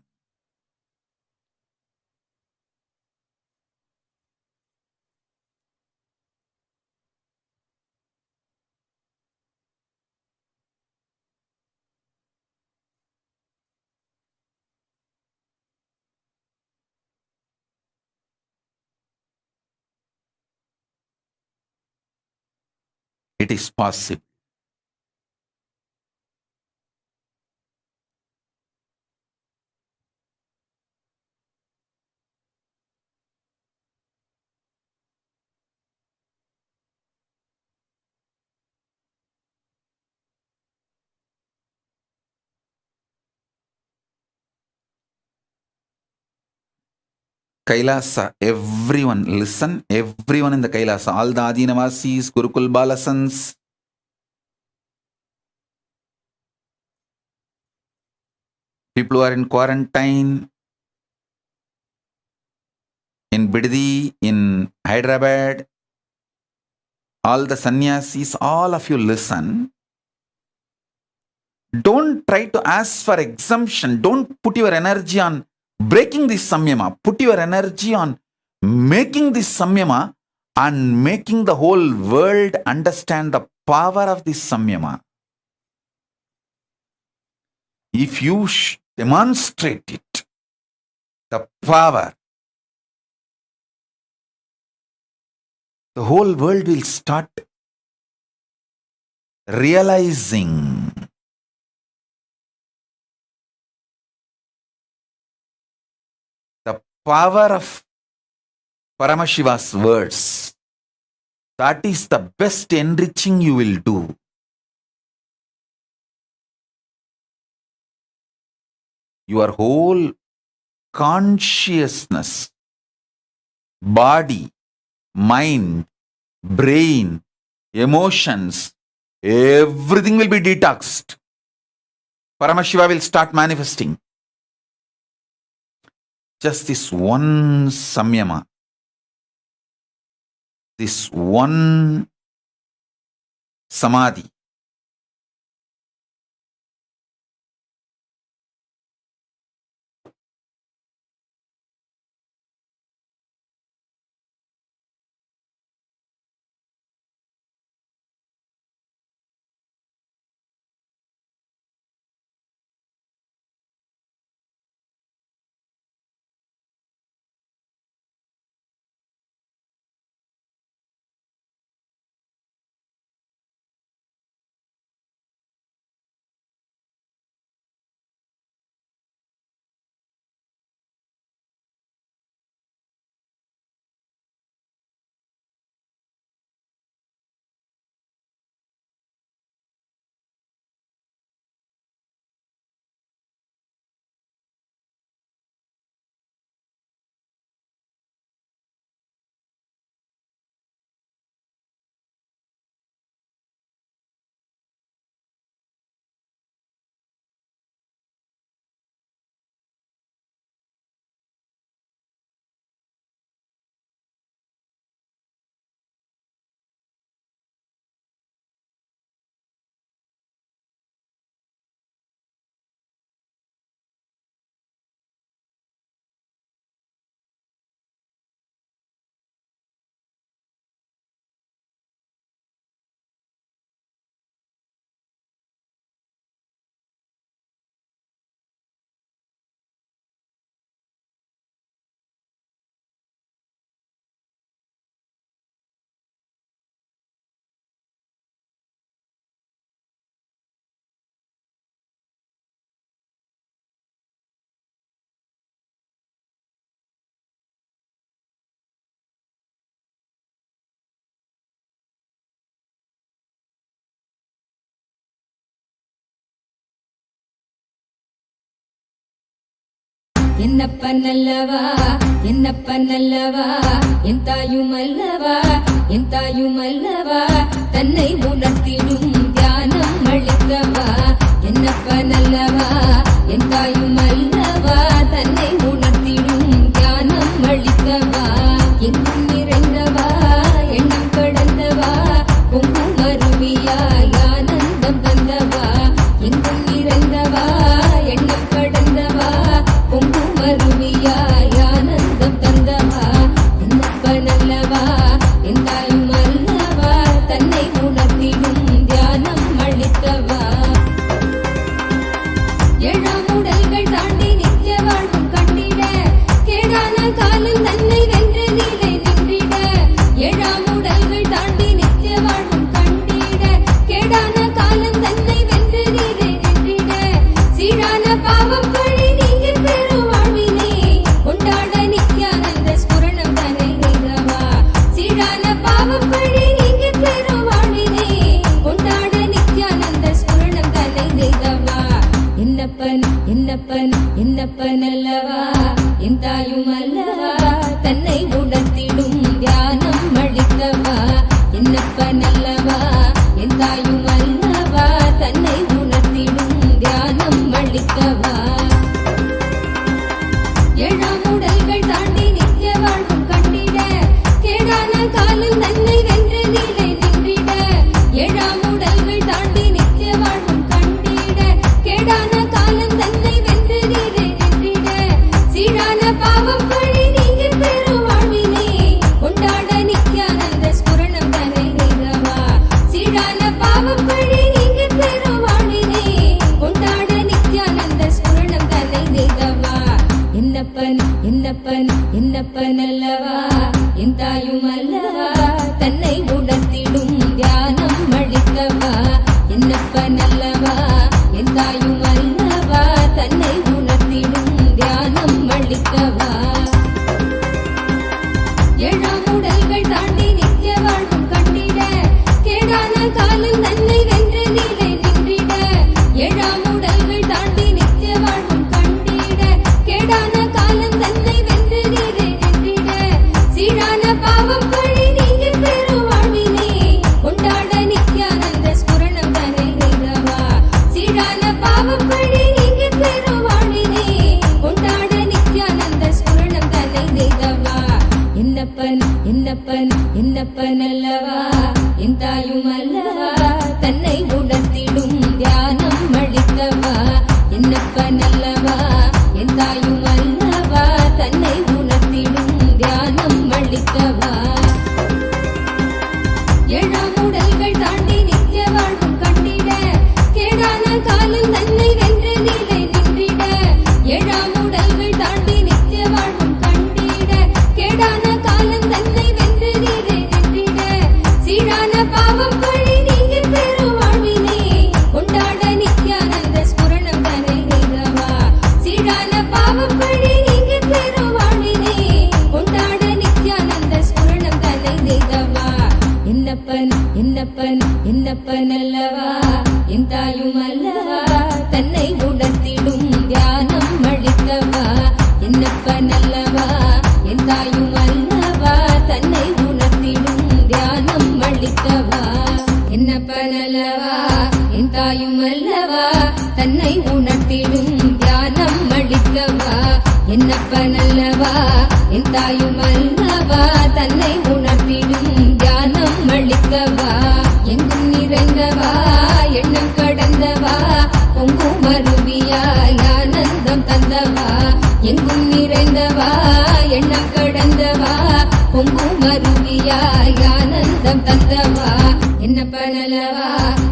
It is possible. Kailasa, everyone listen, everyone in the Kailasa, all the Adinavasis, Gurukul Balasans, people who are in quarantine, in Biddi, in Hyderabad, all the sannyasis, all of you listen. Don't try to ask for exemption. Don't put your energy on breaking this Samyama. Put your energy on making this Samyama and making the whole world understand the power of this Samyama. If you demonstrate it, the power, the whole world will start realizing the power of Paramashiva's words. That is the best enriching you will do. Your whole consciousness, body, mind, brain, emotions, everything will be detoxed. Paramashiva will start manifesting. Just this one Samyama, this one Samadhi. என்னப்பனல்லவா என்னப்பனல்லவா என் தாயுமல்லவா என் தாயுமல்லவா தன்னை உணர்த்திடும் தியானம் அளித்தவா என்னப்பனல்லவா என் தாயுமல்லவா தன்னை உணர்த்திடும் தியானம் அளித்தவா எங்கும் நிறைந்தவா எண்ணம் கடந்தவா பொங்கும் அருவி ஆனந்தம் தந்தவா எங்கும் நிறைந்தவா எண்ணம் கடந்தவா பொங்கும் அருவியாய் ஆனந்தம் தந்தவா என்னப்ப நல்லவா என் தாயும் அல்லவா தன்னை உணர்த்திடும் தியானம் அளித்தவா ஏழாம் உடல்கள் தாண்டி நித்திய வாழ்வும் கண்டிட கேடான காலம் தன்னை வென்று நீலை நின்றிட ஏழாம் உடல்கள் தாண்டி நித்திய வாழ்வும் கண்டிட கேடான காலம் தன்னை வென்று நீலை நின்றிட சீரான பாவம் பழி நீங்கி பெரும் வாழ்வினை கொண்டாட நித்யானந்த ஸ்புரணம் தன்னை செய்தவா சீரான பாவம் பழி நீங்கி பெரும் வாழ்வினை கொண்டாட நித்யானந்த ஸ்புரணம் தன்னை செய்தவா என்னப்பன் என்னப்பன் என்னப்பன் அல்லவா என் தாயும் அல்லவா தன்னை உணர்த்திடும் தியானம் அளித்தவா என்னப்பன் அல்லவா என் தாயும் அல்லவா தன்னை உணர்த்திடும் தியானம் அளித்தவா ஏழாம் உடல்கள் தாண்டி நித்திய வாழ்வும் கண்டிட கேடான காலம் தன்னை வென்று நீலை நின்றிட ஏழாம் உடல்கள் தாண்டி நித்திய வாழ்வும் கண்டிட கேடான காலம் தன்னை வென்று நீலை நின்றிட சீரான பாவம் பழி நீங்கி பெரும் வாழ்வினை கொண்டாட நித்யானந்த ஸ்புரணம் தன்னை செய்தவா சீரான பாவம் பழி நீங்கி பெரும் வாழ்வினை கொண்டாட நித்யானந்த ஸ்புரணம் தன்னை செய்தவா என்னப்பன் என்னப்பன் என்னப்பன் அல்லவா என் தாயும் அல்லவா தன்னை உணர்த்திடும் தியானம் அளித்தவா என்னப்பன் அல்லவா என் தாயும் அல்லவா தன்னை உணர்த்திடும் தியானம் அளித்தவா ஏழாம் உடல்கள் தாண்டி நித்திய வாழ்வும் கண்டிட கேடான காலம் தன்னை வென்று நீலை நின்றிட ஏழாம் உடல்கள் தாண்டி நித்திய வாழ்வும் கண்டிட கேடான காலம் தன்னை வென்று நீலை நின்றிட சீரான பாவம் பழி நீங்கி பெரும் வாழ்வினை கொண்டாட நித்யானந்த ஸ்புரணம் தன்னை செய்தவா சீரான பாவம் பழி நீங்கி பெரும் வாழ்வினை கொண்டாட நித்யானந்த ஸ்புரணம் தன்னை செய்தவா என்னப்பன் என்னப்பன் என்னப்பன் அல்லவா என் தாயும் அல்லவா தன்னை உணர்த்திடும் தியானம் அளித்தவா என்னப்பன் அல்லவா என் தாயும் அல்லவா தன்னை உணர்த்திடும் தியானம் அளித்தவா ஏழாம் உடல்கள் தாண்டி நித்திய வாழ்வும் கண்டிட கேடான காலம் தன்னை வென்று நீலை நின்றிட ஏழாம் உடல்கள் தாண்டி நித்திய வாழ்வும் கண்டிட கேடான காலம் தன்னை வென்று நீலை நின்றிட சீரான பாவம் பழி நீங்கி பெரும் வாழ்வினை கொண்டாட நித்யானந்த ஸ்புரணம் தன்னை செய்தவா சீரான பாவம் பழி நீங்கி பெரும் வாழ்வினை கொண்டாட நித்யானந்த ஸ்புரணம் தன்னை செய்தவா என்னப்பன் என்னப்பன் என்னப்பன் அல்லவா என் தாயும் அல்லவா தன்னை உணர்த்திடும் தியானம் அளித்தவா என்னப்பன் அல்லவா என் தாயும் அல்லவா தன்னை உணர்த்திடும் தியானம் அளித்தவா என்னப்பன் அல்லவா என் தாயும் அல்லவா தன்னை உணர்த்திடும் தியானம் அளித்தவா என்னப்பன் அல்லவா என் தாயும் அல்லவா தன்னை உணர்த்திடும் தியானம் அளித்தவா எங்கும் நிறைந்தவா எண்ணம் கடந்தவா பொங்கும் அருவியாய் ஆனந்தம் தந்தவா எங்கும் நிறைந்தவா எண்ணம் கடந்தவா பொங்கும் அருவியாய் ஆனந்தம் தந்தவா என்னப்பன் அல்லவா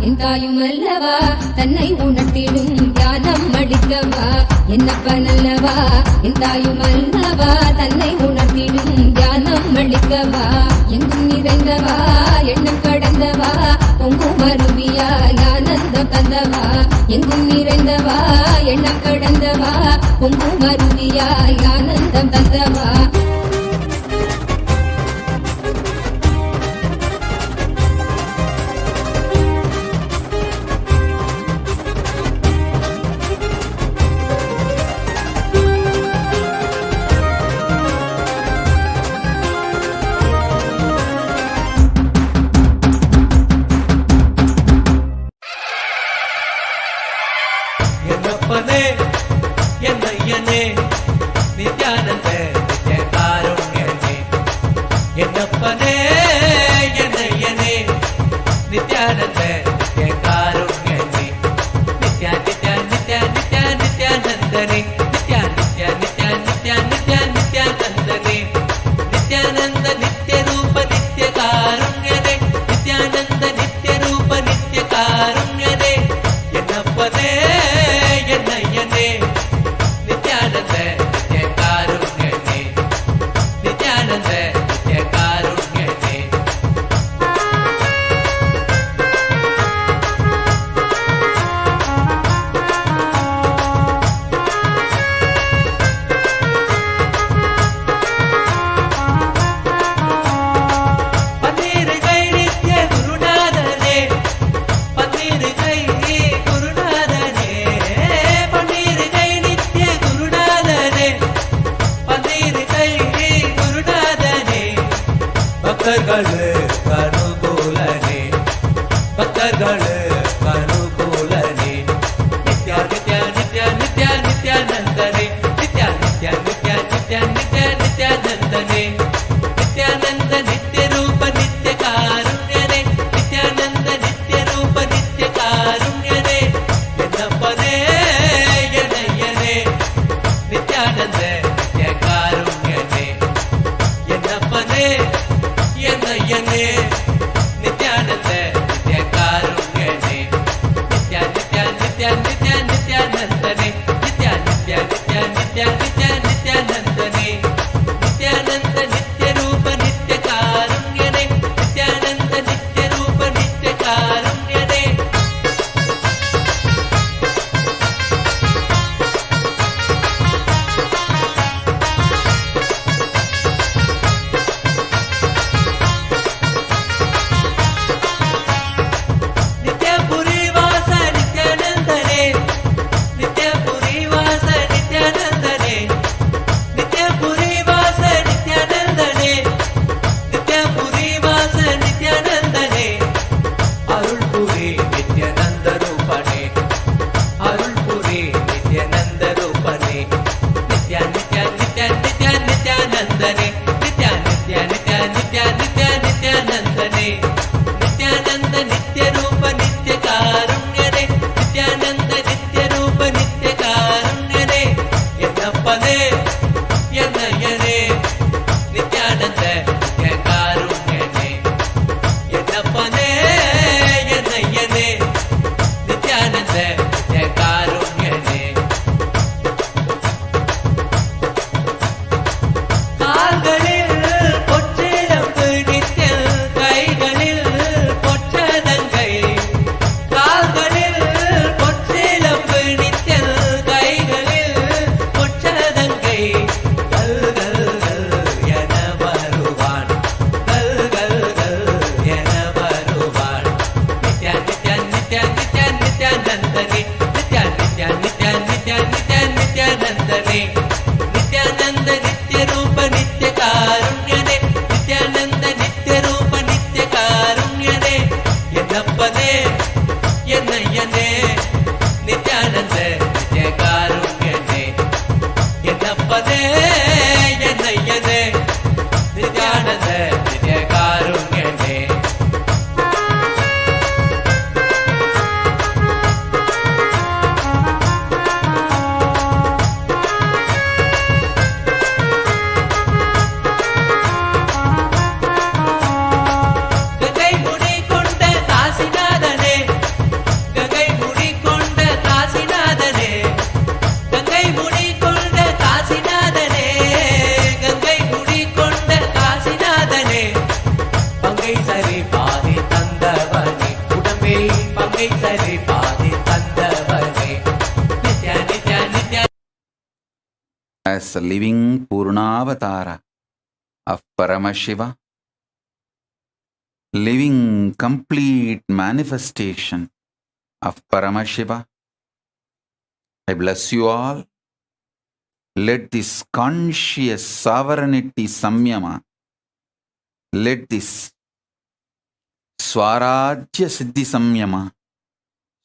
என் தாயும் அல்லவா தன்னை உணர்த்திடும் தியானம் அளித்தவா என்னப்பன் அல்லவா என் தாயும் அல்லவா தன்னை உணர்த்திடும் தியானம் அளிக்கவா எங்கும் நிறைந்தவா எண்ணம் கடந்தவா பொங்கும் அருவியாய் ஆனந்தம் தந்தவா எங்கும் நிறைந்தவா எண்ணம் கடந்தவா பொங்கும் அருவியாய் ஆனந்தம் தந்தவா என்னப்பனே என்னையனே நித்யானந்த நித்யகாருண்யனே என்னப்பனே என்னையனே நித்யானந்த நித்யகாருண்யனே காருண்யனே என்னப்பனே என்னையனே நித்யானந்த நித்ய காருண்யனே நித்யானந்த நித்ய காருண்யனே பன்னிருகை நித்ய குருநாதனே பன்னிருகை குருநாதனே பன்னிருகை நித்ய குருநாதனே பன்னிருகை குருநாதனே பக்தர்களுக்கு அனுகூலனே பக்தர்களுக்கு அனுகூலனே நித்யா நித்யா நித்யா நித்யா நித்யானந்தனே நித்யா நித்யா நித்யா நித்யா நித்யா நித்யானந்தனே நித்யானந்த நித்ய ரூப நித்ய காருண்யனே நித்யானந்த நித்ய ரூப நித்ய காருண்யனே என்னப்பனே என்னையனே நித்யானந்த நித்ய காருண்யனே என்னப்பனே என்னையனே நித்யானந்த நித்ய காருண்யனே நித்யா நித்யா நித்யா நித்யா நித்யானந்தனே நித்யா நித்யா நித்யா நித்யா நித்யா நித்யானந்தனே நித்யானந்த நித்ய ரூப நித்ய காருண்யனே நித்யானந்த நித்ய ரூப நித்ய காருண்யனே நித்யபுரி வாச நித்யானந்தனே நித்யபுரி வாச நித்யானந்தனே நித்யபுரி வாச நித்யானந்தனே நித்யபுரி வாச நித்யானந்தனே அருள்புரி நித்யானந்த ரூபனே அருள்புரி நித்யானந்த ரூபனே நித்யா நித்யா நித்யா நித்யா நித்யானந்தனே நித்யா நித்யா நித்யா நித்யா நித்யா நித்யானந்தனே நித்யானந்த நித்ய ரூப நித்ய காருண்யனே நித்யானந்த நித்ய ரூப நித்ய காருண்யனே என்னப்பனே என்னையனே நித்யானந்த நித்ய காருண்யனே என்னப்பனே என்னையனே நித்யானந்த நித்ய காருண்யனே கால்களில் பொற்றிலம்பு நித்யம் கைகளில் பொற்றதங்கை கால்களில் பொற்றிலம்பு நித்யம் கைகளில் பொற்றதங்கை கல் கல் கல் என வருவான் கல் கல் கல் என வருவான் நித்யா நித்யா நித்யா நித்யா நித்யானந்தனே நித்யா நித்யா நித்யா நித்யா நித்யா நித்யானந்தனே நித்யானந்த நித்ய ரூப நித்ய காருண்யனே நித்யானந்த நித்ய ரூப நித்ய காருண்யனே என்னப்பனே என்னையனே நித்யானந்த நித்ய காருண்யனே என்னப்பனே என்னையனே நித்யானந்த நித்ய காருண்யனே கங்கை முடி கொண்ட காசிநாதனே கங்கை முடி கொண்ட காசிநாதனே கங்கை முடி கொண்ட காசிநாதனே கங்கை முடி கொண்ட காசிநாதனே பங்கை சரி பாதி தந்தவனே உடம்பே பங்கை சரி பாதி தந்தவனே Nithya Nithya Nithya as a living Purnavatara of Paramashiva, living complete manifestation of Paramashiva. I bless you all. Let this conscious sovereignty Samyama, let this Swarajya Siddhi Samyama,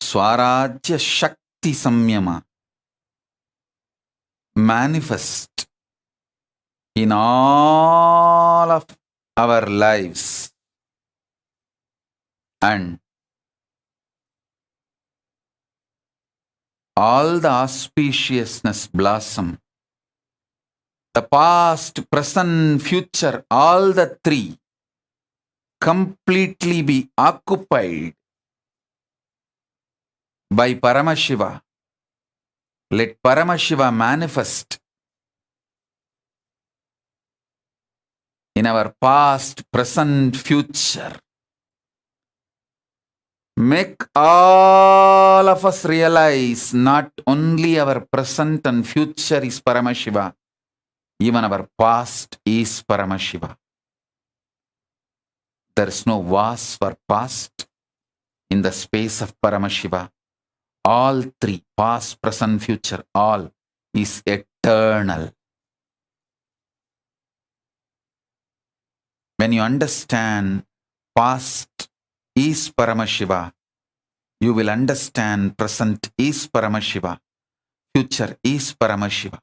Swarajya Shakti Samyama manifest in all of our lives, and all the auspiciousness blossom. The past, present, future, all the three completely be occupied by Paramashiva. Let Paramashiva manifest in our past, present, future. Make all of us realize not only our present and future is Paramashiva, even our past is Paramashiva. There is no vase for past in the space of Paramashiva. All three, past, present, future, all is eternal. When you understand past is Paramashiva, you will understand present is Paramashiva, future is Paramashiva.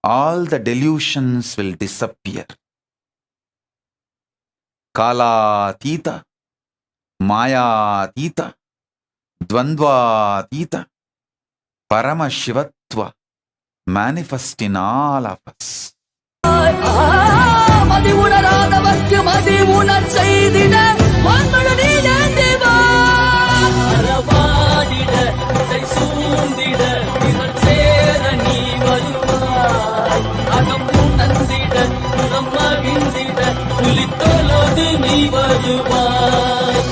All the delusions will disappear. Kalatita, Mayatita, Dvandvatita, Paramashivatva manifest in all of us. மதி உணராதவர்க்கு மதி உணர் செய்திட வான்மழனே தேவா அறவாடிட இதை சூழ்ந்திட இவன் சேர நீ வருவாய் அகம் உணர்ந்திட புறம் மகிழ்ந்திட புலித்தோலோடு நீ வருவாய்.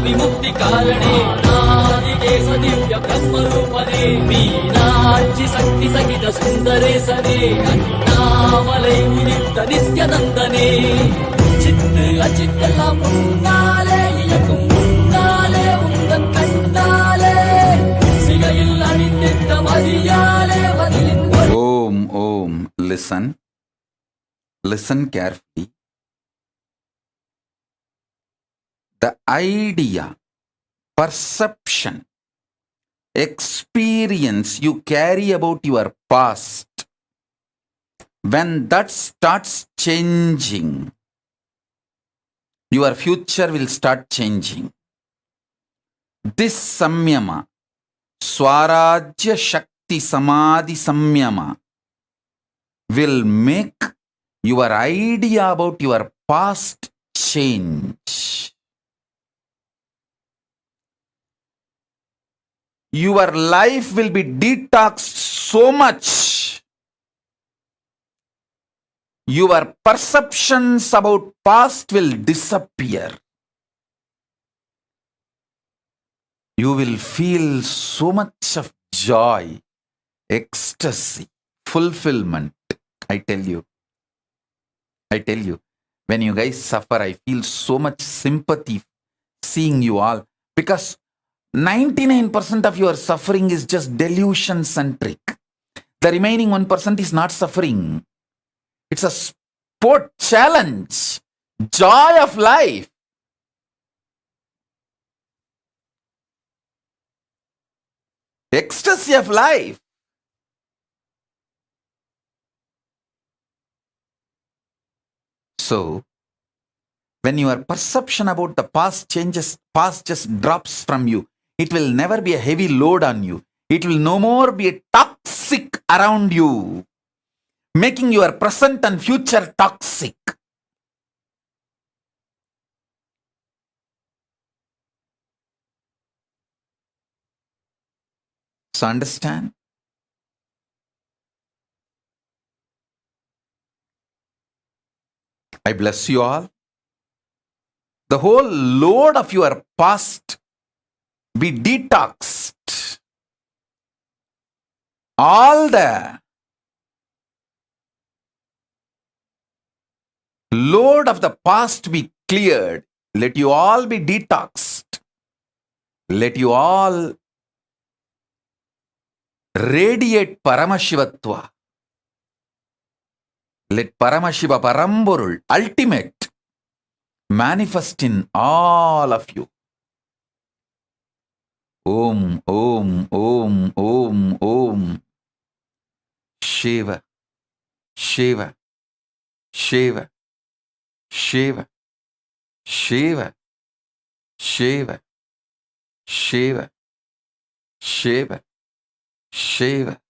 विमुक्ति कारणे नादिकेश दिव्य ब्रह्मरूपने मीनाक्षि शक्ति सहित सुंदरे सने अन्नामलै उदित नित्यानंदने चित्त अचित्तெல்லாம் முன்னாலே இயக்கும் முன்னாலே உந்தன் கண்டாலே சிகையில் அணிந்திட்ட மதியாலே பதிலின் Om. Listen carefully. The idea, perception, experience you carry about your past, when that starts changing, your future will start changing. This Samyama, Swarajya Shakti Samadhi Samyama, will make your idea about your past change. Your life will be detoxed so much. Your perceptions about past will disappear. You will feel so much of joy, ecstasy, fulfillment. I tell you, when you guys suffer, I feel so much sympathy seeing you all, because 99% of your suffering is just delusion centric. The remaining 1% is not suffering. It's a sport challenge, joy of life. Ecstasy of life. So, when your perception about the past changes, past just drops from you, it will never be a heavy load on you. It will no more be a toxic around you, making your present and future toxic. So understand? I bless you all. The whole load of your past be detoxed. All the load of the past be cleared. Let you all be detoxed. Let you all radiate Paramashivatva. Let Paramashiva Paramborul, ultimate, manifest in all of you. Om, Om, Om, Om, Om. Shiva, Shiva, Shiva, Shiva, Shiva, Shiva, Shiva, Shiva, Shiva.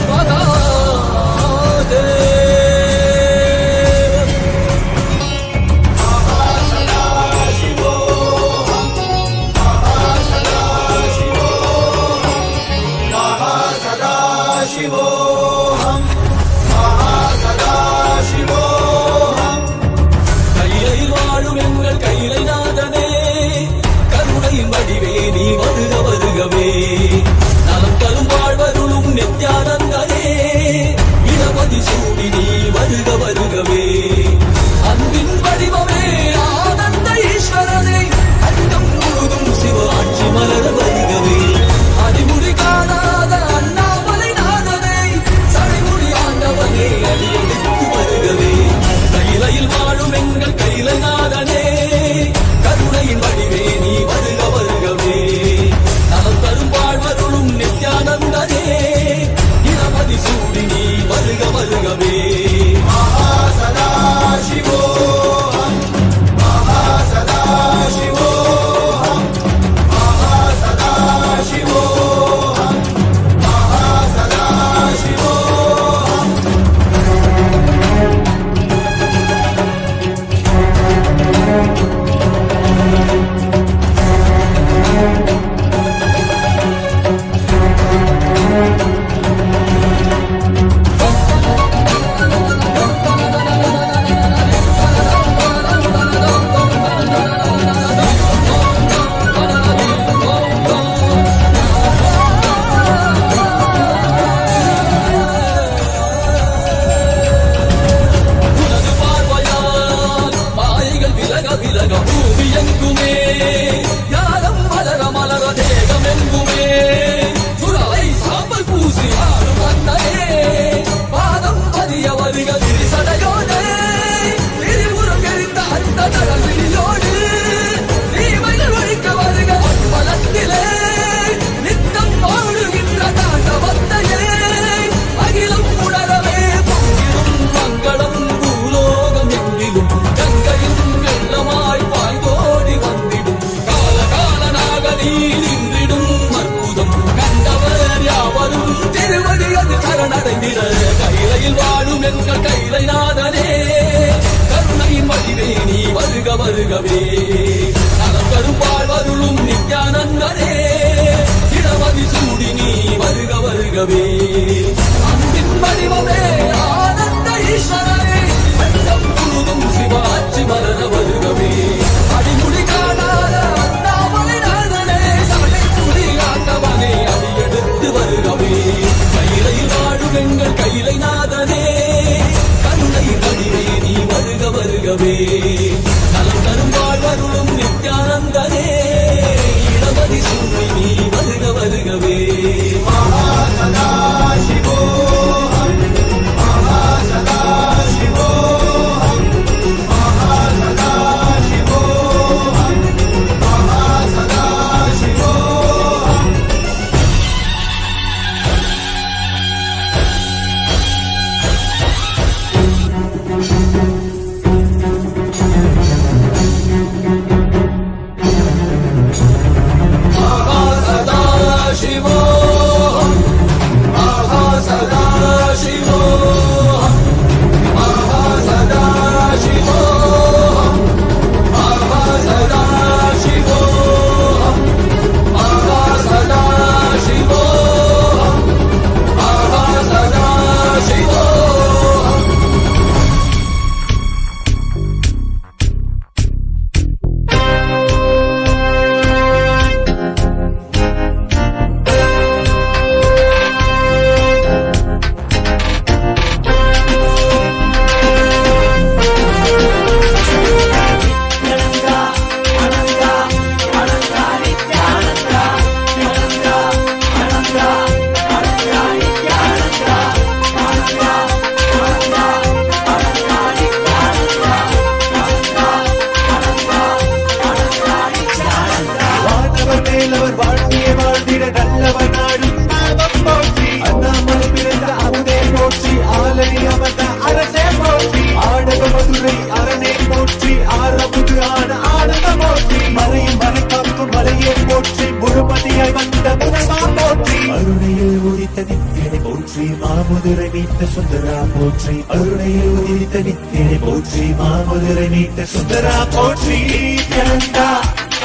Mahadeva வந்த முதல்வா போற்றி அருணையில் உதித்த நித்தியனை போற்றி மாமதுரை மீட்ட சுந்தரா போற்றி அருணையில் உதித்த நித்தியனை போற்றி மாமதுரை மீட்ட சுந்தரா போற்றி நித்யானந்தா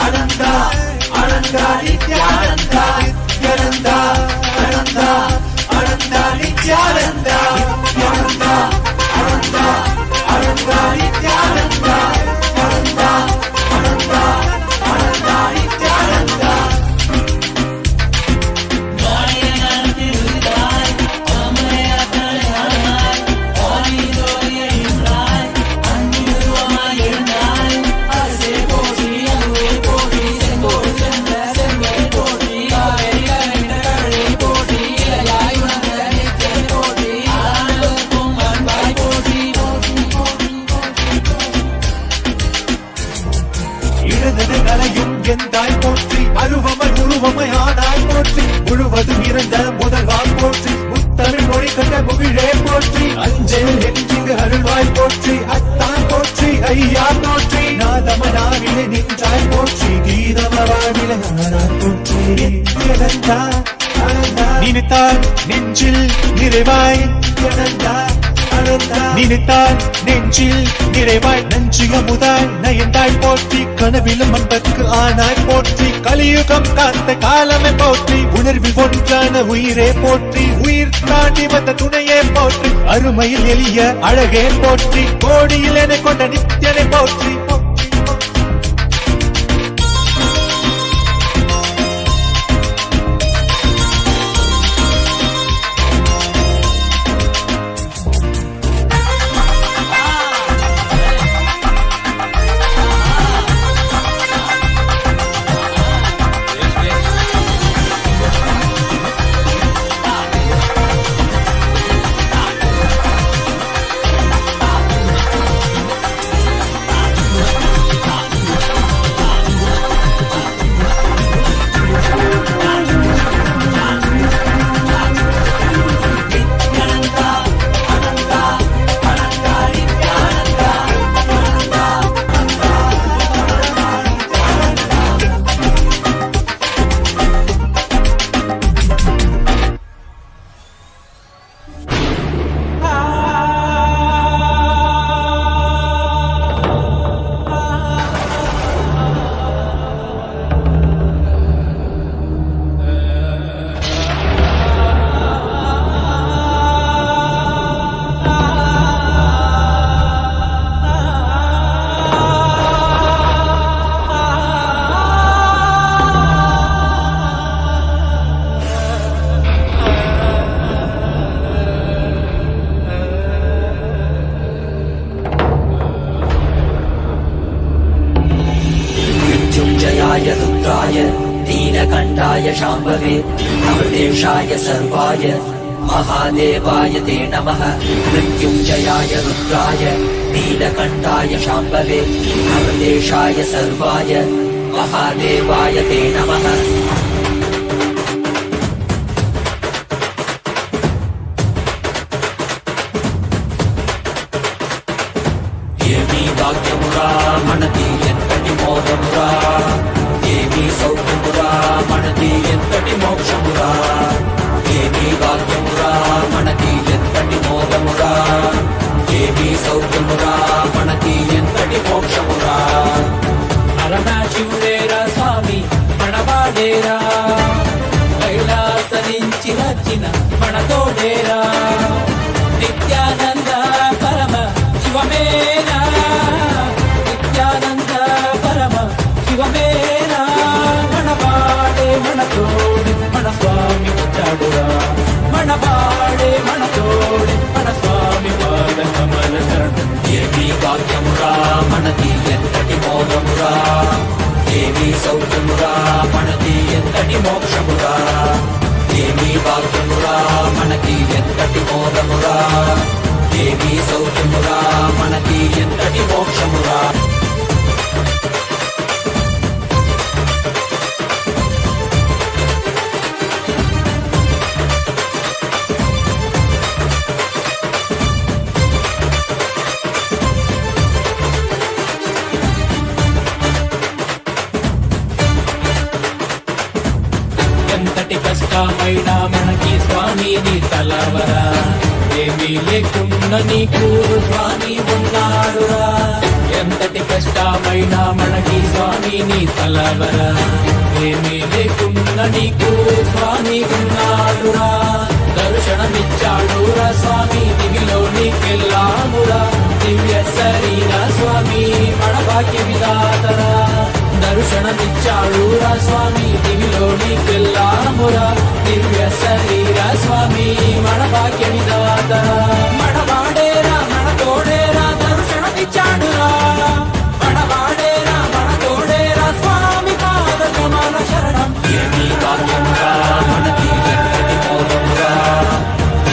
அனந்தா அனந்தா நித்யானந்தா நித்யானந்தா அனந்தா அனந்தா நித்யானந்தா நித்யானந்தா அனந்தா அனந்தா நித்யானந்தா அனந்தா அனந்தா அனந்தா நித்யானந்தா எந்தாய் போற்றி அருவமை உருவமை ஆனாய் போற்றி முழுவதும் இறந்த முதல்வாய் போற்றி முத்தமிழ் மொழி கண்ட முகிழே போற்றி அஞ்சல் என்றிங்கு அருள்வாய் போற்றி அத்தான் போற்றி ஐயா போற்றி நாதமனாவிலே நின்றாய் போற்றி கீதமவாவிலே ஆனாய் போற்றி நித்யானந்தா நினைத்தால் நெஞ்சில் நிறைவாய் நித்யானந்தா நினைத்தால் நெஞ்சில் நிறைவாய் நஞ்சிய முதல் நயந்தாய் போற்றி கனவிலும் அன்பற்கு ஆனாய் போற்றி கலியுகம் காத்த காலமே போற்றி உணர்வில் ஒன்றான உயிரே போற்றி உயிர் தாண்டி வந்த துணையே போற்றி அருமையில் எளிய அழகே போற்றி கோடியில் என கொண்ட நித்தியனை போற்றி शाम्भवे अमृतेशाय सर्वाय महादेवाय ते नमः मृत्युञ्जयाय रुद्राय नीलकण्ठाय शाम्भवे अमृतेशाय सर्वाय महादेवाय ते नमः देवी भाग्यमुरा मनति एन्तटि मोदमुरा देवी सौख्यमुरा मनति एन्तटि मोक्षमुरा देवी भाग्यमुरा मनति एन्तटि मोदमुरा देवी सौख्यमुरा मनति एन्तटि मोक्षमुरा అరణాశివుడేరా స్వామి మనవాడేరా కైలాస నుంచి వచ్చిన మనతోడేరా నిత్యానంద పరమ శివమేనా నిత్యానంద పరమ శివమేనా మనవాడే మనతోడి మన స్వామి వచ్చాడురా మనవాడే మనతోడి మన స్వామి పాద కమల శరణం దేవి భాగ్యమురా మనకి ఎంతటి మోదమురా దేవి సౌఖ్యమురా మనకి ఎంతటి మోక్షమురా దేవి భాగ్యమురా మనకి ఎంతటి మోదమురా దేవి సౌఖ్యమురా మనకి ఎంతటి మోక్షమురా ఎంతటి కష్టమైనా మనకి స్వామి నీ తలవరా, ఏమీ లేకున్న నీకు స్వామి ఉన్నాడురా. ఎంతటి కష్టమైనా మనకి స్వామి నీ తలవరా, ఏమీ లేకున్న నీకు స్వామి ఉన్నాడురా. దర్శనమిచ్చాడురా స్వామి దివిలో నీకెళ్ళామురా, దివ్య శరీర స్వామి మన భాగ్య విధాతరా. దర్శనమిచ్చాడురా స్వామి దివిలో నీకెళ్ళామురా, దివ్య శరీర స్వామి మన భాగ్య విధాతరా. మనవాడేరా మన తోడేరా దర్శనమిచ్చాడురా, మనవాడేరా మన తోడేరా స్వామి పాదక మన శరణం. ఏమీ భాగ్యమురా మనకి ఎంతటి మోదమురా,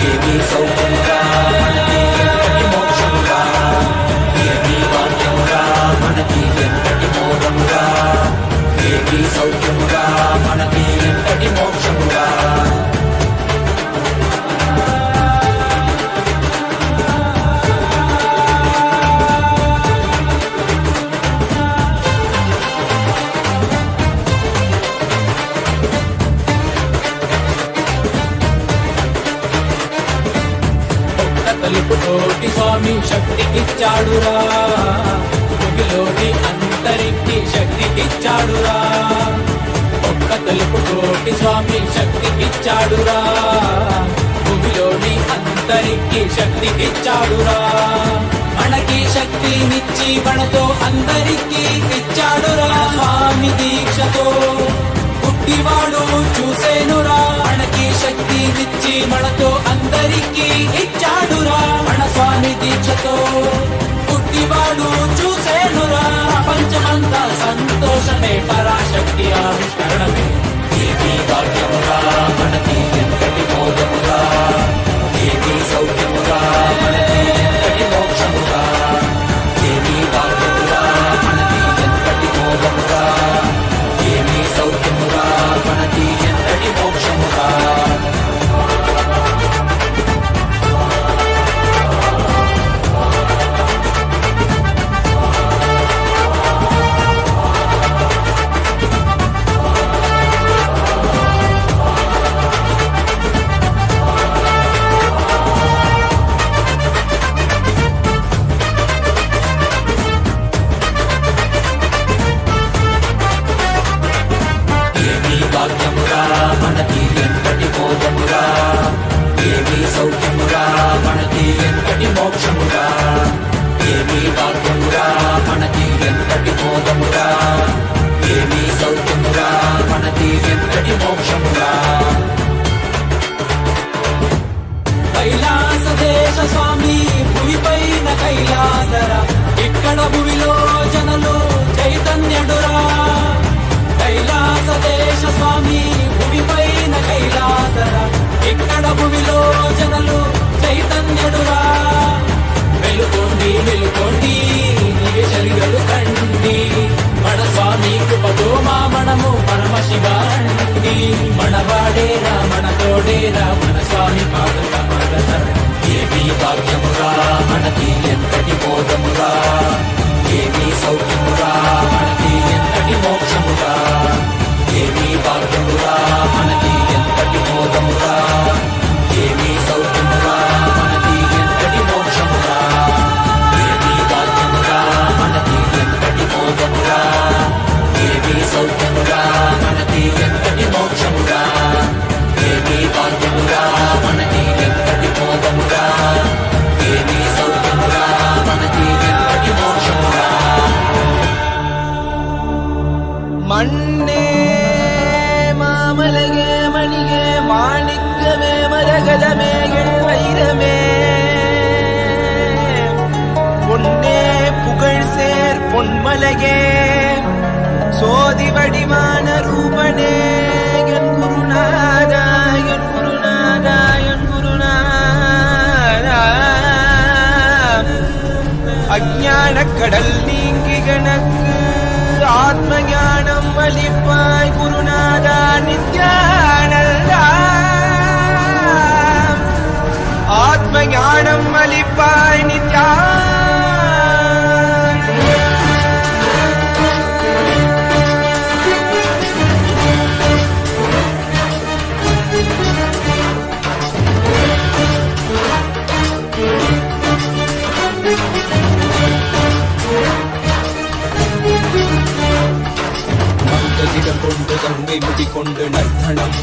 ఏమీ సౌఖ్యమురా మనకి ఎంతటి మోక్షమురా. ఏమీ భాగ్యమురా మనకి ఎంతటి మోదమురా, ఏమీ సౌఖ్యమురా మనకి ఎంతటి మోక్షమురా. తలుపుతోటి స్వామి శక్తికిచ్చాడురా, భూమిలోని అంతరికి శక్తికిచ్చాడురా. ఒక్క తలుపుతోటి స్వామి శక్తికిచ్చాడురా, భూమిలోని అంతరికి శక్తికిచ్చాడురా. మనకి శక్తినిచ్చి మనతో అందరికీ ఇచ్చాడురా. స్వామి దీక్షతో పుట్టివాడు చూసేనురా, మనకి శక్తినిచ్చి మనతో అందరికీ ఇచ్చాడురా. మన స్వామి దీక్షతో పుట్టివాడు చూసేనురా. ప్రపంచమంతా సంతోషమే పరాశక్తి ఆవిష్కరణమే. ఏమీ భాగ్యమురా మనకి ఎంతటి మోదమురా, ఏమీ సౌఖ్యమురా మనకి ఎంతటి మోక్షమురా. ఏమీ భాగ్యమురా మనకి ఎంతటి మోదమురా, ఏమీ సౌఖ్యమురా మనకి ఎంతటి మోక్షమురా. ఏమీ భాగ్యమురా మనకి ఎంతటి మోదమురా, ఏమీ సౌఖ్యమురా మనకి ఎంతటి మోక్షమురా. ఏమీ భాగ్యమురా మనకి ఎంతటి మోదమురా, ఏమీ సౌఖ్యమురా మనకి ఎంతటి మోక్షమురా. కైలాస దేశ స్వామి భూమిపైన కైలాసరా, ఇక్కడ భూమిలో జనులు చైతన్యుడురా. కైలాస దేశ స్వామి భూమిపైన కైలాసరా, ఇక్కడ భూమిలో జనులు చైతన్యుడురా. వెలుకోండి వెలుకోండి దివ్య శరీరలు కండి, మన స్వామి కృపతో మా మనము పరమశివాండి. మనవాడేరా మన తోడేరా మన స్వామి పాదక మన శరణం. ఏమీ భాగ్యమురా మనకి ఎంతటి మోదమురా, ఏమీ సౌఖ్యమురా మనకి ఎంతటి మోక్షమురా. ఏమీ భాగ్యమురా మనకి ఎంతటి మోదమురా, ఏమీ సౌఖ్యమురా మనకి ఎంతటి మోక్షమురా. ఏమీ భాగ్యమురా మనకి ఎంతటి మోదమురా, ఏమీ సౌఖ్యమురా మనకి ఎంతటి మోక్షమురా. ఏమీ భాగ్యమురా మనకి ఎంతటి మోదమురా, ఏమీ సౌఖ్యమురా మనకి ఎంతటి మోక్షమురా. ಮಣ್ಣೇ ಮಾಮಲಗೆ ಮಣಿಗೆ ಮಾಣಿಕ್ಯವೇ ಮರಗದಮೇ ವೈರமே பொன்னே புகழ் சேர் பொன்மலகே சோதி வடிவான ரூபனே என் குருநாதா என் குருநாதா என் குருநாதா. அஞ்ஞான கடல் நீங்கி கணக்கு ஆத்ம ஞானம் வலிப்பாய் குருநாதா நித்யானந்தா. ஆத்ம ஞானம் வலிப்பாய் நித்யா.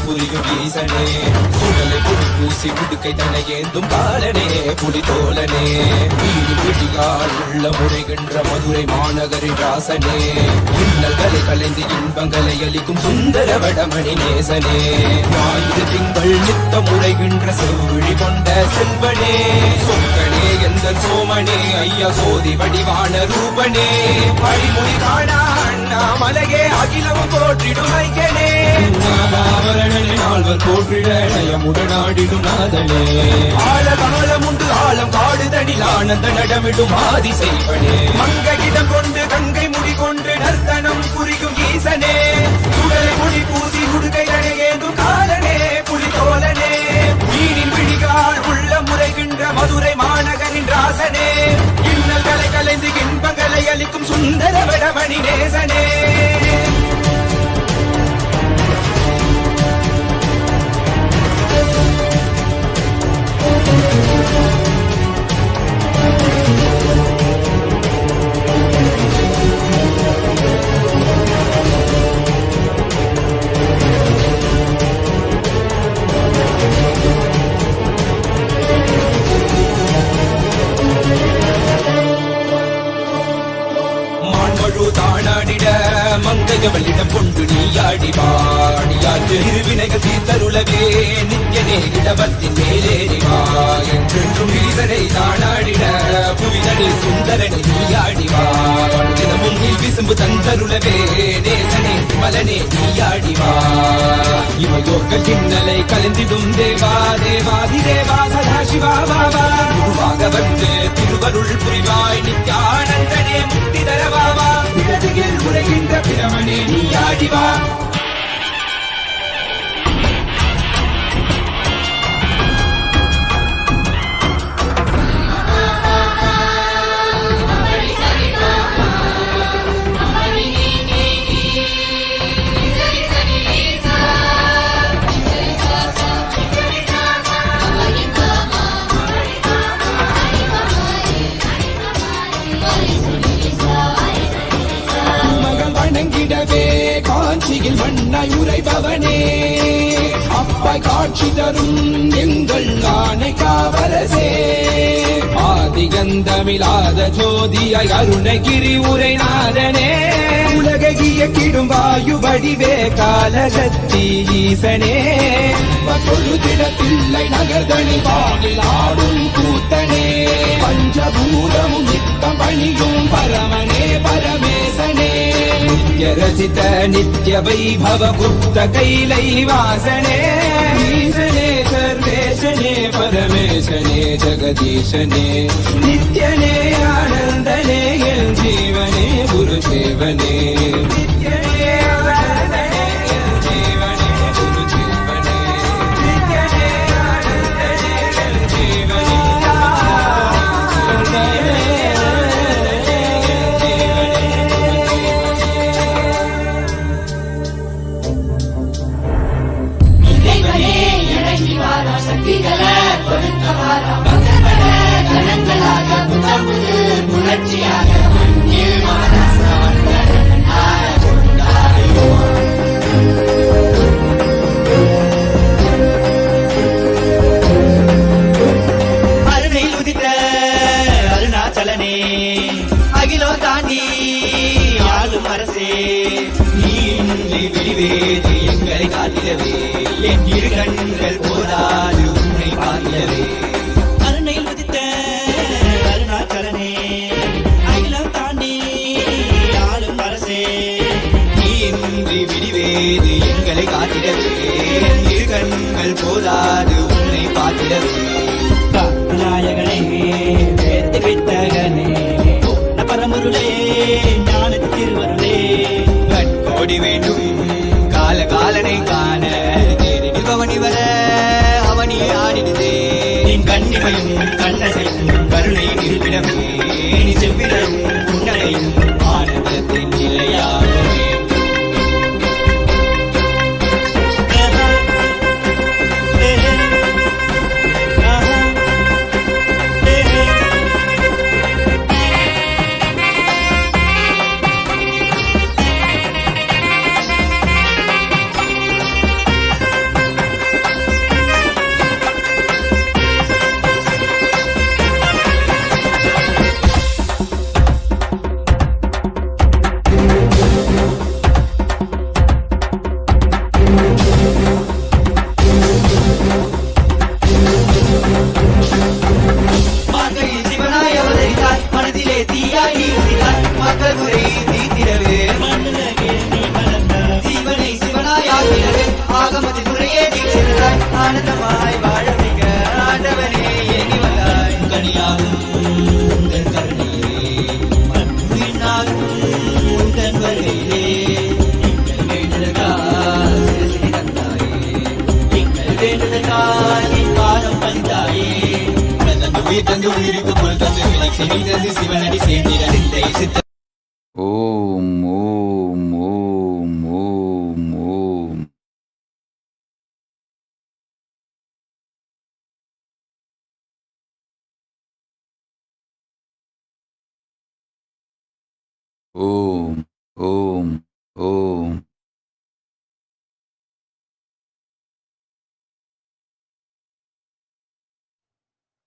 புரியும் ஈசனே சுடலை பொடி பூசி முடுக்கை தனை ஏந்தும் காலனே புடி தோழனே வீடு பிடிகால் உள்ள முறைகின்ற மதுரை மாநகரின் ராசனே இன்னல்களை கலைந்து இன்பங்களை அளிக்கும் சுந்தர வடமணி நேசனே ஞாயிறு திங்கள் நித்தம் முறைகின்ற செவ்விழி கொண்ட செல்வனே சொக்கனே எந்த சோமனே ஐயா சோதி வடிவான ரூபனே பழிமொழி காணா அண்ணாமலையே அகிலமும் போற்றிடும் ஐயனே நாதாவரணனே நால்வர் போற்றிட நயமுடனாடிடும் நாதனே ஆழ காலம் உண்டு ஆழம் காடுதனில் ஆனந்த நடமிடும் ஆதி செய்வனே மங்கையிடம் கொண்டு கங்கை முடி கொண்டு நர்த்தனம் புரியும் ஈசனே சுடலை முடி பூசி உடுகை அணையேந்தும் காலனே புலி தோழனே மீனின் விழிகால் உள்ள முறைகின்ற மதுரை மாநகரின் ராசனே இன்னல்களை கலைந்து இன்பங்களை அளிக்கும் சுந்தர வடமணி நேசனே மங்கையவளிடம் கொண்டு நீயாடி பாடியாற்று இருவினைகள் தீர்த்தருளவே நித்யனே இடவத்தின் மேலேறிவா என்றென்றும் ஈசனை தானாடிட புவிதனில் சுந்தரனை நீயாடிவா தினமும் நீ விசும்பு தந்தருளவே நேசனே மலனே நீயாடிவா இமையோர்கள் இன்னலை கலந்திடும் தேவா தேவாதி தேவா சதாசிவா பாபா குருவாக வந்து திருவருள் புரிவாய் நித்யானந்தனே முக்தி தரவாவா இடதியில் உரைகின்ற பிரமனே நீயாடிவா காஞ்சியில் மண்ணாய் உரைபவனே அப்பாய் காட்சி தரும் எங்கள் ஆணை காவலசே ஆதிகந்தமிழாத ஜோதியாய் அருணகிரி உரைநாதனே உலகை இயக்கிடும் வாயு வடிவே காலசக்தி ஈசனே தொழுதிடத்தில்லை நகர்தனி வானில் ஆடும் கூத்தனே பஞ்சபூதமும் நித்தம் பணியும் பரமனே பரமேசனே நித்யரசித நித்ய வைபவ குப்த கைலை வாசனே ஈசனே சர்வேசனே பரமேசனே ஜெகதீசனே நித்யனே ஆனந்தனே என் ஜீவனே குருதேவனே நித்யனே ஆனந்தனே என் ஜீவனே குருதேவனே நித்யனே ஆனந்தனே என் ஜீவனே அகிலோ தாண்டி ஆளும் அரசே நீ விடிவேது எங்களை காத்திடவே என் இரு கண்கள் போதாது உன்னை பார்த்திடவே அருணையில் உதித்த அருணாச்சலனே அகிலம் தாண்டி ஆளும் அரசே நீ இன்றி விடிவேது எங்களை காத்திடவே என் இரு கண்கள் போதாது உன்னை பார்த்திடவே நாயகனே வேத்து வித்தகனே பரமருளே ஞானத்து திருவருளே கட்கோடி வேண்டும் கால காலனை காண பவனி வர அவனி ஆடினதே என் கண்ணிமையும் கண்ணசையும் கருணை இருப்பிடமே நீ செவ்விடும் புன்னகையும் ஆனந்தத்தின் நிலையாகவே அழகே வீற்றிருந்தாய் ஆனந்தமாய் வாழ வைக்க ஆண்டவனே ஏகி வந்தாய் கனியாகும் உந்தன் கருணையே அன்பு என்னாகும் உந்தன் வருகையே எங்கள் வேண்டுதற்காய் சிறுசிறி தந்தாயே எங்கள் வேண்டுதற்காய் என் பாதம் பணிந்தாயே தந்து உயிர் தந்து உயிருக்கு பொருள் தந்து விலக்கி நீ தந்து சிவனடி சேர்ந்திட சிந்தை சித்த ஓம் ஓம் ஓம் ஓம் ஓம். ஓம் ஓம் ஓம்.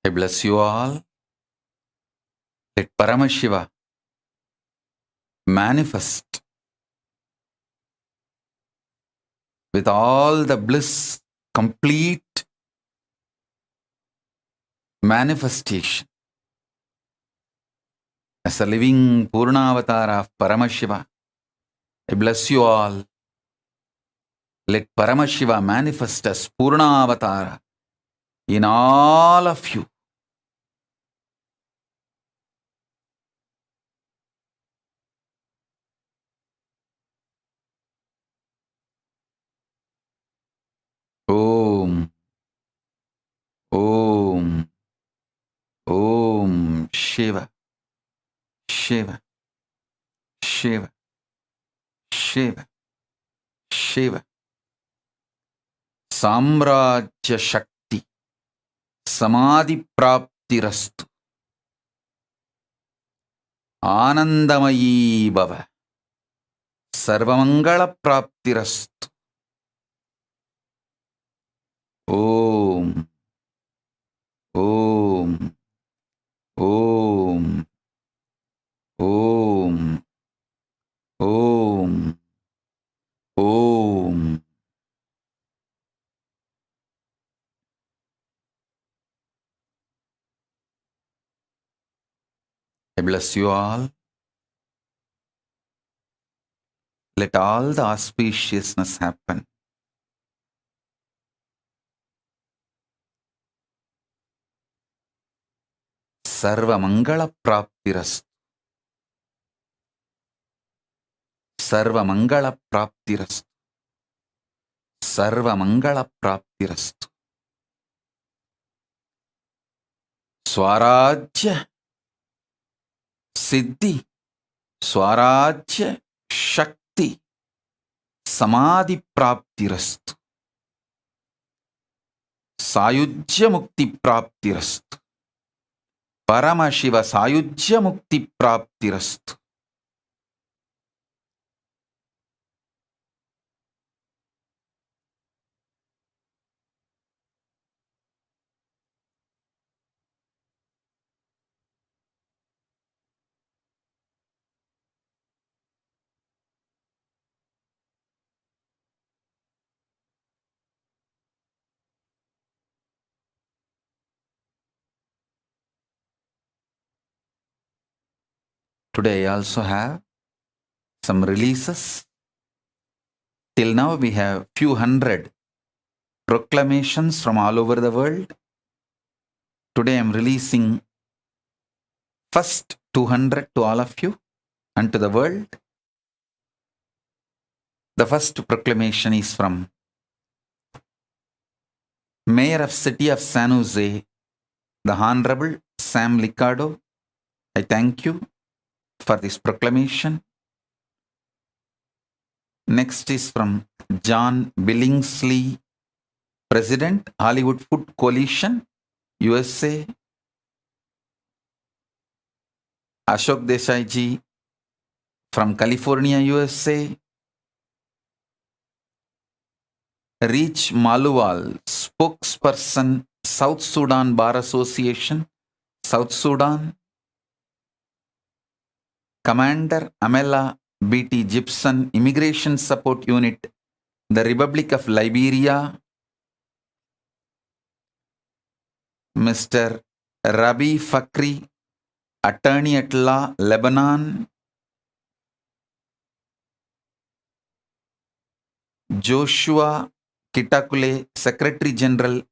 I bless you all. Let Paramashiva manifest with all the bliss, complete manifestation as a living Purnavatar of Paramashiva. I bless you all. Let Paramashiva manifest as Purnavatara in all of you. Om Om Om Shiva Shiva Shiva Shiva Shiva. Samrajya Shakti Samadhi Praptirastu. Anandamayi Bhava Sarvamangala Praptirastu. Om Om Om Om Om Om. I bless you all. Let all the auspiciousness happen. Sarva Mangala Praptirastu. Sarva Mangala Praptirastu. Sarva Mangala Praptirastu. Swarajya Siddhi Swarajya Shakti Samadhi Praptirastu. Sayujya Mukti Praptirastu. Paramashiva Sayujya Mukti Praptirastu. Today I also have some releases. Till now we have few hundred proclamations from all over the world. Today I am releasing first 200 to all of you and to the world. The first proclamation is from Mayor of City of San Jose, the Honorable Sam Liccardo. I thank you for this proclamation. Next is from John Billingsley, President, Hollywood Food Coalition, USA. Ashok Desai ji from California, USA. Reach Maluwal, spokesperson, South Sudan Bar Association, South Sudan. Commander Amela B.T. Gibson, Immigration Support Unit, the Republic of Liberia. Mr. Rabi Fakri, Attorney at Law, Lebanon. Joshua Kitakule, Secretary General,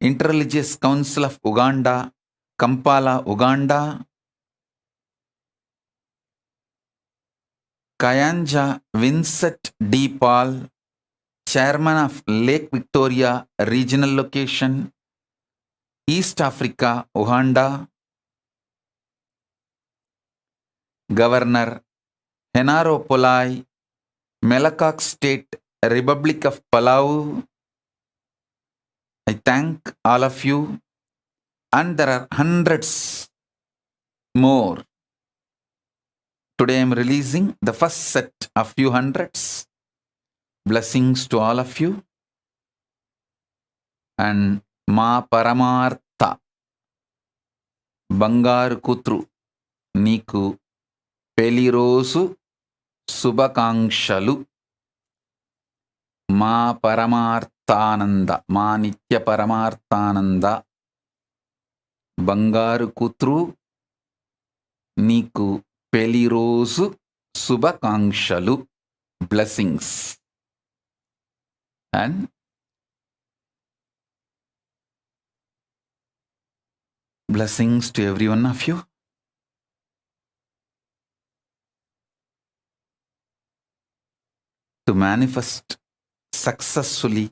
Interreligious Council of Uganda, Kampala, Uganda. Kayanja Vincent D. Paul, Chairman of Lake Victoria Regional Location, East Africa, Uganda. Governor Henaro Polai, Melakak State, Republic of Palau. I thank all of you, and there are hundreds more. Today I am releasing the first set of few hundreds. Blessings to all of you. And Ma Paramartha Bangaru Kutru Niku Pelirosu Subhakangshalu. Ma Paramarthananda, Ma Nitya Paramarthananda Bangaru Kutru Niku Pelirosu Subhakangshalu. Blessings. And blessings to every one of you. To manifest successfully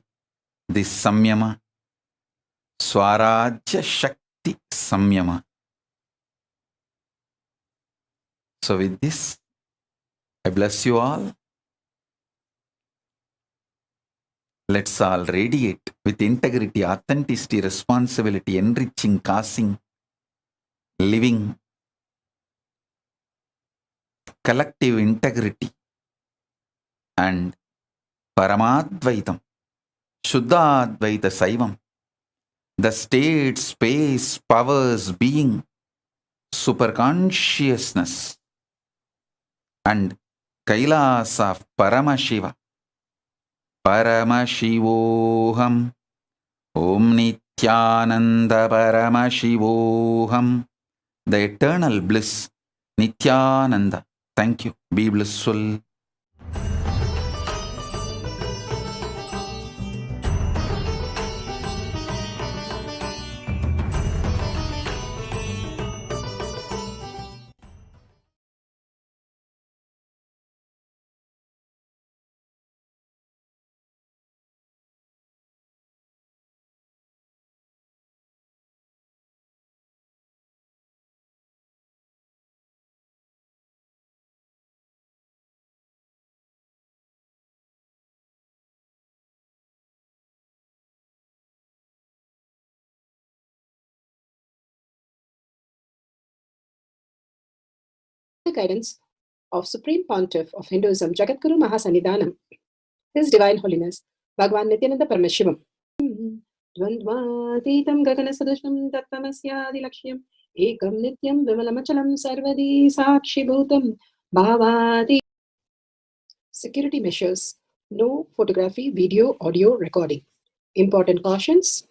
this Samyama, Swarajya Shakti Samyama. So with this, I bless you all. Let's all radiate with integrity, authenticity, responsibility, enriching, causing, living, collective integrity, and Paramadvaitam, Shuddhadvaita Saivam, the state, space, powers, being, superconsciousness, and Kailasa of Paramashiva, Paramashivoham, Om Nithyananda Paramashivoham, the eternal bliss, Nithyananda. Thank you. Be blissful. The guidance of Supreme Pontiff of Hinduism, Jagadguru Mahasannidhanam, His Divine Holiness, Bhagavan Nithyananda Paramashivam. Dvandvatitam gagana sadusham tattamasyadi lakshyam ekam nityam vimalamachalam sarvadi sakshi bhutam bhavati. Security measures: no photography, video, audio recording. Important cautions.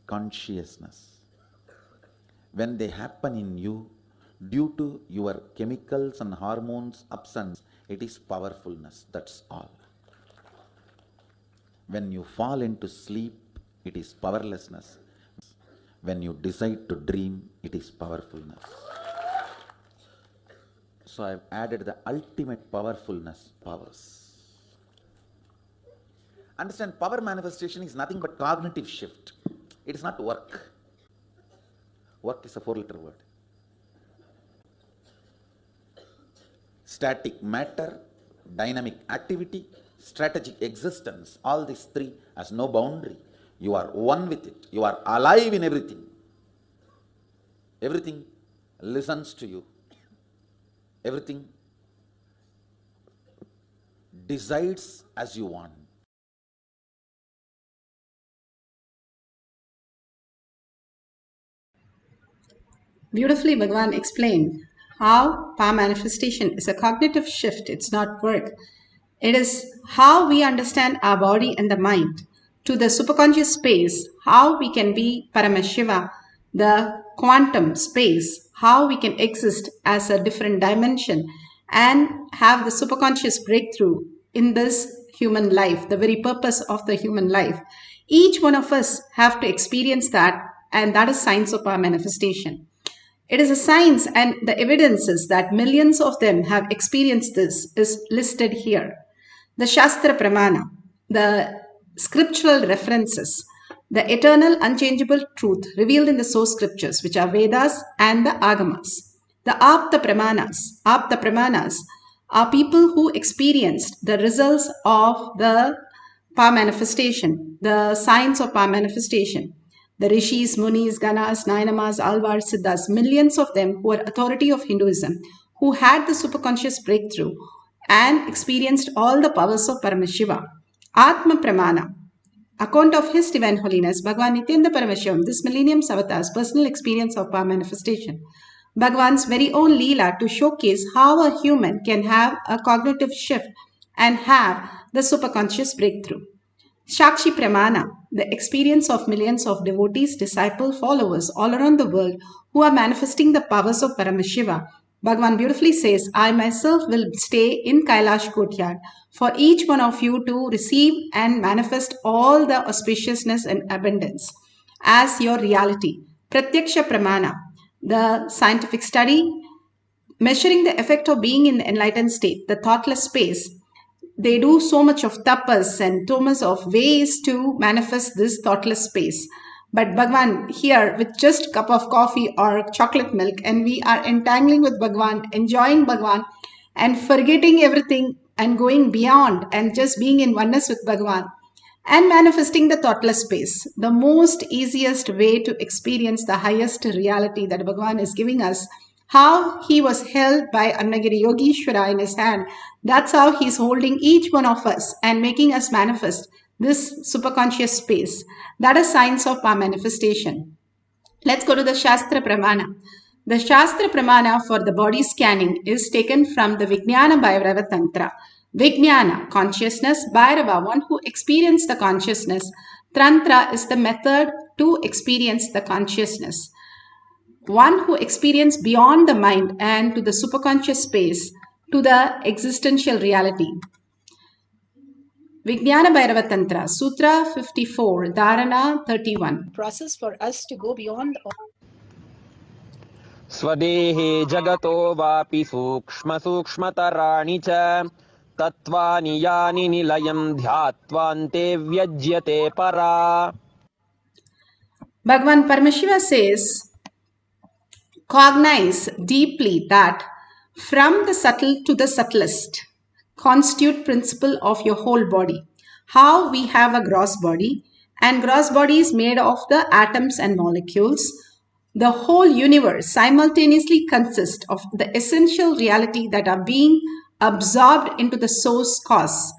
Consciousness. When they happen in you, due to your chemicals and hormones absence, it is powerfulness. That's all. When you fall into sleep, it is powerlessness. When you decide to dream, it is powerfulness. So I've added the ultimate powerfulness, powers. Understand, power manifestation is nothing but cognitive shift. It is not work. Work is a 4-letter word. Static matter, dynamic activity, strategic existence, all these three has no boundary. You are one with it. You are alive in everything. Everything listens to you. Everything decides as you want. Beautifully, Bhagavan explained how power manifestation is a cognitive shift. It's not work. It is how we understand our body and the mind to the superconscious space, how we can be Paramashiva the quantum space, how we can exist as a different dimension and have the superconscious breakthrough in this human life, the very purpose of the human life. Each one of us have to experience that, and that is science of our manifestation. It is a science, and the evidences that millions of them have experienced this is listed here. The Shastra Pramana, the scriptural references, the eternal unchangeable truth revealed in the source scriptures, which are Vedas and the Agamas. The Apta Pramanas are people who experienced the results of the power manifestation, the science of power manifestation. The Rishis, Munis, Ganas, Nainamas, Alvars, Siddhas, millions of them who are authority of Hinduism, who had the superconscious breakthrough and experienced all the powers of Paramashiva. Atma Pramana, account of His Divine Holiness, Bhagavan Nithyananda Paramashivam, this millennium's avatar's personal experience of power manifestation. Bhagavan's very own Leela to showcase how a human can have a cognitive shift and have the superconscious breakthrough. Shakshi Pramana, the experience of millions of devotees, disciples, followers all around the world who are manifesting the powers of Paramashiva. Bhagavan beautifully says, I myself will stay in Kailash courtyard for each one of you to receive and manifest all the auspiciousness and abundance as your reality. Pratyaksha Pramana, the scientific study measuring the effect of being in the enlightened state, the thoughtless space. They do so much of tapas and so much of ways to manifest this thoughtless space. But Bhagavan here with just a cup of coffee or chocolate milk, and we are entangling with Bhagavan, enjoying Bhagavan and forgetting everything and going beyond and just being in oneness with Bhagavan and manifesting the thoughtless space. The most easiest way to experience the highest reality that Bhagavan is giving us, how he was held by Annagiri Yogeshwara in his hand. That's how he's holding each one of us and making us manifest this superconscious space. That is science of our manifestation. Let's go to the Shastra Pramana. The Shastra Pramana for the body scanning is taken from the Vijnana Bhairava Tantra. Vijnana, consciousness, Bhairava, one who experienced the consciousness. Tantra is the method to experience the consciousness. One who experienced beyond the mind and to the superconscious space, to the existential reality. Vijnana Bhairava Tantra, Sutra 54, Dharana 31. Process for us to go beyond स्वदेहे जगतो वापि सूक्ष्मतराणि च तत्त्वानि यानि निलयं ध्यात्वान्ते व्यज्यते परा. Bhagavan Paramashiva says, cognize deeply that from the subtle to the subtlest constitute principle of your whole body. How we have a gross body, and gross body is made of the atoms and molecules. The whole universe simultaneously consists of the essential reality that are being absorbed into the source cause.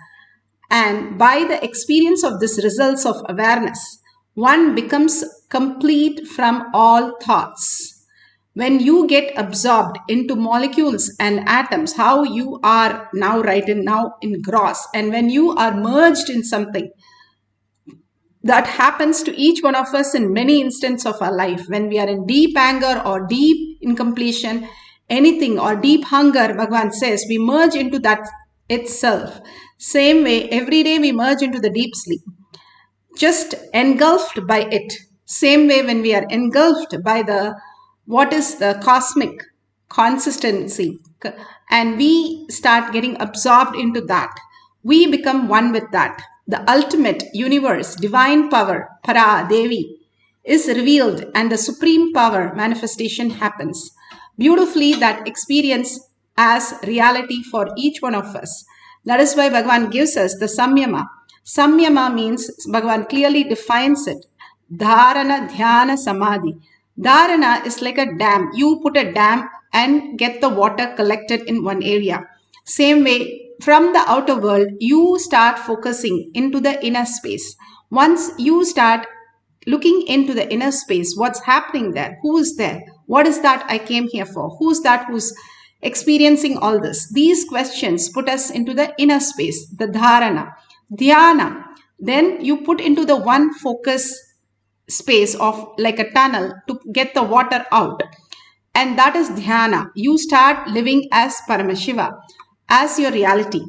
And by the experience of this results of awareness, one becomes complete from all thoughts. When you get absorbed into molecules and atoms, how you are now now in gross, and when you are merged in something, that happens to each one of us in many instances of our life. When we are in deep anger or deep incompletion, anything, or deep hunger, Bhagavan says, we merge into that itself. Same way, every day we merge into the deep sleep, just engulfed by it. Same way, when we are engulfed by what is the cosmic consistency, and we start getting absorbed into that, we become one with that. The ultimate universe, divine power, Para, Devi, is revealed, and the supreme power manifestation happens. Beautifully, that experience as reality for each one of us. That is why Bhagavan gives us the Samyama. Samyama means, Bhagavan clearly defines it, Dharana, Dhyana, Samadhi. Dharana is like a dam. You put a dam and get the water collected in one area. Same way, from the outer world, you start focusing into the inner space. Once you start looking into the inner space, what's happening there? Who is there? What is that I came here for? Who's that who's experiencing all this? These questions put us into the inner space, the dharana. Dhyana, then you put into the one focus space of like a tunnel to get the water out. And that is dhyana. You start living as Paramashiva, as your reality.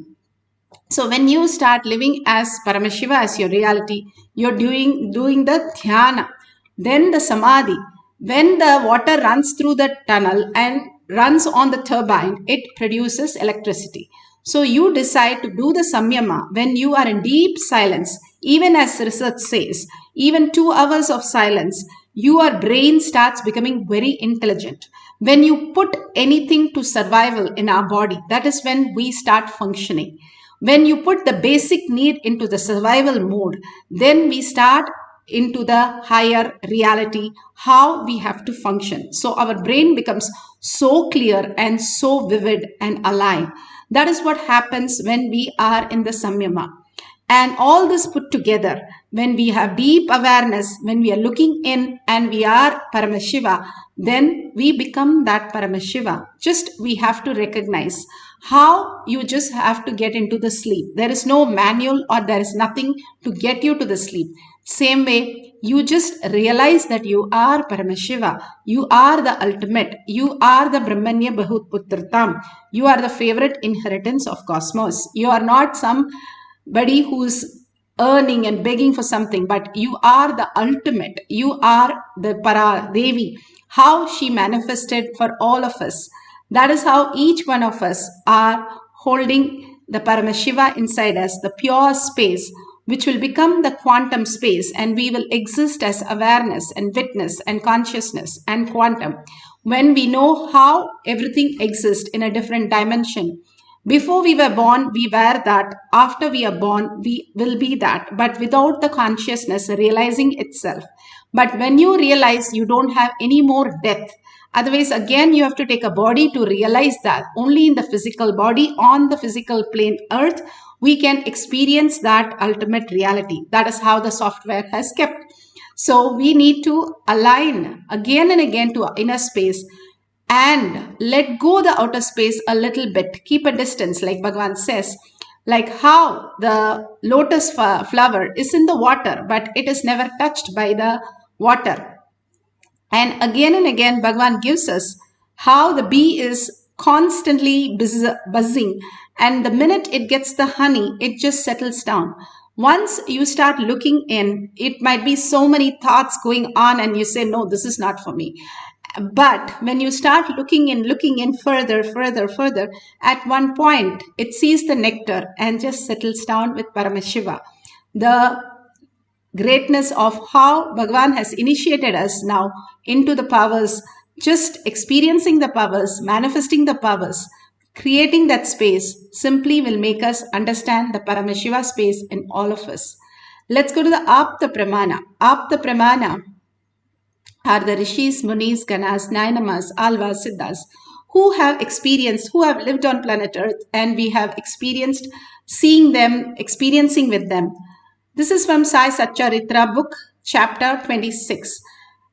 So when you start living as Paramashiva, as your reality, you're doing the dhyana, then the samadhi. When the water runs through the tunnel and runs on the turbine, it produces electricity. So you decide to do the samyama when you are in deep silence. Even as research says, even 2 hours of silence, your brain starts becoming very intelligent. When you put anything to survival in our body, that is when we start functioning. When you put the basic need into the survival mode, then we start into the higher reality, how we have to function. So our brain becomes so clear and so vivid and alive. That is what happens when we are in the samyama. And all this put together, when we have deep awareness, when we are looking in and we are Paramashiva, then we become that Paramashiva. Just we have to recognize how you just have to get into the sleep. There is no manual or there is nothing to get you to the sleep. Same way, you just realize that you are Paramashiva. You are the ultimate. You are the Brahmanya Bahut Putratam. You are the favorite inheritance of cosmos. You are not somebody who's earning and begging for something, but you are the ultimate. You are the Para Devi, how she manifested for all of us. That is how each one of us are holding the Paramashiva inside us, the pure space, which will become the quantum space, and we will exist as awareness and witness and consciousness and quantum. When we know how everything exists in a different dimension, before we were born, we were that. After we are born, we will be that, but without the consciousness realizing itself. But when you realize you don't have any more death, otherwise, again, you have to take a body to realize that. Only in the physical body, on the physical plane, earth, we can experience that ultimate reality. That is how the software has kept. So we need to align again and again to inner space and let go the outer space a little bit. Keep a distance, like Bhagavan says. Like how the lotus flower is in the water, but it is never touched by the water. And again, Bhagavan gives us how the bee is constantly buzzing, and the minute it gets the honey, it just settles down. Once you start looking in, it might be so many thoughts going on, and you say, no, this is not for me. But when you start looking in further, at one point, it sees the nectar and just settles down with Paramashiva. The greatness of how Bhagavan has initiated us now into the powers, just experiencing the powers, manifesting the powers, creating that space simply will make us understand the Paramashiva space in all of us. Let's go to the Apta Pramana. Apta Pramana are the Rishis, Munis, Ganas, Nainamas, Alvas, Siddhas, who have lived on planet Earth, and we have experienced seeing them, experiencing with them. This is from Sai Satcharitra book, chapter 26.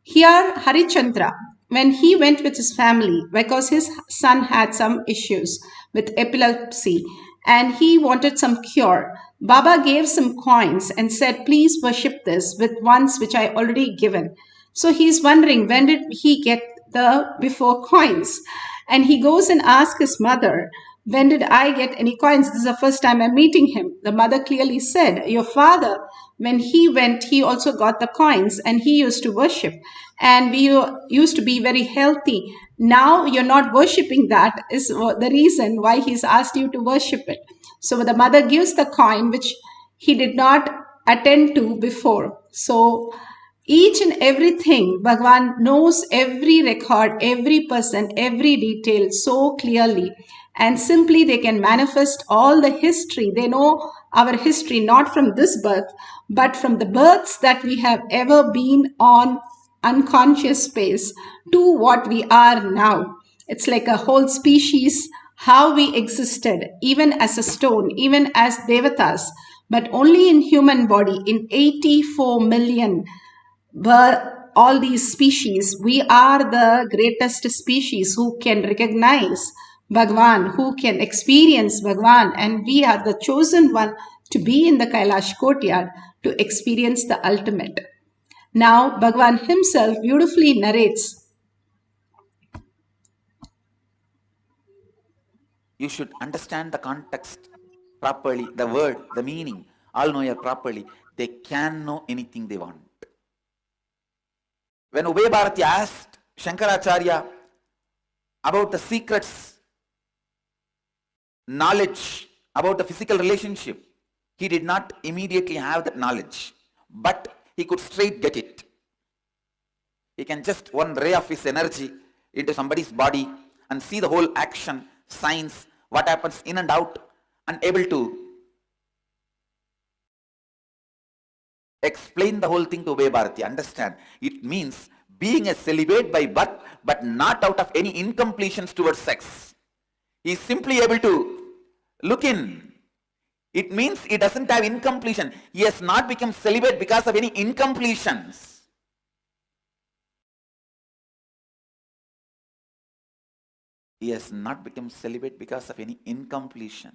Here, Harichandra, when he went with his family, because his son had some issues with epilepsy and he wanted some cure, Baba gave some coins and said, please worship this with ones which I already given. So he's wondering, when did he get the before coins? And he goes and asks his mother, when did I get any coins? This is the first time I'm meeting him. The mother clearly said, your father, when he went, he also got the coins and he used to worship. And we used to be very healthy. Now you're not worshipping. That is the reason why he's asked you to worship it. So the mother gives the coin, which he did not attend to before. So each and everything, Bhagavan knows every record, every person, every detail so clearly. And simply they can manifest all the history. They know our history, not from this birth, but from the births that we have ever been on unconscious space to what we are now. It's like a whole species, how we existed, even as a stone, even as devatas, but only in human body, in 84 million were all these species. We are the greatest species who can recognize Bhagavan, who can experience Bhagavan, and we are the chosen one to be in the Kailash courtyard to experience the ultimate. Now, Bhagavan himself beautifully narrates. You should understand the context properly, the word, the meaning, all know it properly. They can know anything they want. When Ubay Bharati asked Shankaracharya about the secrets, knowledge about the physical relationship, he did not immediately have that knowledge, but he could straight get it. He can just one ray of his energy into somebody's body and see the whole action, signs, what happens in and out, and able to explain the whole thing to Ubay Bharati. Understand? It means being a celibate by birth, but not out of any incompletions towards sex. He is simply able to look in. It means he doesn't have incompletion. He has not become celibate because of any incompletions. He has not become celibate because of any incompletions.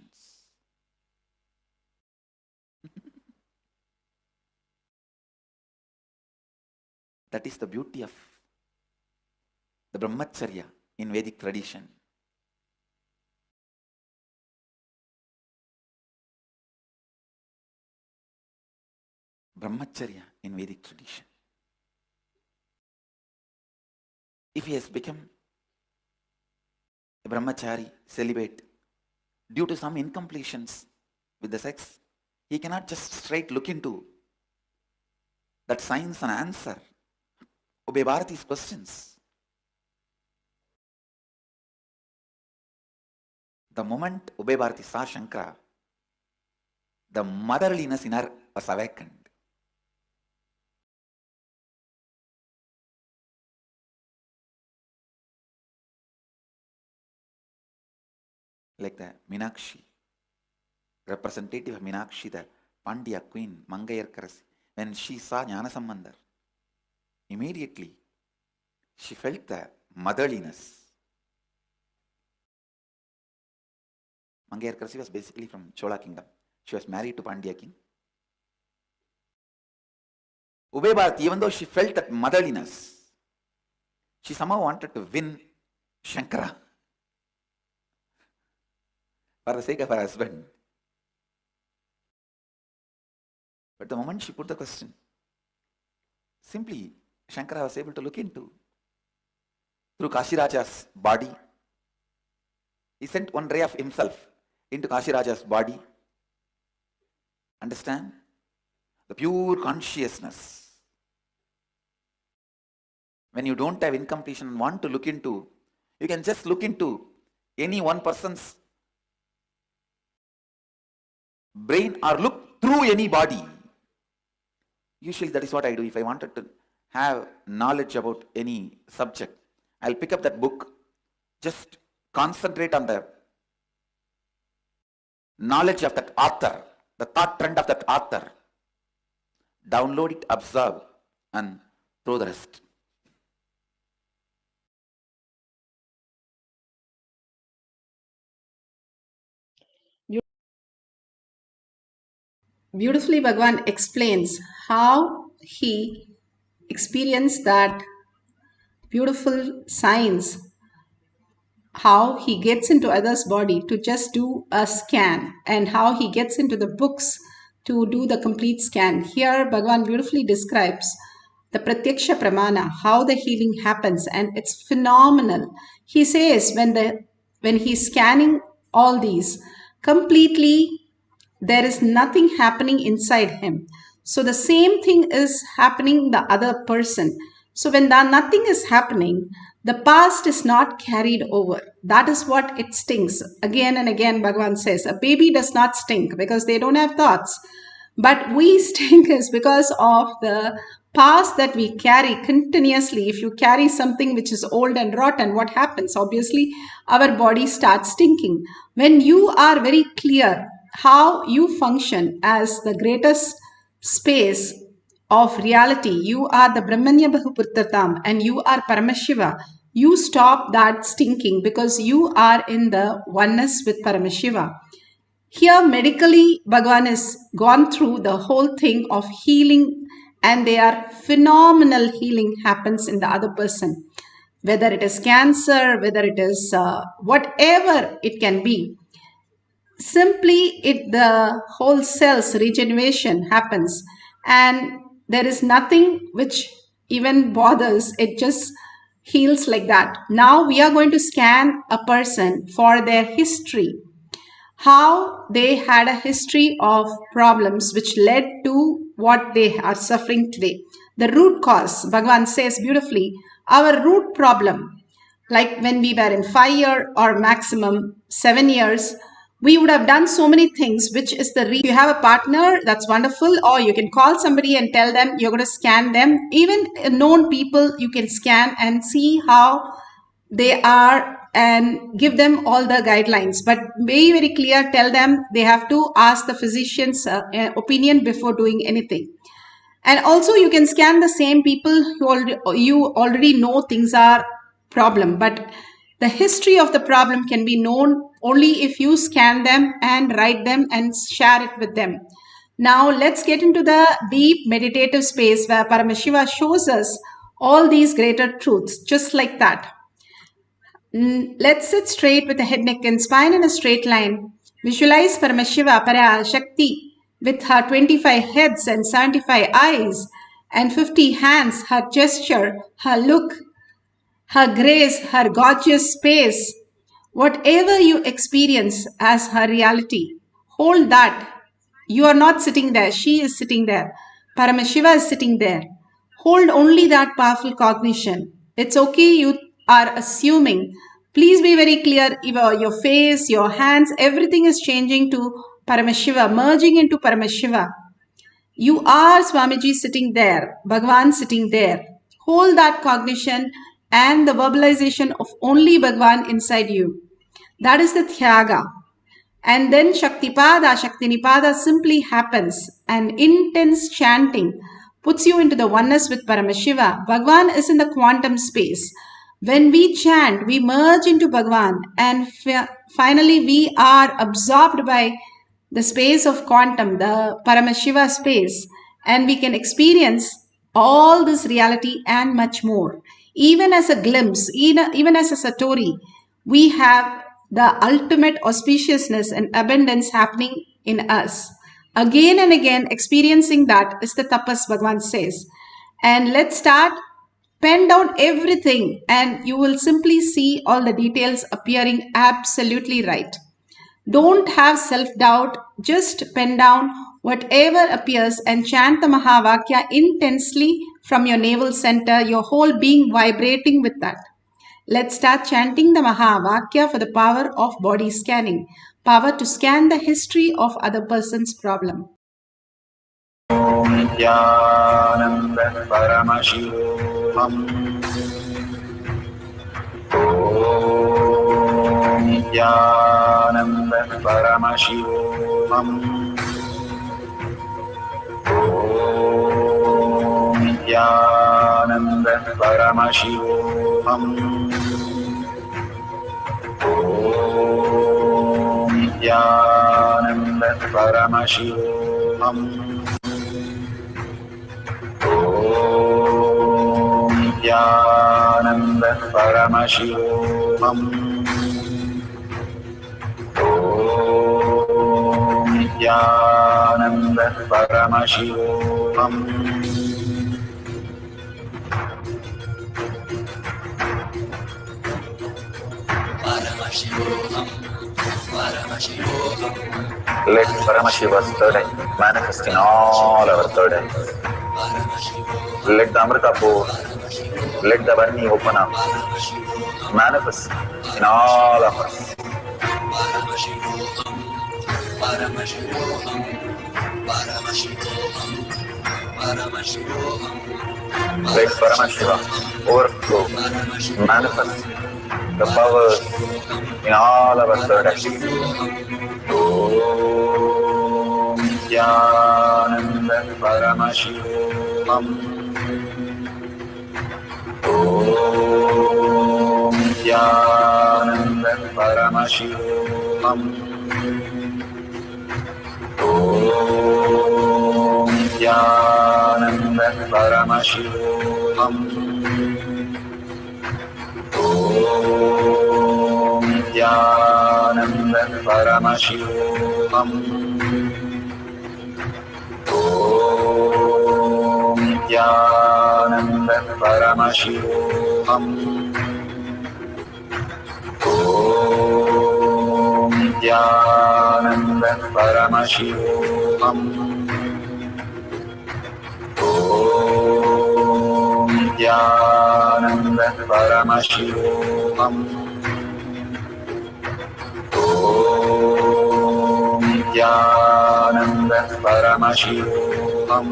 That is the beauty of the Brahmacharya in Vedic tradition. Brahmacharya in Vedic tradition. If he has become a brahmachari, celibate, due to some incompletions with the sex, he cannot just straight look into that science and answer Ubay Bharati's questions. The moment Ubay Bharati saw Shankara, the motherliness in her was awakened. Like the Meenakshi, representative of Meenakshi, the Pandya queen, Mangayarkarasi, when she saw Jnanasambandhar, immediately she felt the motherliness. Mangayarkarasi was basically from Chola kingdom. She was married to Pandya king. Ubay Bharati, even though she felt that motherliness, she somehow wanted to win Shankara for the sake of her husband. But the moment she put the question, simply Shankara was able to look into. Through Kashiraja's body, he sent one ray of himself into Kashiraja's body. Understand? The pure consciousness. When you don't have incompletion and want to look into, you can just look into any one person's brain or look through any body. Usually that is what I do. If I wanted to have knowledge about any subject, I'll pick up that book, just concentrate on the knowledge of that author, the thought trend of that author, download it, observe, and throw the rest. Beautifully, Bhagavan explains how he experienced that beautiful science, how he gets into others' body to just do a scan, and how he gets into the books to do the complete scan. Here, Bhagavan beautifully describes the Pratyaksha Pramana, how the healing happens, and it's phenomenal. He says when he's scanning all these, completely there is nothing happening inside him. So the same thing is happening in the other person. So when nothing is happening, the past is not carried over. That is what it stinks. Again and again, Bhagavan says, a baby does not stink because they don't have thoughts. But we stink is because of the past that we carry continuously. If you carry something which is old and rotten, what happens? Obviously, our body starts stinking. When you are very clear how you function as the greatest space of reality, you are the Brahmanya Bahuputratam and you are Paramashiva, you stop that stinking because you are in the oneness with Paramashiva. Here medically, Bhagavan has gone through the whole thing of healing and they are phenomenal healing happens in the other person. Whether it is cancer, whether it is whatever it can be, simply the whole cells regeneration happens, and there is nothing which even bothers, it just heals like that. Now we are going to scan a person for their history, how they had a history of problems which led to what they are suffering today. The root cause, Bhagavan says beautifully, our root problem, like when we were in 5 years or maximum 7 years, we would have done so many things, which is the reason. You have a partner, that's wonderful, or you can call somebody and tell them you're going to scan them. Even known people you can scan and see how they are and give them all the guidelines, but very, very clear, tell them they have to ask the physician's opinion before doing anything. And also you can scan the same people who you already know things are problem, but the history of the problem can be known only if you scan them and write them and share it with them. Now let's get into the deep meditative space where Paramashiva shows us all these greater truths, just like that. Let's sit straight with the head, neck and spine in a straight line. Visualize Paramashiva, Parashakti, with her 25 heads and 75 eyes and 50 hands, her gesture, her look, her grace, her gorgeous space. Whatever you experience as her reality, hold that. You are not sitting there. She is sitting there. Paramashiva is sitting there. Hold only that powerful cognition. It's okay you are assuming. Please be very clear. Your face, your hands, everything is changing to Paramashiva, merging into Paramashiva. You are Swamiji sitting there, Bhagavan sitting there. Hold that cognition and the verbalization of only Bhagavan inside you. That is the Thyaga. And then Shaktipada, Shaktinipada simply happens. An intense chanting puts you into the oneness with Paramashiva. Bhagavan is in the quantum space. When we chant, we merge into Bhagavan, and finally we are absorbed by the space of quantum, the Paramashiva space, and we can experience all this reality and much more. Even as a glimpse, even as a satori, we have the ultimate auspiciousness and abundance happening in us. Again and again, experiencing that is the tapas, Bhagavan says. And let's start. Pen down everything and you will simply see all the details appearing absolutely right. Don't have self-doubt. Just pen down whatever appears and chant the Mahavakya intensely from your navel center, your whole being vibrating with that. Let's start chanting the Mahavakya for the power of body scanning, power to scan the history of other person's problem. Nithyananda Paramashivoham. Om Nithyananda Paramashivoham. Om Nithyananda Paramashivoham. Om Nithyananda Paramashivoham. Om Nithyananda Paramashivoham. Om Nithyananda Paramashivoham. Paramashivoham, Paramashivoham. Let Paramashiva's third eye manifest in all our third eyes. Let the Amrita pour, let the Varni open up, manifest in all of us. Paramashivoham, Paramashivoham, Paramashivoham, Paramashivoham. Let Paramashiva overflow, manifest the powers in all our third eyes. Om Nithyananda Paramashivoham. Om Nithyananda Paramashivoham. Om Nithyananda Paramashivoham. Om Nithyananda Paramashivoham. Om Nithyananda Paramashivoham. Om Nithyananda Paramashivoham. Om Nithyananda Paramashivoham. Om Nithyananda Paramashivoham.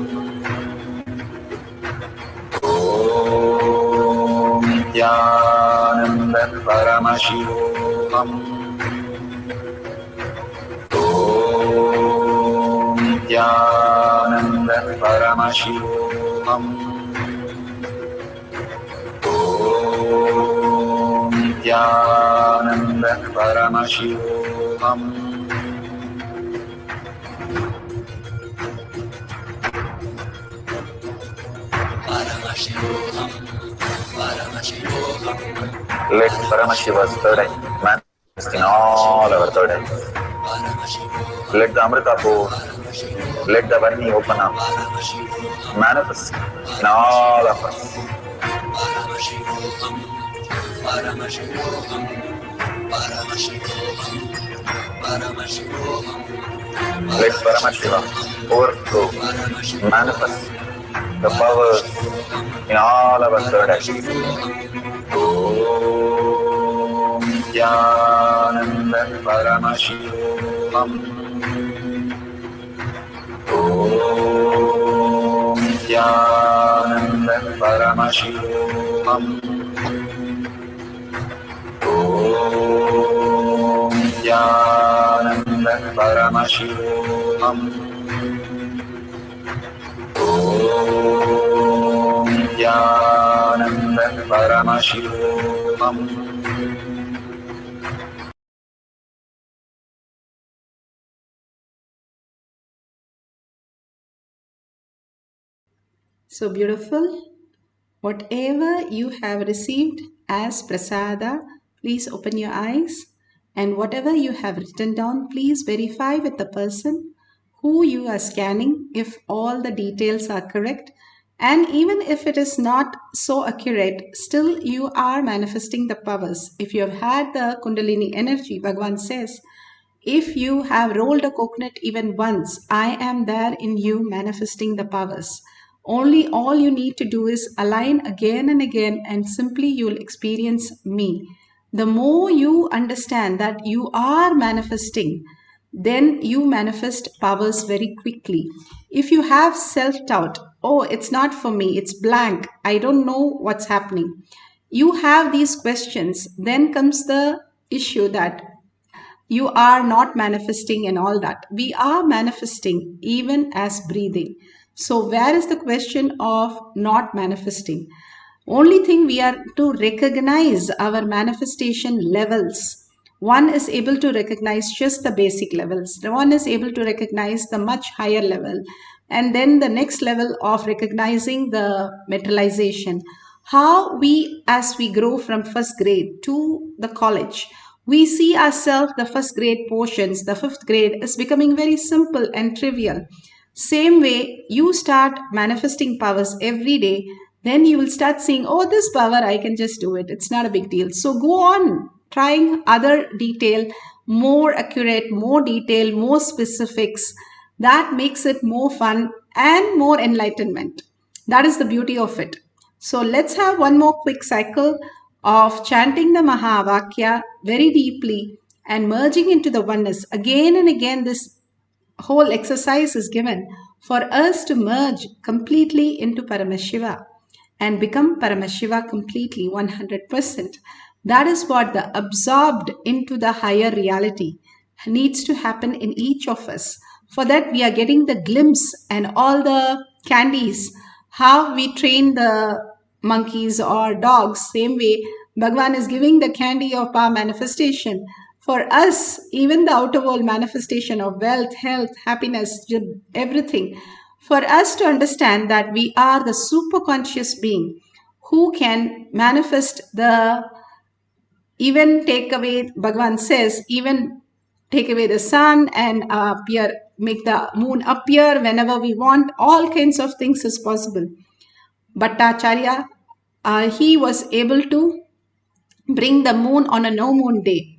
Om Nithyananda Paramashivoham. Om Nithyananda Paramashivoham. Om Nithyananda Paramashivoham. Let Paramashiva's third eye manifest in all our third eyes. Let the Amrita pour, let the Varni open up, manifest in all of us. Let Paramashiva overflow, manifest the powers in all our third eyes. Om Nithyananda Paramashivoham. Om Nithyananda Paramashivoham. Om Nithyananda Paramashivoham. Om Nithyananda Paramashivoham. So beautiful. Whatever you have received as prasada, please open your eyes. And whatever you have written down, please verify with the person who you are scanning if all the details are correct. And even if it is not so accurate, still you are manifesting the powers. If you have had the Kundalini energy, Bhagavan says, if you have rolled a coconut even once, I am there in you manifesting the powers. Only all you need to do is align again and again, and simply you will experience me. The more you understand that you are manifesting, then you manifest powers very quickly. If you have self-doubt, oh, it's not for me, it's blank, I don't know what's happening. You have these questions, then comes the issue that you are not manifesting and all that. We are manifesting even as breathing. So where is the question of not manifesting? Only thing we are to recognize our manifestation levels. One is able to recognize just the basic levels. One is able to recognize the much higher level. And then the next level of recognizing the materialization. How we, as we grow from first grade to the college, we see ourselves, the first grade portions, the fifth grade is becoming very simple and trivial. Same way, you start manifesting powers every day, then you will start seeing, oh, this power, I can just do it. It's not a big deal. So go on trying other detail, more accurate, more detail, more specifics. That makes it more fun and more enlightenment. That is the beauty of it. So let's have one more quick cycle of chanting the Mahavakya very deeply and merging into the oneness. Again and again, this whole exercise is given for us to merge completely into Paramashiva and become Paramashiva completely 100%. That is what the absorbed into the higher reality needs to happen in each of us. For that, we are getting the glimpse and all the candies, how we train the monkeys or dogs. Same way, Bhagavan is giving the candy of power manifestation. For us, even the outer world manifestation of wealth, health, happiness, everything. for us to understand that we are the super conscious being who can manifest the, even take away, Bhagavan says, even take away the sun and appear, make the moon appear whenever we want. All kinds of things is possible. Bhattacharya, he was able to bring the moon on a no moon day.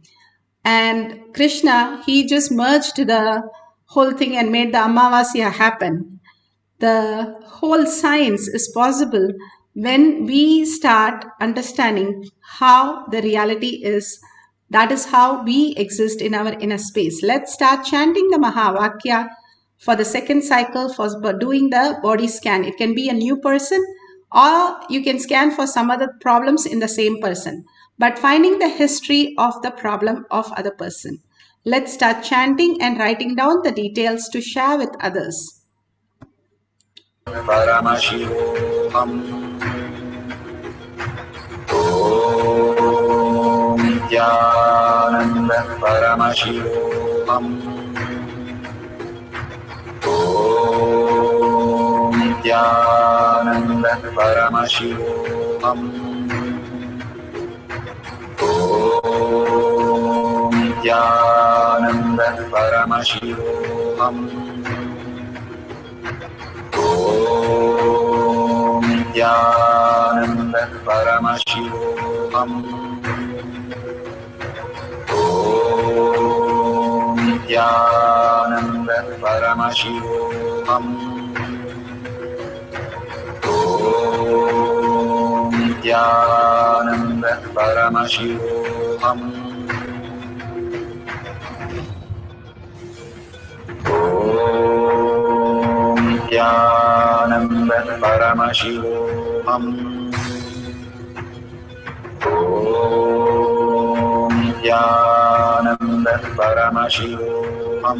And Krishna, he just merged the whole thing and made the Amavasya happen. The whole science is possible when we start understanding how the reality is. That is how we exist in our inner space. Let's start chanting the Mahavakya for the second cycle for doing the body scan. It can be a new person, or you can scan for some other problems in the same person, but finding the history of the problem of other person. Let's start chanting and writing down the details to share with others. Paramashivoham. Om Nithyananda Paramashivoham. Om Nithyananda Paramashivoham. Om Nithyananda Paramashivoham. Om Nithyananda Paramashivoham. Om Nithyananda Paramashivoham. Om Nithyananda Paramashivoham. Om Nithyananda Paramashivoham. Om Nithyananda Paramashivoham. Om Nithyananda Paramashivoham. Om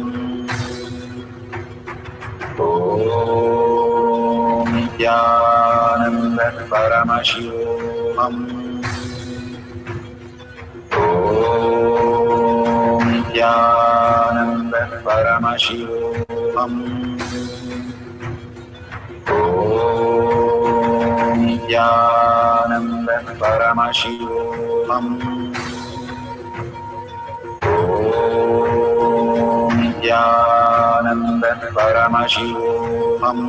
Nithyananda Paramashivoham. Om Nithyananda Paramashivoham. Om Nithyananda Paramashivoham. Om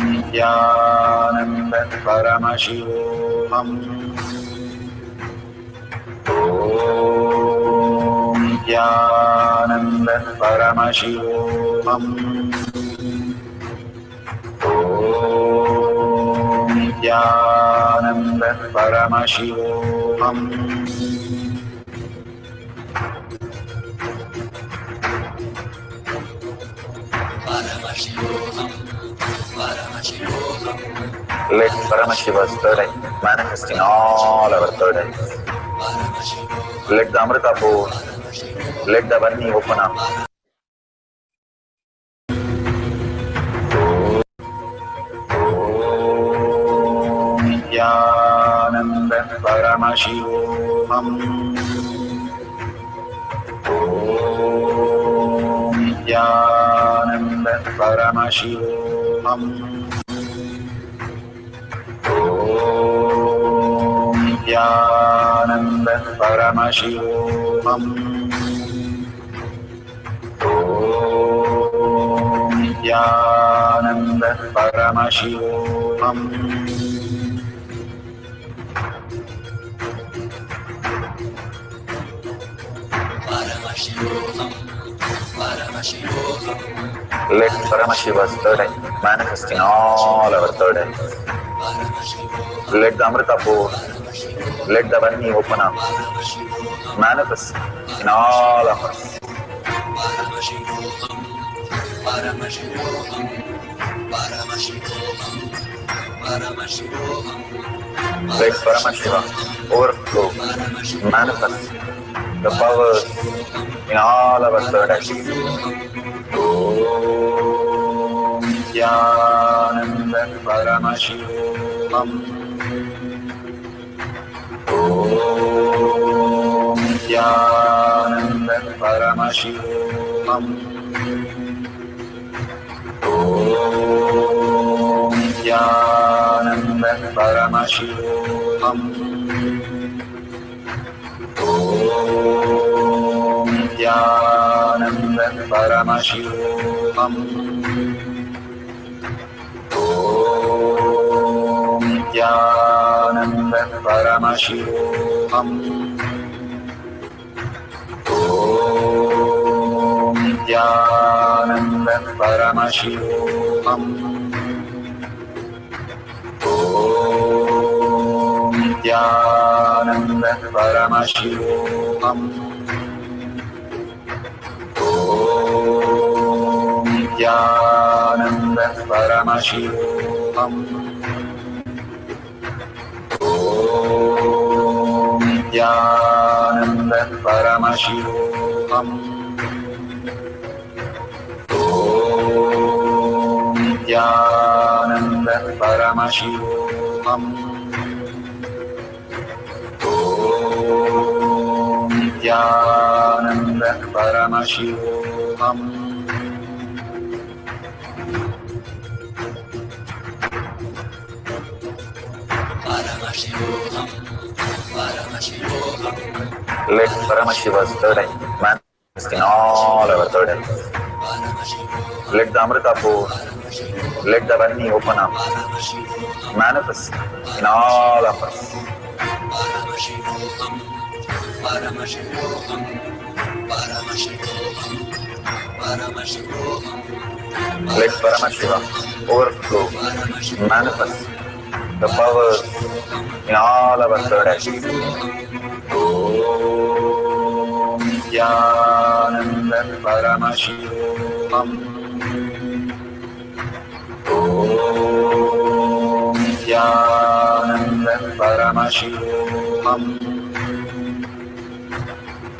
Nithyananda Paramashivoham. Om Nithyananda Paramashivoham. Om Nithyananda Paramashivoham. Let Paramashiva's third eye manifest in all our third eyes. Let the Amrita pour, let the Varni open up. Om Nithyananda Paramashivoham. Om Nithyananda Paramashivoham. Om Nithyananda Paramashivoham. Om Nithyananda Paramashivoham. Let Paramashiva's third eye manifest in all our third eyes. Let the Amrita pour, let the Varni open up, manifest in all of us. Let Paramashiva overflow, manifest the powers in all our third eyes. Om Nithyananda Paramashivoham. Om Nithyananda Paramashivoham. Om Nithyananda Paramashivoham. Om Nithyananda Paramashivoham. Om Nithyananda Paramashivoham. Om Nithyananda Paramashivoham. Om Nithyananda Paramashivoham. Om Nithyananda Paramashivoham. Om Nithyananda Paramashivoham. Om Nithyananda Paramashivoham. Om Nithyananda Paramashivoham. Let Paramashiva's third eye manifest in all our third eyes. Let the Amrita pour, let the Varni open up, manifest in all of us. Let Paramashiva overflow, manifest the powers in all our third eyes. Om Nithyananda Paramashivoham. Om Nithyananda Paramashivoham.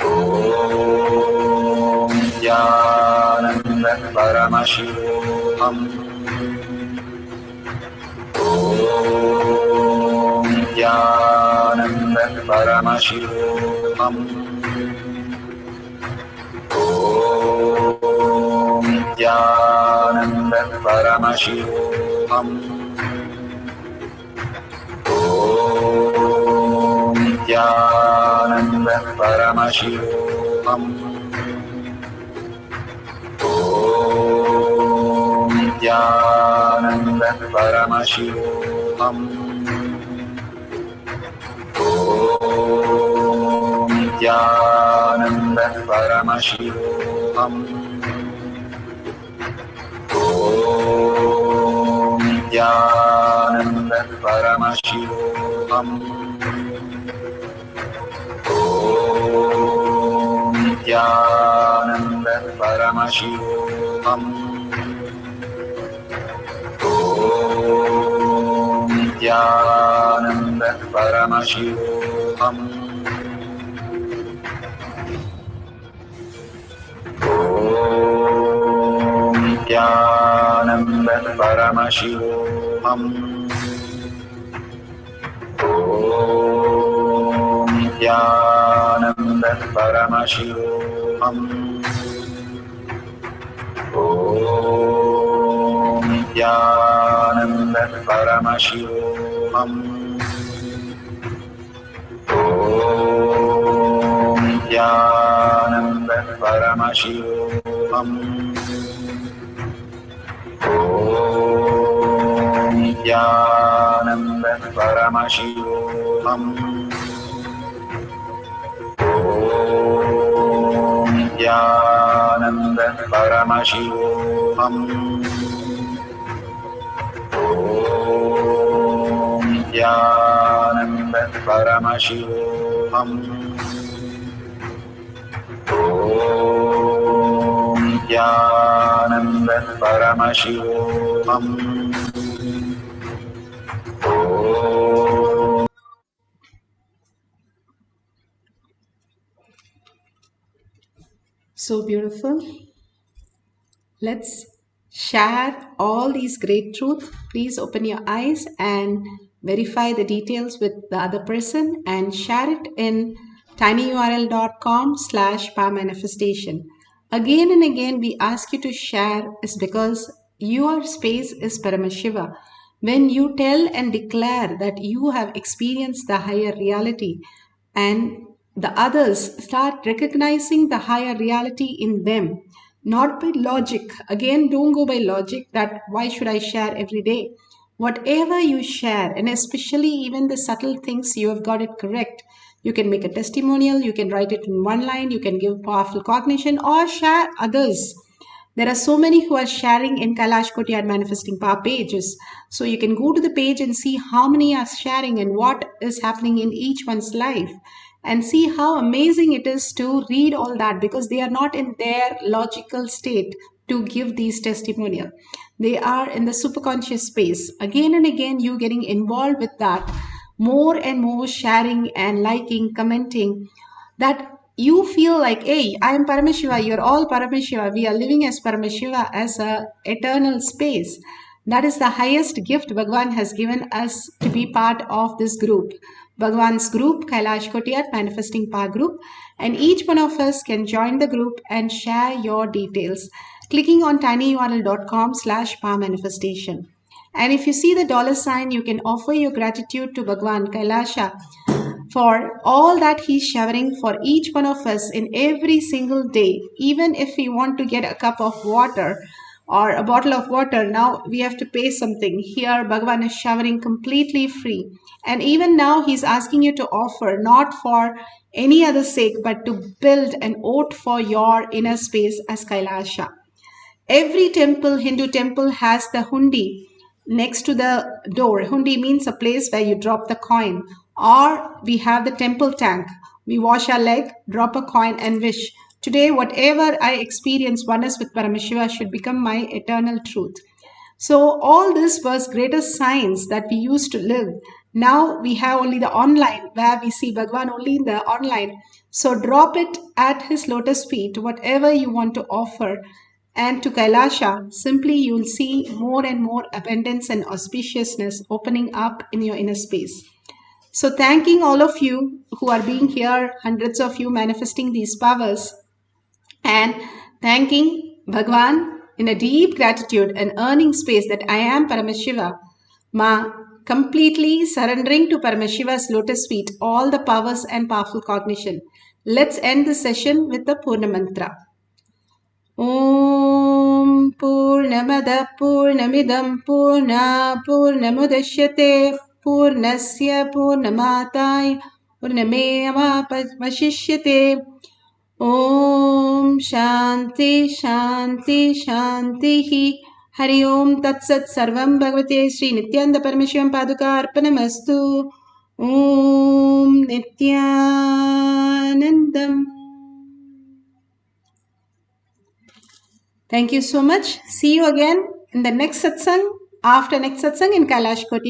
Om Nithyananda Paramashivoham. Om Nithyananda Paramashivoham. Om Nithyananda Paramashivoham. Om Nithyananda Paramashivoham. Om Nithyananda Paramashivoham. Om Nithyananda Paramashivoham. Om Nithyananda Paramashivoham. Om Nithyananda Paramashivoham. Om Nithyananda Paramashivoham. Om Nithyananda Paramashivoham. Om Nithyananda Paramashivoham. Om Nithyananda Paramashivoham. Om Nithyananda Paramashivoham. Om Nithyananda Paramashivoham. Om Nithyananda Paramashivoham. Om Nithyananda Paramashivoham. Om Nithyananda Paramashivoham. So beautiful. Let's share all these great truths. Please open your eyes and verify the details with the other person and share it in tinyurl.com/powermanifestation. again and again we ask you to share is because your space is Paramashiva. When you tell and declare that you have experienced the higher reality and the others start recognizing the higher reality in them, not by logic. Again, don't go by logic that why should I share every day? Whatever you share, and especially even the subtle things, you have got it correct. You can make a testimonial, you can write it in one line, you can give powerful cognition or share others. There are so many who are sharing in Kailash Kotiyar Manifesting Power pages. So you can go to the page and see how many are sharing and what is happening in each one's life. And see how amazing it is to read all that because they are not in their logical state to give these testimonial. They are in the superconscious space. Again and again, you getting involved with that. More and more sharing and liking, commenting, that you feel like, hey, I am Paramashiva, you're all Paramashiva, we are living as Paramashiva as a eternal space. That is the highest gift Bhagwan has given us to be part of this group. Bhagwan's group, Kailash Kotiyar Manifesting Power Group, and each one of us can join the group and share your details, clicking on tinyurl.com/power manifestation. And if you see the $sign, you can offer your gratitude to Bhagwan Kailasa for all that he's showering for each one of us in every single day. Even if we want to get a cup of water or a bottle of water, now we have to pay something. Here Bhagavan is showering completely free. And even now he's asking you to offer, not for any other sake, but to build an oath for your inner space as Kailasa. Every temple, Hindu temple, has the hundi next to the door. Hundi means a place where you drop the coin. Or we have the temple tank. We wash our leg, drop a coin and wish. Today, whatever I experience oneness with Paramashiva should become my eternal truth. So all this was greater science that we used to live. Now we have only the online where we see Bhagwan only in the online. So drop it at his lotus feet, whatever you want to offer. And to Kailasa, simply you will see more and more abundance and auspiciousness opening up in your inner space. So thanking all of you who are being here, hundreds of you manifesting these powers, and thanking Bhagwan in a deep gratitude and earning space that I am Paramashiva, Ma, completely surrendering to Paramashiva's lotus feet all the powers and powerful cognition. Let's end the session with the Purna Mantra. Om Purnamada Purnamidam Purna Purnamudashyate Purnasya Purnamatai Purnameva Vashishyate. Om Shanti Shanti Shanti Hari Om Tat Sat Sarvam Bhagavate Sri Nithyananda Paramashivam Paduka Arpanamastu. Om Nithyanandam. Thank you so much. See you again in the next satsang, after next satsang in Kailash Kotiyar.